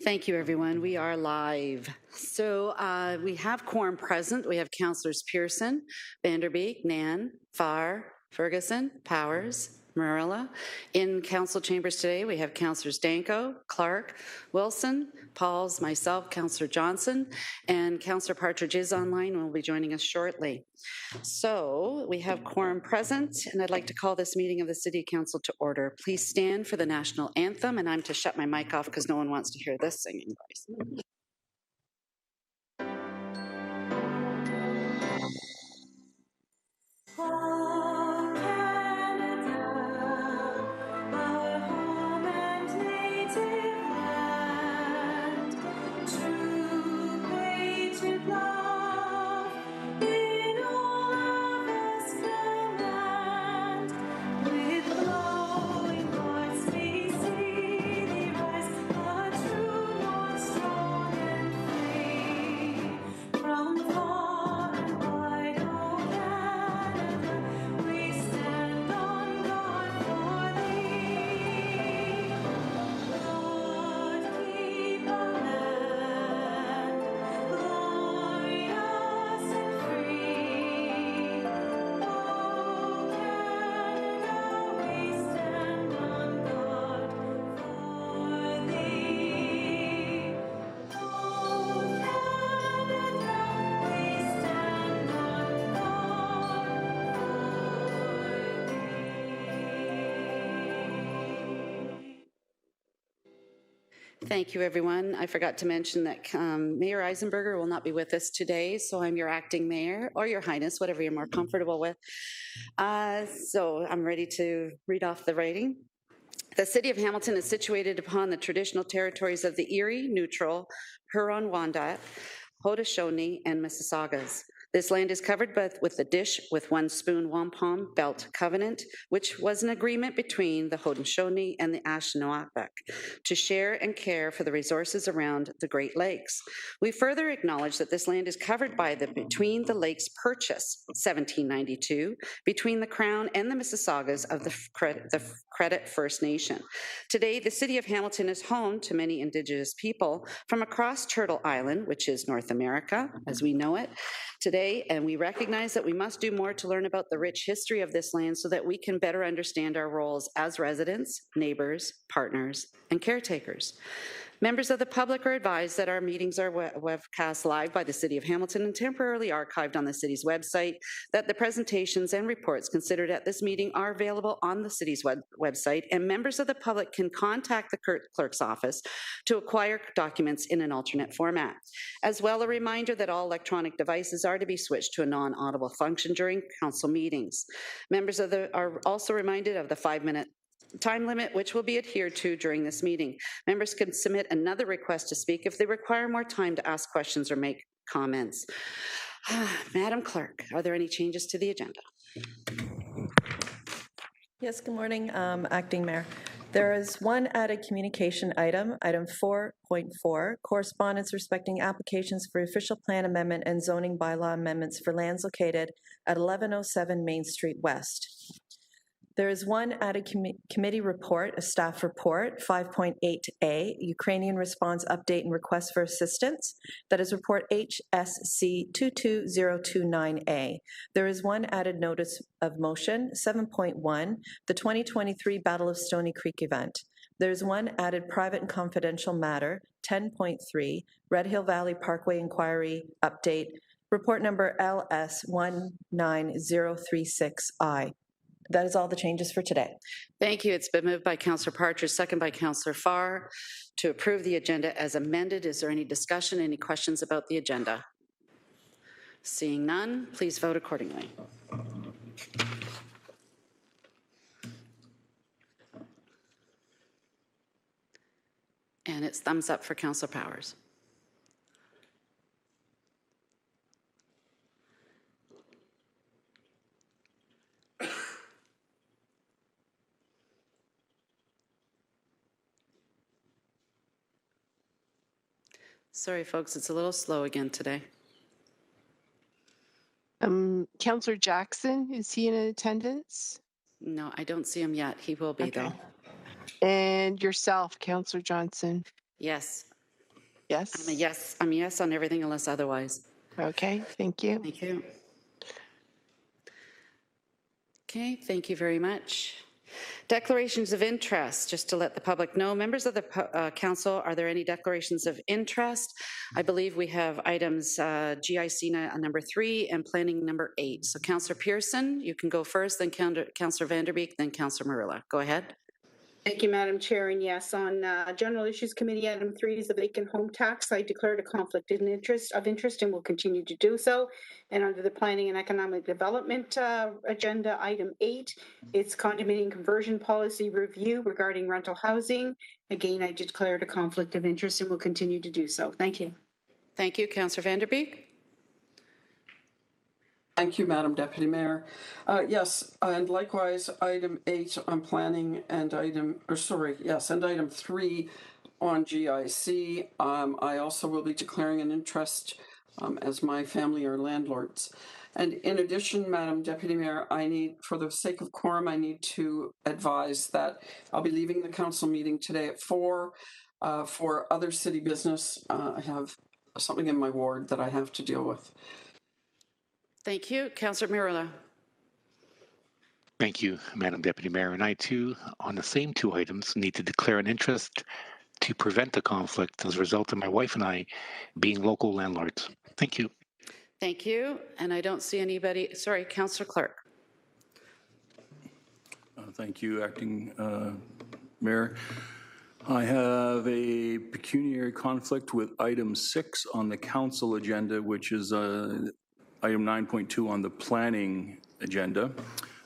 Thank you, everyone. We are live. So we have quorum present. We have Councillors Pearson, Vanderbeek, Nan, Farr, Ferguson, Powers, Marilla. In council chambers today, we have Councillors Danko, Clark, Wilson, Pauls, myself, Councillor Johnson, and Councillor Partridge is online and will be joining us shortly. So we have quorum present, and I'd like to call this meeting of the City Council to order. Please stand for the national anthem, and I'm to shut my mic off because no one wants to hear this singing voice. Thank you, everyone. I forgot to mention that Mayor Eisenberger will not be with us today, so I'm your acting mayor, or your highness, whatever you're more comfortable with. So I'm ready to read off the writing. The City of Hamilton is situated upon the traditional territories of the Erie, Neutral, Huron-Wendat, Haudenosaunee, and Mississaugas. This land is covered with the Dish with One Spoon Wampum Belt Covenant, which was an agreement between the Haudenosaunee and the Anishinaabe to share and care for the resources around the Great Lakes. We further acknowledge that this land is covered by the Between the Lakes Purchase, 1792, between the Crown and the Mississaugas of the Credit First Nation. Today, the City of Hamilton is home to many Indigenous people from across Turtle Island, which is North America, as we know it, today, and we recognize that we must do more to learn about the rich history of this land so that we can better understand our roles as residents, neighbors, partners, and caretakers. Members of the public are advised that our meetings are webcast live by the City of Hamilton and temporarily archived on the city's website, that the presentations and reports considered at this meeting are available on the city's website, and members of the public can contact the clerk's office to acquire documents in an alternate format. As well, a reminder that all electronic devices are to be switched to a non-audible function during council meetings. Members are also reminded of the 5-minute time limit, which will be adhered to during this meeting. Members can submit another request to speak if they require more time to ask questions or make comments. Madam Clerk, are there any changes to the agenda? Yes, good morning, Acting Mayor. There is one added communication item, item 4.4, correspondence respecting applications for official plan amendment and zoning bylaw amendments for lands located at 1107 Main Street West. There is one added committee report, a staff report, 5.8A, Ukrainian response update and request for assistance. That is report HSC 22029A. There is one added notice of motion, 7.1, the 2023 Battle of Stony Creek event. There is one added private and confidential matter, 10.3, Red Hill Valley Parkway Inquiry update, report number LS 19036I. That is all the changes for today. Thank you. It's been moved by Councillor Partridge, second by Councillor Farr, to approve the agenda as amended. Is there any discussion, any questions about the agenda? Seeing none, please vote accordingly. And it's thumbs up for Councillor Powers. Sorry, folks, it's a little slow again today. Councillor Jackson, is he in attendance? No, I don't see him yet. He will be, though. And yourself, Councillor Johnson? Yes. Yes. I'm a yes on everything unless otherwise. Okay, thank you. Thank you. Okay, thank you very much. Declarations of interest, just to let the public know. Members of the council, are there any declarations of interest? I believe we have items GIC number 3 and planning number 8. So Councillor Pearson, you can go first, then Councillor Vanderbeek, then Councillor Marilla. Go ahead. Thank you, Madam Chair. And yes, on General Issues Committee, item 3 is the vacant home tax. I declared a conflict of interest and will continue to do so. And under the Planning and Economic Development agenda, item 8, it's condominium conversion policy review regarding rental housing. Again, I declared a conflict of interest and will continue to do so. Thank you. Thank you, Councillor Vanderbeek. Thank you, Madam Deputy Mayor. Yes, and likewise, item 8 on planning and item 3 on GIC. I also will be declaring an interest as my family are landlords. And in addition, Madam Deputy Mayor, for the sake of quorum, I need to advise that I'll be leaving the council meeting today at 4 for other city business. I have something in my ward that I have to deal with. Thank you. Councillor Marilla. Thank you, Madam Deputy Mayor. And I too, on the same 2 items, need to declare an interest to prevent a conflict as a result of my wife and I being local landlords. Thank you. Thank you. And I don't see anybody. Sorry, Councillor Clark. Thank you, Acting Mayor. I have a pecuniary conflict with item 6 on the council agenda, which is item 9.2 on the planning agenda.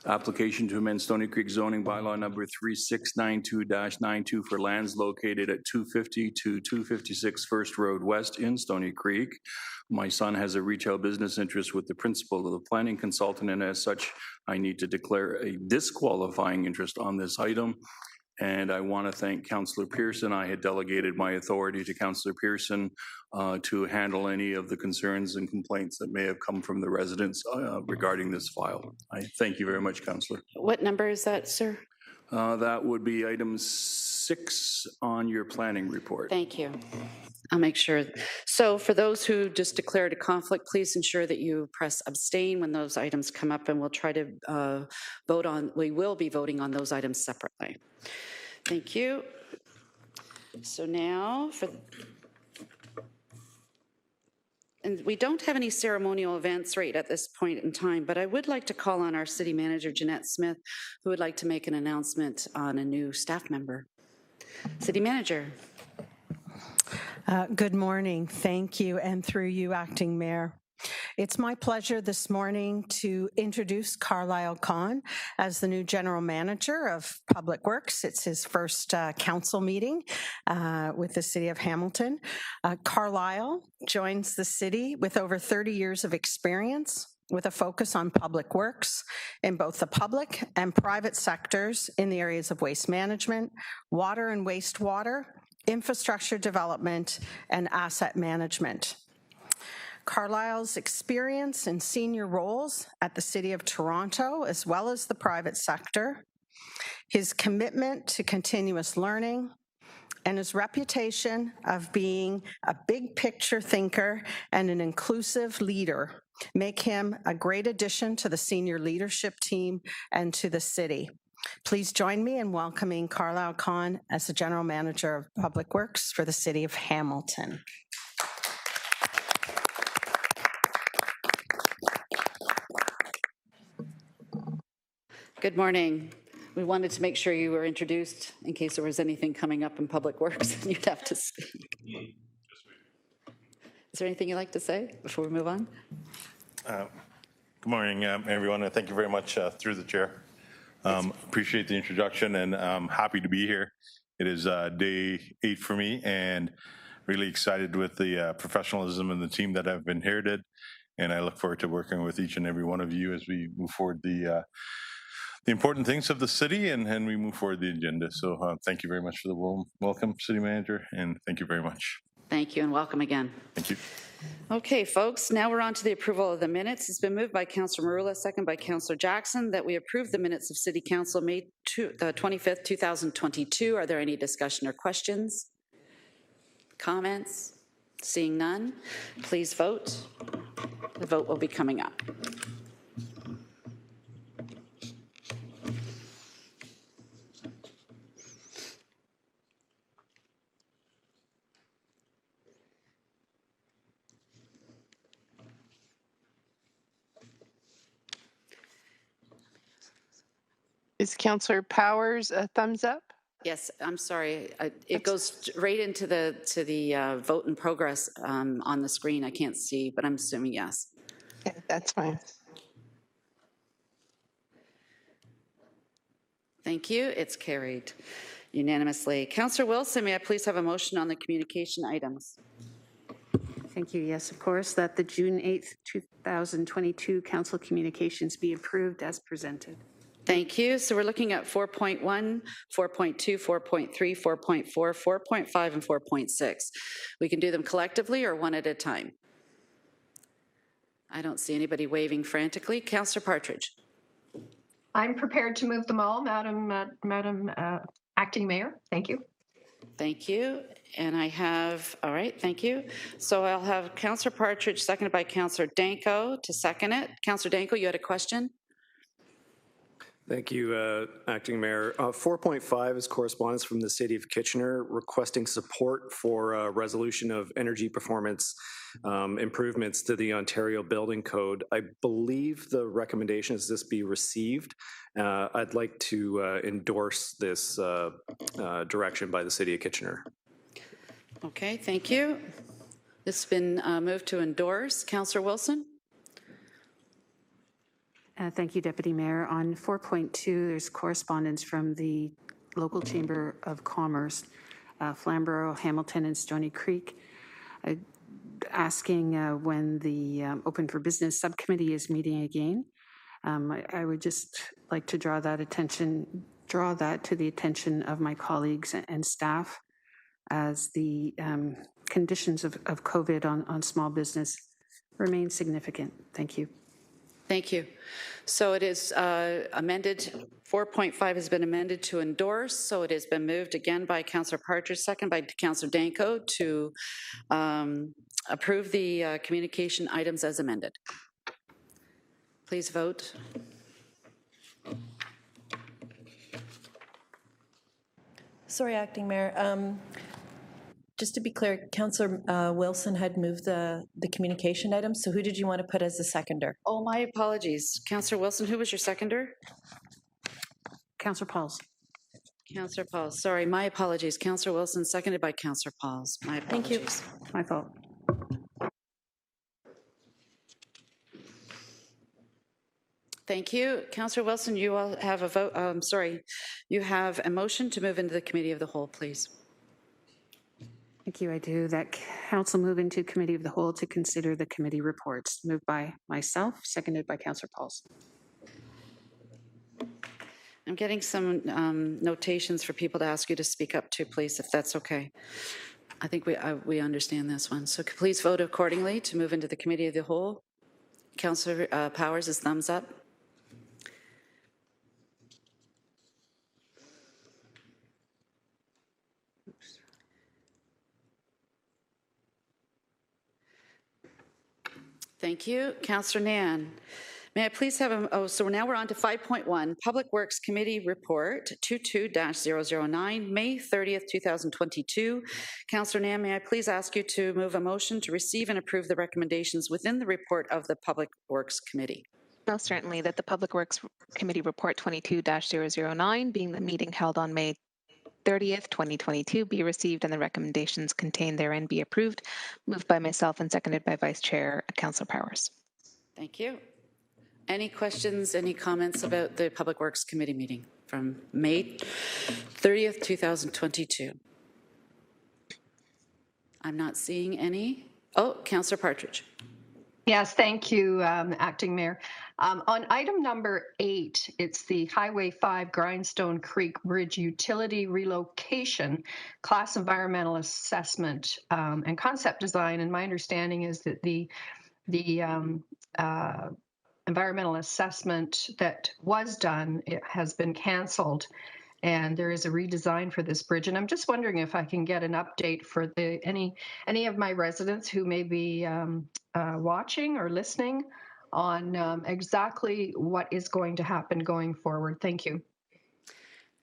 Application to amend Stony Creek zoning bylaw number 3692-92 for lands located at 250 to 256 First Road West in Stony Creek. My son has a retail business interest with the principal of the planning consultant, and as such, I need to declare a disqualifying interest on this item. And I want to thank Councillor Pearson. I had delegated my authority to Councillor Pearson to handle any of the concerns and complaints that may have come from the residents regarding this file. I thank you very much, Councillor. What number is that, sir? That would be item 6 on your planning report. Thank you. I'll make sure. So for those who just declared a conflict, please ensure that you press abstain when those items come up, and we'll try to we will be voting on those items separately. Thank you. So now and we don't have any ceremonial events right at this point in time, but I would like to call on our city manager, Jeanette Smith, who would like to make an announcement on a new staff member. City manager. Good morning. Thank you, and through you, Acting Mayor. It's my pleasure this morning to introduce Carlyle Khan as the new General Manager of Public Works. It's his first council meeting with the City of Hamilton. Carlyle joins the city with over 30 years of experience with a focus on public works in both the public and private sectors in the areas of waste management, water and wastewater, infrastructure development, and asset management. Carlyle's experience in senior roles at the City of Toronto, as well as the private sector, his commitment to continuous learning, and his reputation of being a big picture thinker and an inclusive leader make him a great addition to the senior leadership team and to the city. Please join me in welcoming Carlyle Khan as the General Manager of Public Works for the City of Hamilton. Good morning. We wanted to make sure you were introduced in case there was anything coming up in Public Works and you'd have to speak. Is there anything you'd like to say before we move on? Good morning, everyone, and thank you very much through the chair. Appreciate the introduction, and I'm happy to be here. It is day 8 for me, and really excited with the professionalism and the team that I've inherited, and I look forward to working with each and every one of you as we move forward the important things of the city and we move forward the agenda. So thank you very much for the warm welcome, City Manager, and thank you very much. Thank you and welcome again. Thank you. Okay, folks, now we're on to the approval of the minutes. It's been moved by Councillor Marula, second by Councillor Jackson, that we approve the minutes of City Council May 25th, 2022. Are there any discussion or questions? Comments? Seeing none, please vote. The vote will be coming up. Is Councillor Powers a thumbs up? Yes, I'm sorry. It goes right into the vote in progress on the screen. I can't see, but I'm assuming yes. Okay, that's fine. Thank you. It's carried unanimously. Councillor Wilson, may I please have a motion on the communication items? Thank you. Yes, of course, that the June 8th, 2022 council communications be approved as presented. Thank you. So we're looking at 4.1, 4.2, 4.3, 4.4, 4.5, and 4.6. We can do them collectively or one at a time. I don't see anybody waving frantically. Councillor Partridge. I'm prepared to move them all, Madam Acting Mayor. Thank you. Thank you. And I have, all right, thank you. So I'll have Councillor Partridge seconded by Councillor Danko to second it. Councillor Danko, you had a question? Thank you, Acting Mayor. 4.5 is correspondence from the City of Kitchener requesting support for resolution of energy performance improvements to the Ontario Building Code. I believe the recommendation is this be received. I'd like to endorse this direction by the City of Kitchener. Okay, thank you. This has been moved to endorse. Councillor Wilson? Thank you, Deputy Mayor. On 4.2, there's correspondence from the local Chamber of Commerce, Flamborough, Hamilton, and Stony Creek, asking when the Open for Business subcommittee is meeting again. I would just like to draw that to the attention of my colleagues and staff, as the conditions of COVID on small business remain significant. Thank you. Thank you. So it is amended, 4.5 has been amended to endorse, so it has been moved again by Councillor Partridge, second by Councillor Danko to approve the communication items as amended. Please vote. Sorry, Acting Mayor. Just to be clear, Councillor Wilson had moved the communication items. So who did you want to put as the seconder? Oh, my apologies. Councillor Wilson, who was your seconder? Councillor Pauls. Councillor Pauls. Sorry, my apologies. Councillor Wilson, seconded by Councillor Pauls. My apologies. Thank you. My fault. Thank you. Councillor Wilson, you all have a vote. You have a motion to move into the Committee of the Whole, please. Thank you. I do. That council move into Committee of the Whole to consider the committee reports. Moved by myself, seconded by Councillor Pauls. I'm getting some notations for people to ask you to speak up to, please, if that's okay. I think we understand this one. So please vote accordingly to move into the Committee of the Whole. Councillor Powers is thumbs up. Thank you. Councillor Nan. May I please have so now we're on to 5.1, Public Works Committee Report 22-009, May 30th, 2022. Councillor Nan, may I please ask you to move a motion to receive and approve the recommendations within the report of the Public Works Committee? Most certainly, that the Public Works Committee Report 22-009, being the meeting held on May 30th, 2022, be received and the recommendations contained therein be approved. Moved by myself and seconded by Vice Chair Councillor Powers. Thank you. Any questions, any comments about the Public Works Committee meeting from May 30th, 2022? I'm not seeing any. Oh, Councillor Partridge. Yes, thank you, Acting Mayor. On item number 8, it's the Highway 5 Grindstone Creek Bridge Utility Relocation Class Environmental Assessment and Concept Design. And my understanding is that the environmental assessment that was done, it has been canceled. and there is a redesign for this bridge. And I'm just wondering if I can get an update for any of my residents who may be watching or listening on exactly what is going to happen going forward. Thank you.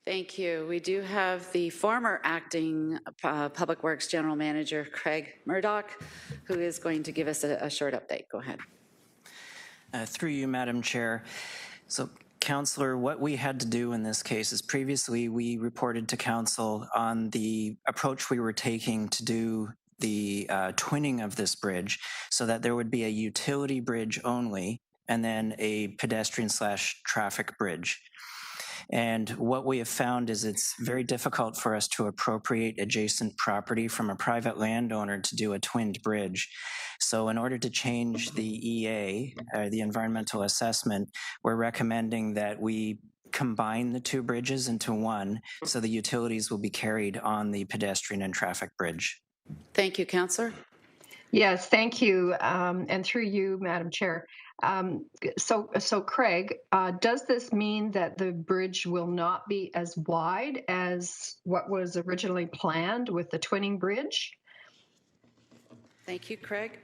Thank you. We do have the former acting Public Works General Manager, Craig Murdoch, who is going to give us a short update. Go ahead. Through you, Madam Chair. So, Councillor, what we had to do in this case is previously we reported to Council on the approach we were taking to do the twinning of this bridge so that there would be a utility bridge only and then a pedestrian/traffic bridge. And what we have found is it's very difficult for us to appropriate adjacent property from a private landowner to do a twinned bridge. So in order to change the EA, the environmental assessment, we're recommending that we combine the two bridges into one so the utilities will be carried on the pedestrian and traffic bridge. Thank you, Councillor. Yes, thank you. And through you, Madam Chair. So Craig, does this mean that the bridge will not be as wide as what was originally planned with the twinning bridge? Thank you, Craig.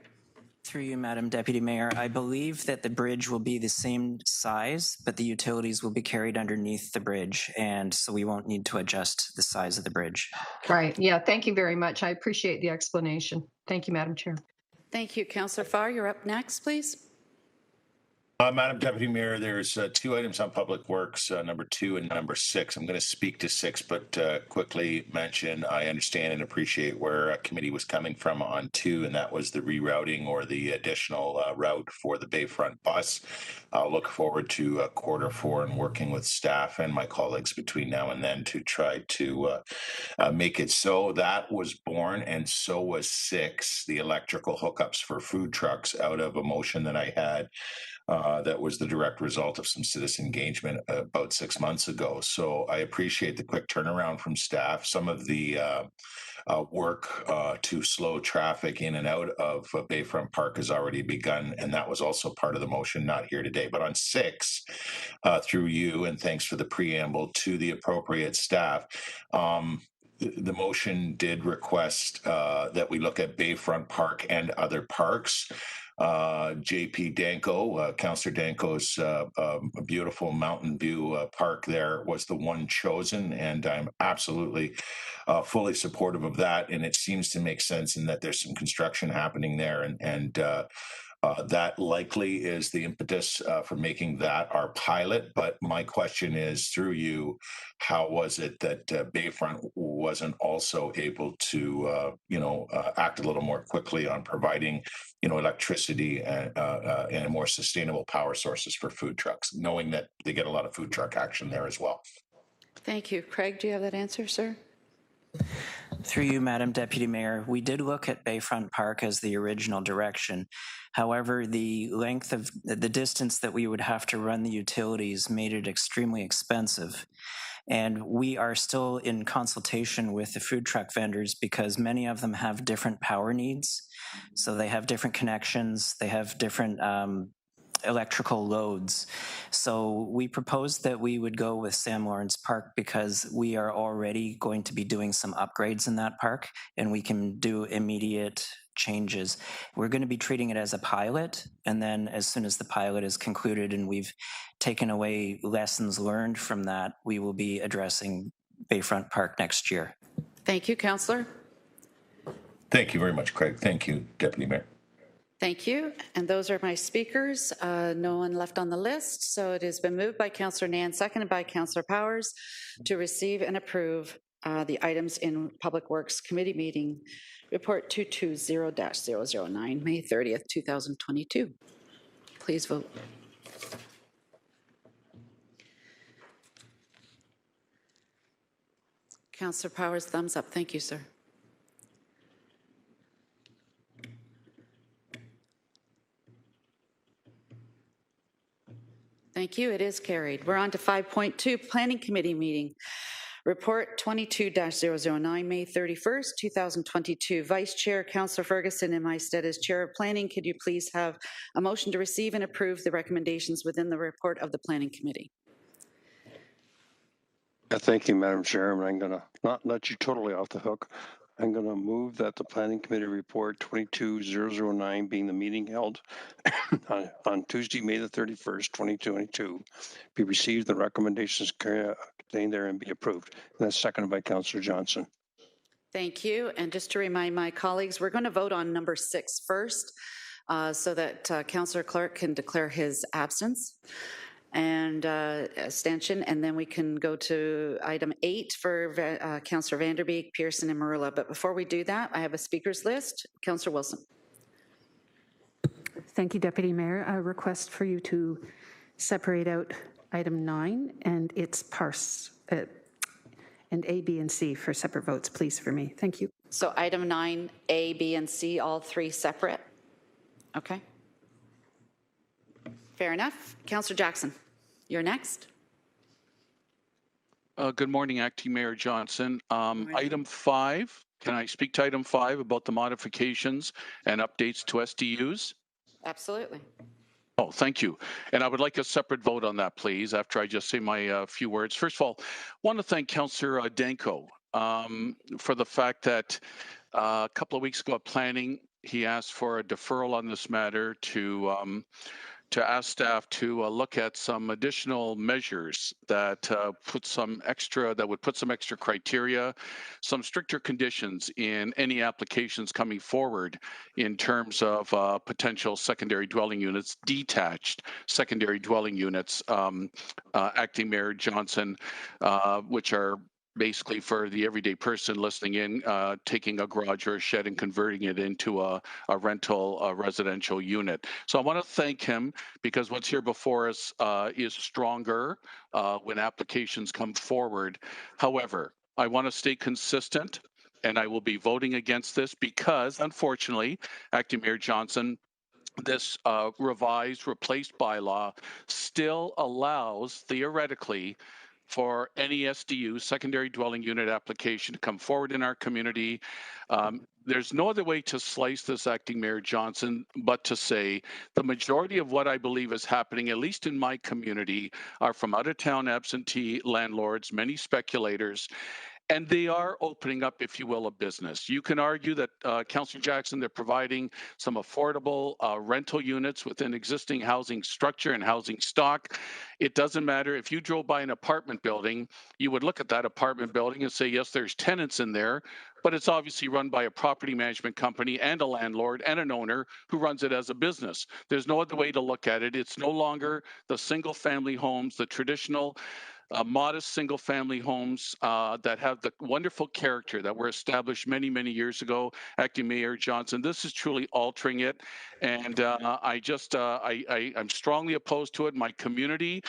Through you, Madam Deputy Mayor, I believe that the bridge will be the same size, but the utilities will be carried underneath the bridge, and so we won't need to adjust the size of the bridge. Right. Yeah, thank you very much. I appreciate the explanation. Thank you, Madam Chair. Thank you. Councillor Farr, you're up next, please. Madam Deputy Mayor, there's two items on Public Works, number 2 and number 6. I'm going to speak to 6, but quickly mention I understand and appreciate where a committee was coming from on 2, and that was the rerouting or the additional route for the Bayfront bus. I'll look forward to quarter 4 and working with staff and my colleagues between now and then to try to make it so. That was born, and so was 6, the electrical hookups for food trucks, out of a motion that I had that was the direct result of some citizen engagement about 6 months ago. So I appreciate the quick turnaround from staff. Some of the work to slow traffic in and out of Bayfront Park has already begun, and that was also part of the motion, not here today. But on 6, through you, and thanks for the preamble to the appropriate staff, the motion did request that we look at Bayfront Park and other parks. JP Danko, Councillor Danko's beautiful Mountain View park there was the one chosen, and I'm absolutely fully supportive of that. And it seems to make sense in that there's some construction happening there, and that likely is the impetus for making that our pilot. But my question is, through you, how was it that Bayfront wasn't also able to, act a little more quickly on providing, electricity and more sustainable power sources for food trucks, knowing that they get a lot of food truck action there as well? Thank you. Craig, do you have that answer, sir? Through you, Madam Deputy Mayor, we did look at Bayfront Park as the original direction. However, the length of the distance that we would have to run the utilities made it extremely expensive. And we are still in consultation with the food truck vendors because many of them have different power needs. So they have different connections, they have different electrical loads. So we proposed that we would go with Sam Lawrence Park because we are already going to be doing some upgrades in that park, and we can do immediate changes. We're going to be treating it as a pilot, and then as soon as the pilot is concluded and we've taken away lessons learned from that, we will be addressing Bayfront Park next year. Thank you, Councillor. Thank you very much, Craig. Thank you, Deputy Mayor. Thank you. And those are my speakers. No one left on the list. So it has been moved by Councillor Nan, seconded by Councillor Powers, to receive and approve the items in Public Works Committee meeting report 220-009, May 30th, 2022. Please vote. Councillor Powers, thumbs up. Thank you, sir. Thank you. It is carried. We're on to 5.2, Planning Committee meeting. Report 22-009, May 31st, 2022. Vice Chair, Councillor Ferguson, in my stead as Chair of Planning, could you please have a motion to receive and approve the recommendations within the report of the Planning Committee? Thank you, Madam Chairman. I'm going to not let you totally off the hook. I'm going to move that the Planning Committee Report 22009, being the meeting held on Tuesday, May the 31st, 2022, be received, the recommendations contained there, and be approved. And that's seconded by Councillor Johnson. Thank you. And just to remind my colleagues, we're going to vote on number 6 first, so that Councillor Clark can declare his absence and abstention, and then we can go to item 8 for Councillor Vanderbeek, Pearson, and Marula. But before we do that, I have a speakers list. Councillor Wilson. Thank you, Deputy Mayor. A request for you to separate out item 9 and its parse, and A, B, and C for separate votes, please, for me. Thank you. So item 9, A, B, and C, all 3 separate? Okay. Fair enough. Councillor Jackson, you're next. Good morning, Acting Mayor Johnson. Item 5, can I speak to item 5 about the modifications and updates to SDUs? Absolutely. Oh, thank you. And I would like a separate vote on that, please, after I just say my few words. First of all, I want to thank Councillor Danko for the fact that a couple of weeks ago at planning, he asked for a deferral on this matter to ask staff to look at some additional measures that would put some extra criteria, some stricter conditions in any applications coming forward in terms of potential secondary dwelling units, detached secondary dwelling units, Acting Mayor Johnson, which are basically for the everyday person listening in, taking a garage or a shed and converting it into a rental residential unit. So I want to thank him because what's here before us is stronger when applications come forward. However, I want to stay consistent, and I will be voting against this because, unfortunately, Acting Mayor Johnson, this replaced bylaw still allows, theoretically, for any SDU, secondary dwelling unit application, to come forward in our community. There's no other way to slice this, Acting Mayor Johnson, but to say the majority of what I believe is happening, at least in my community, are from out-of-town absentee landlords, many speculators, and they are opening up, if you will, a business. You can argue that, Councillor Jackson, they're providing some affordable rental units within existing housing structure and housing stock. It doesn't matter. If you drove by an apartment building, you would look at that apartment building and say, yes, there's tenants in there, but it's obviously run by a property management company and a landlord and an owner who runs it as a business. There's no other way to look at it. It's no longer the single family homes, the traditional modest single-family homes that have the wonderful character that were established many, many years ago. Acting Mayor Johnson, this is truly altering it, and I'm strongly opposed to it. My community,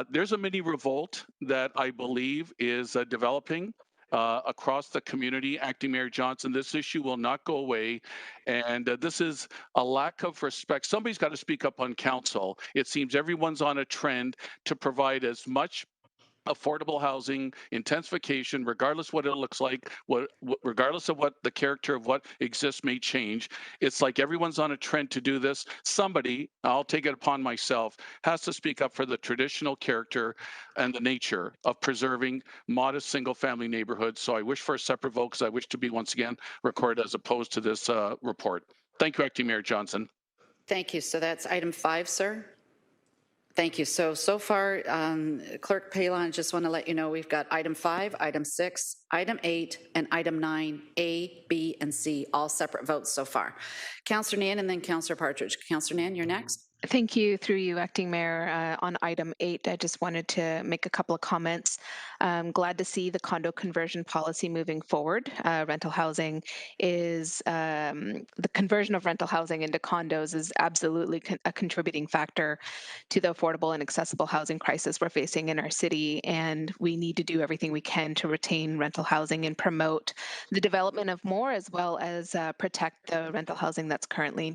there's a mini revolt that I believe is developing across the community. Acting Mayor Johnson, this issue will not go away, and this is a lack of respect. Somebody's got to speak up on council. It seems everyone's on a trend to provide as much affordable housing, intensification, regardless what it looks like, regardless of what the character of what exists may change. It's like everyone's on a trend to do this. Somebody, I'll take it upon myself, has to speak up for the traditional character and the nature of preserving modest single-family neighborhoods. So I wish for a separate vote because I wish to be once again recorded as opposed to this report. Thank you, Acting Mayor Johnson. Thank you. So that's item 5, sir. Thank you. So far, Clerk Palin, just want to let you know we've got item 5, item 6, item 8, and item 9, A, B, and C, all separate votes so far. Councillor Nan and then Councillor Partridge. Councillor Nan, you're next. Thank you, through you, Acting Mayor. On item 8, I just wanted to make a couple of comments. I'm glad to see the condo conversion policy moving forward. Rental housing is, the conversion of rental housing into condos is absolutely a contributing factor to the affordable and accessible housing crisis we're facing in our city, and we need to do everything we can to retain rental housing and promote the development of more, as well as protect the rental housing that's currently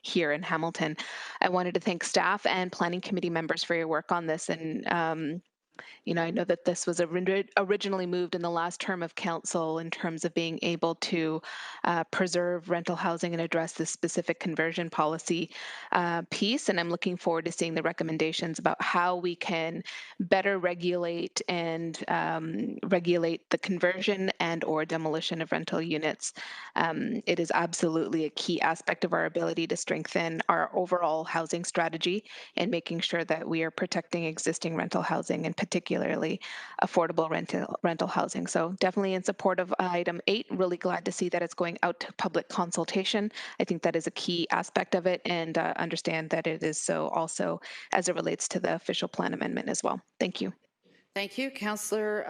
here in Hamilton. I wanted to thank staff and planning committee members for your work on this, and I know that this was originally moved in the last term of council in terms of being able to preserve rental housing and address this specific conversion policy piece. And I'm looking forward to seeing the recommendations about how we can better regulate and regulate the conversion and or demolition of rental units. It is absolutely a key aspect of our ability to strengthen our overall housing strategy and making sure that we are protecting existing rental housing, and particularly affordable rental housing. So definitely in support of item 8. Really glad to see that it's going out to public consultation. I think that is a key aspect of it, and understand that it is so also as it relates to the official plan amendment as well. Thank you. Thank you. Councillor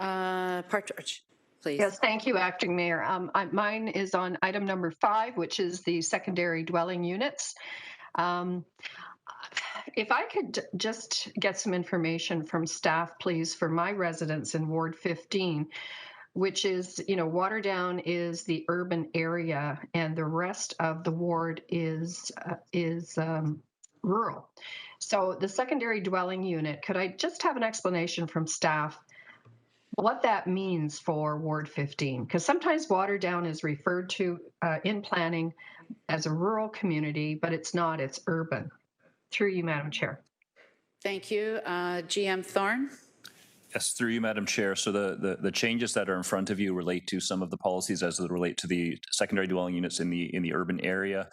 Partridge, please. Yes, thank you, Acting Mayor. Mine is on item number 5, which is the secondary dwelling units. If I could just get some information from staff, please, for my residents in Ward 15, which is, Waterdown is the urban area and the rest of the ward is rural. So the secondary dwelling unit, could I just have an explanation from staff what that means for Ward 15? Because sometimes Waterdown is referred to in planning as a rural community, but it's not, it's urban. Through you, Madam Chair. Thank you. GM Thorne. Yes, through you, Madam Chair. So the changes that are in front of you relate to some of the policies as they relate to the secondary dwelling units in the urban area,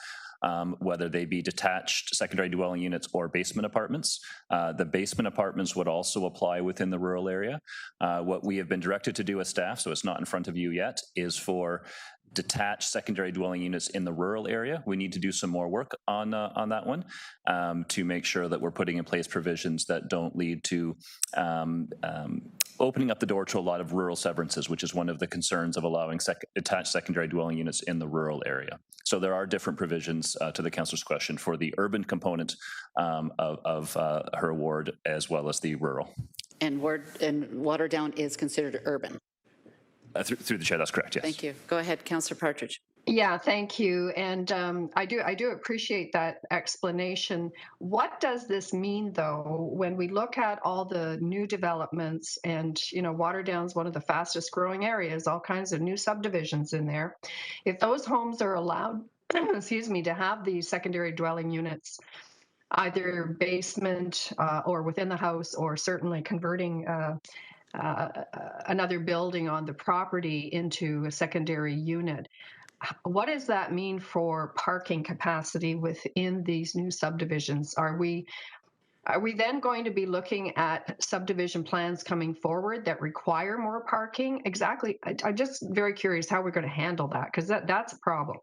whether they be detached secondary dwelling units or basement apartments. The basement apartments would also apply within the rural area. What we have been directed to do as staff, so it's not in front of you yet, is for detached secondary dwelling units in the rural area. We need to do some more work on that one to make sure that we're putting in place provisions that don't lead to opening up the door to a lot of rural severances, which is one of the concerns of allowing detached secondary dwelling units in the rural area. So there are different provisions to the councillor's question for the urban component of her ward as well as the rural. And Waterdown is considered urban. Through the chair, that's correct, yes. Thank you. Go ahead, Councillor Partridge. Yeah, thank you. And I do appreciate that explanation. What does this mean, though, when we look at all the new developments and, Waterdown's one of the fastest growing areas, all kinds of new subdivisions in there. If those homes are allowed, excuse me, to have these secondary dwelling units, either basement or within the house, or certainly converting another building on the property into a secondary unit. What does that mean for parking capacity within these new subdivisions? Are we then going to be looking at subdivision plans coming forward that require more parking? Exactly. I'm just very curious how we're going to handle that, because that's a problem.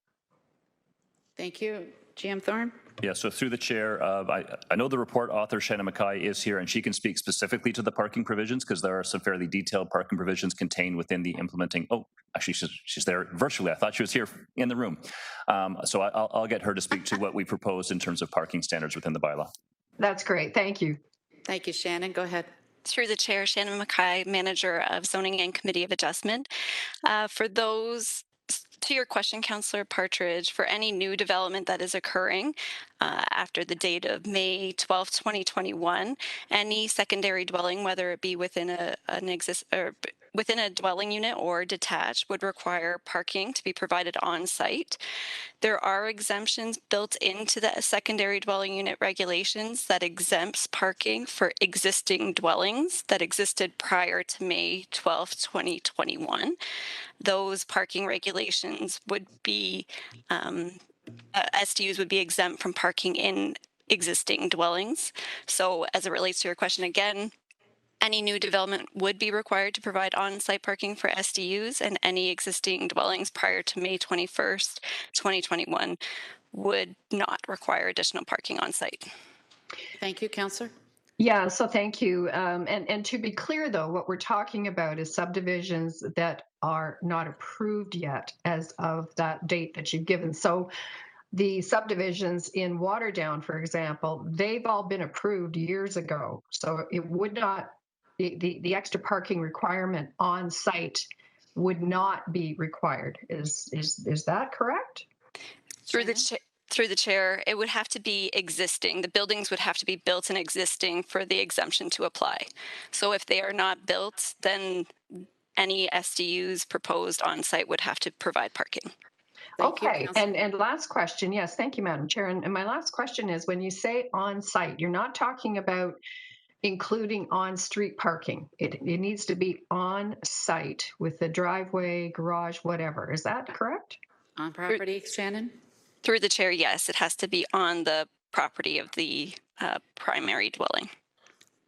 Thank you. GM Thorne. Yeah, so through the chair, I know the report author, Shannon Mackay, is here, and she can speak specifically to the parking provisions because there are some fairly detailed parking provisions contained within the implementing. Oh, actually, she's there virtually. I thought she was here in the room. So I'll get her to speak to what we proposed in terms of parking standards within the bylaw. That's great. Thank you. Thank you, Shannon. Go ahead. Through the chair, Shannon Mackay, Manager of Zoning and Committee of Adjustment. To your question, Councillor Partridge, for any new development that is occurring after the date of May 12, 2021, any secondary dwelling, whether it be within within a dwelling unit or detached, would require parking to be provided on site. There are exemptions built into the secondary dwelling unit regulations that exempts parking for existing dwellings that existed prior to May 12, 2021. Those parking regulations would be, SDUs would be exempt from parking in existing dwellings. So as it relates to your question again, any new development would be required to provide on-site parking for SDUs, and any existing dwellings prior to May 21st, 2021 would not require additional parking on site. Thank you, Councillor. Yeah, so thank you. And to be clear, though, what we're talking about is subdivisions that are not approved yet as of that date that you've given. So the subdivisions in Waterdown, for example, they've all been approved years ago. So it would not, the extra parking requirement on site would not be required. Is that correct? Through the Through the chair, it would have to be existing. The buildings would have to be built and existing for the exemption to apply. So if they are not built, then any SDUs proposed on site would have to provide parking. Okay, and last question. Yes, thank you, Madam Chair. And my last question is, when you say on site, you're not talking about including on-street parking. It needs to be on site with the driveway, garage, whatever. Is that correct? On property, Shannon? Through the chair, yes, it has to be on the property of the primary dwelling.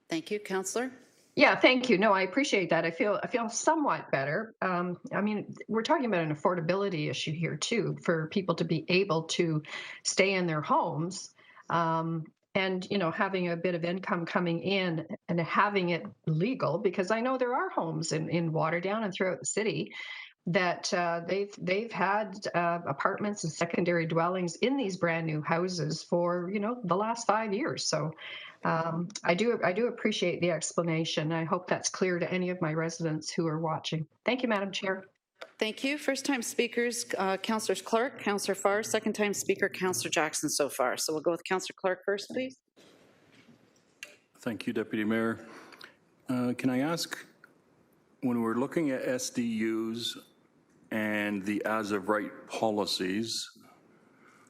Thank you, Councillor. Yeah, thank you. No, I appreciate that. I feel somewhat better. I mean, we're talking about an affordability issue here too, for people to be able to stay in their homes, and having a bit of income coming in and having it legal. Because I know there are homes in Waterdown and throughout the city that they've had apartments and secondary dwellings in these brand new houses for the last 5 years. So I do appreciate the explanation. I hope that's clear to any of my residents who are watching. Thank you, Madam Chair. Thank you. First time speakers, Councillors Clark, Councillor Farr. Second time speaker, Councillor Jackson so far. So we'll go with Councillor Clark first, please. Thank you, Deputy Mayor. Can I ask, when we're looking at SDUs and the as-of-right policies,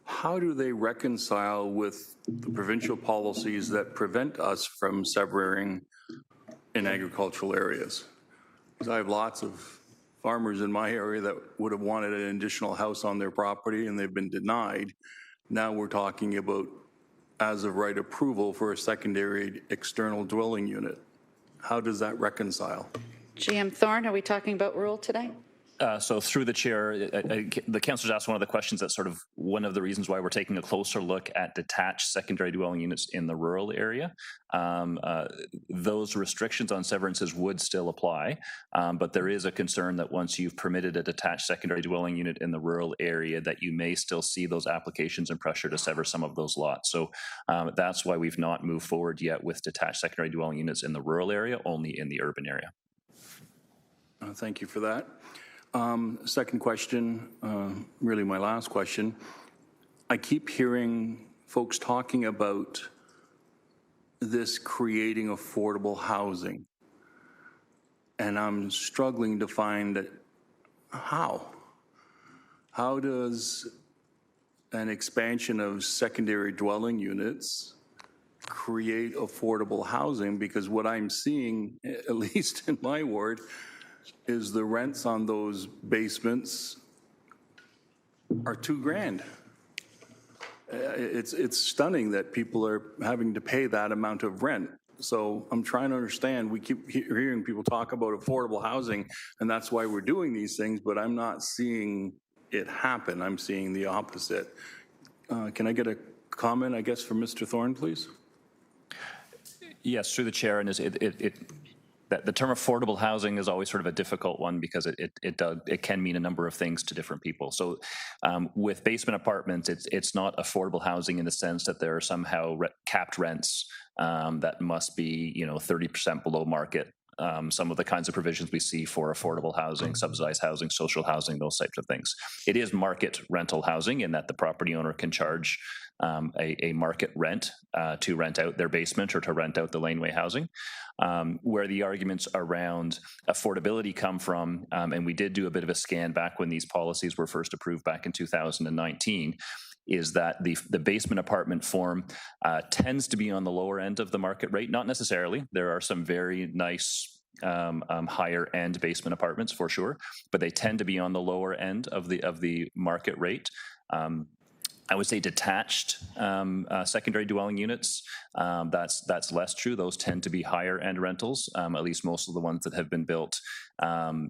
how do they reconcile with the provincial policies that prevent us from severing in agricultural areas? Because I have lots of farmers in my area that would have wanted an additional house on their property and they've been denied. Now we're talking about as-of-right approval for a secondary external dwelling unit. How does that reconcile? GM Thorne, are we talking about rural today? So through the chair, the councillors asked one of the questions that's sort of one of the reasons why we're taking a closer look at detached secondary dwelling units in the rural area. Those restrictions on severances would still apply, but there is a concern that once you've permitted a detached secondary dwelling unit in the rural area, that you may still see those applications and pressure to sever some of those lots. So that's why we've not moved forward yet with detached secondary dwelling units in the rural area, only in the urban area. Thank you for that. Second question, really my last question. I keep hearing folks talking about this creating affordable housing, and I'm struggling to find that how does an expansion of secondary dwelling units create affordable housing? Because what I'm seeing, at least in my ward, is the rents on those basements are $2,000. It's stunning that people are having to pay that amount of rent. So I'm trying to understand, we keep hearing people talk about affordable housing, and that's why we're doing these things, but I'm not seeing it happen. I'm seeing the opposite. Can I get a comment, I guess, from Mr. Thorne, please? Yes, through the chair, and the term affordable housing is always sort of a difficult one because it can mean a number of things to different people. So with basement apartments, it's not affordable housing in the sense that there are somehow capped rents that must be 30% below market. Some of the kinds of provisions we see for affordable housing, subsidized housing, social housing, those types of things. It is market rental housing in that the property owner can charge a market rent to rent out their basement or to rent out the laneway housing. Where the arguments around affordability come from, and we did do a bit of a scan back when these policies were first approved back in 2019, is that the basement apartment form tends to be on the lower end of the market rate. Not necessarily. There are some very nice higher end basement apartments for sure, but they tend to be on the lower end of the market rate. I would say detached secondary dwelling units, that's less true. Those tend to be higher end rentals, at least most of the ones that have been built.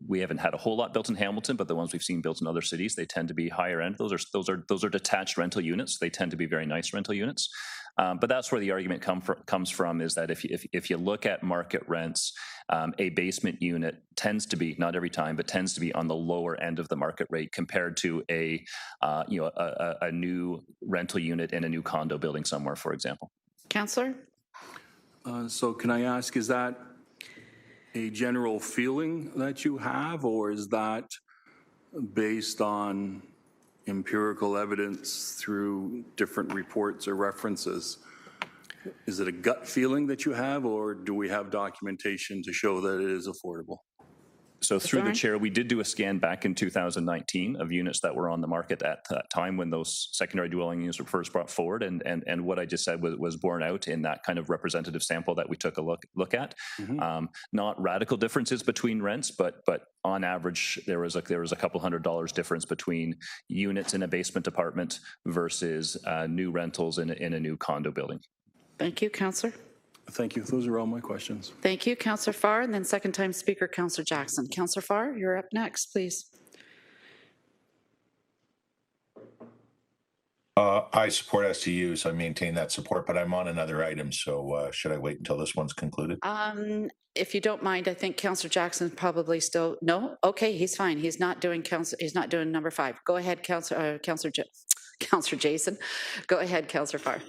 We haven't had a whole lot built in Hamilton, but the ones we've seen built in other cities, they tend to be higher end. Those are detached rental units. They tend to be very nice rental units. But that's where the argument comes from, is that if you look at market rents, a basement unit tends to be, not every time, but tends to be on the lower end of the market rate compared to a new rental unit in a new condo building somewhere, for example. Councillor? So can I ask, is that a general feeling that you have, or is that based on empirical evidence through different reports or references? Is it a gut feeling that you have, or do we have documentation to show that it is affordable? So through the chair, we did do a scan back in 2019 of units that were on the market at that time when those secondary dwelling units were first brought forward, and what I just said was borne out in that kind of representative sample that we took a look at. Not radical differences between rents, but on average there was a couple $100 difference between units in a basement apartment versus new rentals in a new condo building. Thank you, Councillor. Thank you. Those are all my questions. Thank you, Councillor Farr, and then second time speaker, Councillor Jackson. Councillor Farr, you're up next, please. I support STUs. I maintain that support, but I'm on another item, so should I wait until this one's concluded? If you don't mind, I think Councillor Jackson probably still, no? Okay, he's fine. He's not doing number 5. Go ahead, Councillor Jason. Go ahead, Councillor Farr.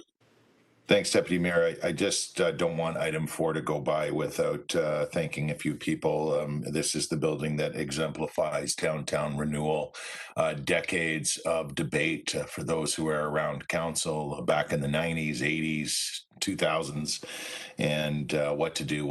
Thanks, Deputy Mayor. I just don't want item 4 to go by without thanking a few people. This is the building that exemplifies downtown renewal, decades of debate for those who are around council back in the 90s, 80s, 2000s, and what to do.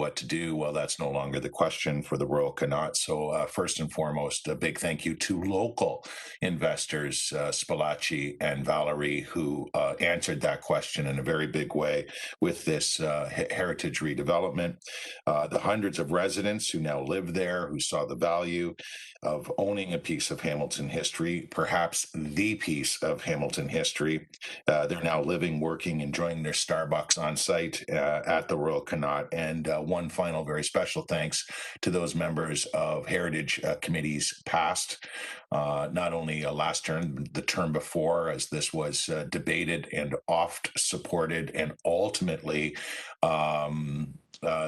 Well, that's no longer the question for the Royal Connaught. So first and foremost, a big thank you to local investors, Spalachi and Valerie, who answered that question in a very big way with this heritage redevelopment. The hundreds of residents who now live there, who saw the value of owning a piece of Hamilton history, perhaps the piece of Hamilton history. They're now living, working, enjoying their Starbucks on site at the Royal Connaught. And one final very special thanks to those members of heritage committees past, not only last term, the term before, as this was debated and oft supported, and ultimately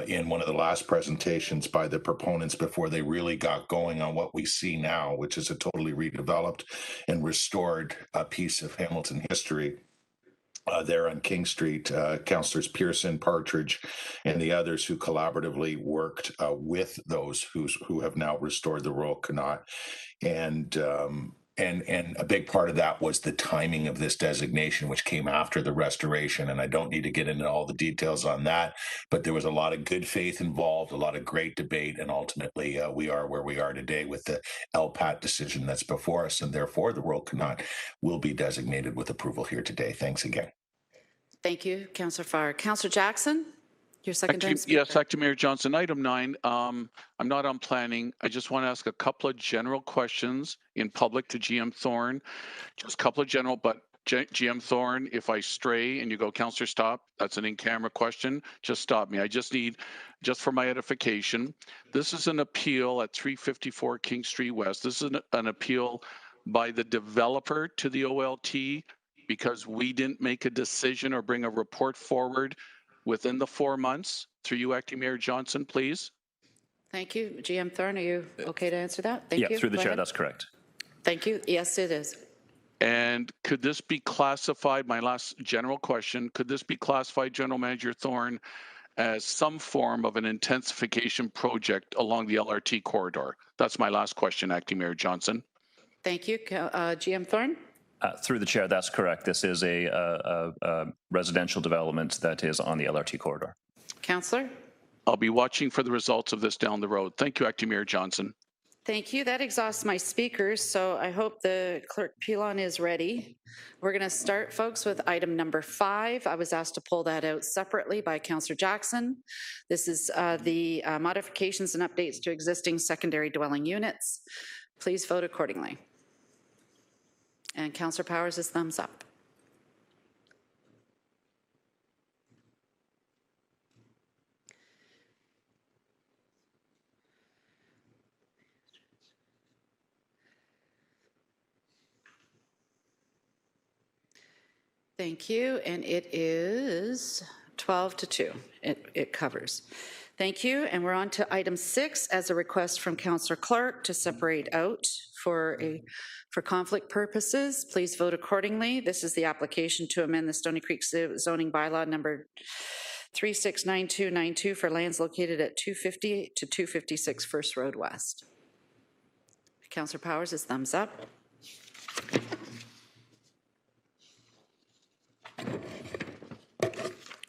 in one of the last presentations by the proponents before they really got going on what we see now, which is a totally redeveloped and restored piece of Hamilton history. There on King Street, Councillors Pearson, Partridge, and the others who collaboratively worked with those who have now restored the Royal Connaught. And a big part of that was the timing of this designation, which came after the restoration. And I don't need to get into all the details on that, but there was a lot of good faith involved, a lot of great debate, and ultimately we are where we are today with the LPAT decision that's before us, and therefore the Royal Connaught will be designated with approval here today. Thanks again. Thank you, Councillor Farr. Councillor Jackson, your second time speaker. Yes, Acting Mayor Johnson. Item 9, I'm not on planning. I just want to ask a couple of general questions in public to GM Thorne. Just a couple of general, but GM Thorne, if I stray and you go, Councillor, stop, that's an in-camera question, just stop me. I just need, just for my edification, this is an appeal at 354 King Street West. This is an appeal by the developer to the OLT because we didn't make a decision or bring a report forward within the 4 months. Through you, Acting Mayor Johnson, please. Thank you. GM Thorne, are you okay to answer that? Thank you. Yeah, through the Go chair, ahead. that's correct. Thank you. Yes, it is. And could this be classified, my last general question, could this be classified, General Manager Thorne, as some form of an intensification project along the LRT corridor? That's my last question, Acting Mayor Johnson. Thank you. GM Thorne? Through the chair, that's correct. This is a residential development that is on the LRT corridor. Councillor? I'll be watching for the results of this down the road. Thank you, Acting Mayor Johnson. Thank you. That exhausts my speakers, so I hope the clerk Pilon is ready. We're going to start, folks, with item number 5. I was asked to pull that out separately by Councillor Jackson. This is the modifications and updates to existing secondary dwelling units. Please vote accordingly. And Councillor Powers is thumbs up. Thank you, and it is 12-2. It covers. Thank you, and we're on to item 6 as a request from Councillor Clark to separate out for conflict purposes. Please vote accordingly. This is the application to amend the Stony Creek zoning bylaw number 369292 for lands located at 250 to 256 First Road West. Councillor Powers is thumbs up.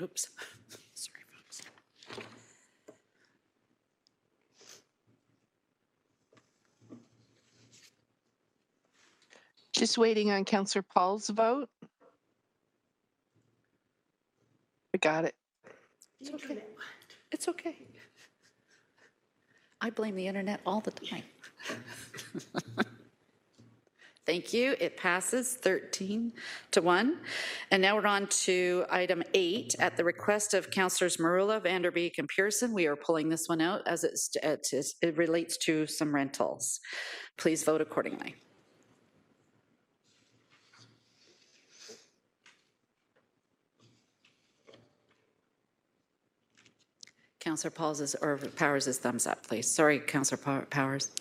Oops. Sorry, folks. Just waiting on Councillor Paul's vote. I got it. It's okay. It's okay. I blame the internet all the time. Thank you. It passes 13-1. And now we're on to item 8. At the request of Councillors Marula, Vanderbeek, and Pearson, we are pulling this one out as it relates to some rentals. Please vote accordingly. Councillor Powers is thumbs up, please. Sorry, Councillor Powers.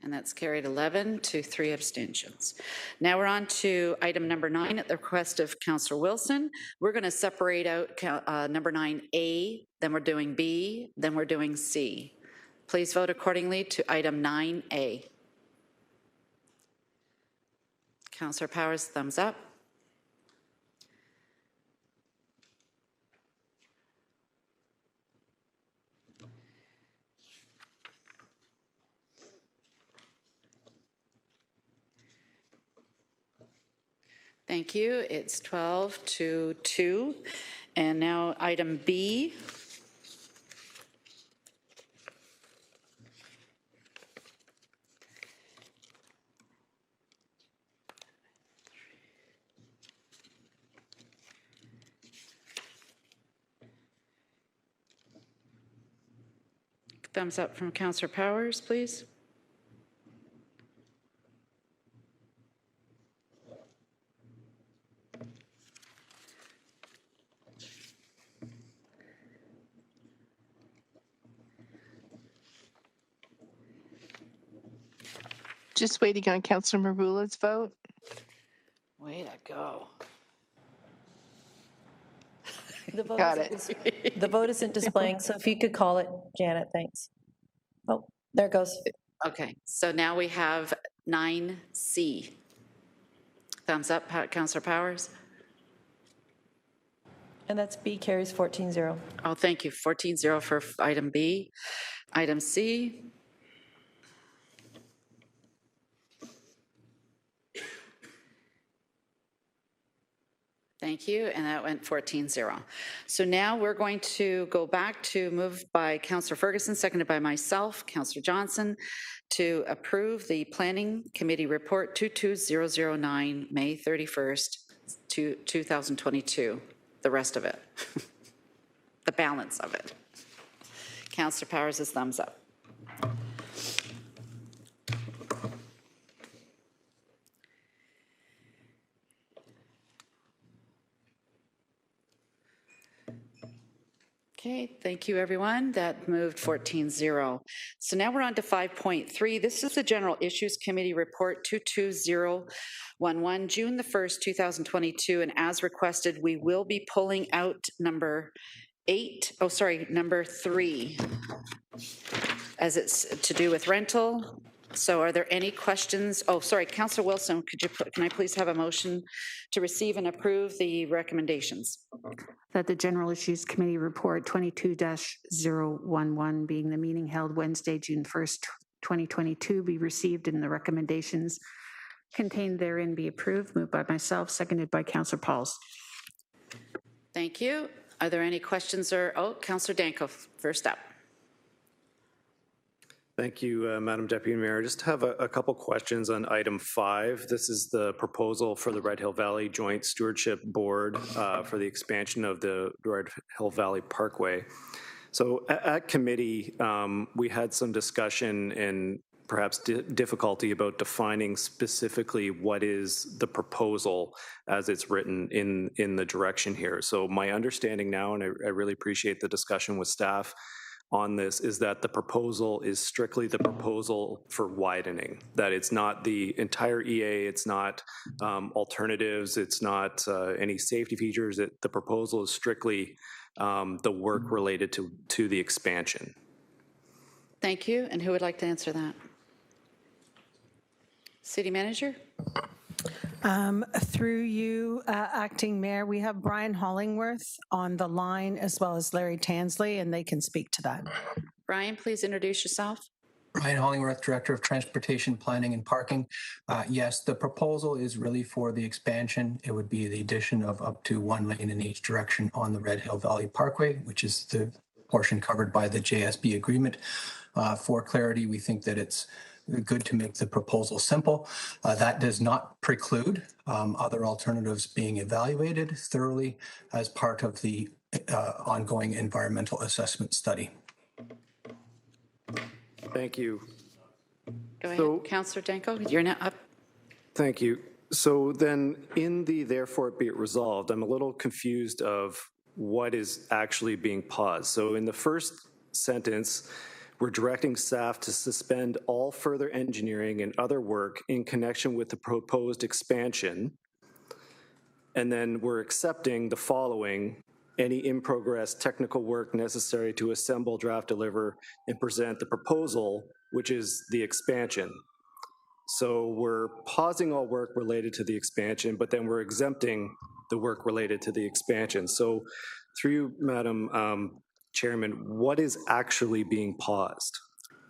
And that's carried 11 to 3 abstentions. Now we're on to item number 9 at the request of Councillor Wilson. We're going to separate out number 9A, then we're doing B, then we're doing C. Please vote accordingly to item 9A. Councillor Powers, thumbs up. Thank you. It's 12-2. And now item B. Thumbs up from Councillor Powers, please. Just waiting on Councillor Marula's vote. Way to go. Got it. The vote isn't displaying, so if you could call it, Janet, thanks. Oh, there it goes. Okay, so now we have 9C. Thumbs up, Councillor Powers. And that's B, carries 14-0. Oh, thank you. 14-0 for item B. Item C. Thank you, and that went 14-0. So now we're going to go back to moved by Councillor Ferguson, seconded by myself, Councillor Johnson, to approve the Planning Committee Report 22009, May 31st, 2022, the rest of it, the balance of it. Councillor Powers is thumbs up. Okay, thank you, everyone. That moved 14-0. So now we're on to 5.3. This is the General Issues Committee Report 22011, June the 1st, 2022. And as requested, we will be pulling out number 3, as it's to do with rental. So are there any questions? Oh, sorry, Councillor Wilson, can I please have a motion to receive and approve the recommendations? That the General Issues Committee Report 22-011, being the meeting held Wednesday, June 1st, 2022, be received and the recommendations contained therein be approved. Moved by myself, seconded by Councillor Pauls. Thank you. Are there any questions Councillor Danko, first up. Thank you, Madam Deputy Mayor. I just have a couple questions on item 5. This is the proposal for the Red Hill Valley Joint Stewardship Board for the expansion of the Red Hill Valley Parkway. So at committee, we had some discussion and perhaps difficulty about defining specifically what is the proposal as it's written in the direction here. So my understanding now, and I really appreciate the discussion with staff on this, is that the proposal is strictly the proposal for widening, that it's not the entire EA, it's not alternatives, it's not any safety features. The proposal is strictly the work related to the expansion. Thank you. And who would like to answer that? City Manager? Through you, Acting Mayor, we have Brian Hollingworth on the line as well as Larry Tansley, and they can speak to that. Brian, please introduce yourself. Brian Hollingworth, Director of Transportation Planning and Parking. Yes, the proposal is really for the expansion. It would be the addition of up to 1 lane in each direction on the Red Hill Valley Parkway, which is the portion covered by the JSB agreement. For clarity, we think that it's good to make the proposal simple. That does not preclude other alternatives being evaluated thoroughly as part of the ongoing environmental assessment study. Thank you. Go ahead, Councillor Danko, you're now up. Thank you. So then in the therefore be it resolved, I'm a little confused of what is actually being paused. So in the first sentence, we're directing staff to suspend all further engineering and other work in connection with the proposed expansion. And then we're accepting the following: any in-progress technical work necessary to assemble, draft, deliver, and present the proposal, which is the expansion. So we're pausing all work related to the expansion, but then we're exempting the work related to the expansion. So through you, Madam Chairman, what is actually being paused?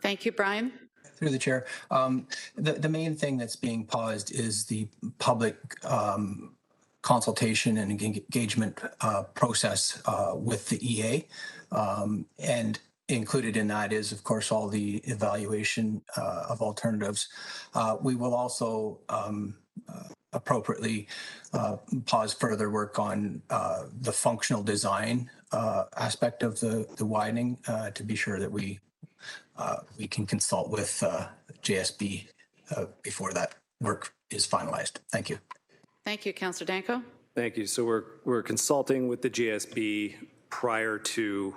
Thank you, Brian. Through the chair, the main thing that's being paused is the public consultation and engagement process with the EA. And included in that is, of course, all the evaluation of alternatives. We will also appropriately pause further work on the functional design aspect of the widening to be sure that we can consult with JSB before that work is finalized. Thank you. Thank you, Councillor Danko. Thank you. So we're consulting with the JSB prior to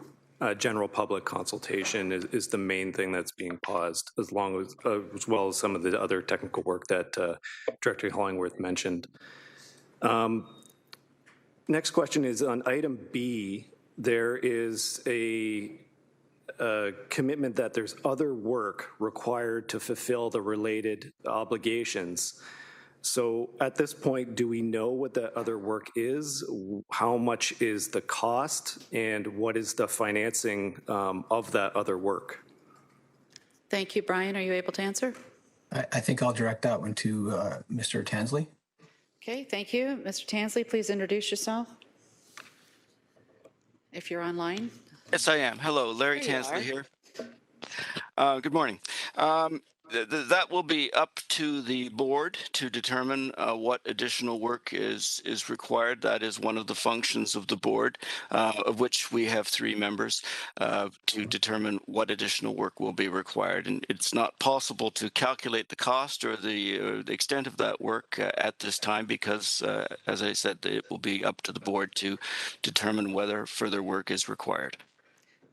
general public consultation is the main thing that's being paused, as well as some of the other technical work that Director Hollingworth mentioned. Next question is on item B. There is a commitment that there's other work required to fulfill the related obligations. So at this point, do we know what the other work is? How much is the cost? And what is the financing of that other work? Thank you, Brian. Are you able to answer? I think I'll direct that one to Mr. Tansley. Okay, thank you. Mr. Tansley, please introduce yourself if you're online. Yes, I am. Hello, Larry Tansley here. Good morning. That will be up to the board to determine what additional work is required. That is one of the functions of the board, of which we have 3 members, to determine what additional work will be required. And it's not possible to calculate the cost or the extent of that work at this time because, as I said, it will be up to the board to determine whether further work is required.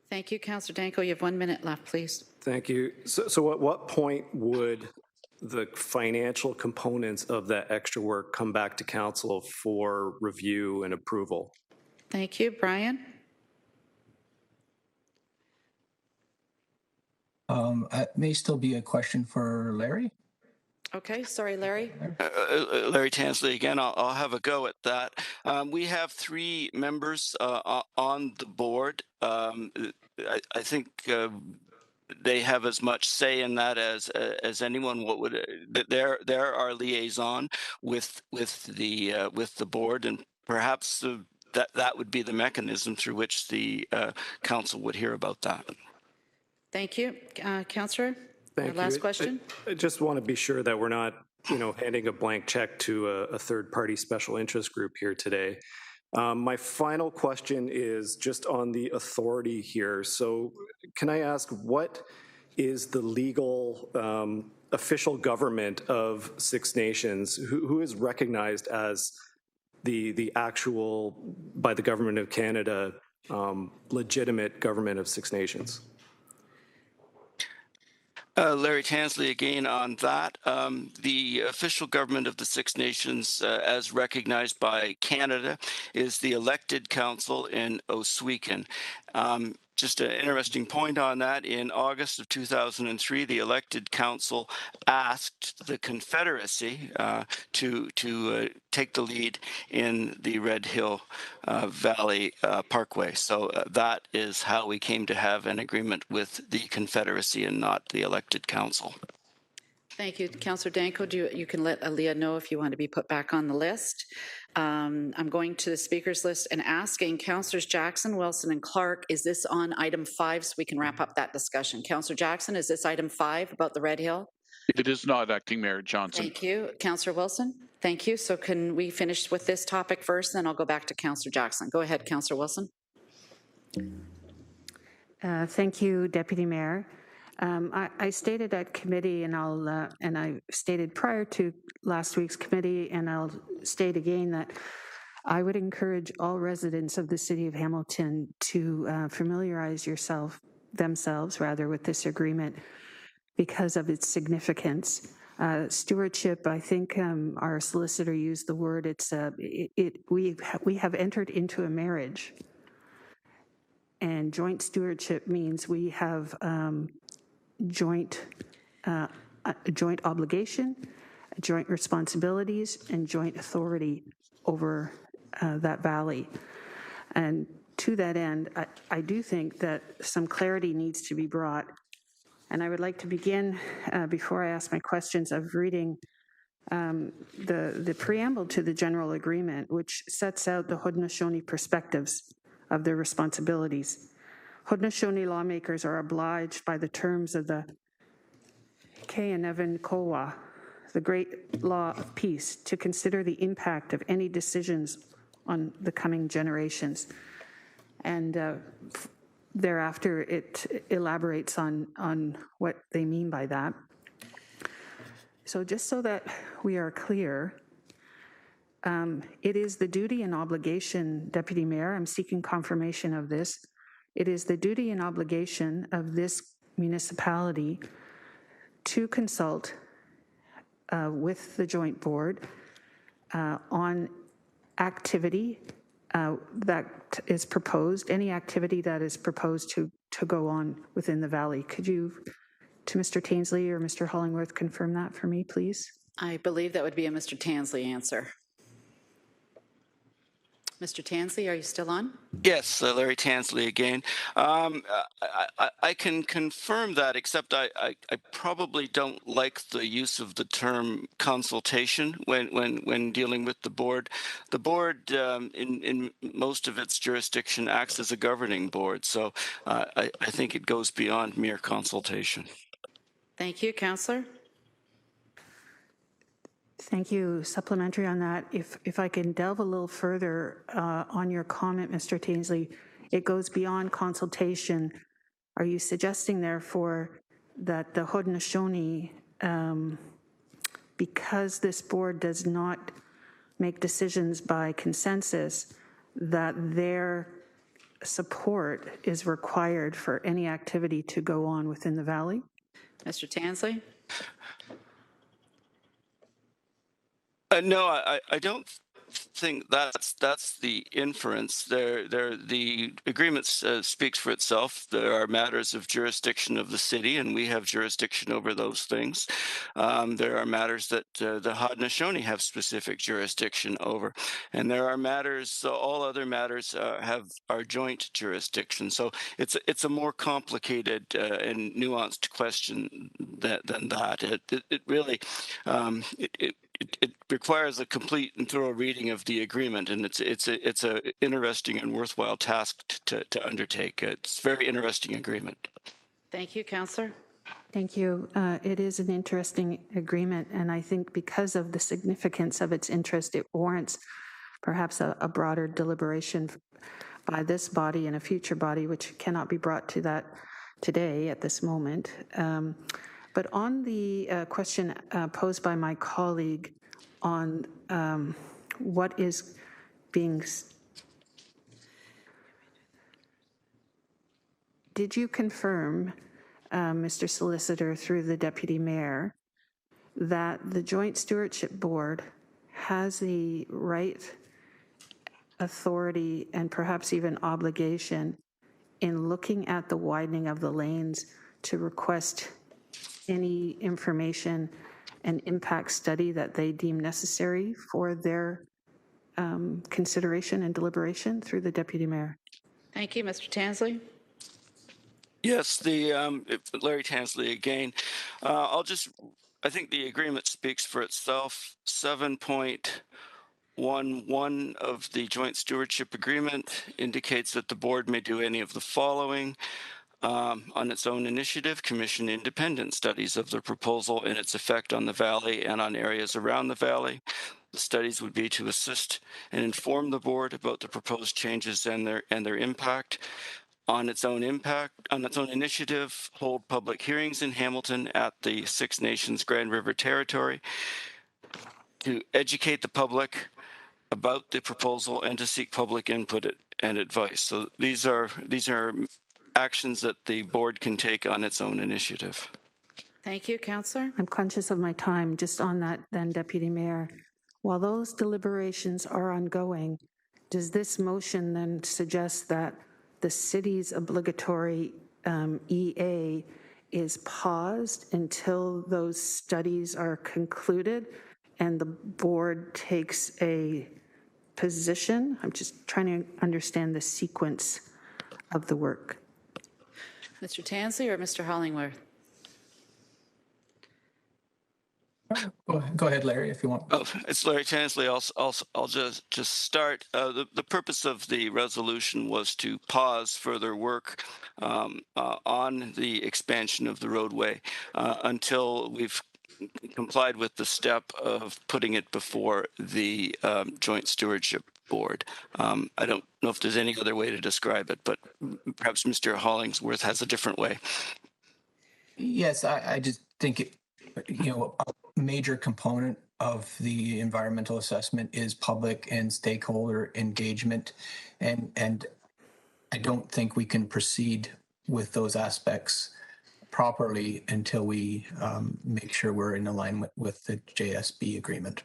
Thank you, Councillor Danko. You have 1 minute left, please. Thank you. So at what point would the financial components of that extra work come back to council for review and approval? Thank you. Brian? It may still be a question for Larry. Okay, sorry, Larry. Larry Tansley again. I'll have a go at that. We have 3 members on the board. I think they have as much say in that as anyone. What would they're our liaison with the board, and perhaps that would be the mechanism through which the council would hear about that. Thank you, Councillor. Thank you. Last question. I just want to be sure that we're not, handing a blank check to a third-party special interest group here today. My final question is just on the authority here. So can I ask, what is the legal official government of Six Nations? Who is recognized as the actual, by the Government of Canada, legitimate government of Six Nations? Larry Tansley again on that. The official government of the Six Nations, as recognized by Canada, is the elected council in Oswego. just an interesting point on that. In August of 2003, the elected council asked the Confederacy to take the lead in the Red Hill Valley Parkway. So that is how we came to have an agreement with the Confederacy and not the elected council. Thank you. Councillor Danko, you can let Aaliyah know if you want to be put back on the list. I'm going to the speakers list and asking Councillors Jackson, Wilson, and Clark, is this on item 5 so we can wrap up that discussion? Councillor Jackson, is this item 5 about the Red Hill? It is not, Acting Mayor Johnson. Thank you. Councillor Wilson? Thank you. So can we finish with this topic first, then I'll go back to Councillor Jackson. Go ahead, Councillor Wilson. Thank you, Deputy Mayor. I stated at committee, and I stated prior to last week's committee, and I'll state again that I would encourage all residents of the City of Hamilton to familiarize themselves with this agreement because of its significance. Stewardship, I think our solicitor used the word. We have entered into a marriage, and joint stewardship means we have joint obligation, joint responsibilities, and joint authority over that valley. And to that end, I do think that some clarity needs to be brought. And I would like to begin, before I ask my questions, of reading the preamble to the general agreement, which sets out the Haudenosaunee perspectives of their responsibilities. Haudenosaunee lawmakers are obliged by the terms of the Kayanevan Kowa, the Great Law of Peace, to consider the impact of any decisions on the coming generations. And thereafter, it elaborates on what they mean by that. So just so that we are clear, it is the duty and obligation, Deputy Mayor, I'm seeking confirmation of this, it is the duty and obligation of this municipality to consult with the joint board on activity that is proposed, any activity that is proposed to go on within the valley. Could you, to Mr. Tainsley or Mr. Hollingworth, confirm that for me, please? I believe that would be a Mr. Tansley answer. Mr. Tansley, are you still on? Yes, Larry Tansley again. I can confirm that, except I probably don't like the use of the term consultation when dealing with the board. The board, in most of its jurisdiction, acts as a governing board, so I think it goes beyond mere consultation. Thank you, Councillor. Thank you. Supplementary on that, if I can delve a little further on your comment, Mr. Tainsley, it goes beyond consultation. Are you suggesting, therefore, that the Haudenosaunee, because this board does not make decisions by consensus, that their support is required for any activity to go on within the valley? Mr. Tansley? No, I don't think that's the inference. The agreement speaks for itself. There are matters of jurisdiction of the city, and we have jurisdiction over those things. There are matters that the Haudenosaunee have specific jurisdiction over, and there are matters. All other matters have our joint jurisdiction. So it's a more complicated and nuanced question than that. It really it requires a complete and thorough reading of the agreement, and it's a interesting and worthwhile task to undertake. It's a very interesting agreement. Thank you, Councillor. Thank you. It is an interesting agreement, and I think because of the significance of its interest, it warrants perhaps a broader deliberation by this body and a future body, which cannot be brought to that today at this moment. But on the question posed by my colleague on what is being... Did you confirm, Mr. Solicitor, through the Deputy Mayor, that the Joint Stewardship Board has the right, authority, and perhaps even obligation in looking at the widening of the lanes to request any information and impact study that they deem necessary for their consideration and deliberation through the Deputy Mayor. Thank you, Mr. Tansley. Yes, the Larry Tansley again. I think the agreement speaks for itself. 7.11 of the Joint Stewardship Agreement indicates that the board may do any of the following. On its own initiative, commission independent studies of the proposal and its effect on the valley and on areas around the valley. The studies would be to assist and inform the board about the proposed changes and their impact. On its own initiative, hold public hearings in Hamilton at the Six Nations Grand River Territory to educate the public about the proposal and to seek public input and advice. So these are actions that the board can take on its own initiative. Thank you, Councillor. I'm conscious of my time. Just on that then, Deputy Mayor, while those deliberations are ongoing, does this motion then suggest that the city's obligatory EA is paused until those studies are concluded and the board takes a position? I'm just trying to understand the sequence of the work. Mr. Tansley or Mr. Hollingworth? Go ahead, Larry, if you want. Oh, it's Larry Tansley. I'll just start. The purpose of the resolution was to pause further work on the expansion of the roadway until we've complied with the step of putting it before the Joint Stewardship Board. I don't know if there's any other way to describe it, but perhaps Mr. Hollingsworth has a different way. Yes, I just think a major component of the environmental assessment is public and stakeholder engagement, and I don't think we can proceed with those aspects properly until we make sure we're in alignment with the JSB agreement.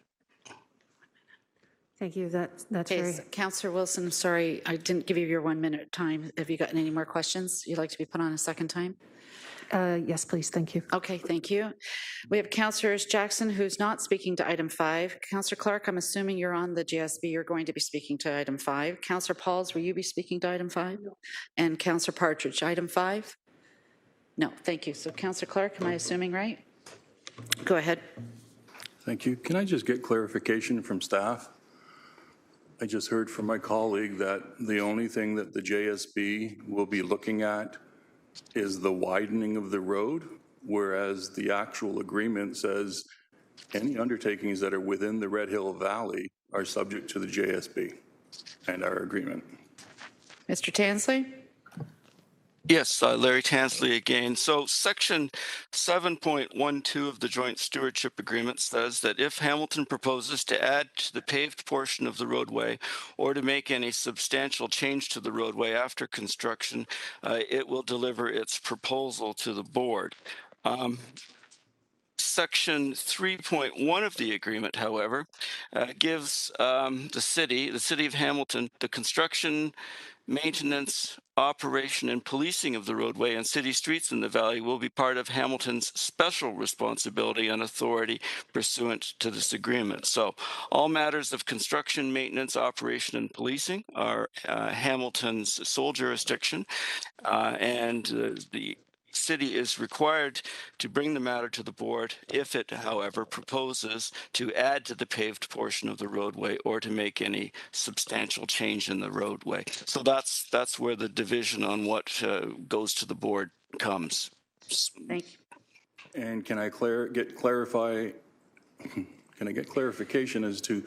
Thank you. That's very... Councillor Wilson, I'm sorry, I didn't give you your 1 minute time. Have you gotten any more questions you'd like to be put on a second time? Yes, please. Thank you. Okay, thank you. We have Councillor Jackson, who's not speaking to item 5. Councillor Clark, I'm assuming you're on the GSB. You're going to be speaking to item 5. Councillor Pauls, will you be speaking to item 5? No. And Councillor Partridge, item 5? No, thank you. So Councillor Clark, am I assuming right? Go ahead. Thank you. Can I just get clarification from staff? I just heard from my colleague that the only thing that the JSB will be looking at is the widening of the road, whereas the actual agreement says any undertakings that are within the Red Hill Valley are subject to the JSB and our agreement. Mr. Tansley? Yes, Larry Tansley again. So section 7.12 of the Joint Stewardship Agreement says that if Hamilton proposes to add to the paved portion of the roadway or to make any substantial change to the roadway after construction, it will deliver its proposal to the board. Section 3.1 of the agreement, however, gives the city of Hamilton, the construction, maintenance, operation, and policing of the roadway and city streets in the valley will be part of Hamilton's special responsibility and authority pursuant to this agreement. So all matters of construction, maintenance, operation, and policing are Hamilton's sole jurisdiction, and the city is required to bring the matter to the board if it, however, proposes to add to the paved portion of the roadway or to make any substantial change in the roadway. So that's where the division on what goes to the board comes. Thank you. And can I get clarification as to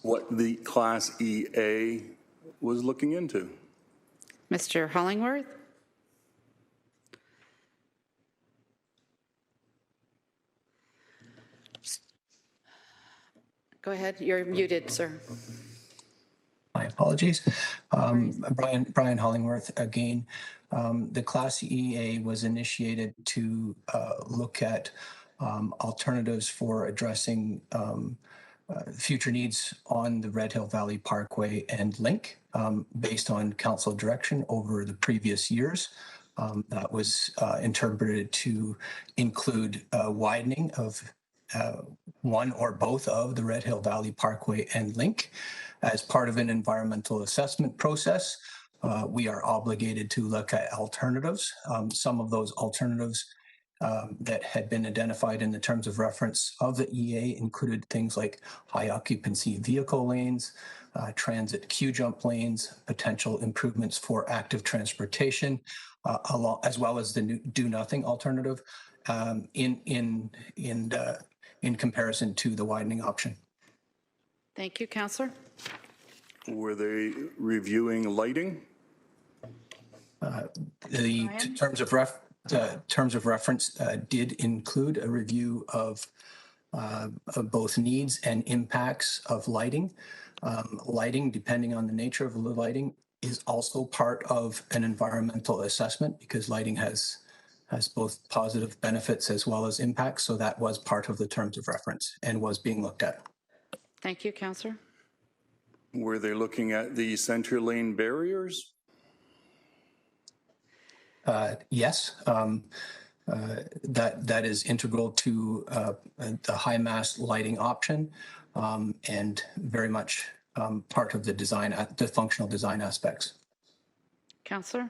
what the Class EA was looking into? Mr. Hollingworth? Go ahead. You're muted, sir. My apologies. Brian Hollingworth again. The Class EA was initiated to look at alternatives for addressing future needs on the Red Hill Valley Parkway and link based on council direction over the previous years. That was interpreted to include widening of one or both of the Red Hill Valley Parkway and link. As part of an environmental assessment process, we are obligated to look at alternatives. Some of those alternatives that had been identified in the terms of reference of the EA included things like high occupancy vehicle lanes, transit queue jump lanes, potential improvements for active transportation, as well as the do nothing alternative in comparison to the widening option. Thank you, Councillor. Were they reviewing lighting? The terms of reference did include a review of both needs and impacts of lighting. Lighting, depending on the nature of the lighting, is also part of an environmental assessment because lighting has both positive benefits as well as impacts. So that was part of the terms of reference and was being looked at. Thank you, Councillor. Were they looking at the center lane barriers? Yes, that is integral to the high mast lighting option and very much part of the design, the functional design aspects. Councillor.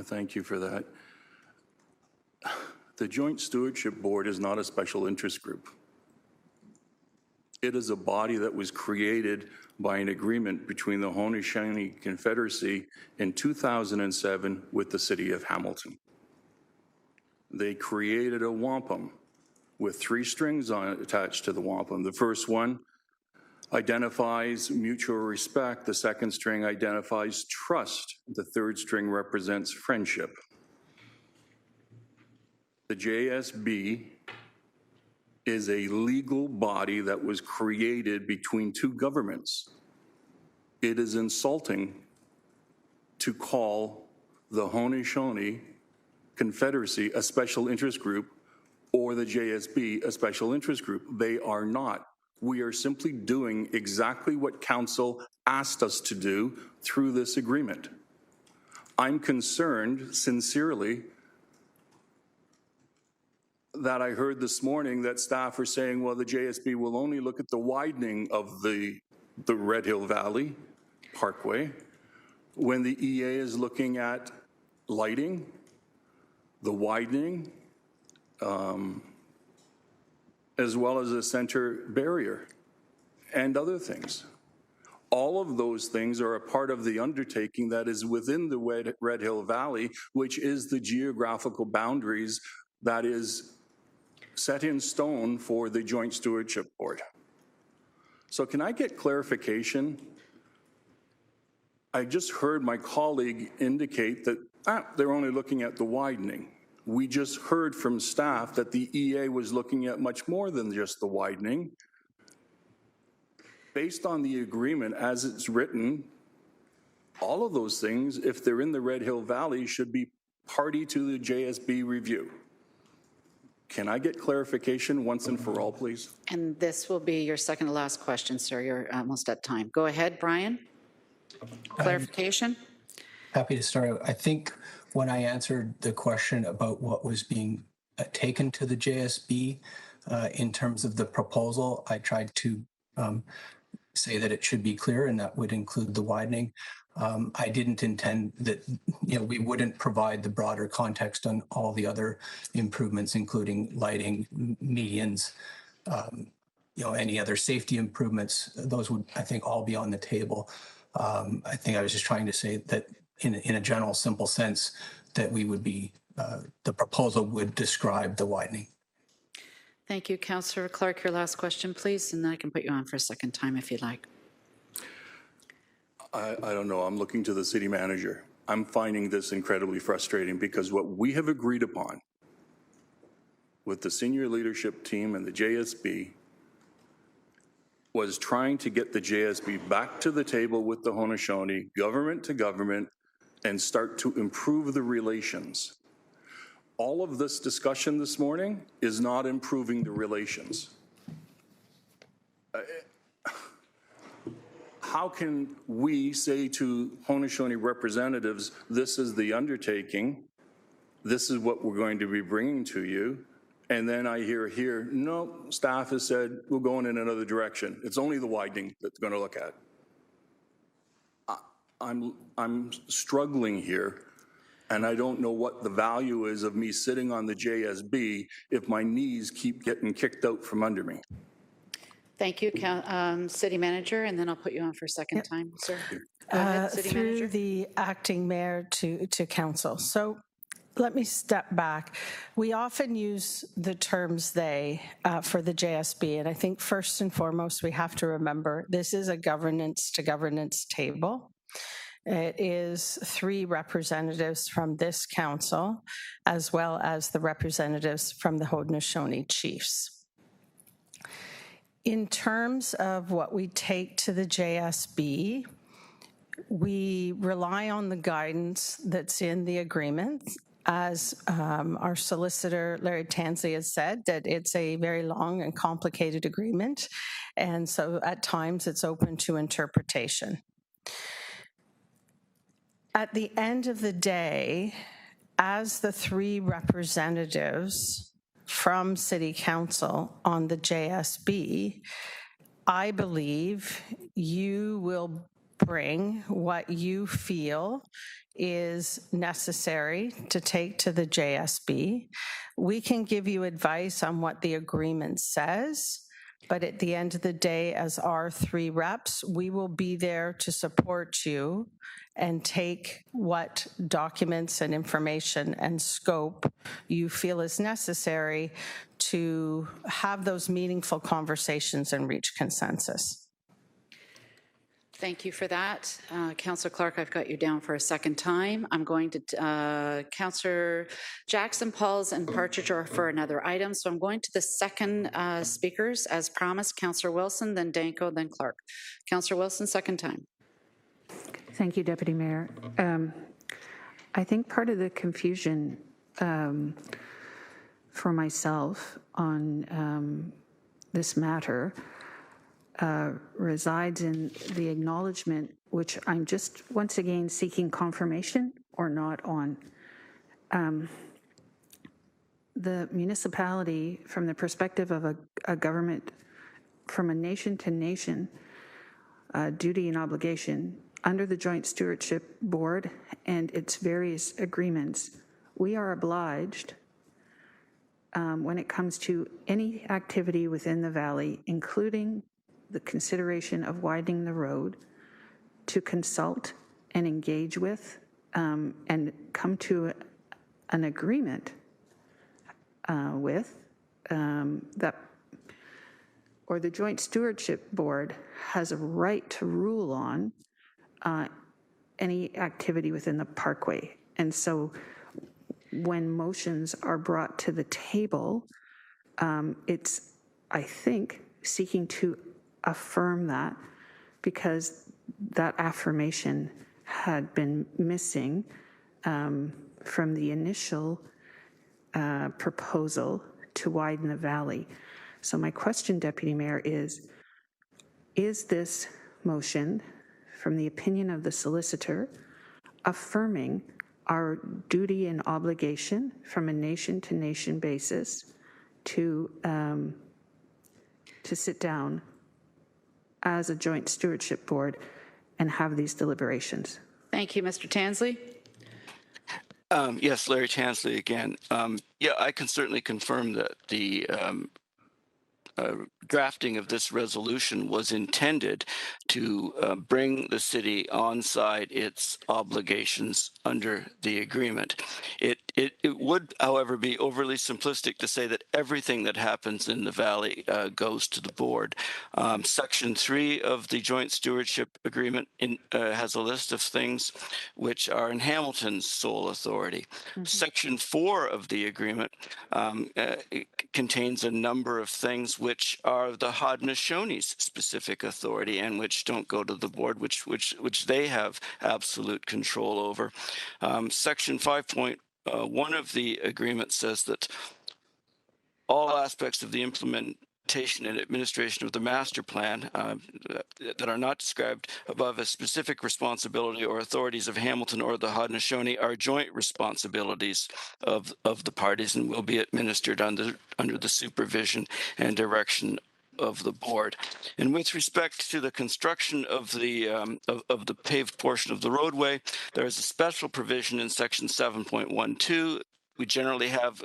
Thank you for that. The Joint Stewardship Board is not a special interest group. It is a body that was created by an agreement between the Haudenosaunee Confederacy in 2007 with the City of Hamilton. They created a wampum with 3 strings attached to the wampum. The first one identifies mutual respect. The second string identifies trust. The third string represents friendship. The JSB is a legal body that was created between 2 governments. It is insulting to call the Haudenosaunee Confederacy a special interest group or the JSB a special interest group. They are not. We are simply doing exactly what Council asked us to do through this agreement. I'm concerned, sincerely, that I heard this morning that staff are saying, well, the JSB will only look at the widening of the Red Hill Valley Parkway, when the EA is looking at lighting, the widening, as well as a center barrier and other things. All of those things are a part of the undertaking that is within the Red Hill Valley, which is the geographical boundaries that is set in stone for the Joint Stewardship Board. So can I get clarification? I just heard my colleague indicate that they're only looking at the widening. We just heard from staff that the EA was looking at much more than just the widening. Based on the agreement as it's written, all of those things, if they're in the Red Hill Valley, should be party to the JSB review. Can I get clarification once and for all, please? And this will be your second to last question, sir. You're almost at time. Go ahead, Brian. Clarification? Happy to start. I think when I answered the question about what was being taken to the JSB in terms of the proposal, I tried to say that it should be clear, and that would include the widening. I didn't intend that, we wouldn't provide the broader context on all the other improvements, including lighting, medians, any other safety improvements. Those would, I think, all be on the table. I think I was just trying to say that in a general, simple sense, that we would be, the proposal would describe the widening. Thank you. Councillor Clark, your last question, please, and then I can put you on for a second time if you'd like. I don't know. I'm looking to the city manager. I'm finding this incredibly frustrating because what we have agreed upon with the senior leadership team and the JSB was trying to get the JSB back to the table with the Haudenosaunee, government to government, and start to improve the relations. All of this discussion this morning is not improving the relations. How can we say to Haudenosaunee representatives, this is the undertaking, this is what we're going to be bringing to you, and then I hear here, no, staff has said we're going in another direction. It's only the widening that's going to look at. I'm struggling here, and I don't know what the value is of me sitting on the JSB if my knees keep getting kicked out from under me. Thank you, City Manager, and then I'll put you on for a second time, sir. Go ahead, City through Manager. the acting mayor to council. So let me step back. We often use the terms they for the JSB, and I think first and foremost we have to remember this is a governance to governance table. It is 3 representatives from this council, as well as the representatives from the Haudenosaunee Chiefs. In terms of what we take to the JSB, we rely on the guidance that's in the agreement. As our solicitor, Larry Tansley, has said, that it's a very long and complicated agreement, and so at times it's open to interpretation. At the end of the day, as the 3 representatives from City Council on the JSB, I believe you will bring what you feel is necessary to take to the JSB. We can give you advice on what the agreement says, but at the end of the day, as our 3 reps, we will be there to support you and take what documents and information and scope you feel is necessary to have those meaningful conversations and reach consensus. Thank you for that. Councillor Clark, I've got you down for a second time. I'm going to, Councillor Jackson, Pauls, and Partridge are for another item. So I'm going to the second speakers as promised, Councillor Wilson, then Danko, then Clark. Councillor Wilson, second time. Thank you, Deputy Mayor. I think part of the confusion for myself on this matter resides in the acknowledgement, which I'm just once again seeking confirmation or not on. The municipality, from the perspective of a government, from a nation-to-nation duty and obligation, under the Joint Stewardship Board and its various agreements, we are obliged, when it comes to any activity within the valley, including the consideration of widening the road, to consult and engage with and come to an agreement with that, or the Joint Stewardship Board has a right to rule on any activity within the parkway. And so when motions are brought to the table, it's, I think, seeking to affirm that, because that affirmation had been missing from the initial proposal to widen the valley. So my question, Deputy Mayor, is this motion, from the opinion of the solicitor, affirming our duty and obligation from a nation-to-nation basis to sit down as a joint stewardship board and have these deliberations? Thank you, Mr. Tansley. Yes, Larry Tansley again. Yeah, I can certainly confirm that the drafting of this resolution was intended to bring the on onside its obligations under the agreement. It would, however, be overly simplistic to say that everything that happens in the valley goes to the board. Section 3 of the Joint Stewardship Agreement has a list of things which are in Hamilton's sole authority. Mm-hmm. Section 4 of the agreement contains a number of things which are the Haudenosaunee specific authority and which don't go to the board, which they have absolute control over. Section 5.1 of the agreement says that all aspects of the implementation and administration of the master plan that are not described above as specific responsibility or authorities of Hamilton or the Haudenosaunee are joint responsibilities of the parties and will be administered under the supervision and direction of the board. And with respect to the construction of the paved portion of the roadway, there is a special provision in section 7.12. We generally have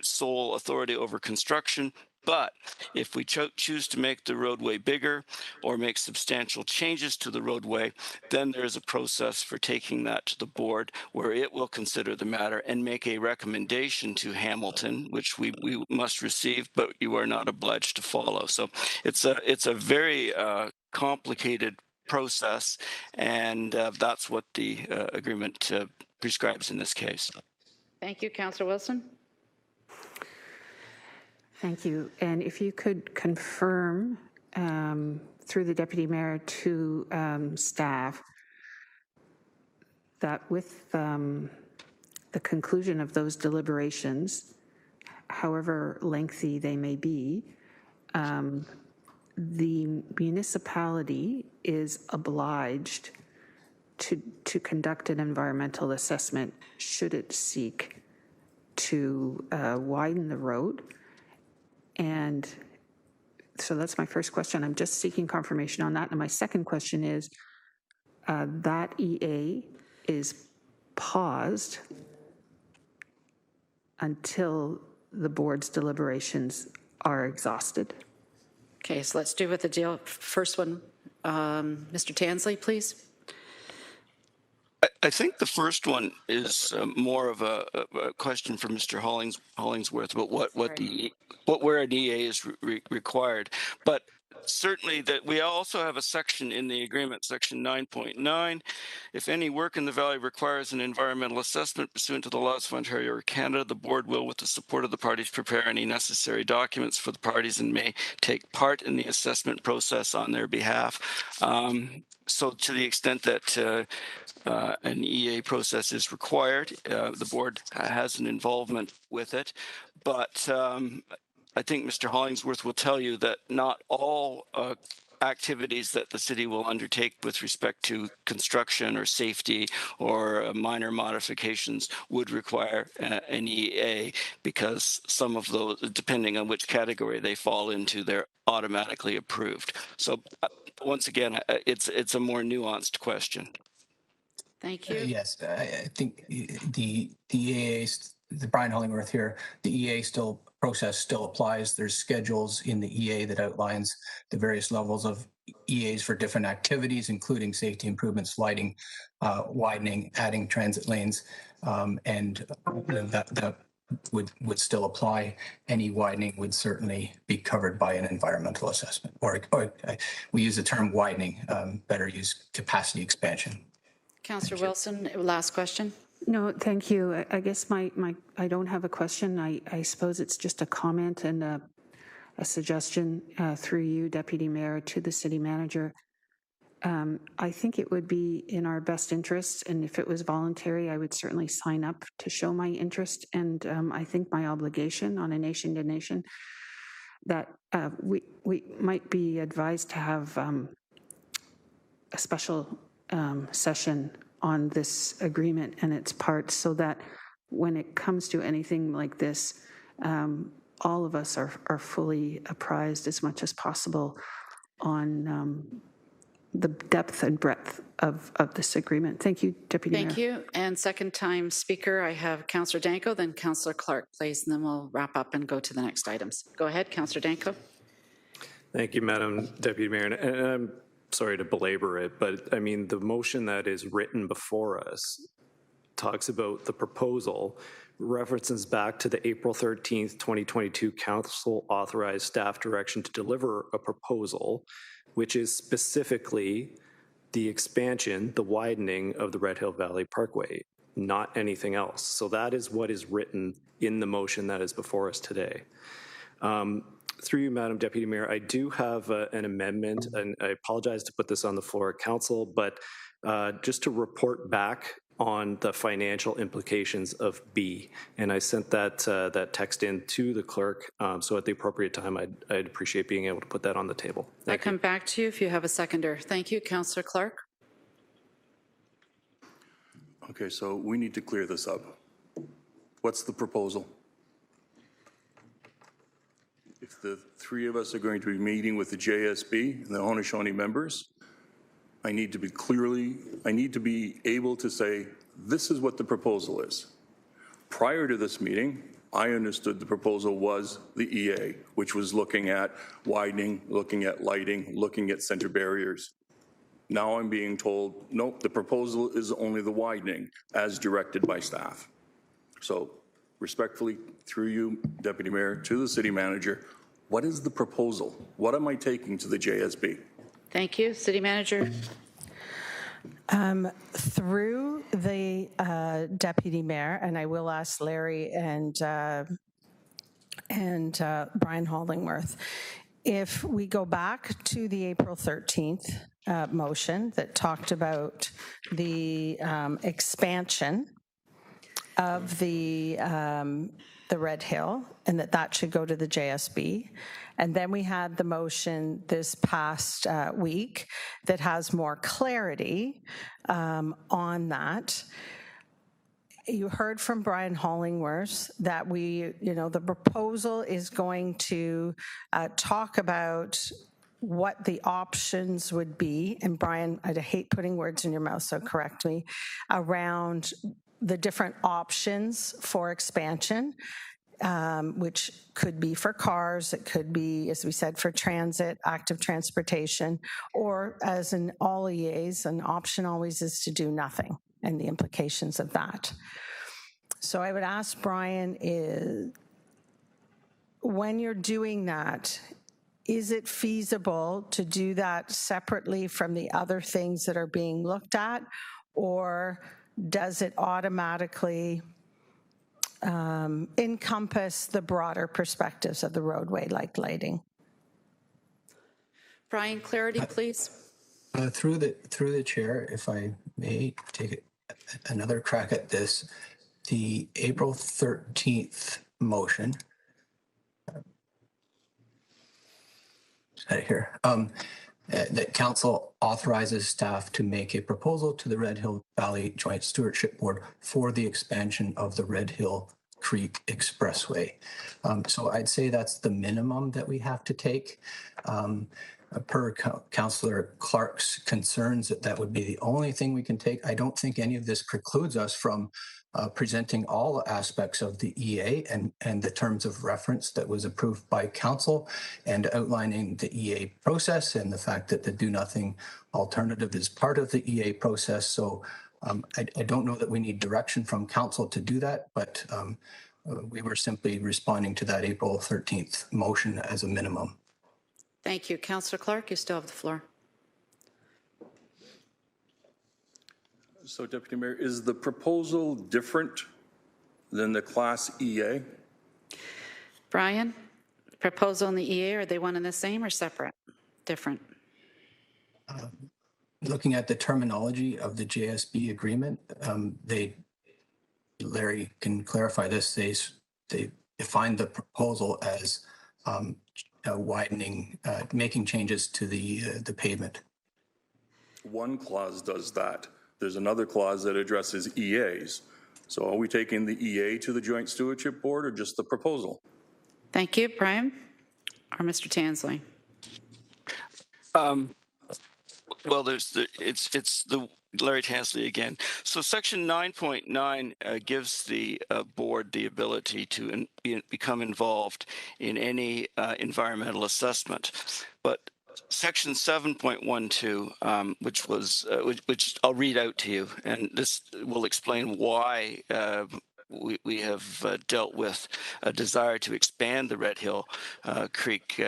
sole authority over construction, but if we choose to make the roadway bigger or make substantial changes to the roadway, then there is a process for taking that to the board where it will consider the matter and make a recommendation to Hamilton, which we must receive, but you are not obliged to follow. So it's a very complicated process, and that's what the agreement prescribes in this case. Thank you, Councillor Wilson. Thank you. And if you could confirm through the Deputy Mayor to staff that with the conclusion of those deliberations, however lengthy they may be, the municipality is obliged to conduct an environmental assessment should it seek to widen the road. And so that's my first question. I'm just seeking confirmation on that. And my second question is that EA is paused until the board's deliberations are exhausted. Okay, so let's do with the deal. First one, Mr. Tansley, please. I think the first one is more of a question for Mr. Hollingsworth about where an EA is required. But certainly that we also have a section in the agreement, section 9.9. If any work in the valley requires an environmental assessment pursuant to the laws of Ontario or Canada, the board will, with the support of the parties, prepare any necessary documents for the parties and may take part in the assessment process on their behalf. So to the extent that an EA process is required, the board has an involvement with it. But I think Mr. Hollingsworth will tell you that not all activities that the city will undertake with respect to construction or safety or minor modifications would require an EA, because some of those, depending on which category they fall into, they're automatically approved. So once again, it's a more nuanced question. Thank you. Yes, I think the EA, the Brian Hollingworth here, the EA process still applies. There's schedules in the EA that outlines the various levels of EAs for different activities, including safety improvements, lighting, widening, adding transit lanes, and that would still apply. Any widening would certainly be covered by an environmental assessment, or we use the term widening, better use capacity expansion. Councillor Wilson, last question. No, thank you. I guess I don't have a question. I suppose it's just a comment and a suggestion through you, Deputy Mayor, to the City Manager. I think it would be in our best interest, and if it was voluntary, I would certainly sign up to show my interest, and I think my obligation on a nation-to-nation, that we might be advised to have a special session on this agreement and its parts, so that when it comes to anything like this, all of us are fully apprised as much as possible on the depth and breadth of this agreement. Thank you, Deputy Mayor. Thank you. And second time speaker, I have Councillor Danko, then Councillor Clark, please, and then we'll wrap up and go to the next items. Go ahead, Councillor Danko. Thank you, Madam Deputy Mayor. And I'm sorry to belabor it, but I mean, the motion that is written before us talks about the proposal, references back to the April 13th, 2022 Council authorized staff direction to deliver a proposal, which is specifically the expansion, the widening of the Red Hill Valley Parkway, not anything else. So that is what is written in the motion that is before us today. Through you, Madam Deputy Mayor, I do have an amendment, and I apologize to put this on the floor of Council, but just to report back on the financial implications of B. And I sent that that text in to the clerk. So at the appropriate time, I'd appreciate being able to put that on the table. I'll come back to you if you have a seconder. Thank you, Councillor Clark. Okay, so we need to clear this up. What's the proposal? If the three of us are going to be meeting with the JSB and the Haudenosaunee members, I need to be able to say, this is what the proposal is. Prior to this meeting, I understood the proposal was the EA, which was looking at widening, looking at lighting, looking at center barriers. Now I'm being told, nope, the proposal is only the widening as directed by staff. So respectfully, through you, Deputy Mayor, to the City Manager, what is the proposal? What am I taking to the JSB? Thank you. City Manager. Through the Deputy Mayor, and I will ask Larry and Brian Hollingworth, if we go back to the April 13th motion that talked about the expansion of the Red Hill, and that should go to the JSB. And then we had the motion this past week that has more clarity on that. You heard from Brian Hollingworth that the proposal is going to talk about what the options would be. And Brian, I hate putting words in your mouth, so correct me, around the different options for expansion, which could be for cars, it could be, as we said, for transit, active transportation, or as in all EAs, an option always is to do nothing, and the implications of that. So I would ask Brian, when you're doing that, is it feasible to do that separately from the other things that are being looked at, or does it automatically encompass the broader perspectives of the roadway, like lighting? Brian, clarity, please. Through the chair, if I may take another crack at this, the April 13th motion. Right here. That council authorizes staff to make a proposal to the Red Hill Valley Joint Stewardship Board for the expansion of the Red Hill Creek Expressway. So I'd say that's the minimum that we have to take. Per Councillor Clark's concerns, that would be the only thing we can take. I don't think any of this precludes us from presenting all aspects of the EA and the terms of reference that was approved by council, and outlining the EA process and the fact that the do nothing alternative is part of the EA process. So I don't know that we need direction from council to do that, but we were simply responding to that April 13th motion as a minimum. Thank you. Councillor Clark, you still have the floor. So, Deputy Mayor, is the proposal different than the Class EA? Brian, proposal and the EA, are they one and the same or separate? Different? Looking at the terminology of the JSB agreement, Larry can clarify this, they define the proposal as widening, making changes to the pavement. One clause does that. There's another clause that addresses EAs. So are we taking the EA to the Joint Stewardship Board or just the proposal? Thank you, Brian. Or Mr. Tansley? Well, it's the Larry Tansley again. So Section 9.9 gives the board the ability to become involved in any environmental assessment, but Section 7.12, which I'll read out to you, and this will explain why we have dealt with a desire to expand the Red Hill Creek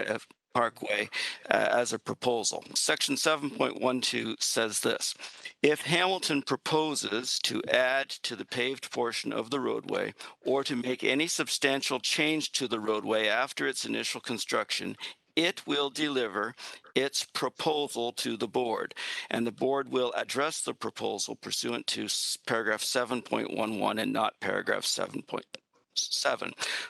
Parkway as a proposal. Section 7.12 says this: if Hamilton proposes to add to the paved portion of the roadway or to make any substantial change to the roadway after its initial construction, it will deliver its proposal to the board, and the board will address the proposal pursuant to paragraph 7.11 and not paragraph 7.7.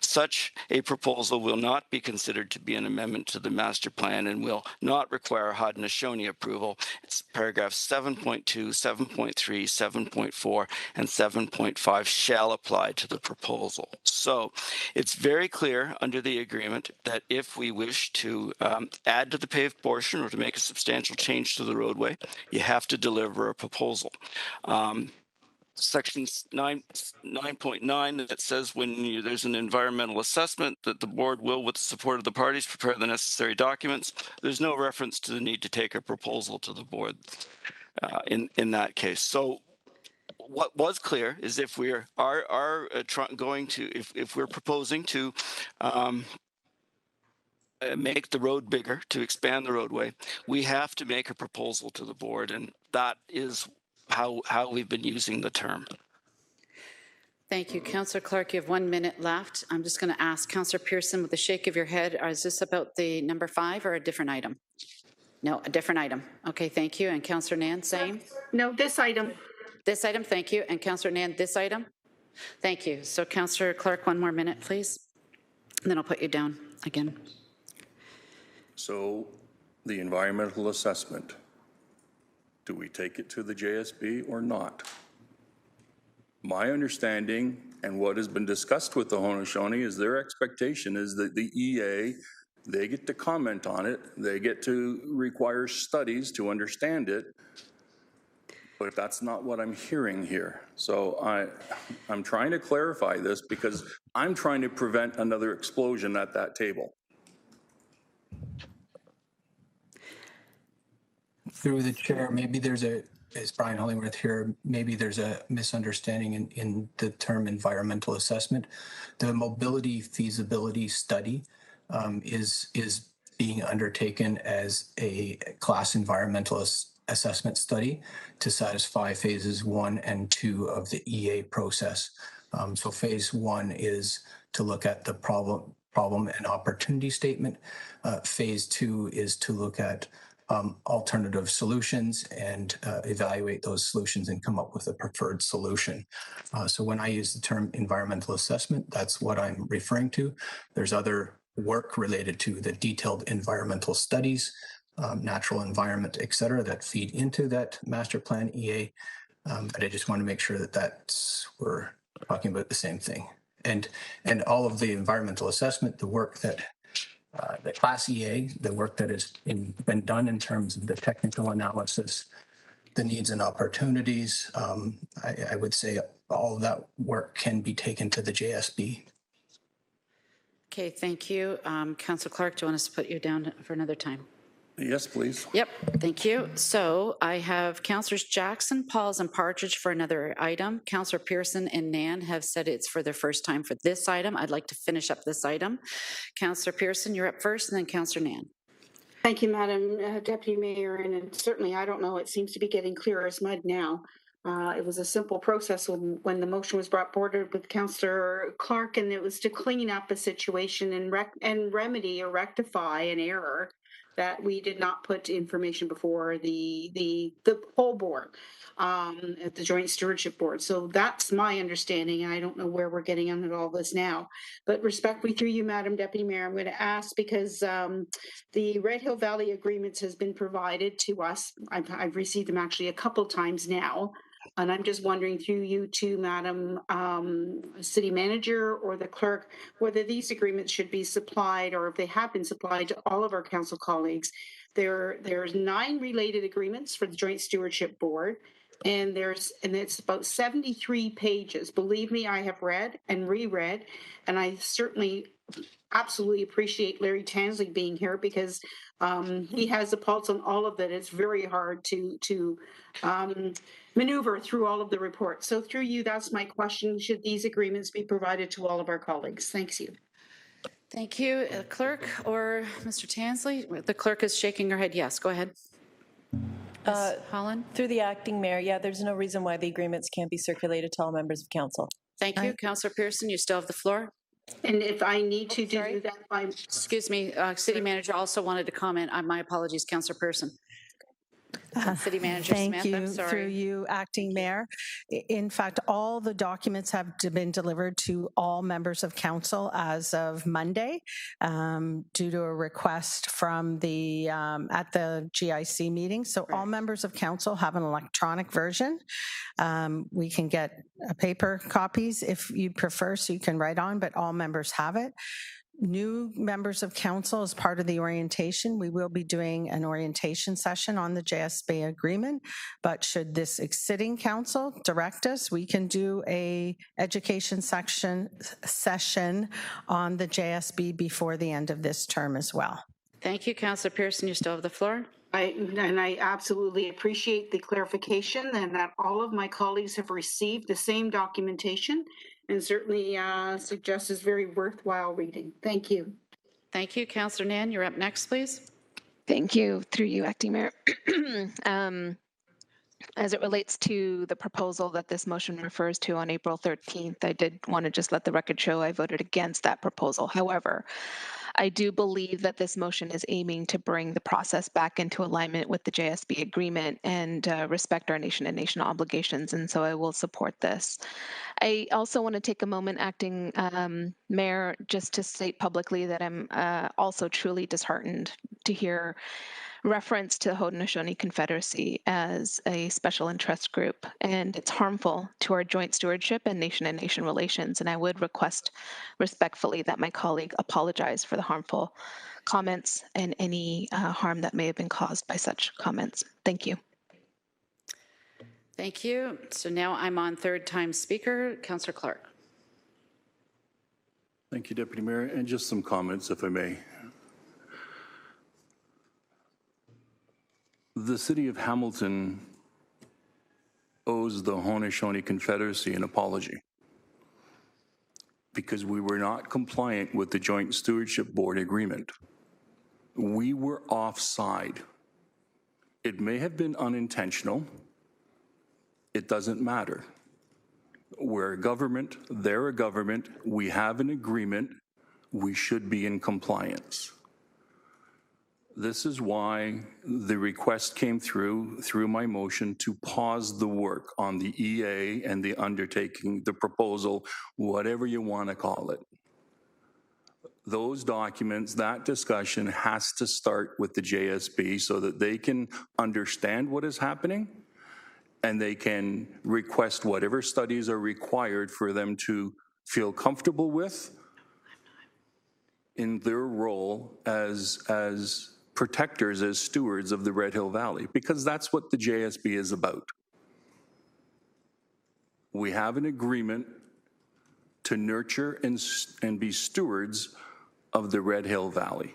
Such a proposal will not be considered to be an amendment to the master plan and will not require Haudenosaunee approval. It's paragraphs 7.2, 7.3, 7.4, and 7.5 shall apply to the proposal. So it's very clear under the agreement that if we wish to add to the paved portion or to make a substantial change to the roadway, you have to deliver a proposal. Section 9.9 that says when there's an environmental assessment that the board will, with the support of the parties, prepare the necessary documents. There's no reference to the need to take a proposal to the board in that case. So what was clear is if we are going to, if we're proposing to make the road bigger, to expand the roadway, we have to make a proposal to the board, and that is how we've been using the term. Thank you. Councillor Clark, you have 1 minute left. I'm just going to ask Councillor Pearson with a shake of your head, is this about the number 5 or a different item? No, a different item. Okay, thank you. And Councillor Nan, same? No, this item. This item, thank you. And Councillor Nan, this item? Thank you. So Councillor Clark, 1 more minute, please. And then I'll put you down again. So the environmental assessment, do we take it to the JSB or not? My understanding and what has been discussed with the Haudenosaunee is their expectation is that the EA, they get to comment on it, they get to require studies to understand it, but that's not what I'm hearing here. So I'm trying to clarify this because I'm trying to prevent another explosion at that table. Through the chair, maybe there's is Brian Hollingworth here, maybe there's a misunderstanding in the term environmental assessment. The mobility feasibility study is being undertaken as a class environmental assessment study to satisfy phases 1 and 2 of the EA process. So phase 1 is to look at the problem and opportunity statement. Phase 2 is to look at alternative solutions and evaluate those solutions and come up with a preferred solution. So when I use the term environmental assessment, that's what I'm referring to. There's other work related to the detailed environmental studies, natural environment, et cetera, that feed into that master plan EA. But I just want to make sure that we're talking about the same thing. And all of the environmental assessment, the work that the Class EA, the work that has been done in terms of the technical analysis, the needs and opportunities, I would say all of that work can be taken to the JSB. Okay, thank you. Councillor Clark, do you want us to put you down for another time? Yes, please. Yep, thank you. So I have Councillors Jackson, Pauls, and Partridge for another item. Councillor Pearson and Nan have said it's for their first time for this item. I'd like to finish up this item. Councillor Pearson, you're up first, and then Councillor Nan. Thank you, Madam Deputy Mayor. And certainly, I don't know, it seems to be getting clear as mud now. It was a simple process when the motion was brought forward with Councillor Clark, and it was to clean up a situation and remedy or rectify an error that we did not put information before the whole board at the Joint Stewardship Board. So that's my understanding, and I don't know where we're getting on all this now. But respectfully through you, Madam Deputy Mayor, I'm going to ask because the Red Hill Valley agreements has been provided to us. I've received them actually a couple times now. And I'm just wondering through you to Madam City Manager or the Clerk, whether these agreements should be supplied or if they have been supplied to all of our council colleagues. There's 9 related agreements for the Joint Stewardship Board, and it's about 73 pages. Believe me, I have read and reread, and I certainly absolutely appreciate Larry Tansley being here because he has a pulse on all of that. It's very hard to maneuver through all of the reports. So through you, that's my question. Should these agreements be provided to all of our colleagues? Thanks you. Thank you. Clerk or Mr. Tansley? The clerk is shaking her head. Yes, go ahead. Holland? Through the acting mayor, yeah, there's no reason why the agreements can't be circulated to all members of council. Thank you. Councillor Pearson, you still have the floor. And if I need to do that by... Excuse me, City Manager also wanted to comment. My apologies, Councillor Person. City Manager Thank Smith, I'm you. sorry. Through you, Acting Mayor. In fact, all the documents have been delivered to all members of council as of Monday due to a request from the at the GIC meeting. So all members of council have an electronic version. We can get paper copies if you prefer, so you can write on, but all members have it. New members of council, as part of the orientation, we will be doing an orientation session on the JSB agreement, but should this sitting council direct us, we can do a education session on the JSB before the end of this term as well. Thank you, Councillor Pearson. You still have the floor. I absolutely appreciate the clarification and that all of my colleagues have received the same documentation, and certainly suggest is very worthwhile reading. Thank you. Thank you. Councillor Nan, you're up next, please. Thank you. Through you, Acting Mayor. As it relates to the proposal that this motion refers to on April 13th, I did want to just let the record show I voted against that proposal. However, I do believe that this motion is aiming to bring the process back into alignment with the JSB agreement and respect our nation and nation obligations, and so I will support this. I also want to take a moment, Acting Mayor, just to state publicly that I'm also truly disheartened to hear reference to the Haudenosaunee Confederacy as a special interest group, and it's harmful to our joint stewardship and nation relations, and I would request respectfully that my colleague apologize for the harmful comments and any harm that may have been caused by such comments. Thank you. Thank you. So now I'm on third time speaker, Councillor Clark. Thank you, Deputy Mayor, and just some comments, if I may. The City of Hamilton owes the Haudenosaunee Confederacy an apology because we were not compliant with the Joint Stewardship Board agreement. We were offside. It may have been unintentional. It doesn't matter. We're a government, they're a government, we have an agreement, we should be in compliance. This is why the request came through my motion to pause the work on the EA and the undertaking, the proposal, whatever you want to call it. Those documents, that discussion has to start with the JSB so that they can understand what is happening and they can request whatever studies are required for them to feel comfortable with in their role as protectors, as stewards of the Red Hill Valley, because that's what the JSB is about. We have an agreement to nurture and be stewards of the Red Hill Valley.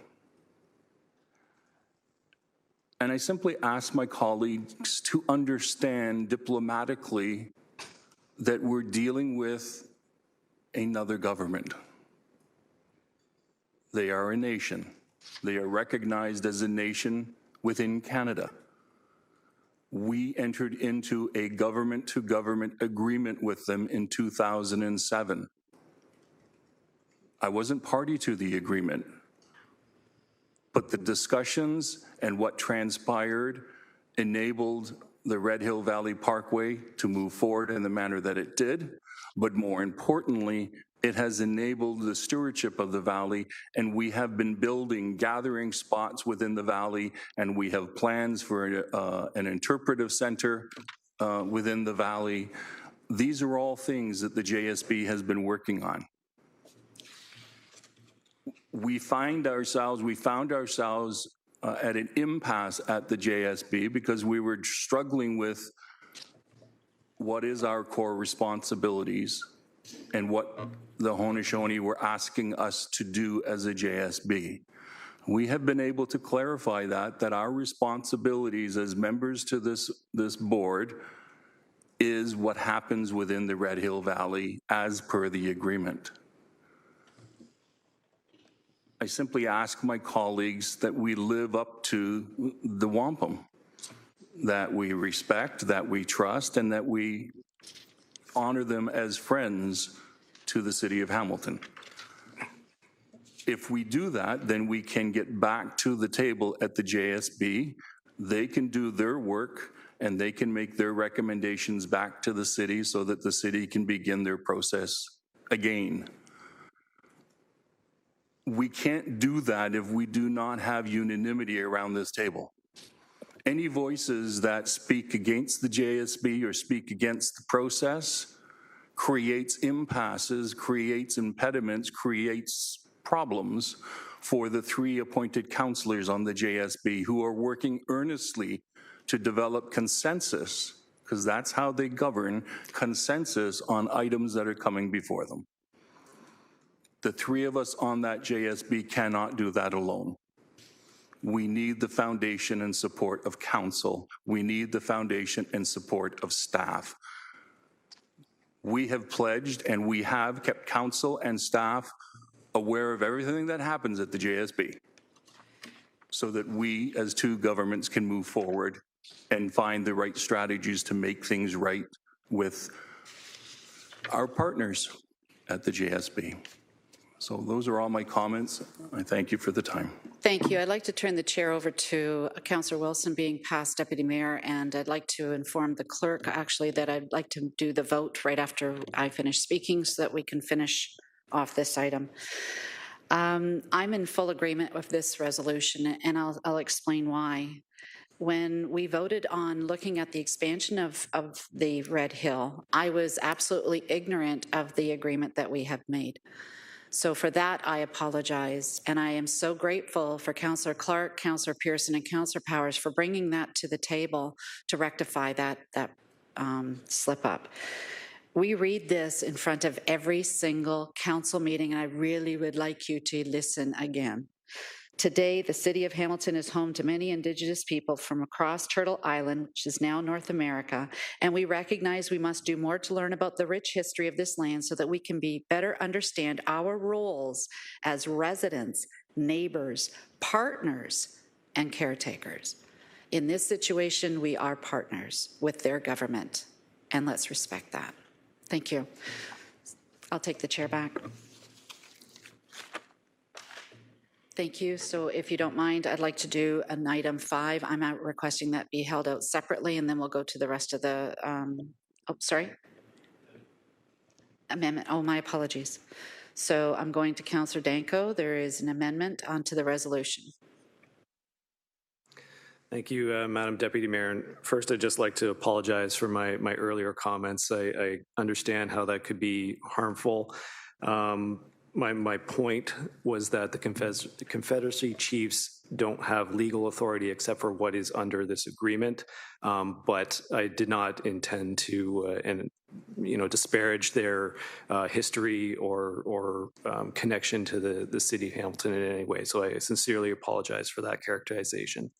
And I simply ask my colleagues to understand diplomatically that we're dealing with another government. They are a nation. They are recognized as a nation within Canada. We entered into a government-to-government agreement with them in 2007. I wasn't party to the agreement, but the discussions and what transpired enabled the Red Hill Valley Parkway to move forward in the manner that it did, but more importantly, it has enabled the stewardship of the valley, and we have been building gathering spots within the valley, and we have plans for an interpretive center within the valley. These are all things that the JSB has been working on. We found ourselves at an impasse at the JSB because we were struggling with what is our core responsibilities and what the Haudenosaunee were asking us to do as a JSB. We have been able to clarify that our responsibilities as members to this board is what happens within the Red Hill Valley as per the agreement. I simply ask my colleagues that we live up to the wampum, that we respect, that we trust, and that we honor them as friends to the City of Hamilton. If we do that, then we can get back to the table at the JSB. They can do their work and they can make their recommendations back to the city so that the city can begin their process again. We can't do that if we do not have unanimity around this table. Any voices that speak against the JSB or speak against the process creates impasses, creates impediments, creates problems for the 3 appointed councillors on the JSB who are working earnestly to develop consensus, because that's how they govern, consensus on items that are coming before them. The 3 of us on that JSB cannot do that alone. We need the foundation and support of council. We need the foundation and support of staff. We have pledged and we have kept council and staff aware of everything that happens at the JSB so that we as 2 governments can move forward and find the right strategies to make things right with our partners at the JSB. So those are all my comments. I thank you for the time. Thank you. I'd like to turn the chair over to Councillor Wilson, being past Deputy Mayor, and I'd like to inform the clerk actually that I'd like to do the vote right after I finish speaking so that we can finish off this item. I'm in full agreement with this resolution, and I'll explain why. When we voted on looking at the expansion of the Red Hill, I was absolutely ignorant of the agreement that we have made. So for that, I apologize. And I am so grateful for Councillor Clark, Councillor Pearson, and Councillor Powers for bringing that to the table to rectify that slip up. We read this in front of every single council meeting, and I really would like you to listen again. Today, the city of Hamilton is home to many Indigenous people from across Turtle Island, which is now North America, and we recognize we must do more to learn about the rich history of this land so that we can better understand our roles as residents, neighbors, partners, and caretakers. In this situation, we are partners with their government, and let's respect that. Thank you. I'll take the chair back. Thank you. So if you don't mind, I'd like to do an item 5. I'm requesting that be held out separately, and then we'll go to the rest of the, amendment. Oh, my apologies. So I'm going to Councillor Danko. There is an amendment onto the resolution. Thank you, Madam Deputy Mayor. And first, I'd just like to apologize for my earlier comments. I understand how that could be harmful. My point was that the Confederacy chiefs don't have legal authority except for what is under this agreement, but I did not intend to disparage their history or connection to the city of Hamilton in any way. So I sincerely apologize for that characterization.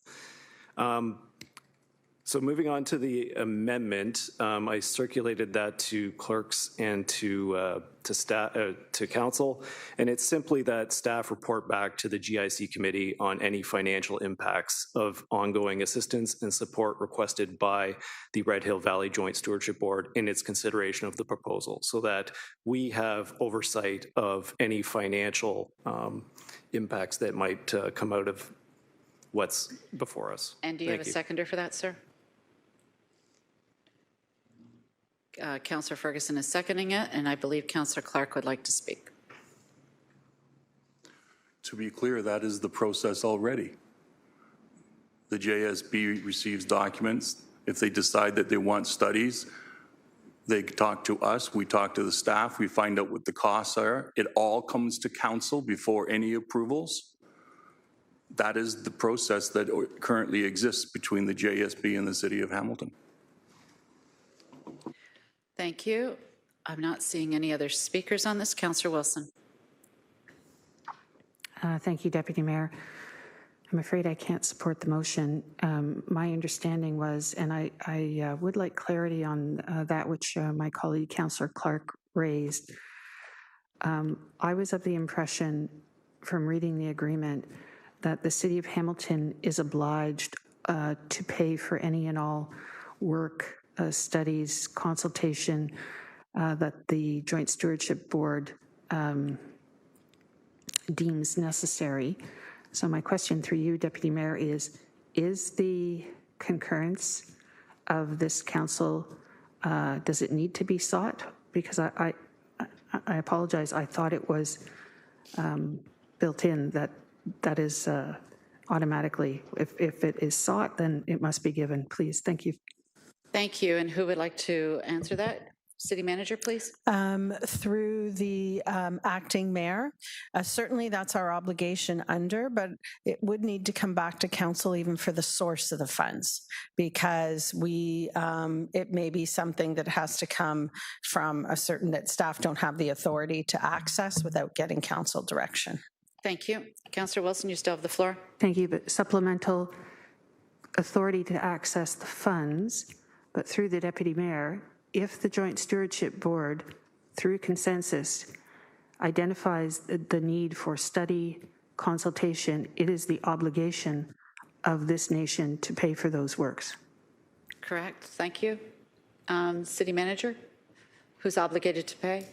So moving on to the amendment, I circulated that to clerks and to staff, to council, and it's simply that staff report back to the GIC committee on any financial impacts of ongoing assistance and support requested by the Red Hill Valley Joint Stewardship Board in its consideration of the proposal, so that we have oversight of any financial impacts that might come out of what's before us. And do you have a seconder for that, sir? Councillor Ferguson is seconding it, and I believe Councillor Clark would like to speak. To be clear, that is the process already. The JSB receives documents. If they decide that they want studies, they talk to us, we talk to the staff, we find out what the costs are. It all comes to council before any approvals. That is the process that currently exists between the JSB and the City of Hamilton. Thank you. I'm not seeing any other speakers on this. Councillor Wilson. Thank you, Deputy Mayor. I'm afraid I can't support the motion. My understanding was, and I would like clarity on that which my colleague Councillor Clark raised. I was of the impression from reading the agreement that the City of Hamilton is obliged to pay for any and all work, studies, consultation that the Joint Stewardship Board deems necessary. So my question through you, Deputy Mayor, is the concurrence of this council, does it need to be sought? Because I apologize, I thought it was built in that is automatically, if it is sought, then it must be given, please. Thank you. Thank you. And who would like to answer that? City Manager, please. Through the acting mayor. Certainly that's our obligation under, but it would need to come back to council even for the source of the funds, because it may be something that has to come from a certain, that staff don't have the authority to access without getting council direction. Thank you. Councillor Wilson, you still have the floor. Thank you, but supplemental authority to access the funds, but through the Deputy Mayor, if the Joint Stewardship Board, through consensus, identifies the need for study, consultation, it is the obligation of this nation to pay for those works. Correct. Thank you. City Manager, who's obligated to pay?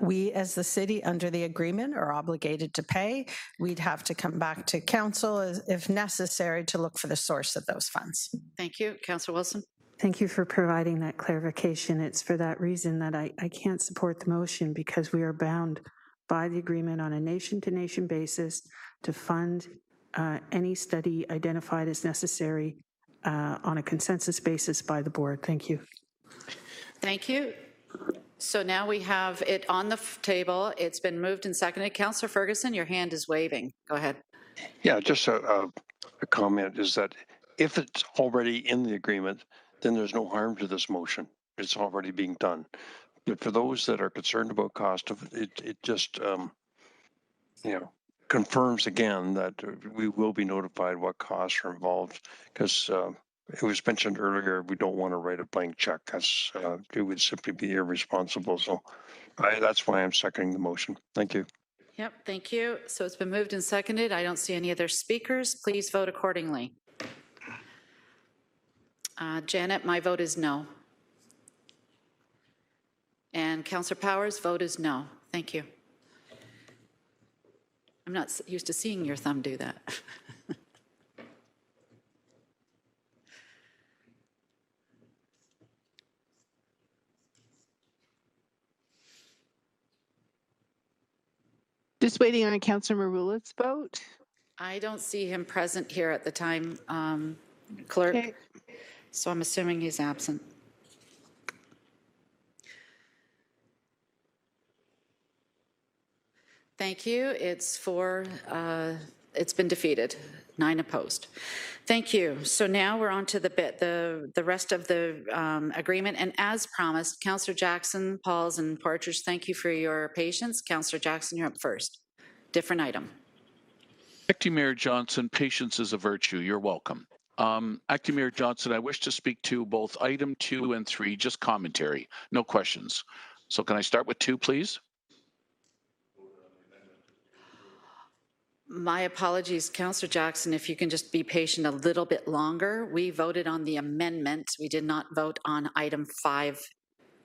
We as the city under the agreement are obligated to pay. We'd have to come back to council if necessary to look for the source of those funds. Thank you. Councillor Wilson. Thank you for providing that clarification. It's for that reason that I can't support the motion, because we are bound by the agreement on a nation-to-nation basis to fund any study identified as necessary on a consensus basis by the board. Thank you. Thank you. So now we have it on the table. It's been moved and seconded. Councillor Ferguson, your hand is waving. Go ahead. Yeah, just a comment is that if it's already in the agreement, then there's no harm to this motion. It's already being done. But for those that are concerned about cost of it, it just confirms again that we will be notified what costs are involved, because it was mentioned earlier, we don't want to write a blank check. That's it would simply be irresponsible. So that's why I'm seconding the motion. Thank you. Yep, thank you. So it's been moved and seconded. I don't see any other speakers. Please vote accordingly. Janet, my vote is no. And Councillor Powers' vote is no. Thank you. I'm not used to seeing your thumb do that. Just waiting on Councillor Marula's vote. I don't see him present here at the time, clerk. Okay. So I'm assuming he's absent. Thank you. It's been defeated. 9 opposed. Thank you. So now we're on to the rest of the agreement. And as promised, Councillor Jackson, Pauls, and Partridge, thank you for your patience. Councillor Jackson, you're up first. Different item. Acting Mayor Johnson, patience is a virtue. You're welcome. Acting Mayor Johnson, I wish to speak to both item 2 and 3, just commentary, no questions. So can I start with 2, please? My apologies, Councillor Jackson, if you can just be patient a little bit longer. We voted on the amendment. We did not vote on item 5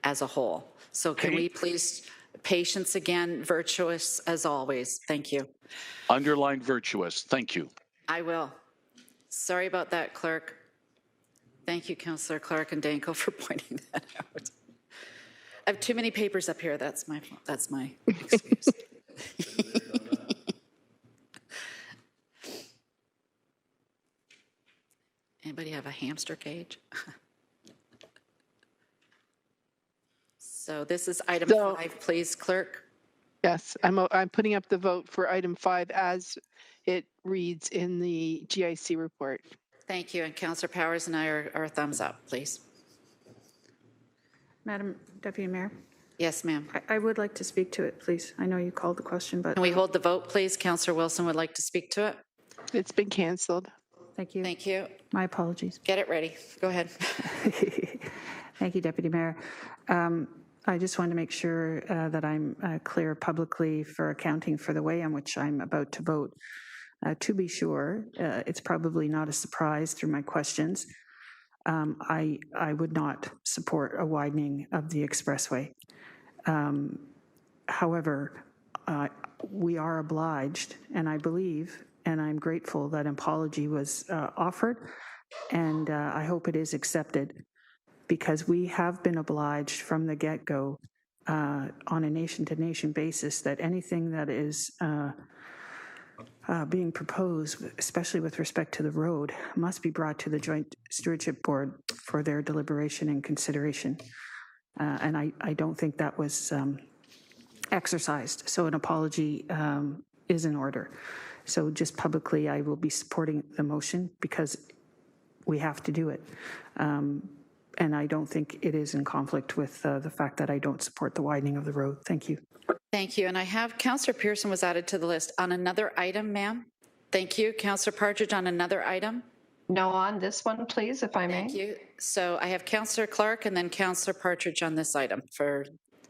as a whole. So can we please, patience again, virtuous as always. Thank you. Underline virtuous. Thank you. I will. Sorry about that, Clerk. Thank you, Councillor Clark and Danko, for pointing that out. I have too many papers up here. That's my excuse. Anybody have a hamster cage? So this is item 5, please, Clerk. Yes, I'm putting up the vote for item 5 as it reads in the GIC report. Thank you. And Councillor Powers and I are thumbs up, please. Madam Deputy Mayor? Yes, ma'am. I would like to speak to it, please. I know you called the question, but... Can we hold the vote, please? Councillor Wilson would like to speak to it. It's been canceled. Thank you. Thank you. My apologies. Get it ready. Go ahead. Thank you, Deputy Mayor. I just want to make sure that I'm clear publicly for accounting for the way in which I'm about to vote. To be sure, it's probably not a surprise through my questions. I would not support a widening of the expressway. However, we are obliged, and I believe, and I'm grateful that an apology was offered, and I hope it is accepted, because we have been obliged from the get-go on a nation-to-nation basis that anything that is being proposed, especially with respect to the road, must be brought to the Joint Stewardship Board for their deliberation and consideration. And I don't think that was exercised. So an apology is in order. So just publicly, I will be supporting the motion because we have to do it. And I don't think it is in conflict with the fact that I don't support the widening of the road. Thank you. Thank you. And I have Councillor Pearson was added to the list on another item, ma'am. Thank you. Councillor Partridge on another item. No, on this one, please, if I may. Thank you. So I have Councillor Clark and then Councillor Partridge on this item.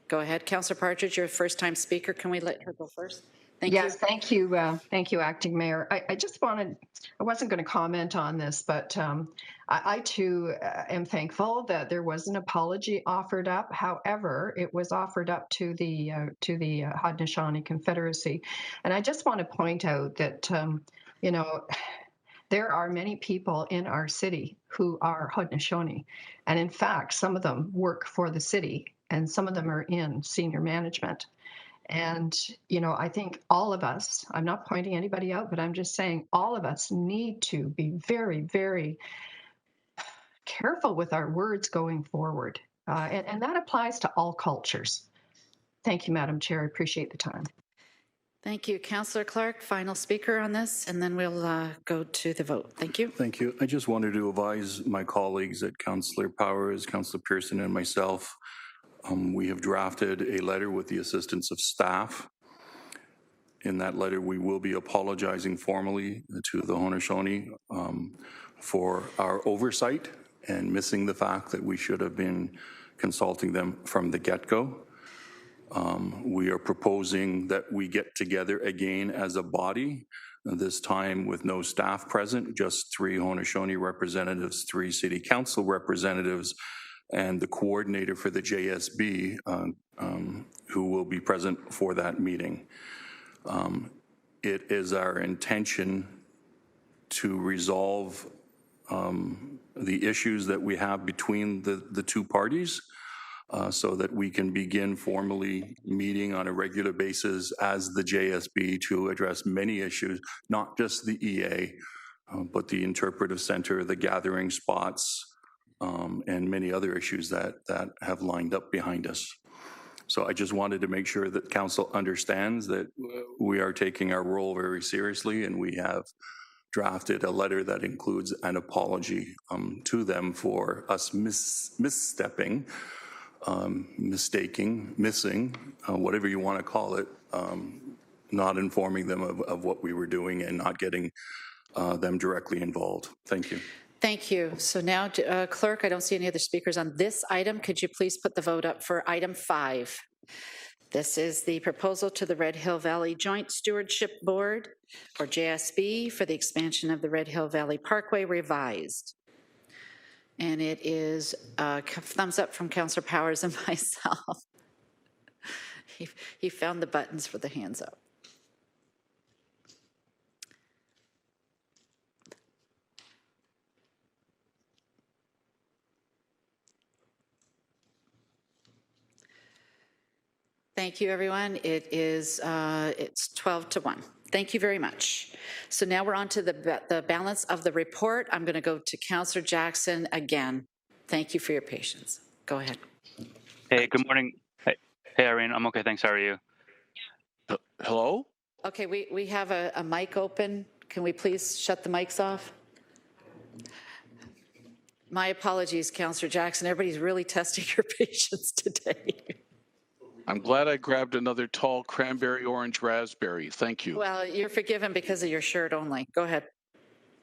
Go ahead, Councillor Partridge, you're a first-time speaker. Can we let her go first? Thank you. Thank you. Thank you, Acting Mayor. I just wanted, I wasn't going to comment on this, but I too am thankful that there was an apology offered up. However, it was offered up to the Haudenosaunee Confederacy. And I just want to point out that, you know, there are many people in our city who are Haudenosaunee. And in fact, some of them work for the city and some of them are in senior management. And, you know, I think all of us, I'm not pointing anybody out, but I'm just saying all of us need to be very, very careful with our words going forward. And that applies to all cultures. Thank you, Madam Chair. I appreciate the time. Thank you. Councillor Clark, final speaker on this, and then we'll go to the vote. Thank you. Thank you. I just wanted to advise my colleagues that Councillor Powers, Councillor Pearson, and myself, we have drafted a letter with the assistance of staff. In that letter, we will be apologizing formally to the Haudenosaunee for our oversight and missing the fact that we should have been consulting them from the get-go. We are proposing that we get together again as a body, this time with no staff present, just 3 Haudenosaunee representatives, 3 City Council representatives, and the coordinator for the JSB, who will be present for that meeting. It is our intention to resolve the issues that we have between the two parties so that we can begin formally meeting on a regular basis as the JSB to address many issues, not just the EA, but the interpretive center, the gathering spots, and many other issues that have lined up behind us. So I just wanted to make sure that Council understands that we are taking our role very seriously, and we have drafted a letter that includes an apology to them for us misstepping, mistaking, missing, whatever you want to call it, not informing them of what we were doing and not getting them directly involved. Thank you. Thank you. So now, Clerk, I don't see any other speakers on this item. Could you please put the vote up for item 5? This is the proposal to the Red Hill Valley Joint Stewardship Board, or JSB, for the expansion of the Red Hill Valley Parkway revised. And it is a thumbs up from Councillor Powers and myself. He found the buttons for the hands up. Thank you, everyone. It's 12-1. Thank you very much. So now we're on to the balance of the report. I'm going to go to Councillor Jackson again. Thank you for your patience. Go ahead. Hey, good morning. Hey, Irene. I'm okay. Thanks. How are you? Hello? Okay, we have a mic open. Can we please shut the mics off? My apologies, Councillor Jackson. Everybody's really testing your patience today. I'm glad I grabbed another tall cranberry, orange, raspberry. Thank you. Well, you're forgiven because of your shirt only. Go ahead.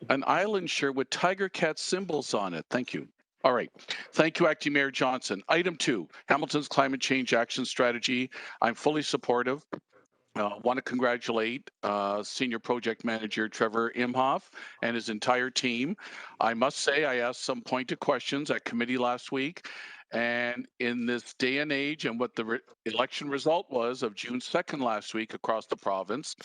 An island shirt with tiger cat symbols on it. Thank you. All right. Thank you, Acting Mayor Johnson. Item 2, Hamilton's Climate Change Action Strategy. I'm fully supportive. Want to congratulate Senior Project Manager Trevor Imhoff and his entire team. I must say I asked some pointed questions at committee last week, And in this day and age, and what the election result was of June 2nd last week across the province,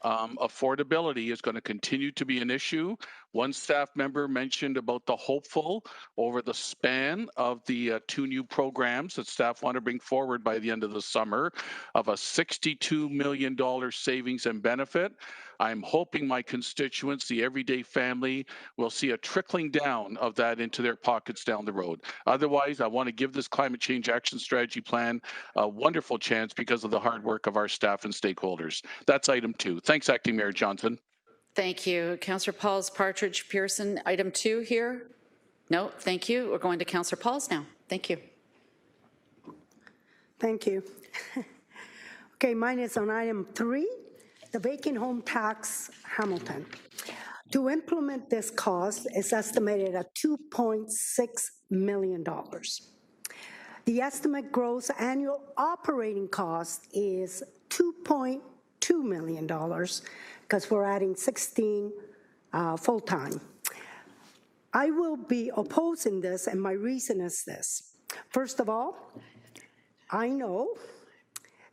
affordability is going to continue to be an issue. One staff member mentioned about the hopeful over the span of the two new programs that staff want to bring forward by the end of the summer of a $62 million savings and benefit. I'm hoping my constituents, the everyday family, will see a trickling down of that into their pockets down the road. Otherwise, I want to give this climate change action strategy plan a wonderful chance because of the hard work of our staff and stakeholders. That's item 2. Thanks, Acting Mayor Johnson. Thank you. Councillor Pauls, Partridge, Pearson, item 2 here? No, thank you. We're going to Councillor Pauls now. Thank you. Thank you. Okay, mine is on item 3, the vacant home tax, Hamilton. To implement this cost is estimated at $2.6 million. The estimate gross annual operating cost is $2.2 million because we're adding 16 full-time. I will be opposing this, and my reason is this. First of all, I know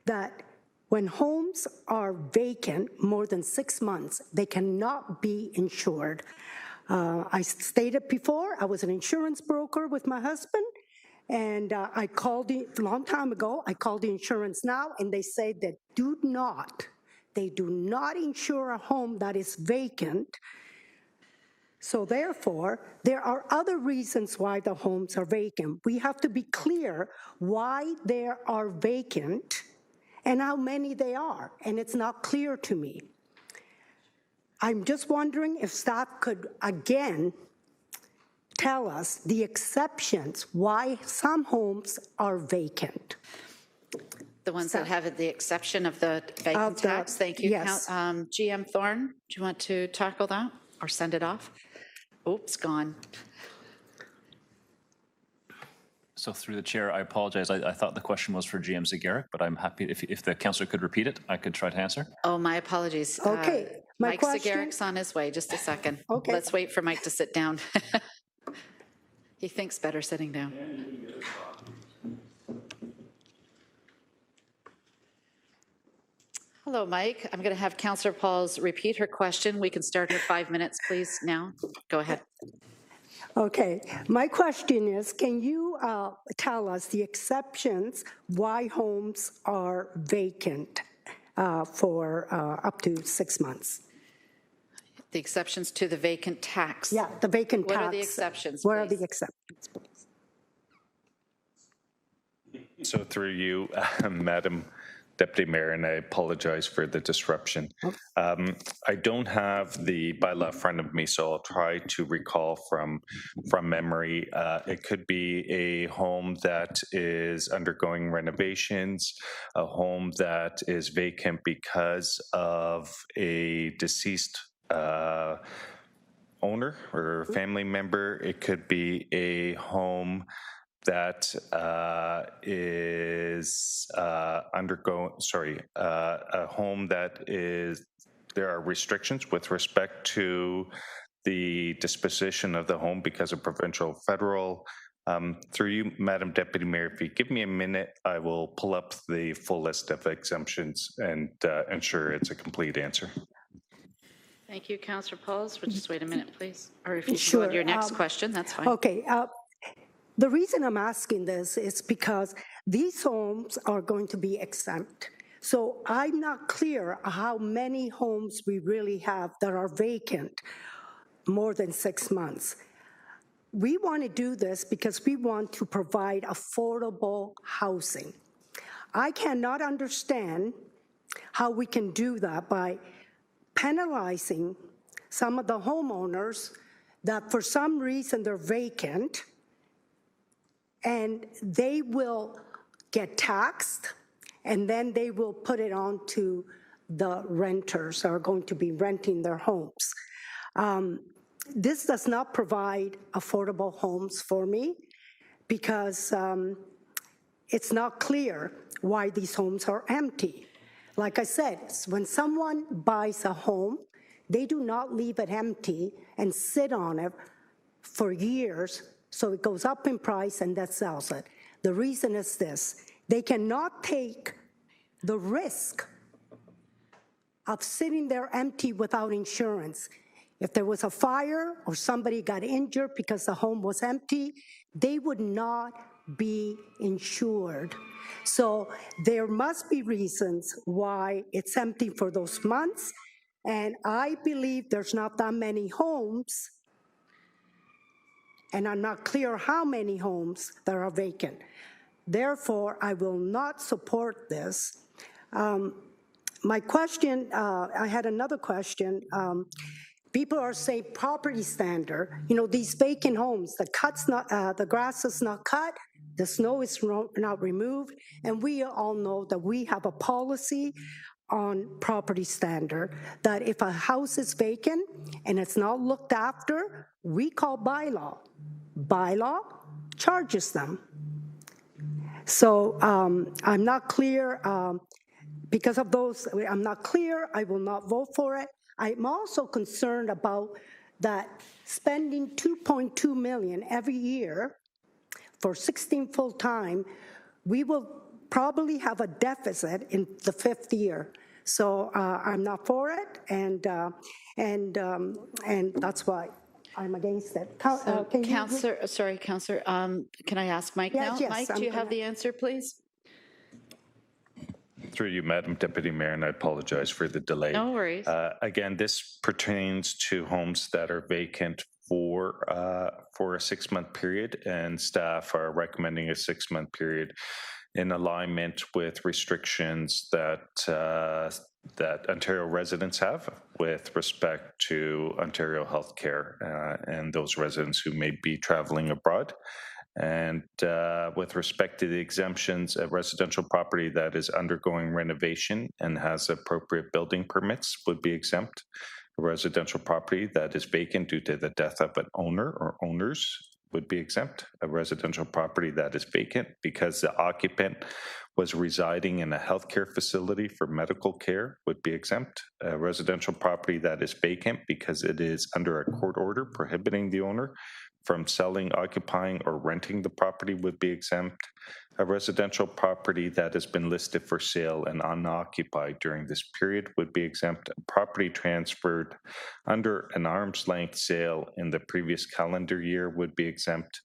that when homes are vacant more than 6 months, they cannot be insured. I stated before, I was an insurance broker with my husband, and I called a long time ago, I called the insurance now, and they say that they do not insure a home that is vacant. So therefore, there are other reasons why the homes are vacant. We have to be clear why they are vacant and how many they are, and it's not clear to me. I'm just wondering if staff could again tell us the exceptions why some homes are vacant. The ones that have the exception of the vacant tax. Thank you. Yes. GM Thorne, do you want to tackle that or send it off? Oops, gone. So through the chair, I apologize. I thought the question was for GM Zagarek, but I'm happy if the councillor could repeat it, I could try to answer. Oh, my apologies. Okay. Mike Zagarek's on his way. Just a second. Okay. Let's wait for Mike to sit down. He thinks better sitting down. Hello, Mike. I'm going to have Councillor Pauls repeat her question. We can start her 5 minutes, please, now. Go ahead. Okay, my question is, can you tell us the exceptions why homes are vacant for up to 6 months? The exceptions to the vacant tax. Yeah, the vacant tax. What are the exceptions, What are please? the exceptions, please? So through you, Madam Deputy Mayor, and I apologize for the disruption. I don't have the bylaw in front of me, so I'll try to recall from memory. It could be a home that is undergoing renovations, a home that is vacant because of a deceased owner or family member. It could be a home that is a home that is, there are restrictions with respect to the disposition of the home because of provincial, federal. Through you, Madam Deputy Mayor, if you give me a minute, I will pull up the full list of exemptions and ensure it's a complete answer. Thank you, Councillor Pauls. We'll just wait a minute, please. Or if you Sure. go on to your next question, that's fine. Okay. The reason I'm asking this is because these homes are going to be exempt. So I'm not clear how many homes we really have that are vacant more than 6 months. We want to do this because we want to provide affordable housing. I cannot understand how we can do that by penalizing some of the homeowners that for some reason they're vacant, and they will get taxed, and then they will put it on to the renters who are going to be renting their homes. This does not provide affordable homes for me because it's not clear why these homes are empty. Like I said, when someone buys a home, they do not leave it empty and sit on it for years so it goes up in price and that sells it. The reason is this: they cannot take the risk of sitting there empty without insurance. If there was a fire or somebody got injured because the home was empty, they would not be insured. So there must be reasons why it's empty for those months, and I believe there's not that many homes, and I'm not clear how many homes that are vacant. Therefore, I will not support this. My question, I had another question. People are saying property standard. You know, these vacant homes, the grass is not cut, the snow is not removed, and we all know that we have a policy on property standard that if a house is vacant and it's not looked after, we call bylaw. Bylaw charges them. So I'm not clear. Because of those, I'm not clear. I will not vote for it. I'm also concerned about that spending $2.2 million every year for 16 full-time, we will probably have a deficit in the 5th year. So I'm not for it, and that's why I'm against it. Councillor, can I ask Mike now? Yes, Mike, do you have the answer, please? Through you, Madam Deputy Mayor, and I apologize for the delay. No worries. Again, this pertains to homes that are vacant for a 6-month period, and staff are recommending a 6-month period in alignment with restrictions that Ontario residents have with respect to Ontario healthcare and those residents who may be traveling abroad. And with respect to the exemptions, a residential property that is undergoing renovation and has appropriate building permits would be exempt. A residential property that is vacant due to the death of an owner or owners would be exempt. A residential property that is vacant because the occupant was residing in a healthcare facility for medical care would be exempt. A residential property that is vacant because it is under a court order prohibiting the owner from selling, occupying, or renting the property would be exempt. A residential property that has been listed for sale and unoccupied during this period would be exempt. A property transferred under an arm's length sale in the previous calendar year would be exempt.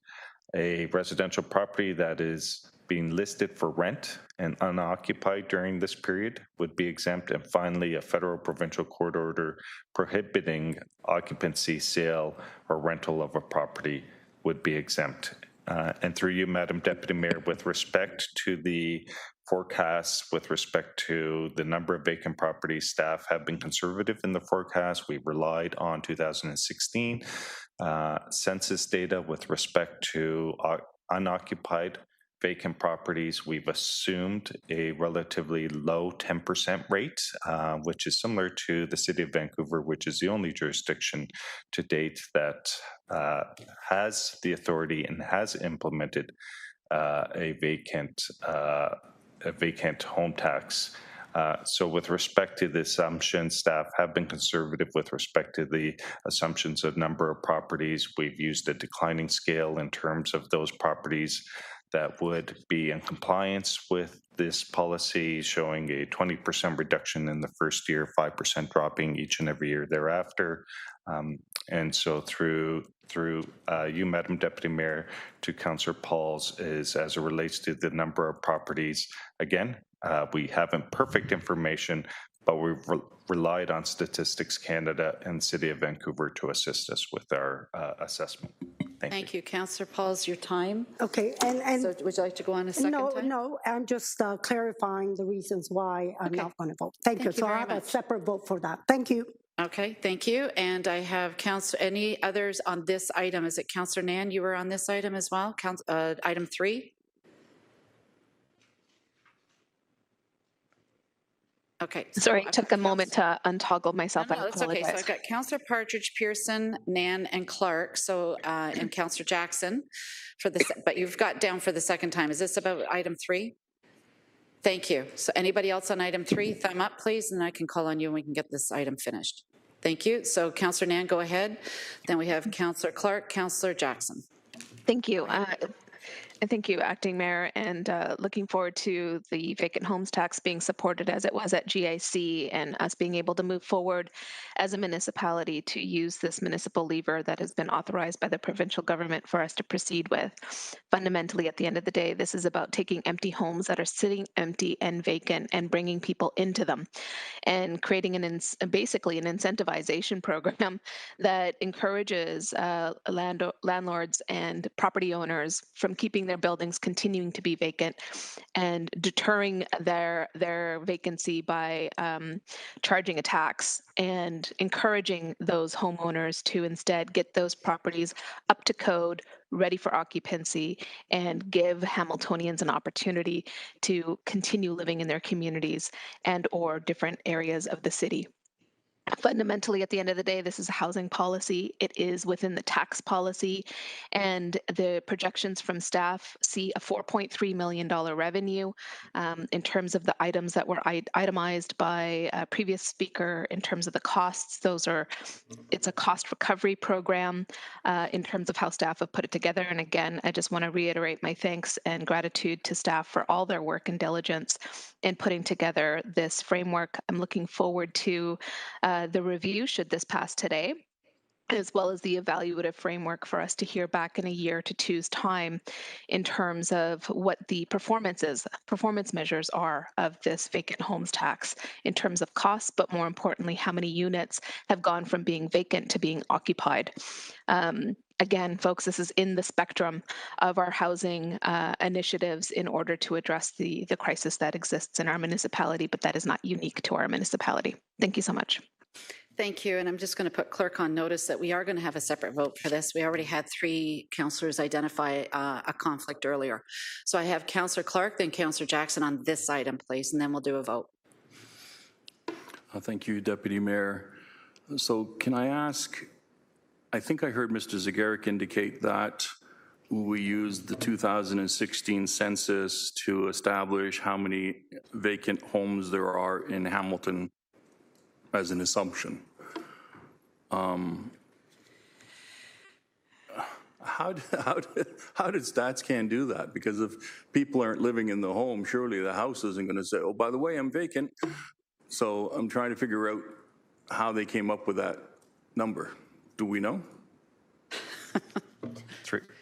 A residential property that is being listed for rent and unoccupied during this period would be exempt. And finally, a federal provincial court order prohibiting occupancy, sale, or rental of a property would be exempt. And through you, Madam Deputy Mayor, with respect to the forecasts, with respect to the number of vacant properties, staff have been conservative in the forecast. We relied on 2016 census data with respect to unoccupied vacant properties. We've assumed a relatively low 10% rate, which is similar to the City of Vancouver, which is the only jurisdiction to date that has the authority and has implemented a vacant home tax. So with respect to the assumptions, staff have been conservative with respect to the assumptions of number of properties. We've used a declining scale in terms of those properties that would be in compliance with this policy, showing a 20% reduction in the first year, 5% dropping each and every year thereafter. And so through you, Madam Deputy Mayor, to Councillor Pauls, is as it relates to the number of properties, again, we haven't perfect information, but we've relied on Statistics Canada and City of Vancouver to assist us with our assessment. Thank you. Councillor Pauls, your time. Okay, and so would you like to go on a second time? No, I'm just clarifying the reasons why I'm not going to vote. Thank you. So I have a separate vote for that. Thank you. Okay, thank you. And I have any others on this item? Is it Councillor Nan? You were on this item as well? Item 3? Okay. Sorry, it took a moment to untoggle myself. No, that's okay. So I've got Councillor Partridge, Pearson, Nan, and Clark. So and Councillor Jackson for this, but you've got down for the second time. Is this about item 3? Thank you. So anybody else on item 3, thumb up, please, and I can call on you and we can get this item finished. Thank you. So Councillor Nan, go ahead. Then we have Councillor Clark, Councillor Jackson. Thank you. And thank you, Acting Mayor, and looking forward to the vacant homes tax being supported as it was at GIC and us being able to move forward as a municipality to use this municipal lever that has been authorized by the provincial government for us to proceed with. Fundamentally, at the end of the day, this is about taking empty homes that are sitting empty and vacant and bringing people into them and creating basically an incentivization program that encourages landlords and property owners from keeping their buildings continuing to be vacant and deterring their vacancy by charging a tax and encouraging those homeowners to instead get those properties up to code, ready for occupancy, and give Hamiltonians an opportunity to continue living in their communities and or different areas of the city. Fundamentally, at the end of the day, this is a housing policy. It is within the tax policy, and the projections from staff see a $4.3 million revenue. In terms of the items that were itemized by a previous speaker, in terms of the costs, it's a cost recovery program in terms of how staff have put it together. And again, I just want to reiterate my thanks and gratitude to staff for all their work and diligence in putting together this framework. I'm looking forward to the review, should this pass today, as well as the evaluative framework for us to hear back in a year to two's time in terms of what the performance measures are of this vacant homes tax in terms of costs, but more importantly, how many units have gone from being vacant to being occupied. Again, folks, this is in the spectrum of our housing initiatives in order to address the crisis that exists in our municipality, but that is not unique to our municipality. Thank you so much. Thank you, and I'm just going to put clerk on notice that we are going to have a separate vote for this. We already had 3 councillors identify a conflict earlier. So I have Councillor Clark, then Councillor Jackson on this item, please, and then we'll do a vote. Thank you, Deputy Mayor. So can I ask, I think I heard Mr. Zagaric indicate that we used the 2016 census to establish how many vacant homes there are in Hamilton as an assumption. How did StatsCan do that? Because if people aren't living in the home, surely the house isn't going to say, oh, by the way, I'm vacant. So I'm trying to figure out how they came up with that number. Do we know?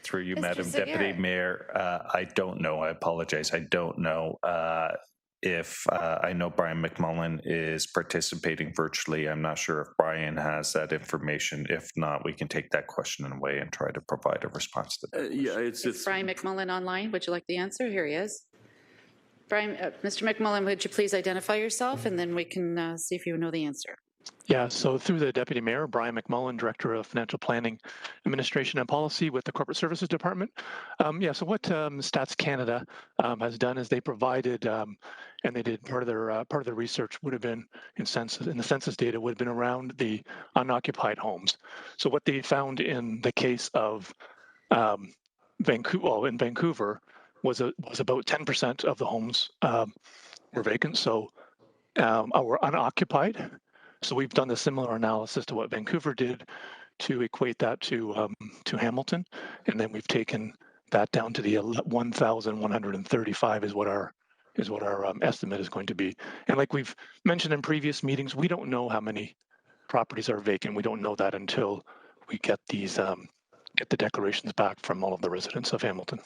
Through you, Madam Deputy Mayor, I don't know. I apologize. I don't know. If I know Brian McMullen is participating virtually, I'm not sure if Brian has that information. If not, we can take that question away and try to provide a response to that. Yeah, it's Brian McMullen online. Would you like the answer? Here he is. Brian, Mr. McMullen, would you please identify yourself, and then we can see if you know the answer. Yeah, so through the Deputy Mayor, Brian McMullen, Director of Financial Planning, Administration and Policy with the Corporate Services Department. So what Stats Canada has done is they provided, and they did part of their research would have been in the census data would have been around the unoccupied homes. So what they found in the case of Vancouver was about 10% of the homes were vacant, so were unoccupied. So we've done a similar analysis to what Vancouver did to equate that to Hamilton, and then we've taken that down to the 1,135 is what our estimate is going to be. And like we've mentioned in previous meetings, we don't know how many properties are vacant. We don't know that until we get these get the declarations back from all of the residents of Hamilton.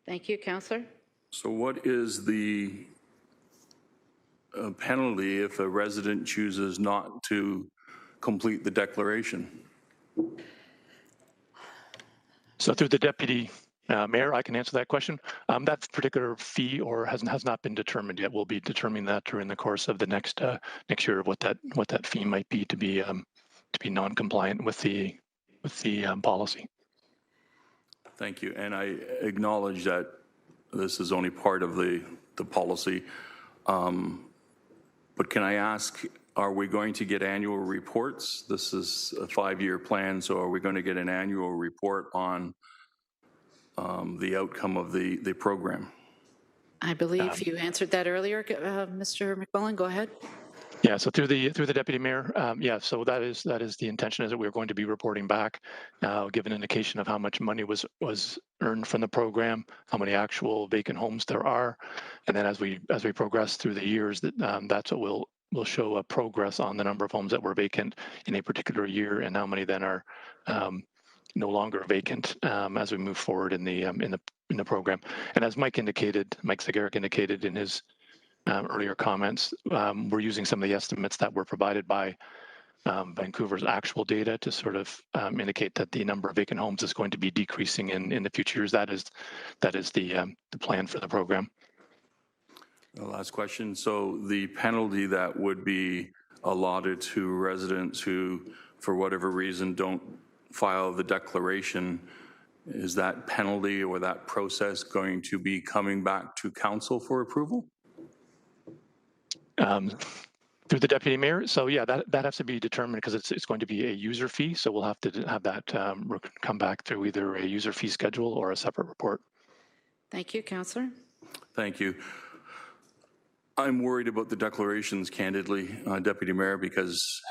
Thank you, Councillor. So what is the penalty if a resident chooses not to complete the declaration? So through the Deputy Mayor, I can answer that question. That particular fee has not been determined yet. We'll be determining that during the course of the next year of what that fee might be to be non-compliant with the policy. Thank you, and I acknowledge that this is only part of the policy. But can I ask, are we going to get annual reports? This is a 5-year plan, so are we going to get an annual report on the outcome of the program? I believe you answered that earlier, Mr. McMullen. Go ahead. Yeah, so through the deputy mayor, yeah, so that is the intention, is that we're going to be reporting back, give an indication of how much money was earned from the program, how many actual vacant homes there are, and then as we progress through the years, that's what we'll show a progress on the number of homes that were vacant in a particular year, and how many then are no longer vacant as we move forward in the program. And as Mike Zagaric indicated in his earlier comments, we're using some of the estimates that were provided by Vancouver's actual data to sort of indicate that the number of vacant homes is going to be decreasing in the future years. That is the plan for the program. The last question. So the penalty that would be allotted to residents who, for whatever reason, don't file the declaration, is that penalty or that process going to be coming back to council for approval? Through the deputy mayor. So yeah, that has to be determined, because it's going to be a user fee. So we'll have to have that come back through either a user fee schedule or a separate report. Thank you, Councillor. Thank you. I'm worried about the declarations, candidly, Deputy Mayor, because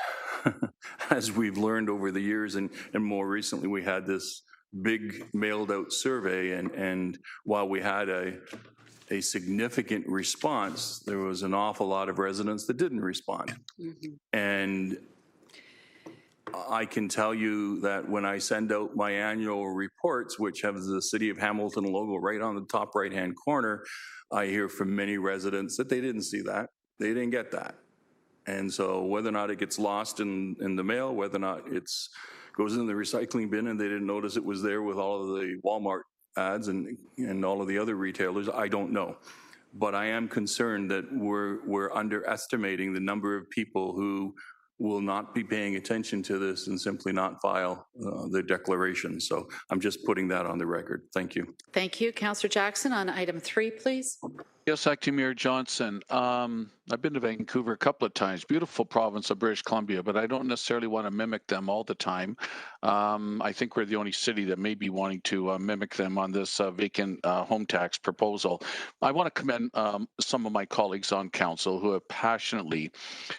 as we've learned over the years, and more recently, we had this big mailed out survey, and while we had a significant response, there was an awful lot of residents that didn't respond. Mm-hmm. And I can tell you that when I send out my annual reports, which have the City of Hamilton logo right on the top right-hand corner, I hear from many residents that they didn't see that. They didn't get that. And so whether or not it gets lost in the mail, whether or not it goes in the recycling bin and they didn't notice it was there with all of the Walmart ads and all of the other retailers, I don't know. But I am concerned that we're underestimating the number of people who will not be paying attention to this and simply not file the declaration. So I'm just putting that on the record. Thank you. Thank you. Councillor Jackson, on item 3, please. Yes, Acting Mayor Johnson. I've been to Vancouver a couple of times. Beautiful province of British Columbia, but I don't necessarily want to mimic them all the time. I think we're the only city that may be wanting to mimic them on this vacant home tax proposal. I want to commend some of my colleagues on council who have passionately,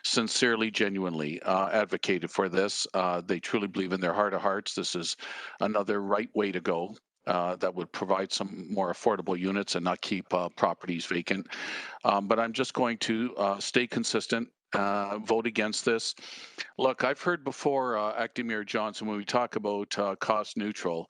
sincerely, genuinely advocated for this. They truly believe in their heart of hearts this is another right way to go. That would provide some more affordable units and not keep properties vacant. But I'm just going to stay consistent, vote against this. Look, I've heard before, Acting Mayor Johnson, when we talk about cost neutral,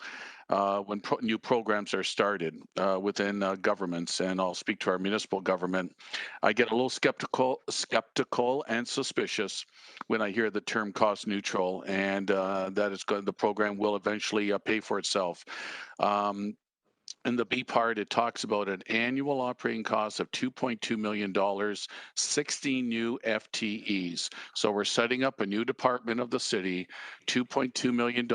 when new programs are started within governments, and I'll speak to our municipal government, I get a little skeptical and suspicious when I hear the term cost neutral, and that the program will eventually pay for itself. In the B part, it talks about an annual operating cost of $2.2 million, 16 new FTEs. So we're setting up a new department of the city, $2.2 million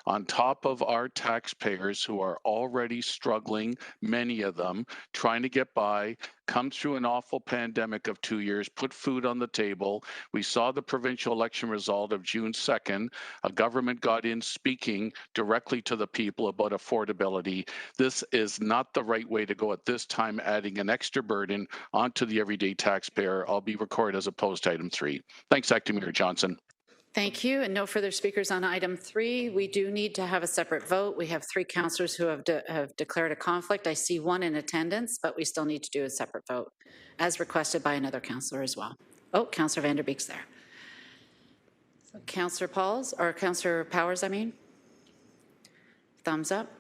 on top of our taxpayers who are already struggling, many of them, trying to get by, come through an awful pandemic of 2 years, put food on the table. We saw the provincial election result of June 2nd. A government got in speaking directly to the people about affordability. This is not the right way to go at this time, adding an extra burden onto the everyday taxpayer. I'll be recorded as opposed to item 3. Thanks, Acting Mayor Johnson. Thank you. And no further speakers on item 3. We do need to have a separate vote. We have 3 councillors who have declared a conflict. I see 1 in attendance, but we still need to do a separate vote, as requested by another councillor as well. Oh, Councillor Van Der Beek's there. So Councillor Powers, I mean. Thumbs up.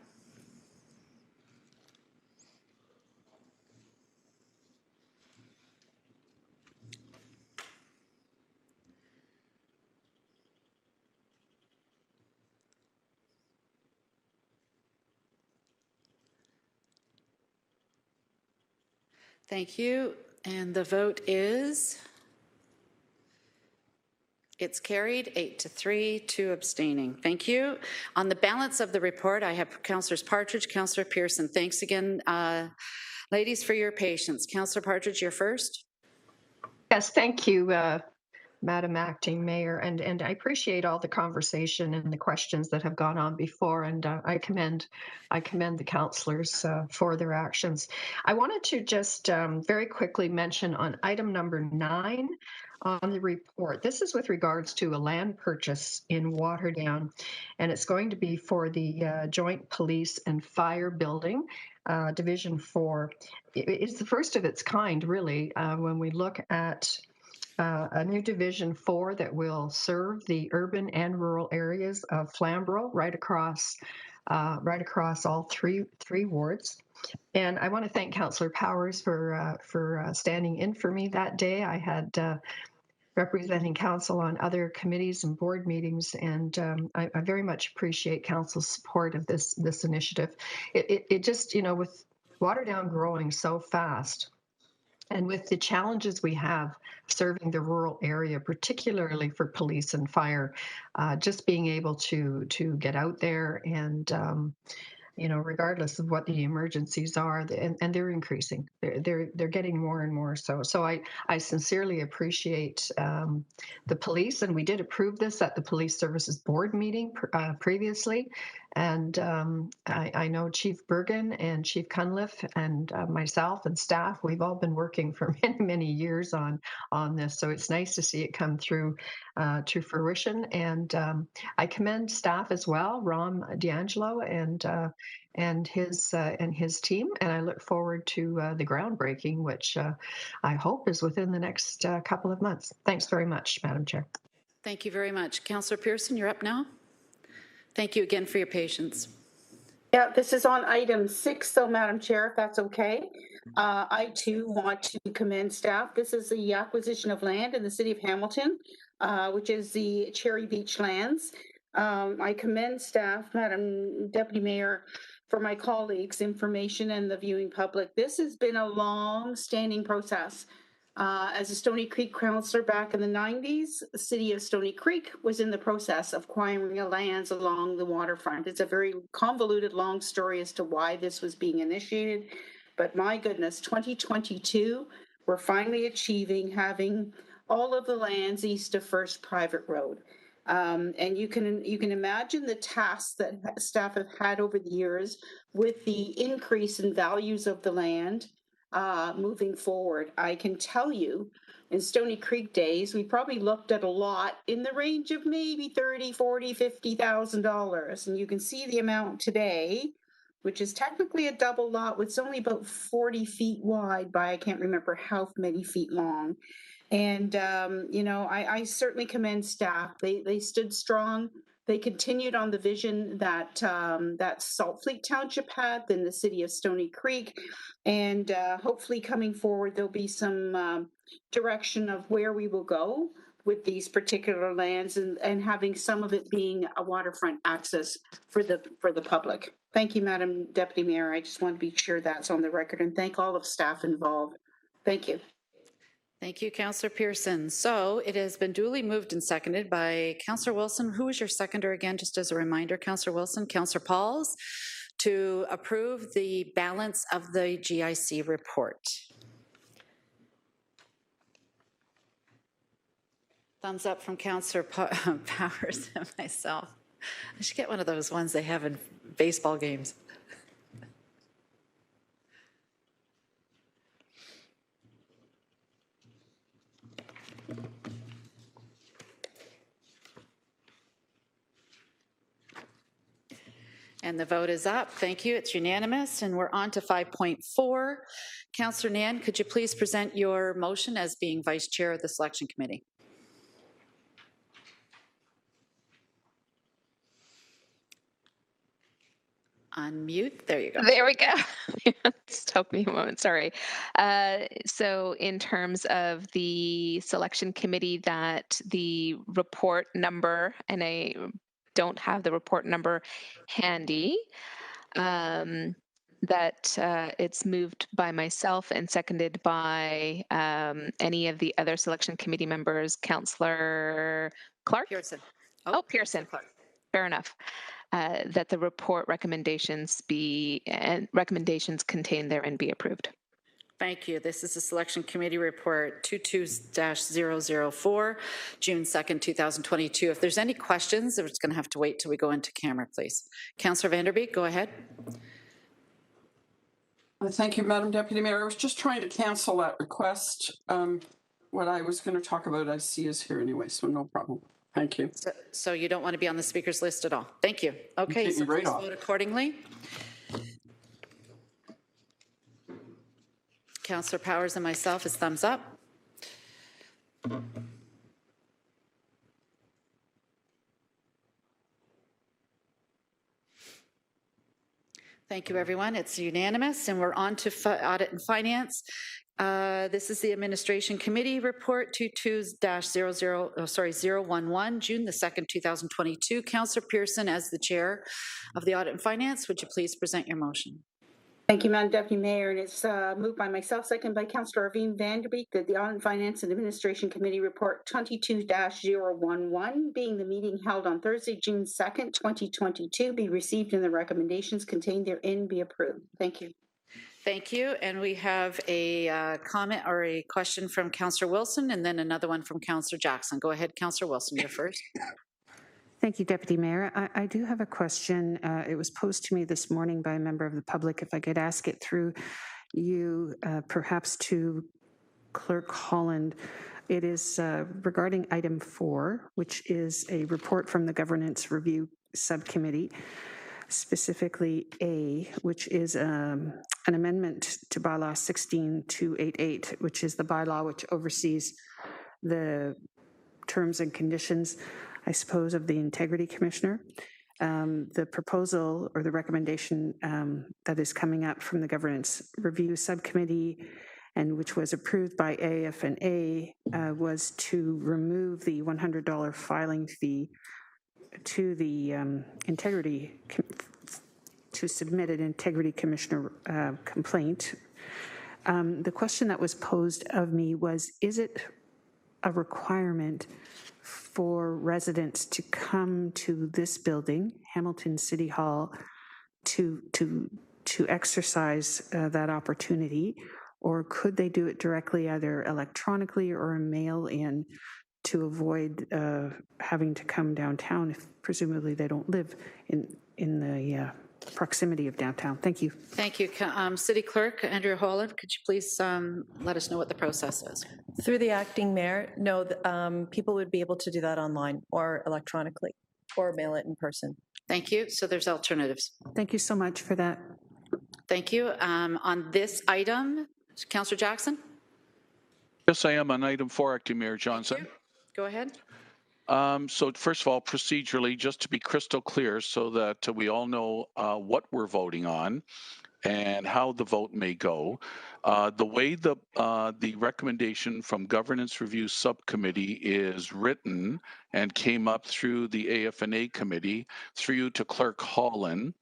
Thank you. And the vote is, it's carried 8-3, 2 abstaining. Thank you. On the balance of the report, I have Councillors Partridge, Councillor Pearson. Thanks again, ladies, for your patience. Councillor Partridge, you're first. Yes, thank you, Madam Acting Mayor, and I appreciate all the conversation and the questions that have gone on before, and I commend the councillors for their actions. I wanted to just very quickly mention on item number 9, on the report. This is with regards to a land purchase in Waterdown, and it's going to be for the Joint Police and Fire Building, Division 4. It's the first of its kind, really, when we look at a new Division 4 that will serve the urban and rural areas of Flamborough, right across all three wards. And I want to thank Councillor Powers for standing in for me that day. I had representing council on other committees and board meetings, and I very much appreciate council's support of this initiative. It just, with Waterdown growing so fast, and with the challenges we have serving the rural area, particularly for police and fire, just being able to get out there and regardless of what the emergencies are, and they're increasing. They're getting more and more so. So I sincerely appreciate the police, and we did approve this at the Police Services Board meeting previously. And I know Chief Bergen and Chief Cunliffe and myself and staff, we've all been working for many, many years on this. So it's nice to see it come through to fruition. And I commend staff as well, Rom D'Angelo and his team. And I look forward to the groundbreaking, which I hope is within the next couple of months. Thanks very much, Madam Chair. Thank you very much. Councillor Pearson, you're up now. Thank you again for your patience. Yeah, this is on item 6, so Madam Chair, if that's okay. I too want to commend staff. This is the acquisition of land in the city of Hamilton, which is the Cherry Beach lands. I commend staff, Madam Deputy Mayor, for my colleagues' information and the viewing public. This has been a long-standing process. As a Stony Creek councillor back in the 90s, the city of Stony Creek was in the process of acquiring lands along the waterfront. It's a very convoluted, long story as to why this was being initiated. But my goodness, 2022, we're finally achieving having all of the lands east of First Private Road. And you can imagine the tasks that staff have had over the years with the increase in values of the land moving forward. I can tell you, in Stony Creek days, we probably looked at a lot in the range of maybe $30,000, $40,000, $50,000, and you can see the amount today, which is technically a double lot, it's only about 40 feet wide by I can't remember how many feet long. And I certainly commend staff. They stood strong. They continued on the vision that that Saltfleet Township had, then the city of Stony Creek, and hopefully coming forward there'll be some direction of where we will go with these particular lands, and having some of it being a waterfront access for the public. Thank you, Madam Deputy Mayor. I just want to be sure that's on the record, and thank all of staff involved. Thank you. Thank you, Councillor Pearson. So it has been duly moved and seconded by Councillor Wilson. Who was your seconder again, just as a reminder? Councillor Wilson, Councillor Pauls, to approve the balance of the GIC report. Thumbs up from Councillor Powers and myself. I should get one of those ones they have in baseball games. And the vote is up. Thank you. It's unanimous. And we're on to 5.4. Councillor Nan, could you please present your motion as being Vice Chair of the Selection Committee? Unmute. There you go. There we go. Stop me a moment. Sorry. So in terms of the Selection Committee, that the report number, and I don't have the report number handy, that it's moved by myself and seconded by any of the other Selection Committee members. Councillor Clark? Pearson. Oh, Pearson. Clark. Fair enough. That the report recommendations contained therein be approved. Thank you. This is the Selection Committee Report 22-004, June 2nd, 2022. If there's any questions, we're just going to have to wait till we go into camera, please. Councillor Vanderbeek, go ahead. Thank you, Madam Deputy Mayor. I was just trying to cancel that request what I was going to talk about, I see is here anyway, so no problem. Thank you. So you don't want to be on the speaker's list at all. Thank you. Okay, so right please off. vote accordingly. Councillor Powers and myself is thumbs up. Thank you, everyone. It's unanimous, and we're on to Audit and Finance. This is the Administration Committee Report 22-011, June the 2nd, 2022. Councillor Pearson, as the Chair of the Audit and Finance, would you please present your motion? Thank you, Madam Deputy Mayor, and it's moved by myself, second by Councillor Arvine Vanderbeek, that the Audit and Finance and Administration Committee Report 22-011, being the meeting held on Thursday, June 2nd, 2022, be received and the recommendations contained therein be approved. Thank you. Thank you, and we have a comment or a question from Councillor Wilson, and then another one from Councillor Jackson. Go ahead, Councillor Wilson, you're first. Thank you, Deputy Mayor. I do have a question. It was posed to me this morning by a member of the public. If I could ask it through you, perhaps to Clerk Holland. It is regarding item 4, which is a report from the Governance Review Subcommittee, specifically A, which is an amendment to bylaw 16288, which is the bylaw which oversees the terms and conditions, I suppose, of the Integrity Commissioner. The proposal or the recommendation that is coming up from the Governance Review Subcommittee, and which was approved by AF&A, was to remove the $100 filing fee to the to submit an Integrity Commissioner complaint. The question that was posed of me was, is it a requirement for residents to come to this building, Hamilton City Hall, to exercise that opportunity, or could they do it directly, either electronically or a mail-in, to avoid having to come downtown if presumably they don't live in the proximity of downtown? Thank you. Thank you. City Clerk Andrea Holland, could you please let us know what the process is? Through the acting mayor, no, people would be able to do that online or electronically or mail it in person. Thank you. So there's alternatives. Thank you so much for that. Thank you. On this item, Councillor Jackson? Yes, I am on item 4, Acting Mayor Johnson. Go ahead. So first of all, procedurally, just to be crystal clear so that we all know what we're voting on and how the vote may go. The way the recommendation from Governance Review Subcommittee is written and came up through the AF&A committee, through to Clerk Holland,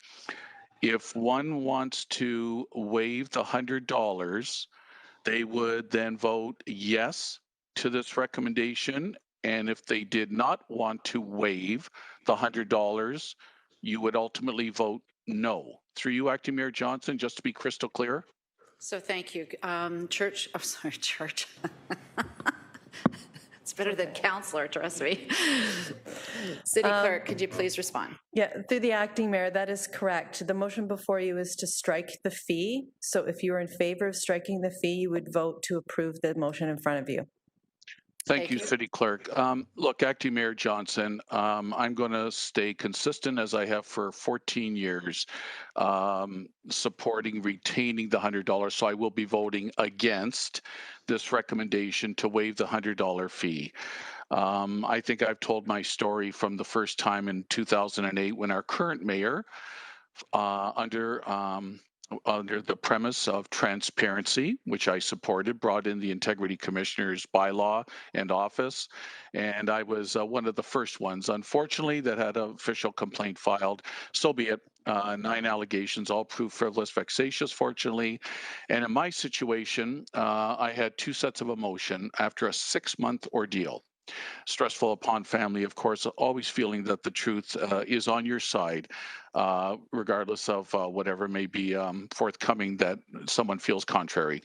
if one wants to waive the $100, they would then vote yes to this recommendation. And if they did not want to waive the $100, you would ultimately vote no. Through you, Acting Mayor Johnson, just to be crystal clear. So thank you. Church. It's better than counselor, trust me. City Clerk, could you please respond? Yeah, through the acting mayor, that is correct. The motion before you is to strike the fee. So if you are in favor of striking the fee, you would vote to approve the motion in front of you. Thank you, City Clerk. Look, Acting Mayor Johnson, I'm going to stay consistent as I have for 14 years, supporting retaining the $100. So I will be voting against this recommendation to waive the $100 fee. I think I've told my story from the first time in 2008 when our current mayor, under the premise of transparency, which I supported, brought in the Integrity Commissioner's bylaw and office. And I was one of the first ones, unfortunately, that had an official complaint filed. So be it. 9 allegations, all proved frivolous, vexatious, fortunately. And in my situation, I had 2 sets of emotion after a 6-month ordeal. Stressful upon family, of course, always feeling that the truth is on your side, regardless of whatever may be forthcoming that someone feels contrary.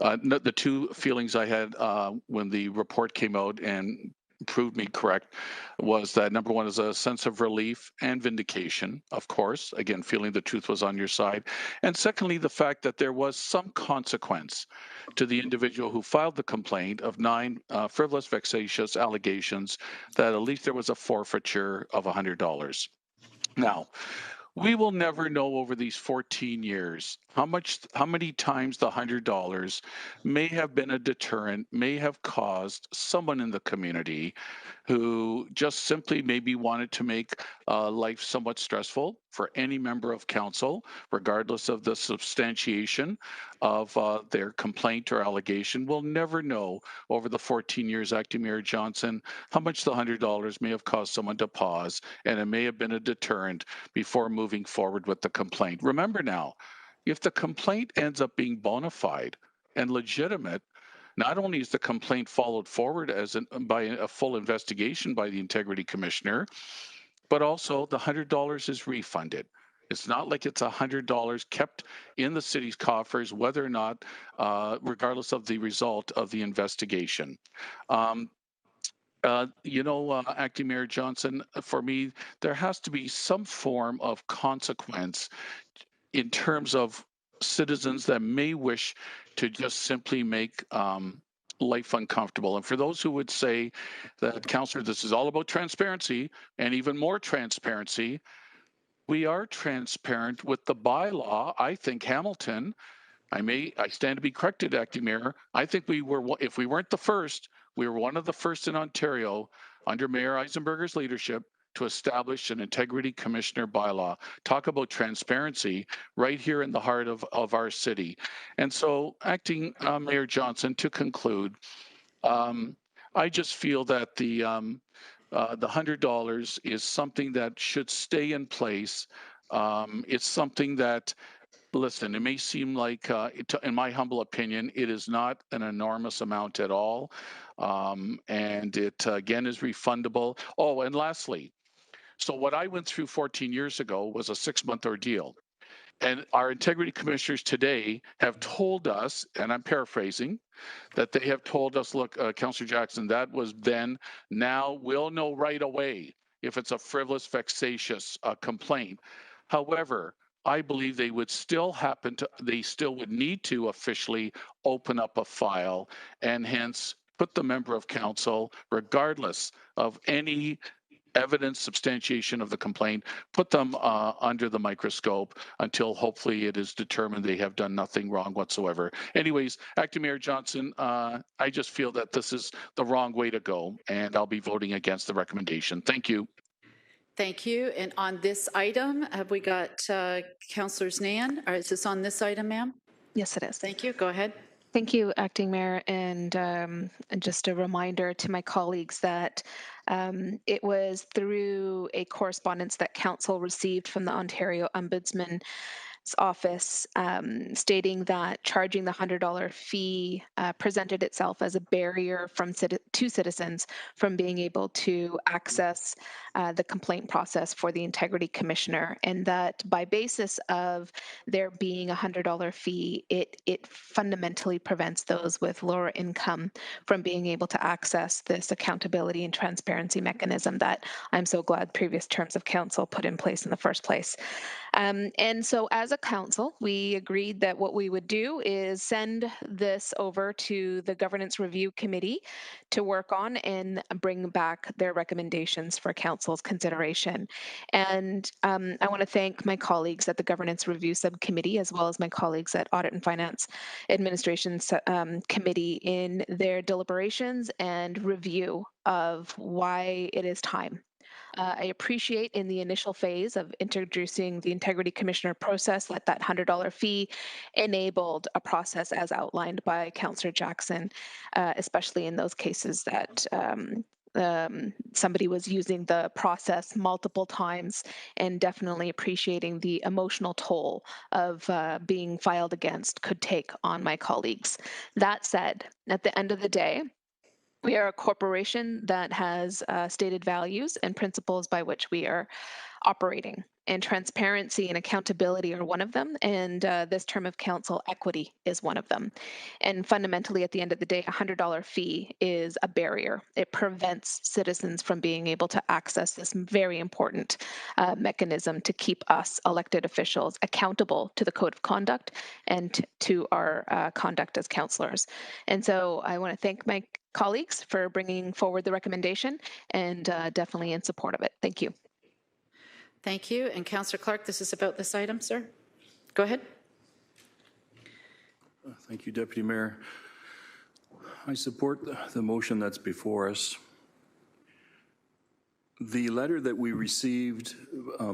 The 2 feelings I had when the report came out and proved me correct, was that number one is a sense of relief and vindication, of course, again, feeling the truth was on your side. And secondly, the fact that there was some consequence to the individual who filed the complaint of 9 frivolous, vexatious allegations, that at least there was a forfeiture of $100. Now, we will never know over these 14 years how many times the $100 may have been a deterrent, may have caused someone in the community who just simply maybe wanted to make life somewhat stressful for any member of council, regardless of the substantiation of their complaint or allegation. We'll never know over the 14 years, Acting Mayor Johnson, how much the $100 may have caused someone to pause, and it may have been a deterrent before moving forward with the complaint. Remember now, if the complaint ends up being bona fide and legitimate, not only is the complaint followed forward by a full investigation by the Integrity Commissioner, but also the $100 is refunded. It's not like it's $100 kept in the city's coffers, whether or not, regardless of the result of the investigation. Acting Mayor Johnson, for me, there has to be some form of consequence in terms of citizens that may wish to just simply make life uncomfortable. And for those who would say that, Councillor, this is all about transparency and even more transparency, we are transparent with the bylaw. I think Hamilton, I stand to be corrected, Acting Mayor. I think we were, if we weren't the first, we were one of the first in Ontario under Mayor Eisenberger's leadership to establish an Integrity Commissioner bylaw. Talk about transparency right here in the heart of our city. And so, Acting Mayor Johnson, to conclude, I just feel that the $100 is something that should stay in place. It's something that, listen, it may seem like, in my humble opinion, it is not an enormous amount at all. And it, again, is refundable. Oh, and lastly, so what I went through 14 years ago was a 6-month ordeal. And our integrity commissioners today have told us, and I'm paraphrasing, that they have told us, look, Councillor Jackson, that was then. Now we'll know right away if it's a frivolous, vexatious complaint. However, I believe they would still would need to officially open up a file and hence put the member of council, regardless of any evidence substantiation of the complaint, put them under the microscope until hopefully it is determined they have done nothing wrong whatsoever. Anyways, Acting Mayor Johnson, I just feel that this is the wrong way to go, and I'll be voting against the recommendation. Thank you. Thank you. And on this item, have we got Councillor Nan? Or is this on this item, ma'am? Yes, it is. Thank you. Go ahead. Thank you, Acting Mayor, and just a reminder to my colleagues that it was through a correspondence that Council received from the Ontario Ombudsman's office stating that charging the $100 fee presented itself as a barrier to citizens from being able to access the complaint process for the Integrity Commissioner, and that by basis of there being a $100 fee, it fundamentally prevents those with lower income from being able to access this accountability and transparency mechanism that I'm so glad previous terms of council put in place in the first place. And so as a council, we agreed that what we would do is send this over to the Governance Review Committee to work on and bring back their recommendations for council's consideration. And I want to thank my colleagues at the Governance Review Subcommittee, as well as my colleagues at Audit and Finance Administration Committee in their deliberations and review of why it is time. I appreciate in the initial phase of introducing the Integrity Commissioner process that $100 fee enabled a process as outlined by Councillor Jackson, especially in those cases that somebody was using the process multiple times, and definitely appreciating the emotional toll of being filed against could take on my colleagues. That said, at the end of the day, We are a corporation that has stated values and principles by which we are operating. And transparency and accountability are one of them. And this term of council, equity is one of them. And fundamentally, at the end of the day, a $100 fee is a barrier. It prevents citizens from being able to access this very important mechanism to keep us elected officials accountable to the code of conduct and to our conduct as councillors. And so I want to thank my colleagues for bringing forward the recommendation and definitely in support of it. Thank you. Thank you. And Councillor Clark, this is about this item, sir. Go ahead. Thank you, Deputy Mayor. I support the motion that's before us. The letter that we received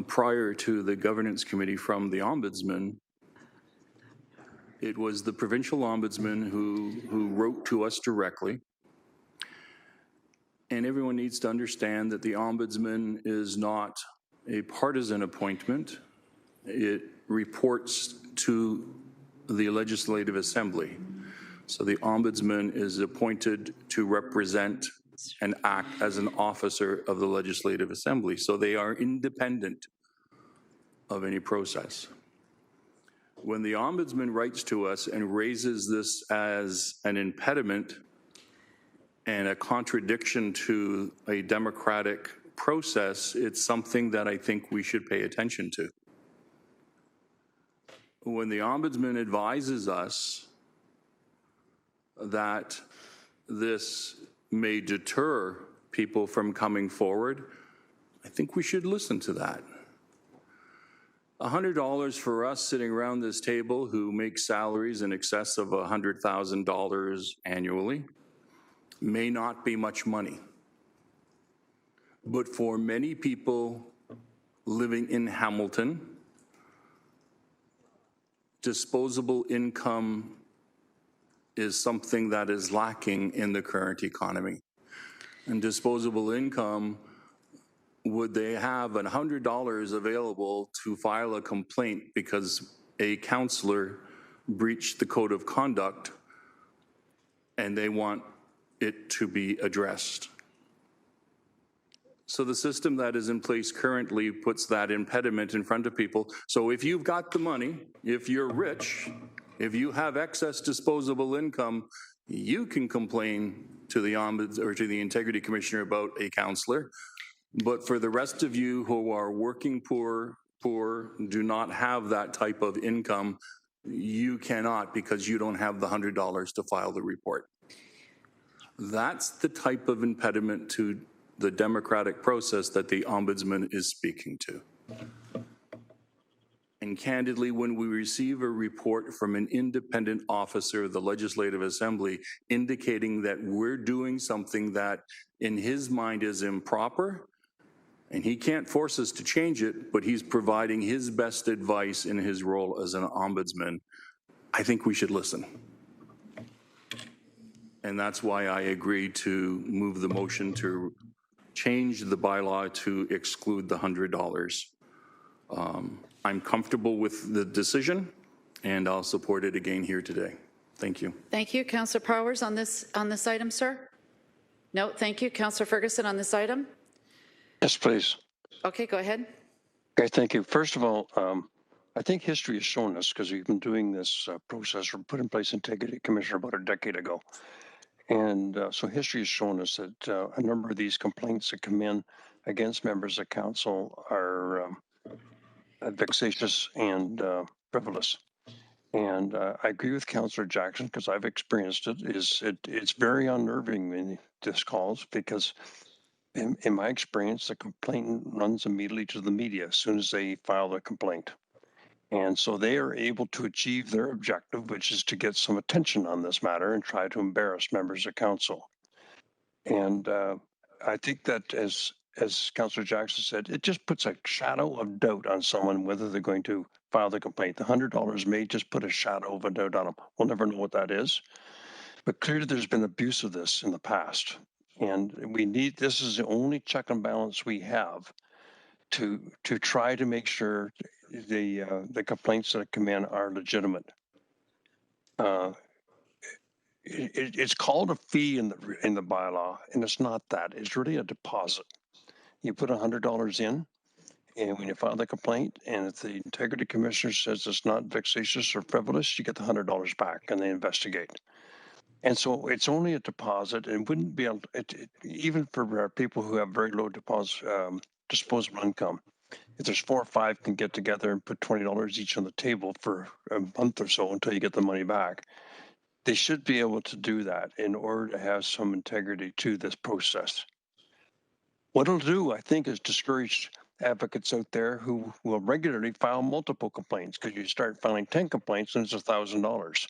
prior to the Governance Committee from the Ombudsman, it was the provincial ombudsman who wrote to us directly. And everyone needs to understand that the Ombudsman is not a partisan appointment. It reports to the Legislative Assembly. So the Ombudsman is appointed to represent and act as an officer of the Legislative Assembly. So they are independent of any process. When the Ombudsman writes to us and raises this as an impediment and a contradiction to a democratic process, it's something that I think we should pay attention to. When the Ombudsman advises us that this may deter people from coming forward, I think we should listen to that. $100 for us sitting around this table who make salaries in excess of $100,000 annually may not be much money. But for many people living in Hamilton, disposable income is something that is lacking in the current economy. And disposable income, would they have $100 available to file a complaint because a councillor breached the code of conduct and they want it to be addressed? So the system that is in place currently puts that impediment in front of people. So if you've got the money, if you're rich, if you have excess disposable income, you can complain to the Ombuds or to the Integrity Commissioner about a councillor. But for the rest of you who are working poor, do not have that type of income, you cannot because you don't have the $100 to file the report. That's the type of impediment to the democratic process that the Ombudsman is speaking to. And candidly, when we receive a report from an independent officer of the Legislative Assembly indicating that we're doing something that in his mind is improper, and he can't force us to change it, but he's providing his best advice in his role as an ombudsman, I think we should listen. And that's why I agreed to move the motion to change the bylaw to exclude the $100. I'm comfortable with the decision, and I'll support it again here today. Thank you. Thank you. Councillor Powers on this item, sir? No, thank you. Councillor Ferguson on this item? Yes, please. Okay, go ahead. Okay, thank you. First of all, I think history has shown us, because we've been doing this process or put in place Integrity Commissioner about a decade ago. And so history has shown us that a number of these complaints that come in against members of council are vexatious and frivolous. And I agree with Councillor Jackson, because I've experienced it. It's very unnerving in this calls, because in my experience, the complainant runs immediately to the media as soon as they file a complaint. And so they are able to achieve their objective, which is to get some attention on this matter and try to embarrass members of council. And I think that, as Councillor Jackson said, it just puts a shadow of doubt on someone whether they're going to file the complaint. The $100 may just put a shadow of a doubt on them. We'll never know what that is. But clearly there's been abuse of this in the past. And this is the only check and balance we have to try to make sure the complaints that come in are legitimate. it's called a fee in the bylaw, and it's not that. It's really a deposit. You put $100 in, and when you file the complaint, and if the integrity commissioner says it's not vexatious or frivolous, you get the $100 back, and they investigate. And so it's only a deposit, and wouldn't be even for people who have very low disposable income. If there's 4 or 5 can get together and put $20 each on the table for a month or so until you get the money back, they should be able to do that in order to have some integrity to this process. What it'll do, I think, is discourage advocates out there who will regularly file multiple complaints, because you start filing 10 complaints and it's $1,000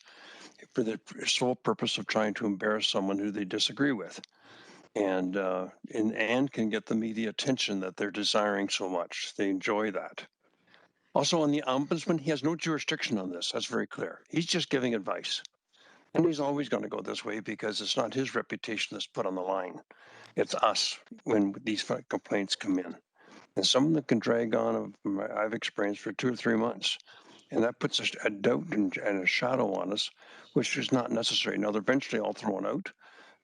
for the sole purpose of trying to embarrass someone who they disagree with, and can get the media attention that they're desiring so much. They enjoy that. Also, on the ombudsman, he has no jurisdiction on this. That's very clear. He's just giving advice. And he's always going to go this way because it's not his reputation that's put on the line. It's us when these complaints come in. And some of them can drag on, I've experienced, for 2 or 3 months. And that puts a doubt and a shadow on us, which is not necessary. Now, they're eventually all thrown out,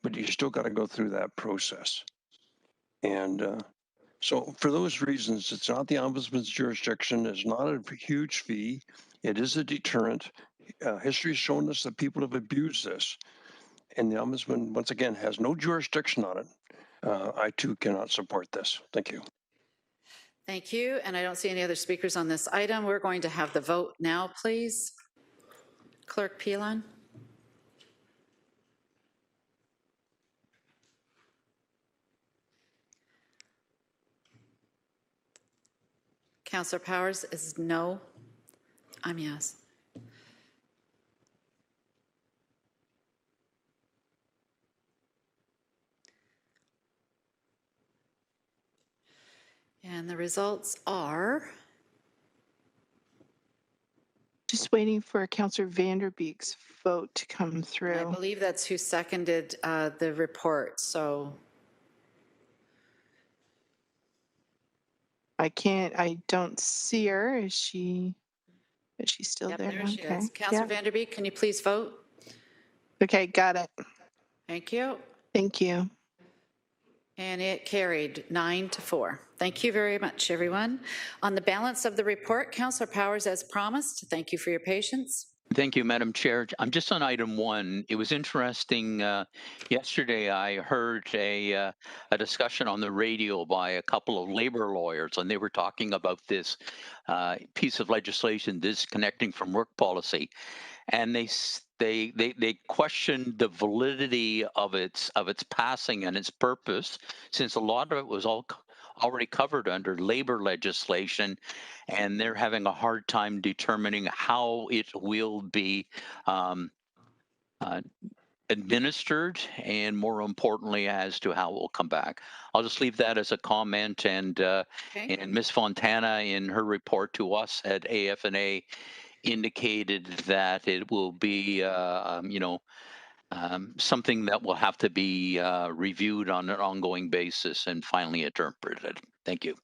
but you still got to go through that process. And so for those reasons, it's not the ombudsman's jurisdiction. It's not a huge fee. It is a deterrent. History has shown us that people have abused this. And the ombudsman, once again, has no jurisdiction on it. I, too, cannot support this. Thank you. Thank you. And I don't see any other speakers on this item. We're going to have the vote now, please. Clerk Pelon. Councillor Powers is no. I'm yes. And the results are? Just waiting for Councillor Vanderbeek's vote to come through. I believe that's who seconded the report, so. I don't see her. Is she still Yep, there? there she is. Councillor Vanderbeek, can you please vote? Okay, got it. Thank you. Thank you. And it carried 9-4. Thank you very much, everyone. On the balance of the report, Councillor Powers, as promised, thank you for your patience. Thank you, Madam Chair. I'm just on item 1. It was interesting. Yesterday, I heard a discussion on the radio by a couple of labor lawyers, and they were talking about this piece of legislation, disconnecting from work policy, and they questioned the validity of its passing and its purpose, since a lot of it was already covered under labor legislation, and they're having a hard time determining how it will be administered, and more importantly, as to how it will come back. I'll just leave that as a comment. And and Ms. Fontana, in her report to us at AFNA, indicated that it will be something that will have to be reviewed on an ongoing basis and finally interpreted. Thank you.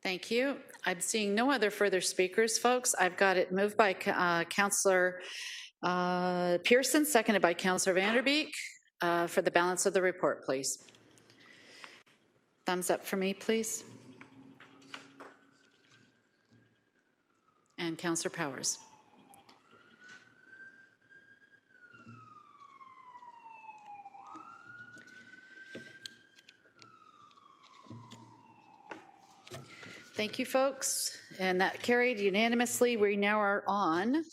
Thank you. I'm seeing no other further speakers, folks. I've got it moved by Councillor Pearson, seconded by Councillor Vanderbeek. For the balance of the report, please. Thumbs up for me, please. And Councillor Powers. Thank you, folks. And that carried unanimously. We now are on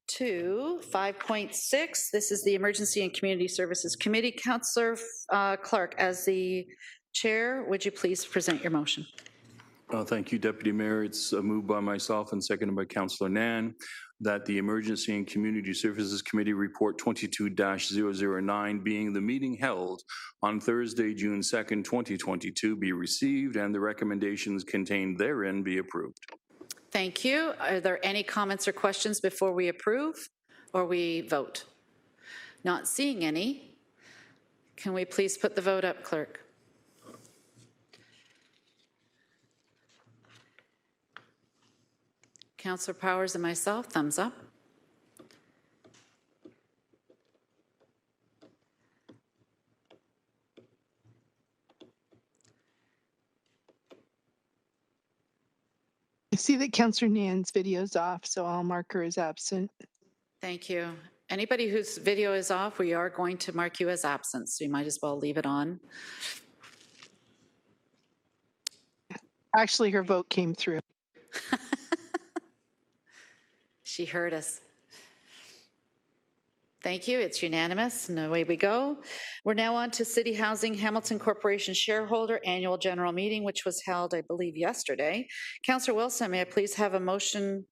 to 5.6. This is the Emergency and Community Services Committee. Councillor Clark, as the chair, would you please present your motion? Thank you, Deputy Mayor. It's moved by myself and seconded by Councillor Nan that the Emergency and Community Services Committee Report 22-009, being the meeting held on Thursday, June 2nd, 2022, be received and the recommendations contained therein be approved. Thank you. Are there any comments or questions before we approve or we vote? Not seeing any. Can we please put the vote up, Clerk? Councillor Powers and myself, thumbs up. I see that Councillor Nan's video is off, so I'll mark her as absent. Thank you. Anybody whose video is off, we are going to mark you as absent, so you might as well leave it on. Actually, her vote came through. She heard us. Thank you. It's unanimous, and away we go. We're now on to City Housing Hamilton Corporation Shareholder Annual General Meeting, which was held, I believe, yesterday. Councillor Wilson, may I please have a motion?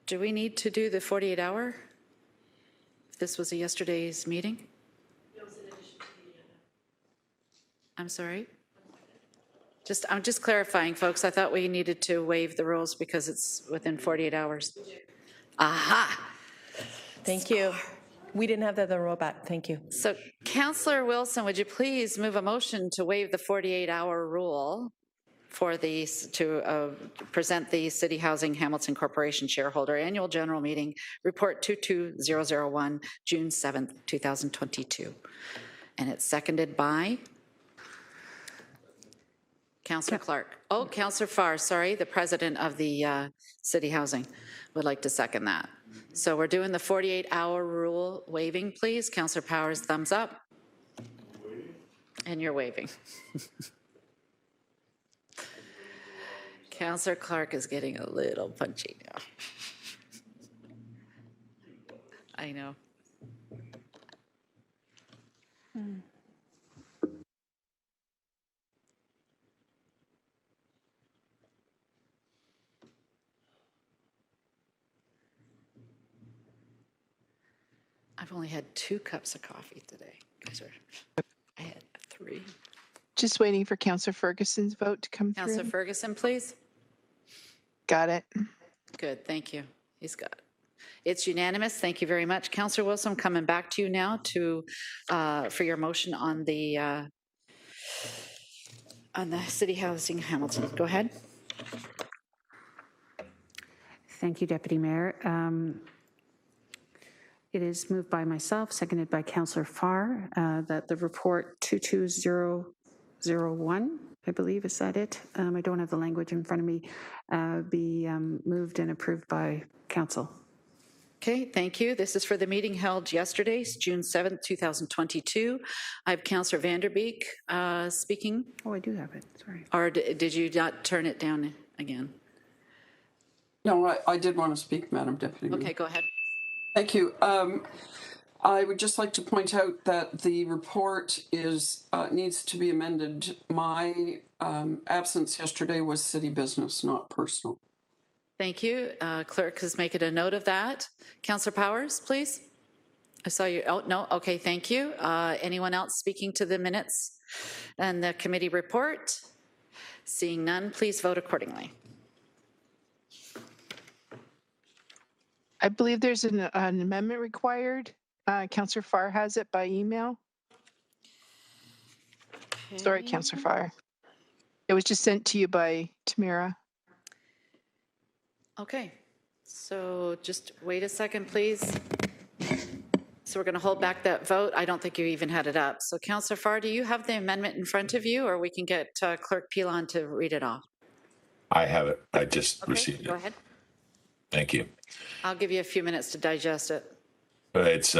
Do we need to do the 48-hour? If this was a yesterday's meeting? It was in addition to the agenda. I'm sorry? I'm just clarifying, folks. I thought we needed to waive the rules because it's within 48 hours. Aha! Thank you. We didn't have that in the robot. Thank you. So, Councillor Wilson, would you please move a motion to waive the 48-hour rule for to present the City Housing Hamilton Corporation Shareholder Annual General Meeting Report 22001, June 7th, 2022. And it's seconded by Councillor Clark. Oh, Councillor Farr, sorry, the President of the City Housing would like to second that. So we're doing the 48-hour rule waiving, please. Councillor Powers, thumbs up. And you're waving. Councillor Clark is getting a little punchy now. I know. I've only had 2 cups of coffee today. I had 3. Just waiting for Councillor Ferguson's vote to come through. Councillor Ferguson, please. Got it. Good, thank you. He's got it. It's unanimous. Thank you very much. Councillor Wilson, I'm coming back to you now for your motion on the City Housing Hamilton. Go ahead. Thank you, Deputy Mayor. It is moved by myself, seconded by Councillor Farr, that the report 22001, I believe, is that it? I don't have the language in front of me, be moved and approved by Council. Okay, thank you. This is for the meeting held yesterday, June 7th, 2022. I have Councillor Vanderbeek speaking. Oh, I do have it, sorry. Or did you not turn it down again? No, I did want to speak, Madam Deputy. Okay, go ahead. Thank you. I would just like to point out that the report needs to be amended. My absence yesterday was city business, not personal. Thank you. Clerk is making a note of that. Councillor Powers, please. I saw you. Oh, no. Okay, thank you. Anyone else speaking to the minutes and the committee report? Seeing none, please vote accordingly. I believe there's an amendment required. Councillor Farr has it by email. Okay. Sorry, Councillor Farr. It was just sent to you by Tamara. Okay, so just wait a second, please. So we're going to hold back that vote. I don't think you even had it up. So Councillor Farr, do you have the amendment in front of you, or we can get Clerk Pilon to read it off? I have it. I just received it. Go ahead. Thank you. I'll give you a few minutes to digest it. It's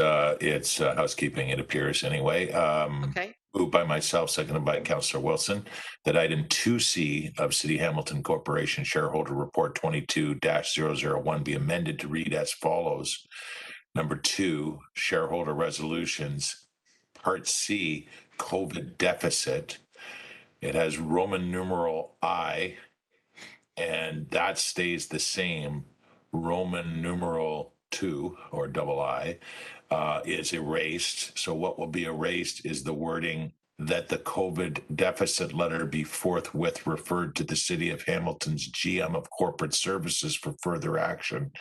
housekeeping, it appears anyway. Okay. Moved by myself, seconded by Councillor Wilson, that item 2C of City Hamilton Corporation Shareholder Report 22-001 be amended to read as follows. Number 2, Shareholder Resolutions, Part C, COVID Deficit. It has Roman numeral I, and that stays the same. Roman numeral 2, or double I, is erased. So what will be erased is the wording that the COVID deficit letter be forthwith referred to the City of Hamilton's GM of Corporate Services for further action.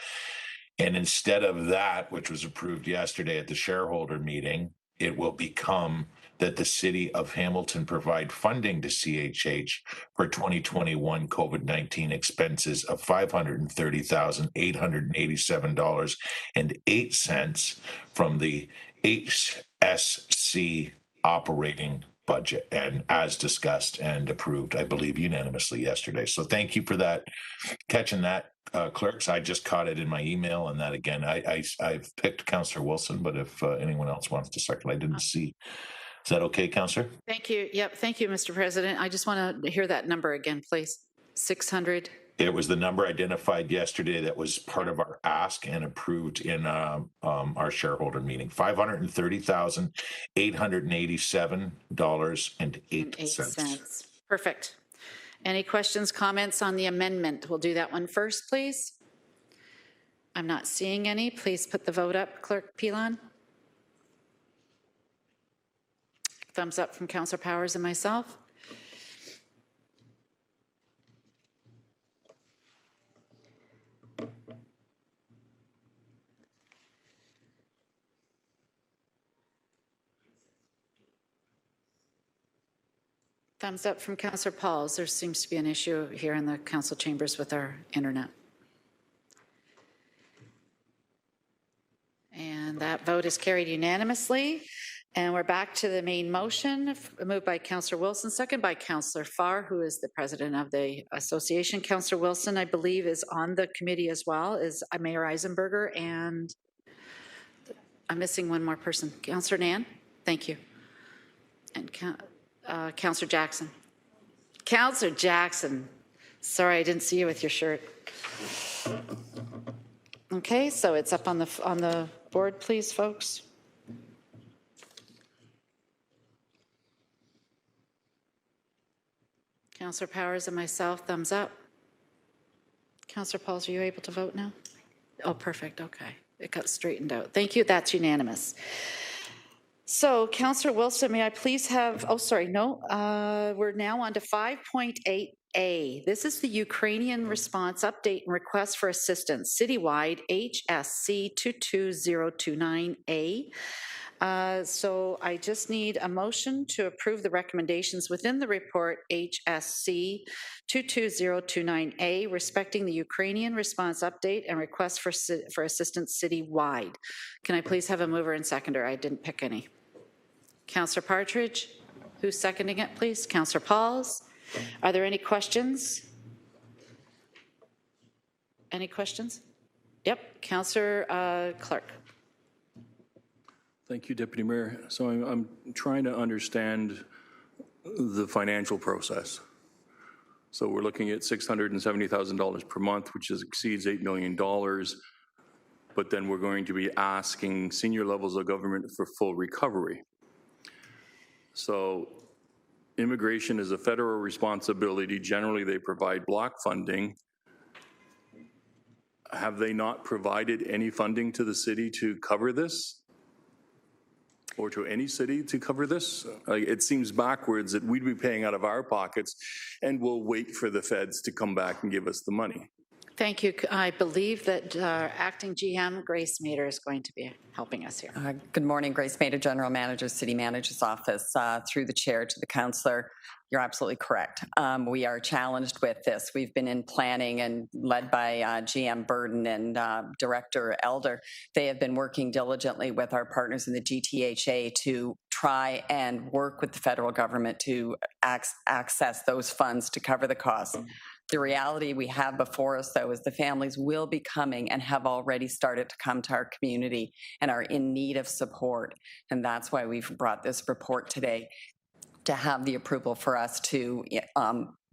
And instead of that, which was approved yesterday at the shareholder meeting, it will become that the City of Hamilton provide funding to CHH for 2021 COVID-19 expenses of $530,887.08 from the HSC operating budget, and as discussed and approved, I believe unanimously yesterday. So thank you for that, catching that, clerks. I just caught it in my email, and that again, I've picked Councillor Wilson, but if anyone else wants to second, I didn't see. Is that okay, Councillor? Thank you. Yep. Thank you, Mr. President. I just want to hear that number again, please. 600. It was the number identified yesterday that was part of our ask and approved in our shareholder meeting. $530,887.08. Perfect. Any questions, comments on the amendment? We'll do that one first, please. I'm not seeing any. Please put the vote up, Clerk Pilon. Thumbs up from Councillor Powers and myself. Thumbs up from Councillor Pauls. There seems to be an issue here in the council chambers with our internet. And that vote is carried unanimously. And we're back to the main motion, moved by Councillor Wilson, second by Councillor Farr, who is the president of the association. Councillor Wilson, I believe, is on the committee as well, is Mayor Eisenberger, and I'm missing one more person. Councillor Nan, thank you. And Councillor Jackson. Councillor Jackson. Sorry, I didn't see you with your shirt. Okay, so it's up on the board, please, folks. Councillor Powers and myself, thumbs up. Councillor Pauls, are you able to vote now? Oh, perfect. Okay, it got straightened out. Thank you. That's unanimous. So, Councillor Wilson, may I please have, oh, sorry, no, we're now on to 5.8A. This is the Ukrainian response update and request for assistance, citywide HSC 22029A. So I just need a motion to approve the recommendations within the report HSC 22029A respecting the Ukrainian response update and request for assistance citywide. Can I please have a mover and seconder? I didn't pick any. Councillor Partridge, who's seconding it, please? Councillor Pauls. Are there any questions? Any questions? Yep, Councillor Clark. Thank you, Deputy Mayor. So I'm trying to understand the financial process. So we're looking at $670,000 per month, which exceeds $8 million. But then we're going to be asking senior levels of government for full recovery. So immigration is a federal responsibility. Generally, they provide block funding. Have they not provided any funding to the city to cover this? Or to any city to cover this? It seems backwards that we'd be paying out of our pockets and we'll wait for the feds to come back and give us the money. Thank you. I believe that Acting GM Grace Mader is going to be helping us here. Good morning, Grace Mader, General Manager, City Manager's Office. Through the chair to the councillor, you're absolutely correct. We are challenged with this. We've been in planning and led by GM Burden and Director Elder. They have been working diligently with our partners in the GTHA to try and work with the federal government to access those funds to cover the costs. The reality we have before us, though, is the families will be coming and have already started to come to our community and are in need of support. And that's why we've brought this report today, to have the approval for us to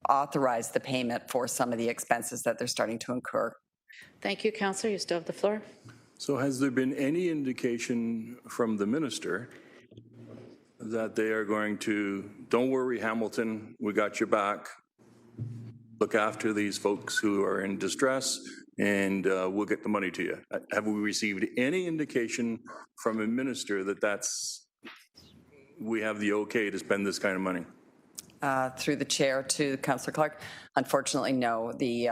authorize the payment for some of the expenses that they're starting to incur. Thank you, Councillor. You still have the floor. So has there been any indication from the minister that they are going to, don't worry, Hamilton, we got your back, look after these folks who are in distress, and we'll get the money to you? Have we received any indication from a minister that we have the okay to spend this kind of money? Through the chair to Councillor Clark, unfortunately, no. The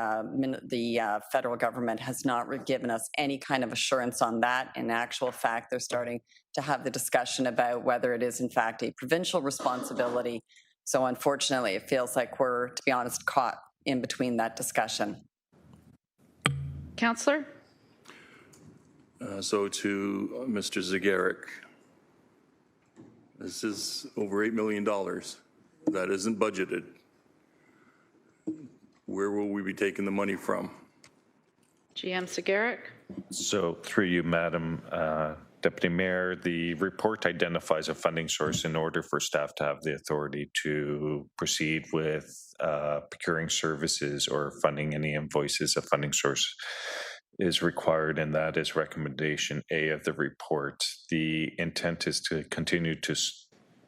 federal government has not given us any kind of assurance on that. In actual fact, they're starting to have the discussion about whether it is in fact a provincial responsibility. So unfortunately, it feels like we're, to be honest, caught in between that discussion. Councillor? So to Mr. Zagaric, This is over $8 million. That isn't budgeted. Where will we be taking the money from? GM Sigarik. So through you, Madam Deputy Mayor, the report identifies a funding source in order for staff to have the authority to proceed with procuring services or funding any invoices. A funding source is required, and that is recommendation A of the report. The intent is to continue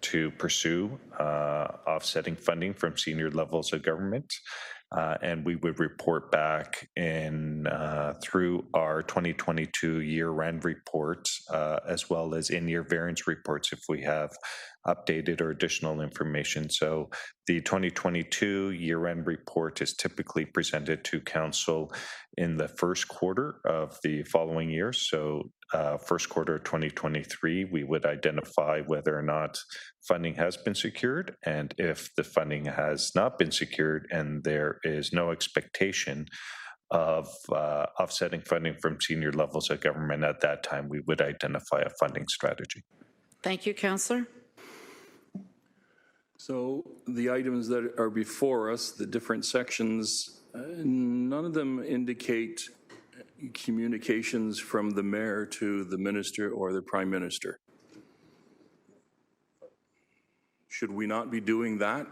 to pursue offsetting funding from senior levels of government. And we would report back in through our 2022 year-end report, as well as in-year variance reports if we have updated or additional information. So the 2022 year-end report is typically presented to Council in the first quarter of the following year. So first quarter of 2023, we would identify whether or not funding has been secured, and if the funding has not been secured and there is no expectation of offsetting funding from senior levels of government at that time, we would identify a funding strategy. Thank you, Councillor. So the items that are before us, the different sections, none of them indicate communications from the mayor to the minister or the prime minister. Should we not be doing that?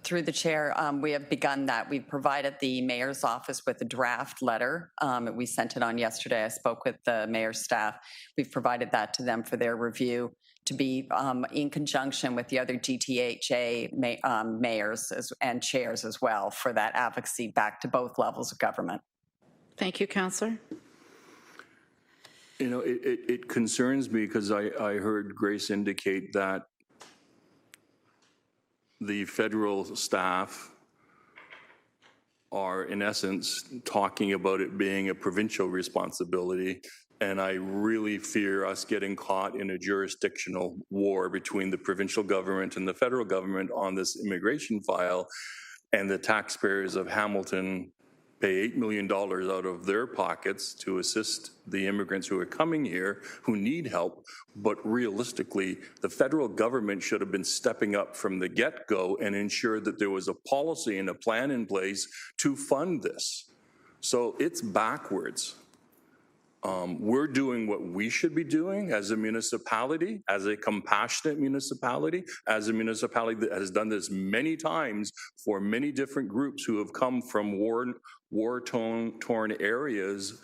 Through the chair, we have begun that. We've provided the mayor's office with a draft letter. We sent it on yesterday. I spoke with the mayor's staff. We've provided that to them for their review to be in conjunction with the other GTHA mayors and chairs as well for that advocacy back to both levels of government. Thank you, Councillor. You know, it concerns me because I heard Grace indicate that the federal staff are, in essence, talking about it being a provincial responsibility. And I really fear us getting caught in a jurisdictional war between the provincial government and the federal government on this immigration file, and the taxpayers of Hamilton pay $8 million out of their pockets to assist the immigrants who are coming here who need help. But realistically, the federal government should have been stepping up from the get-go and ensured that there was a policy and a plan in place to fund this. So it's backwards. We're doing what we should be doing as a municipality, as a compassionate municipality, as a municipality that has done this many times for many different groups who have come from war-torn areas.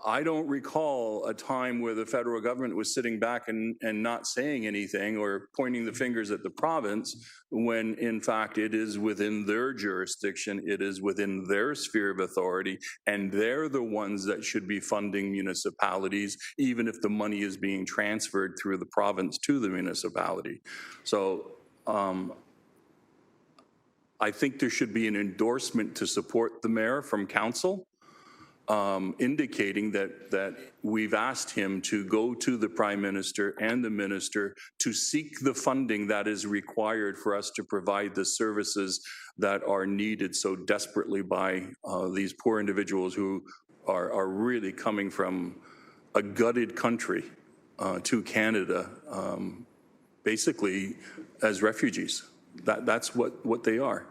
I don't recall a time where the federal government was sitting back and not saying anything or pointing the fingers at the province when, in fact, it is within their jurisdiction, it is within their sphere of authority, and they're the ones that should be funding municipalities, even if the money is being transferred through the province to the municipality. So I think there should be an endorsement to support the mayor from council, indicating that we've asked him to go to the Prime Minister and the Minister to seek the funding that is required for us to provide the services that are needed so desperately by these poor individuals who are really coming from a gutted country to Canada, basically as refugees. That's what they are.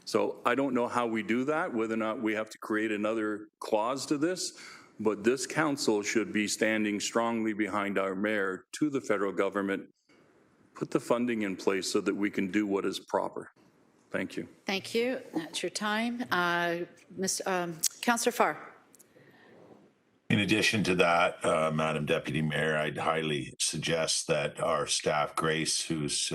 So I don't know how we do that, whether or not we have to create another clause to this, but this council should be standing strongly behind our mayor to the federal government, put the funding in place so that we can do what is proper. Thank you. Thank you. That's your time. Councillor Farr. In addition to that, Madam Deputy Mayor, I'd highly suggest that our staff, Grace, who's